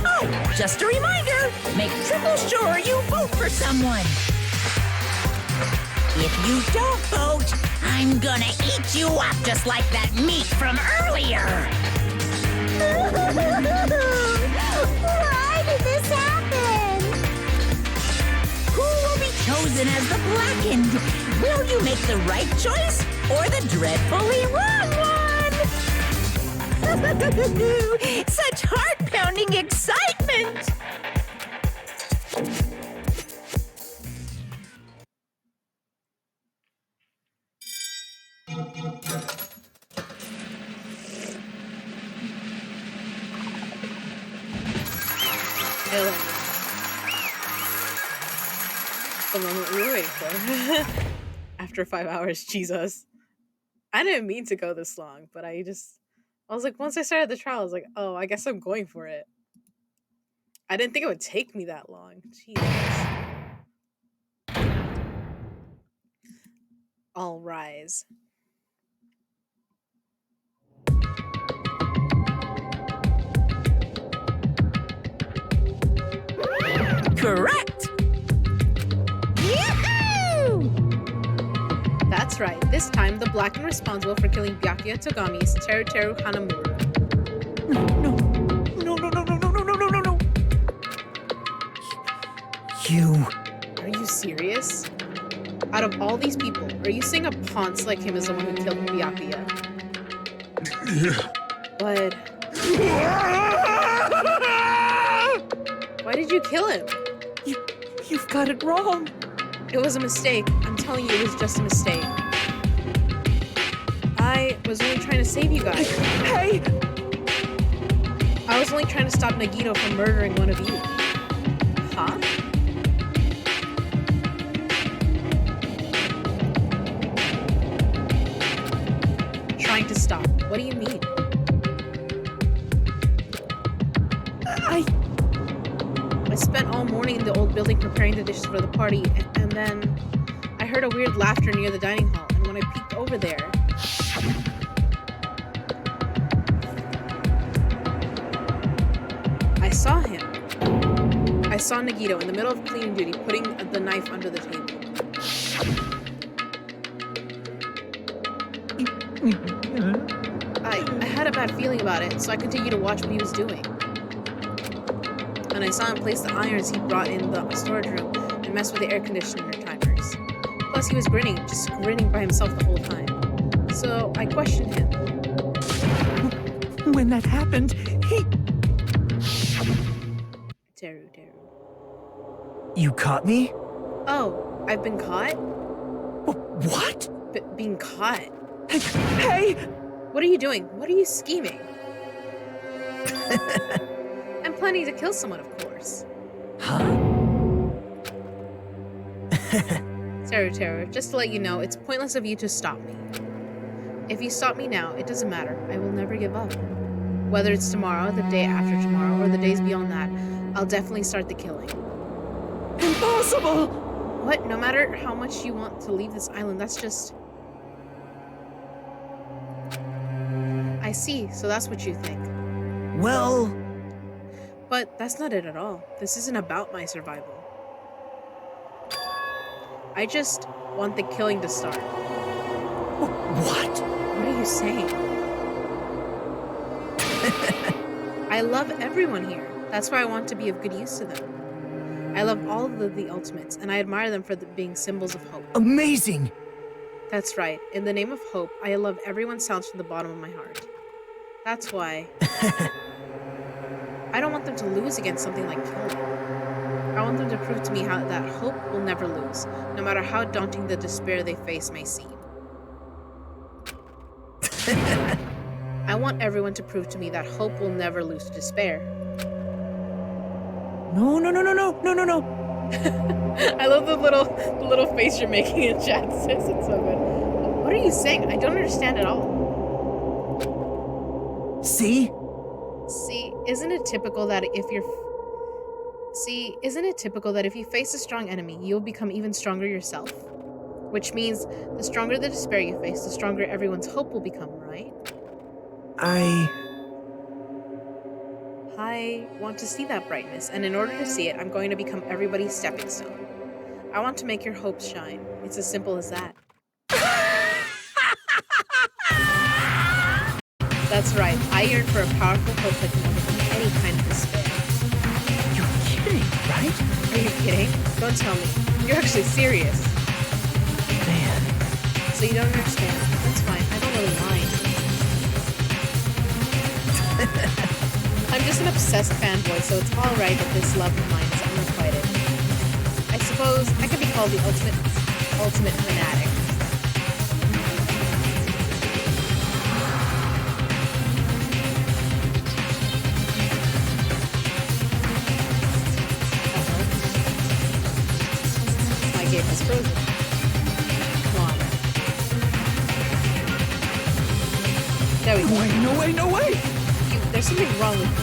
Oh, just a reminder, make triple sure you vote for someone. If you don't vote, I'm gonna eat you up just like that meat from earlier. Why did this happen? Who will be chosen as the blackened? Will you make the right choice or the dreadfully wrong one? Such heart-pounding excitement! The moment we were waiting for. After 5 hours, Jesus. I didn't mean to go this long, but I was like, once I started the trial, I was like, oh, I guess I'm going for it. I didn't think it would take me that long. Jesus. All rise. Correct! Yoo-hoo! That's right. This time, the blackened responsible for killing Byakuya Togami is Teru Teru Hanamura. No. You... Are you serious? Out of all these people, are you saying a ponce like him is the one who killed Byakuya? But... Why did you kill him? You've got it wrong. It was a mistake. I'm telling you, it was just a mistake. I was only trying to save you guys. Hey! I was only trying to stop Nagito from murdering one of you. Huh? Trying to stop. What do you mean? I spent all morning in the old building preparing the dishes for the party, and then I heard a weird laughter near the dining hall, and when I peeked over there, I saw him. I saw Nagito in the middle of cleaning duty, putting the knife under the table. I had a bad feeling about it, so I continued to watch what he was doing. And I saw him place the irons he brought in the storage room and mess with the air conditioner timers. Plus, he was grinning, just grinning by himself the whole time. So I questioned him. When that happened, he... Teru. You caught me? Oh, I've been caught? What? Being caught? Hey! What are you doing? What are you scheming? I'm planning to kill someone, of course. Huh? Teru, just to let you know, it's pointless of you to stop me. If you stop me now, it doesn't matter. I will never give up. Whether it's tomorrow, the day after tomorrow, or the days beyond that, I'll definitely start the killing. Impossible! What? No matter how much you want to leave this island, that's just... I see, so that's what you think. Well... But that's not it at all. This isn't about my survival. I just want the killing to start. What? What are you saying? I love everyone here. That's why I want to be of good use to them. I love all of the ultimates, and I admire them for being symbols of hope. Amazing! That's right. In the name of hope, I love everyone's sounds from the bottom of my heart. That's why... I don't want them to lose against something like killing. I want them to prove to me that hope will never lose, no matter how daunting the despair they face may seem. I want everyone to prove to me that hope will never lose to despair. No. I love the little face you're making in chat, sis. It's so good. What are you saying? I don't understand at all. See, isn't it typical that if you face a strong enemy, you'll become even stronger yourself? Which means the stronger the despair you face, the stronger everyone's hope will become, right? I want to see that brightness, and in order to see it, I'm going to become everybody's stepping stone. I want to make your hopes shine. It's as simple as that. That's right. I yearn for a powerful hope that can overcome any kind of despair. You're kidding, right? Are you kidding? Don't tell me. You're actually serious. Man. So you don't understand? That's fine. I don't really mind. I'm just an obsessed fanboy, so it's alright that this love of mine is unrequited. I suppose I could be called the ultimate fanatic. My game has frozen. Come on. There we go. No way! There's something wrong with you.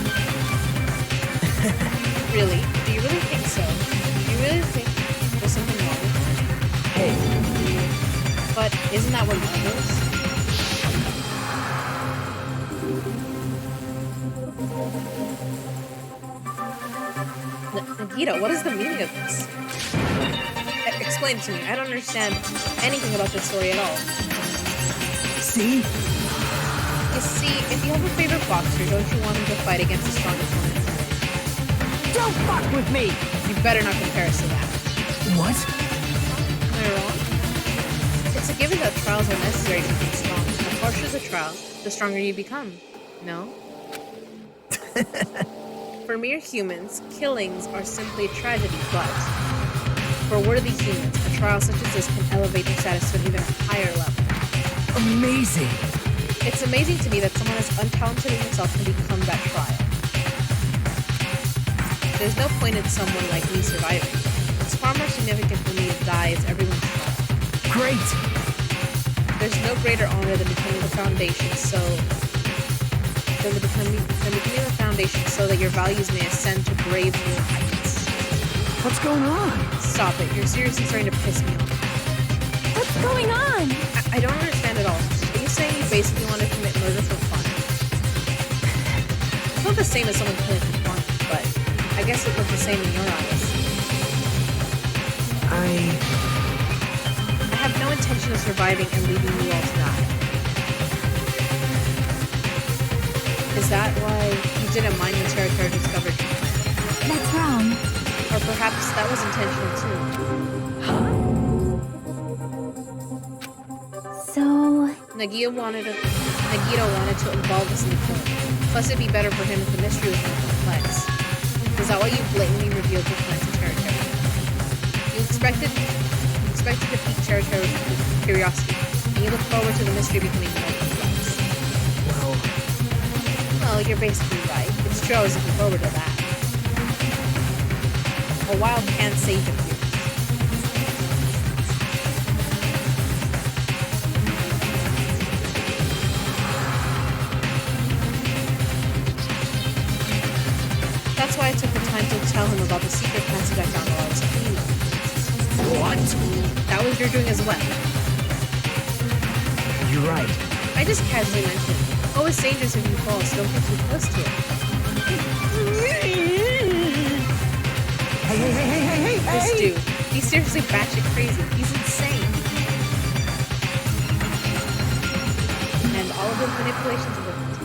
Really? Do you really think so? Do you really think there's something wrong with you? Hey. But isn't that what matters? Nagito, what is the meaning of this? Explain it to me. I don't understand anything about this story at all. See? You see, if you have a favorite boxer, don't you want him to fight against the strongest one? Don't fuck with me! You better not compare us to that. What? Am I wrong? It's a given that trials are necessary to become strong. The harsher the trial, the stronger you become. No? For mere humans, killings are simply a tragedy, but for worthy humans, a trial such as this can elevate their status to an even higher level. Amazing! It's amazing to me that someone as untalented as himself can become that trial. There's no point in someone like me surviving. It's far more significant for me to die as everyone's trial. Great! There's no greater honor than becoming the foundation, becoming the foundation so that your values may ascend to brave new heights. What's going on? Stop it. You're seriously starting to piss me off. What's going on? I don't understand at all. Are you saying you basically want to commit murder for fun? It's not the same as someone killing for fun, but I guess it looked the same in your eyes. I have no intention of surviving and leaving you all to die. Is that why you didn't mind when Terra discovered you? That's wrong. Or perhaps that was intentional too. So... Nagito wanted to involve us in the film. Plus it'd be better for him if the mystery was more complex. Is that why you blatantly revealed your plan to Terra? You expected to pique Terra's curiosity, and you look forward to the mystery becoming more complex. Well, you're basically right. It's true I was looking forward to that. A wild can't save the curious. That's why I took the time to tell him about the secret passage I found while I was cleaning. What? That was your doing as well. You're right. I just casually mentioned, oh, it's dangerous if you fall, so don't get too close to it. Hey! This dude, he's seriously batshit crazy. He's insane. And all of his manipulations worked.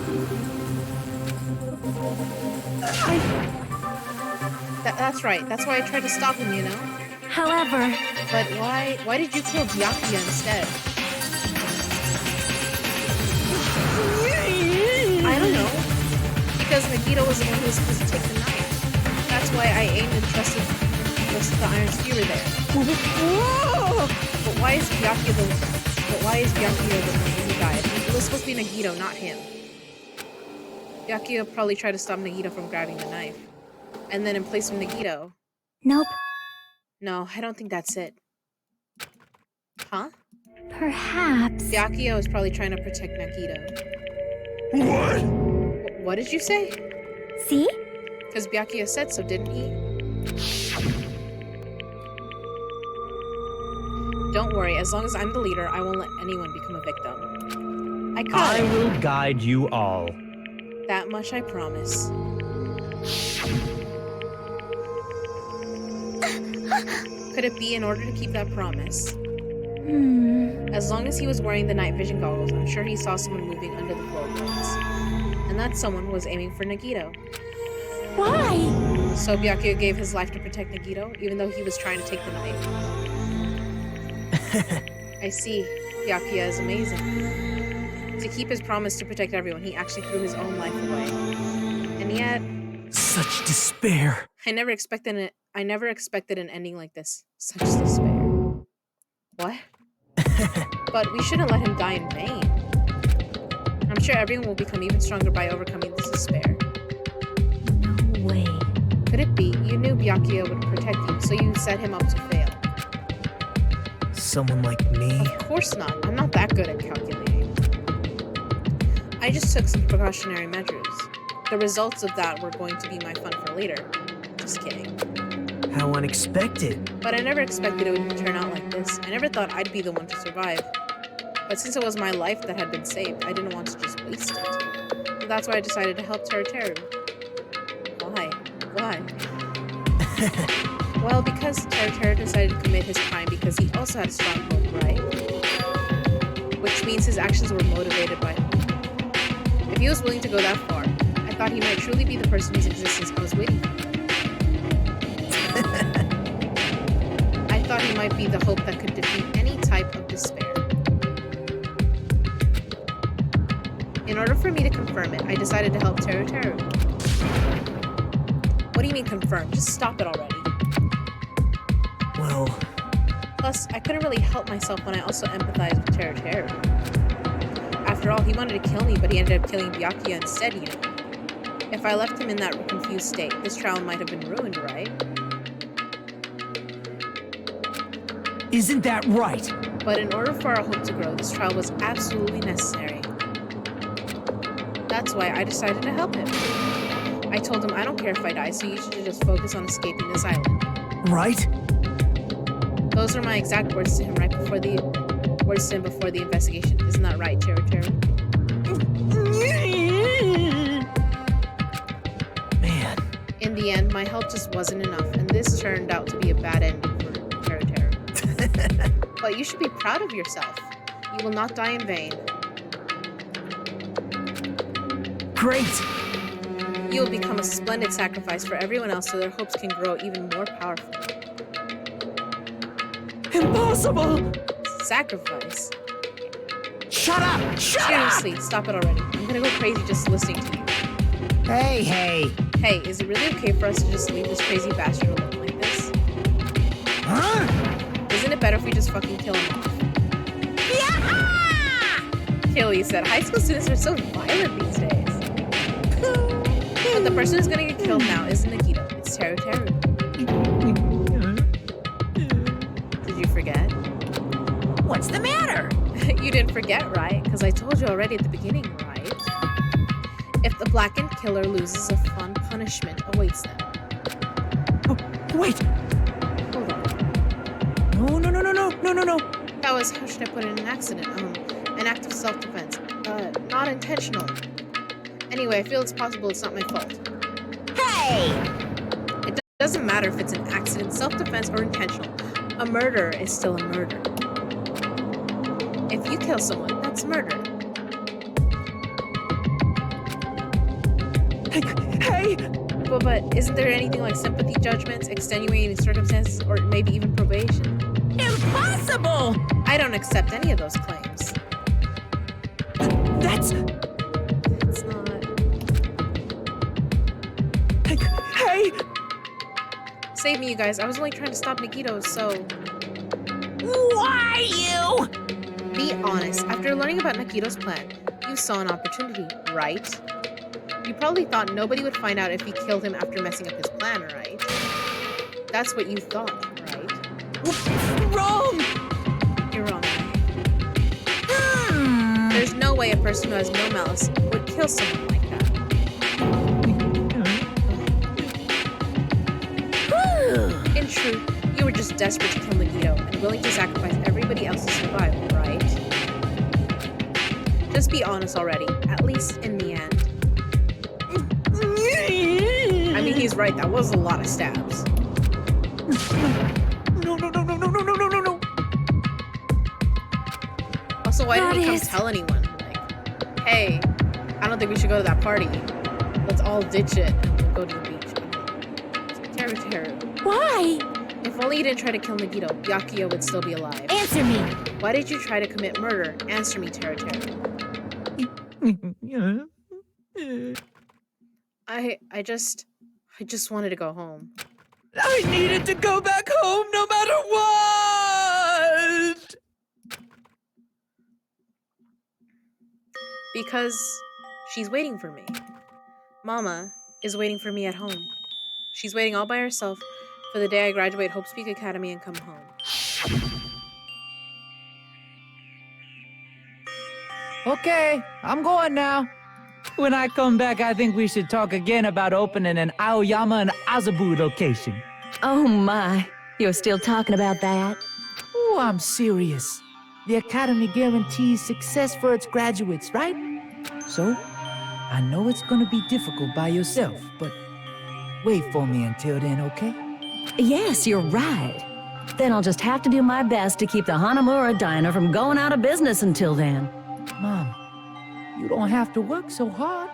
That's right. That's why I tried to stop him, you know? However... But why did you kill Byakuya instead? I don't know. Because Nagito was the one who was supposed to take the knife. That's why I aimed and trusted the iron skewer there. But why is Byakuya the one who died? It was supposed to be Nagito, not him. Byakuya probably tried to stop Nagito from grabbing the knife. And then in place of Nagito... Nope. No, I don't think that's it. Huh? Perhaps... Byakuya was probably trying to protect Nagito. What? What did you say? See? Because Byakuya said so, didn't he? Don't worry, as long as I'm the leader, I won't let anyone become a victim. I will guide you all. That much I promise. Could it be in order to keep that promise? As long as he was wearing the night vision goggles, I'm sure he saw someone moving under the floorboards. And that someone was aiming for Nagito. Why? So Byakuya gave his life to protect Nagito, even though he was trying to take the knife. I see. Byakuya is amazing. To keep his promise to protect everyone, he actually threw his own life away. And yet... Such despair. I never expected an ending like this. Such despair. What? But we shouldn't let him die in vain. I'm sure everyone will become even stronger by overcoming this despair. No way. Could it be you knew Byakuya would protect you, so you set him up to fail? Someone like me? Of course not. I'm not that good at calculating. I just took some precautionary measures. The results of that were going to be my fun for later. Just kidding. How unexpected. But I never expected it would turn out like this. I never thought I'd be the one to survive. But since it was my life that had been saved, I didn't want to just waste it. So that's why I decided to help Teru. Why? Well, because Teru decided to commit his crime because he also had a strong hope, right? Which means his actions were motivated by hope. If he was willing to go that far, I thought he might truly be the person whose existence I was waiting for. I thought he might be the hope that could defeat any type of despair. In order for me to confirm it, I decided to help Teru. What do you mean confirm? Just stop it already. Well... Plus, I couldn't really help myself when I also empathized with Teru. After all, he wanted to kill me, but he ended up killing Byakuya instead, you know. If I left him in that confused state, this trial might have been ruined, right? Isn't that right? But in order for our hope to grow, this trial was absolutely necessary. That's why I decided to help him. I told him I don't care if I die, so you should just focus on escaping this island. Right? Those are my exact words to him before the investigation. Isn't that right, Teru? Man. In the end, my help just wasn't enough, and this turned out to be a bad ending for Teru. But you should be proud of yourself. You will not die in vain. Great! You will become a splendid sacrifice for everyone else so their hopes can grow even more powerful. Impossible! Sacrifice? Shut up! Seriously, stop it already. I'm gonna go crazy just listening to you. Hey! Hey, is it really okay for us to just leave this crazy bastard alone like this? Huh? Isn't it better if we just fucking kill him off? Kill, you said. High school students are so violent these days. But the person who's gonna get killed now isn't Nagito, it's Teru. Did you forget? What's the matter? You didn't forget, right? Because I told you already at the beginning, right? If the blackened killer loses, a fun punishment awaits them. Oh, wait! Hold on. No. That was, how should I put it, an accident. An act of self-defense. Not intentional. Anyway, I feel it's possible it's not my fault. Hey! It doesn't matter if it's an accident, self-defense, or intentional. A murder is still a murder. If you kill someone, that's murder. Hey! But isn't there anything like sympathy judgments, extenuating circumstances, or maybe even probation? Impossible! I don't accept any of those claims. That's not... Hey! Save me, you guys. I was only trying to stop Nagito, so... Why you? Be honest. After learning about Nagito's plan, you saw an opportunity, right? You probably thought nobody would find out if he killed him after messing up his plan, right? That's what you thought, right? Wrong! You're wrong. There's no way a person who has no malice would kill someone like that. In truth, you were just desperate to kill Nagito and willing to sacrifice everybody else's survival, right? Just be honest already, at least in the end. I mean, he's right, that was a lot of stabs. No. Also, why didn't he come tell anyone? Like, hey, I don't think we should go to that party. Let's all ditch it and we'll go to the beach. Teru. Why? If only you didn't try to kill Nagito, Byakuya would still be alive. Answer me. Why did you try to commit murder? Answer me, Teru. I just wanted to go home. I needed to go back home no matter what! Because she's waiting for me. Mama is waiting for me at home. She's waiting all by herself for the day I graduate Hope Speak Academy and come home. Okay, I'm going now. When I come back, I think we should talk again about opening an Aoyama and Azabu location. Oh my, you're still talking about that? Oh, I'm serious. The Academy guarantees success for its graduates, right? So, I know it's gonna be difficult by yourself, but wait for me until then, okay? Yes, you're right. Then I'll just have to do my best to keep the Hanamura Diner from going out of business until then. Mom, you don't have to work so hard.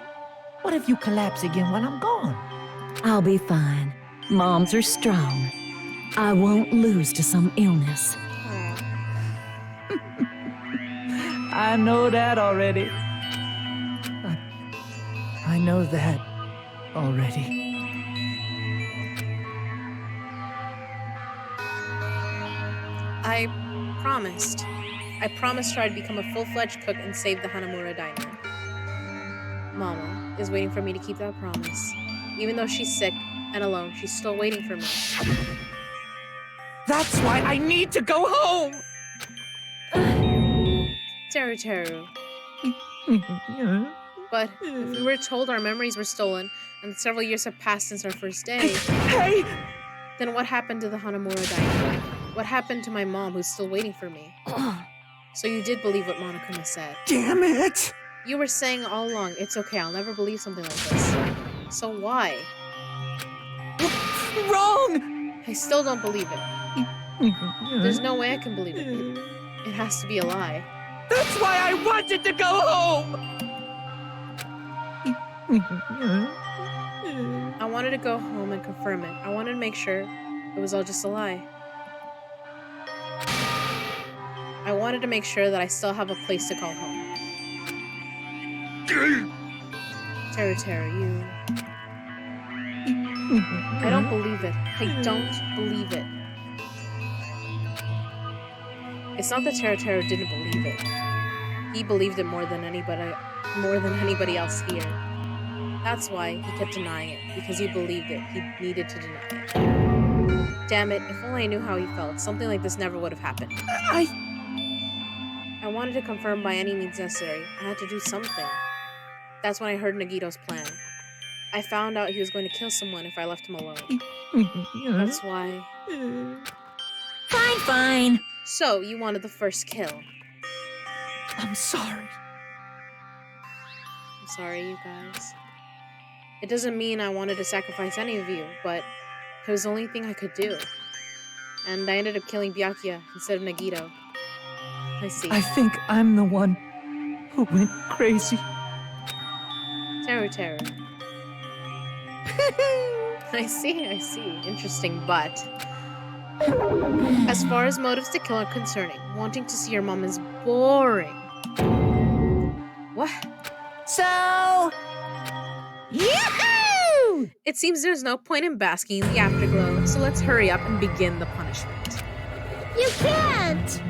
What if you collapse again while I'm gone? I'll be fine. Moms are strong. I won't lose to some illness. I know that already. I know that already. I promised her I'd become a full-fledged cook and save the Hanamura Diner. Mama is waiting for me to keep that promise. Even though she's sick and alone, she's still waiting for me. That's why I need to go home! Teru. But if we were told our memories were stolen and several years have passed since our first day... Hey! Then what happened to the Hanamura diner? What happened to my mom who's still waiting for me? So you did believe what Monokuma said. Damn it! You were saying all along, it's okay, I'll never believe something like this. So why? Wrong! I still don't believe it. There's no way I can believe it. It has to be a lie. That's why I wanted to go home! I wanted to go home and confirm it. I wanted to make sure it was all just a lie. I wanted to make sure that I still have a place to call home. Tera, you... I don't believe it. I don't believe it. It's not that Tera didn't believe it. He believed it more than anybody else here. That's why he kept denying it, because he believed it. He needed to deny it. Damn it, if only I knew how he felt, something like this never would have happened. I wanted to confirm by any means necessary. I had to do something. That's when I heard Nagito's plan. I found out he was going to kill someone if I left him alone. That's why... Fine. So, you wanted the first kill. I'm sorry. I'm sorry, you guys. It doesn't mean I wanted to sacrifice any of you, but it was the only thing I could do. And I ended up killing Byakuya instead of Nagito. I see. I think I'm the one who went crazy. Terror. I see. Interesting, but... As far as motives to kill are concerning, wanting to see your mom is boring. What? So... Yahoo! It seems there's no point in basking in the afterglow, so let's hurry up and begin the punishment. You can't!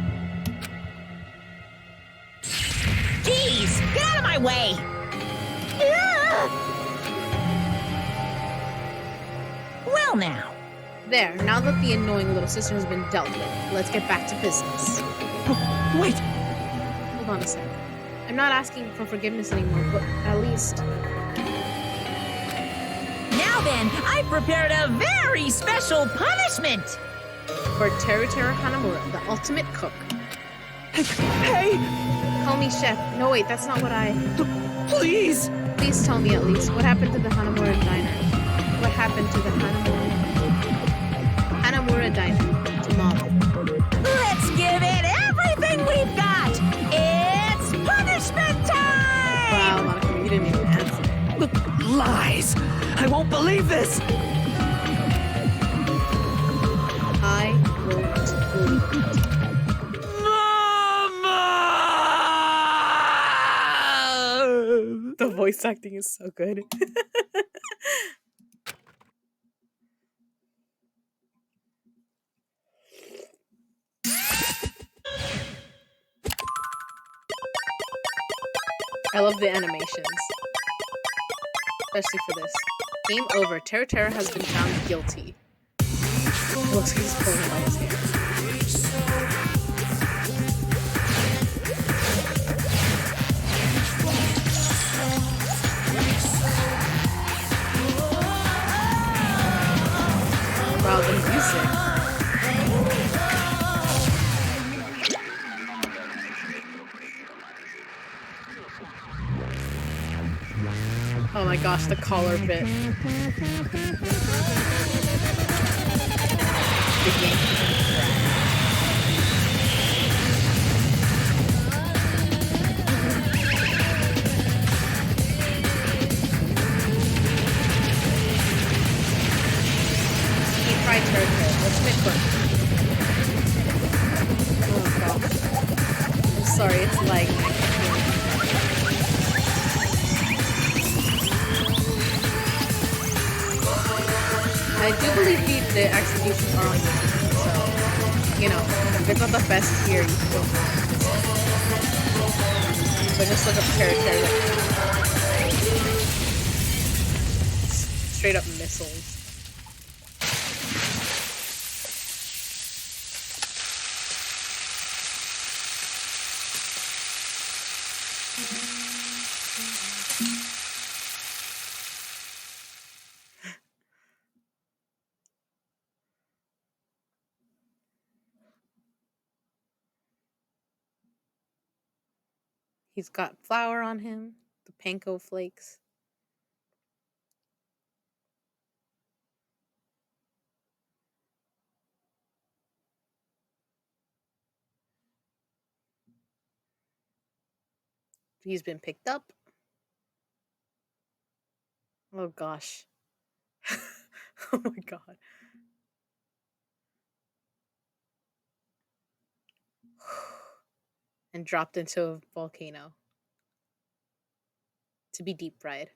Jeez! Get out of my way! Well now. There, now that the annoying little sister has been dealt with, let's get back to business. Wait! Hold on a sec. I'm not asking for forgiveness anymore, but at least... Now then, I prepared a very special punishment! For Teru Hanamura, the ultimate cook. Hey! Call me chef. No, wait, that's not what I... Please! Please tell me at least, what happened to the Hanamura diner? What happened to the Hanamura diner? To Mom. Let's give it everything we've got! It's punishment time! Wow, Monica, you didn't even answer. Lies! I won't believe this! I won't believe it. Mama! The voice acting is so good. I love the animations. Especially for this. Game over. Tera has been found guilty. Looks like he's pulling out his hair. Wow, the music. Oh my gosh, the collar bit. Deep fried turtle. Let's make quick. Oh gosh. I'm sorry, it's lagging. I do believe the executions are on YouTube, so, you know, if it's not the best here, you can go for it. So just look up Tera. Straight up missiles. He's got flour on him, the panko flakes. He's been picked up. Oh gosh. Oh my god. And dropped into a volcano to be deep fried.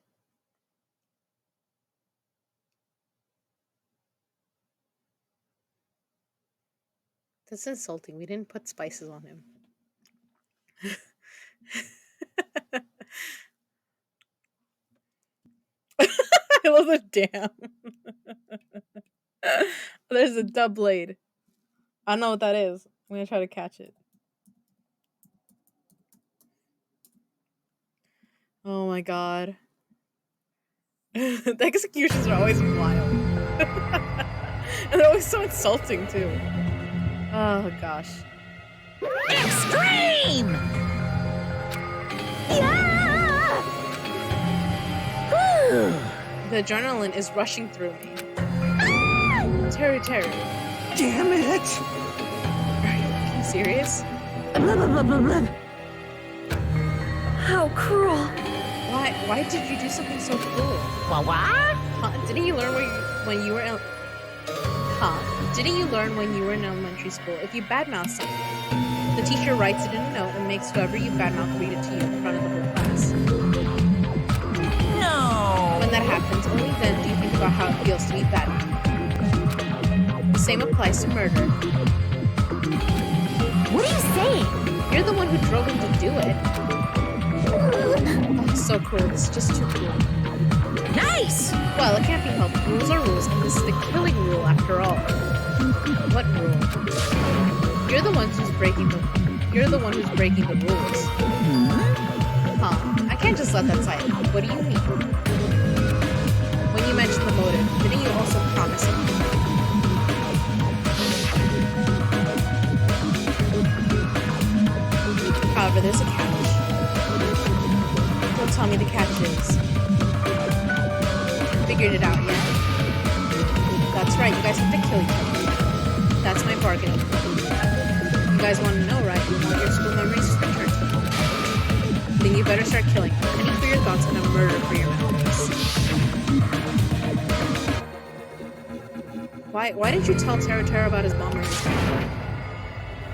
That's insulting. We didn't put spices on him. I love the dam. There's a dub blade. I don't know what that is. I'm gonna try to catch it. Oh my god. The executions are always wild. And they're always so insulting too. Oh gosh. Extreme! The adrenaline is rushing through me. Terror. Damn it! Are you serious? How cruel. Why did you do something so cruel? What? Huh? Didn't you learn when you were in Didn't you learn when you were in elementary school? If you badmouth someone, the teacher writes it in a note and makes whoever you badmouth read it to you in front of the whole class. No. When that happens, only then do you think about how it feels to be badmouthed. The same applies to murder. What are you saying? You're the one who drove him to do it. Oh, so cruel. This is just too cruel. Nice! Well, it can't be helped. Rules are rules, and this is the killing rule after all. What rule? You're the one who's breaking the rules. Huh. I can't just let that slide. What do you mean? When you mentioned the motive, didn't you also promise it? However, there's a catch. Don't tell me the catch is. Figured it out yet? That's right, you guys have to kill each other. That's my bargaining point. You guys want to know, right? You want your school memories returned to you. Then you better start killing. A penny for your thoughts and a murder for your memories. Why did you tell Tara about his mom or his dad?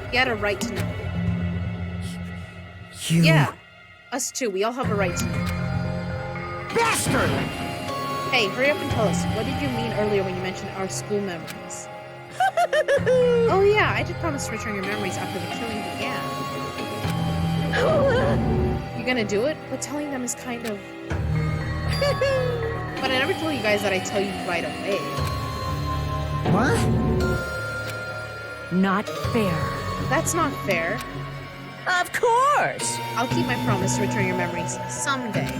He had a right to know. You... Yeah, us too. We all have a right to know. Bastard! Hey, hurry up and tell us. What did you mean earlier when you mentioned our school memories? Oh yeah, I did promise to return your memories after the killing began. You gonna do it? But telling them is kind of... But I never told you guys that I tell you right away. What? Not fair. That's not fair. Of course! I'll keep my promise to return your memories someday.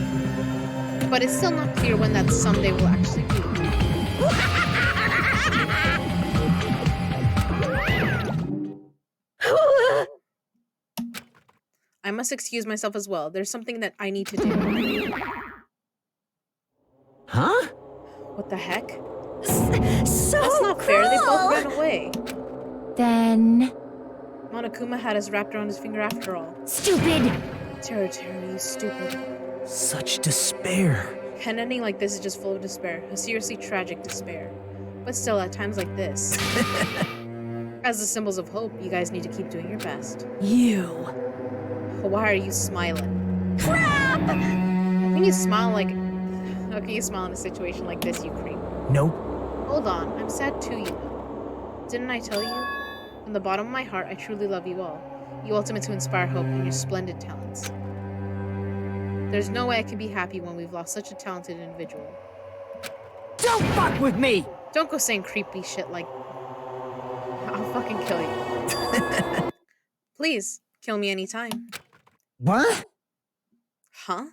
But it's still not clear when that someday will actually be. I must excuse myself as well. There's something that I need to do. Huh? What the heck? So That's not fair. They both ran away. Then... Monokuma had us wrapped around his finger after all. Stupid! Tara, you stupid. Such despair. An ending like this is just full of despair. A seriously tragic despair. But still, at times like this, as the symbols of hope, you guys need to keep doing your best. You. Why are you smiling? Crap! How can you smile in a situation like this, you creep? Nope. Hold on, I'm sad too, you know. Didn't I tell you? From the bottom of my heart, I truly love you all. You ultimate to inspire hope and your splendid talents. There's no way I can be happy when we've lost such a talented individual. Don't fuck with me! Don't go saying creepy shit like... I'll fucking kill you. Please, kill me anytime. What? Huh?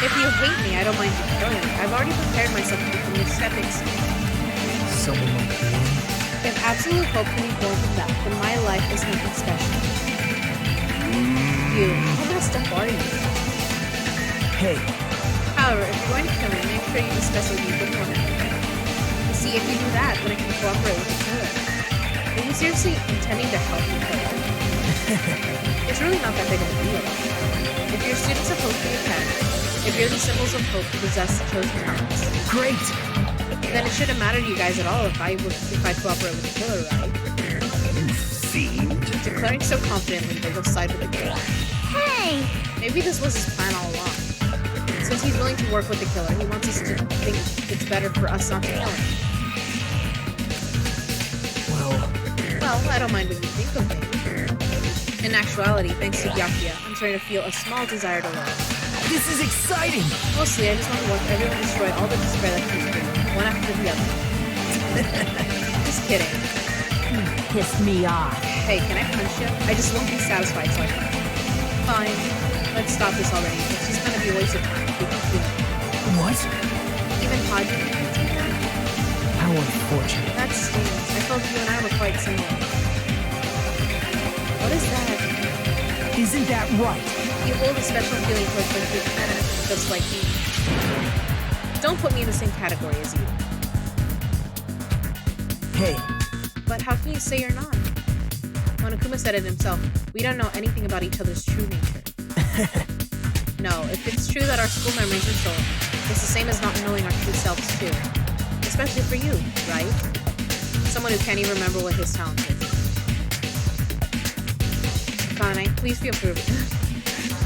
If you hate me, I don't mind you killing me. I've already prepared myself to become this epic. Someone like you. If absolute hope can be born from that, then my life is nothing special. You, how messed up are you? Hey, However, if you're going to kill me, make sure you discuss it with me beforehand. You see, if you do that, then I can cooperate with the killer. Are you seriously intending to help the killer? It's really not that big of a deal. If you're students of hope, you can. If you're the symbols of hope who possess the chosen talents. great! Then it shouldn't matter to you guys at all if I cooperate with the killer, right? You fiend. Declaring so confidently that you'll side with the killer. Hey! Maybe this was his plan all along. Since he's willing to work with the killer, he wants us to think it's better for us not to kill him. Well, I don't mind what you think of me. In actuality, thanks to Byakuya, I'm starting to feel a small desire to learn. This is exciting! Mostly, I just want to watch everyone destroy all the despair that comes through, one after the other. Just kidding. Pissed me off. Hey, can I punch you? I just won't be satisfied, so I fight. Fine. Let's stop this already. It's just gonna be a waste of time. What? Even Haji didn't do that. How unfortunate. That stings. I felt you and I were quite similar. What is that? Isn't that right? You hold a special feeling towards my good friend, just like me. Don't put me in the same category as you. Hey. But how can you say you're not? Monokuma said it himself. We don't know anything about each other's true nature. No, if it's true that our school memories are stolen, it's the same as not knowing our true selves too. Especially for you, right? Someone who can't even remember what his talent is. Akane, please feel free.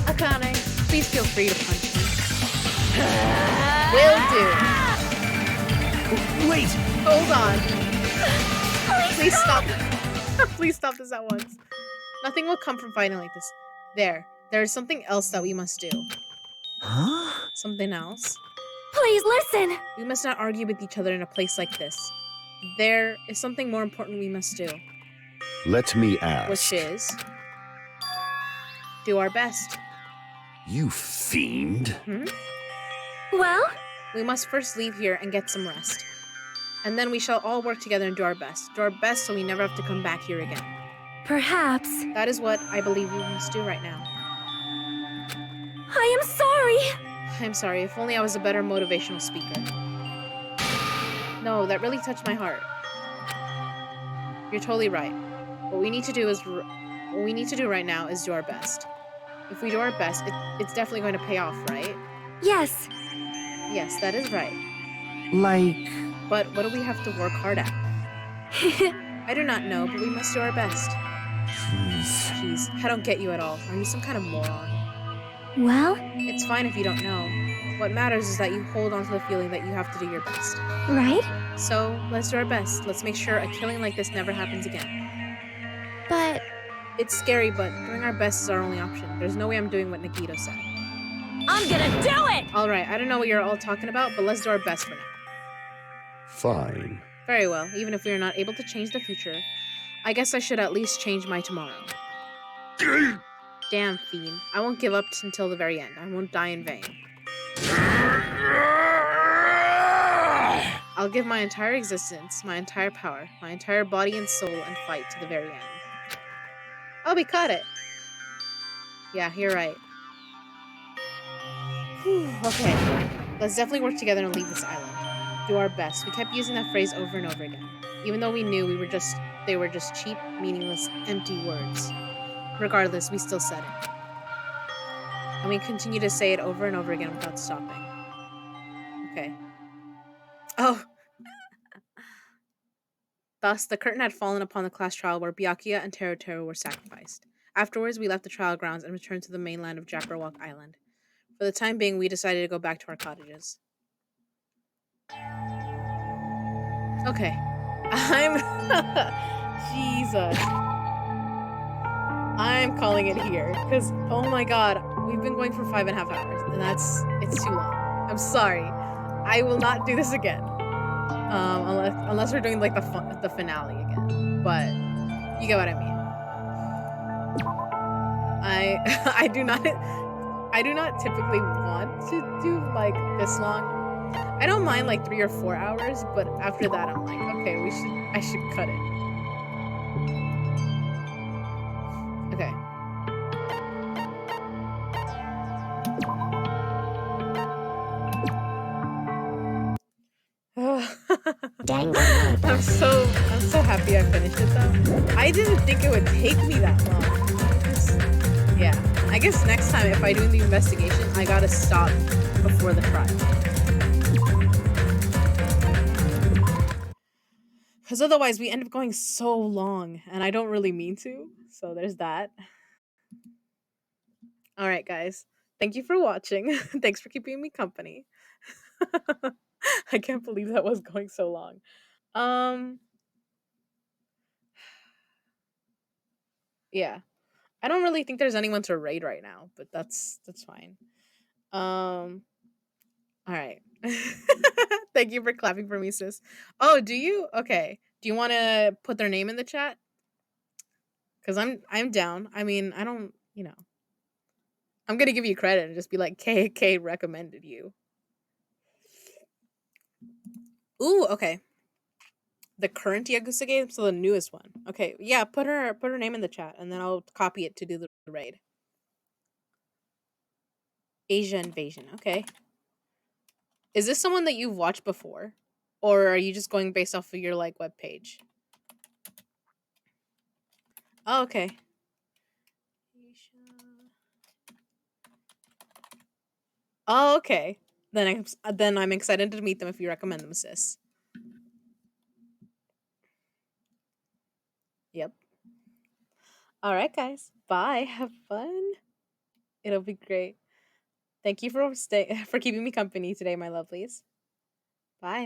Akane, please feel free to punch me. Will do. Wait! Hold on. Please stop. Please stop this at once. Nothing will come from fighting like this. There is something else that we must do. Huh? Something else? Please listen! We must not argue with each other in a place like this. There is something more important we must do. Let me ask. Which is... do our best. You fiend. Well? We must first leave here and get some rest. And then we shall all work together and do our best. Do our best so we never have to come back here again. Perhaps. That is what I believe we must do right now. I am sorry! I'm sorry, if only I was a better motivational speaker. No, that really touched my heart. You're totally right. What we need to do right now is do our best. If we do our best, it's definitely going to pay off, right? Yes. Yes, that is right. Like... But what do we have to work hard at? I do not know, but we must do our best. Jeez, I don't get you at all. Are you some kind of moron? Well? It's fine if you don't know. What matters is that you hold on to the feeling that you have to do your best. Right? So, let's do our best. Let's make sure a killing like this never happens again. But... It's scary, but doing our best is our only option. There's no way I'm doing what Nagito said. I'm gonna do it! Alright, I don't know what you're all talking about, but let's do our best for now. Fine. Very well, even if we are not able to change the future, I guess I should at least change my tomorrow. Damn, fiend. I won't give up until the very end. I won't die in vain. I'll give my entire existence, my entire power, my entire body and soul, and fight to the very end. Oh, we caught it! Yeah, you're right. Whew, okay, let's definitely work together and leave this island. Do our best. We kept using that phrase over and over again, even though we knew they were just cheap, meaningless, empty words. Regardless, we still said it. And we continue to say it over and over again without stopping. Okay. Oh! Thus, the curtain had fallen upon the class trial where Byakuya and Teruteru were sacrificed. Afterwards, we left the trial grounds and returned to the mainland of Jabberwock Island. For the time being, we decided to go back to our cottages. Okay. Jesus. I'm calling it here. Because, oh my god, we've been going for 5.5 hours. And it's too long. I'm sorry. I will not do this again. Unless we're doing, like, the finale again. But, you get what I mean. I do not typically want to do, like, this long. I don't mind like 3 or 4 hours, but after that, I'm like, okay, I should cut it. Okay. I'm so happy I finished it though. I didn't think it would take me that long. Yeah. I guess next time if I do the investigation, I gotta stop before the trial. Because otherwise we end up going so long and I don't really mean to. So there's that. All right, guys. Thank you for watching. Thanks for keeping me company. I can't believe that was going so long. Yeah. I don't really think there's anyone to raid right now, but that's fine. All right. Thank you for clapping for me, sis. Oh, do you? Okay. Do you want to put their name in the chat? Cuz I'm down. I mean, I don't, I'm going to give you credit and just be like KK recommended you. Ooh, okay. The current Yakuza game, so the newest one. Okay, yeah, put her name in the chat, and then I'll copy it to do the raid. Asia Invasion. Okay. Is this someone that you've watched before, or are you just going based off of your like web page? Oh, okay. Oh, okay. Then I'm excited to meet them if you recommend them, sis. Yep. All right, guys. Bye. Have fun. It'll be great. Thank you for for keeping me company today, my lovelies. Bye.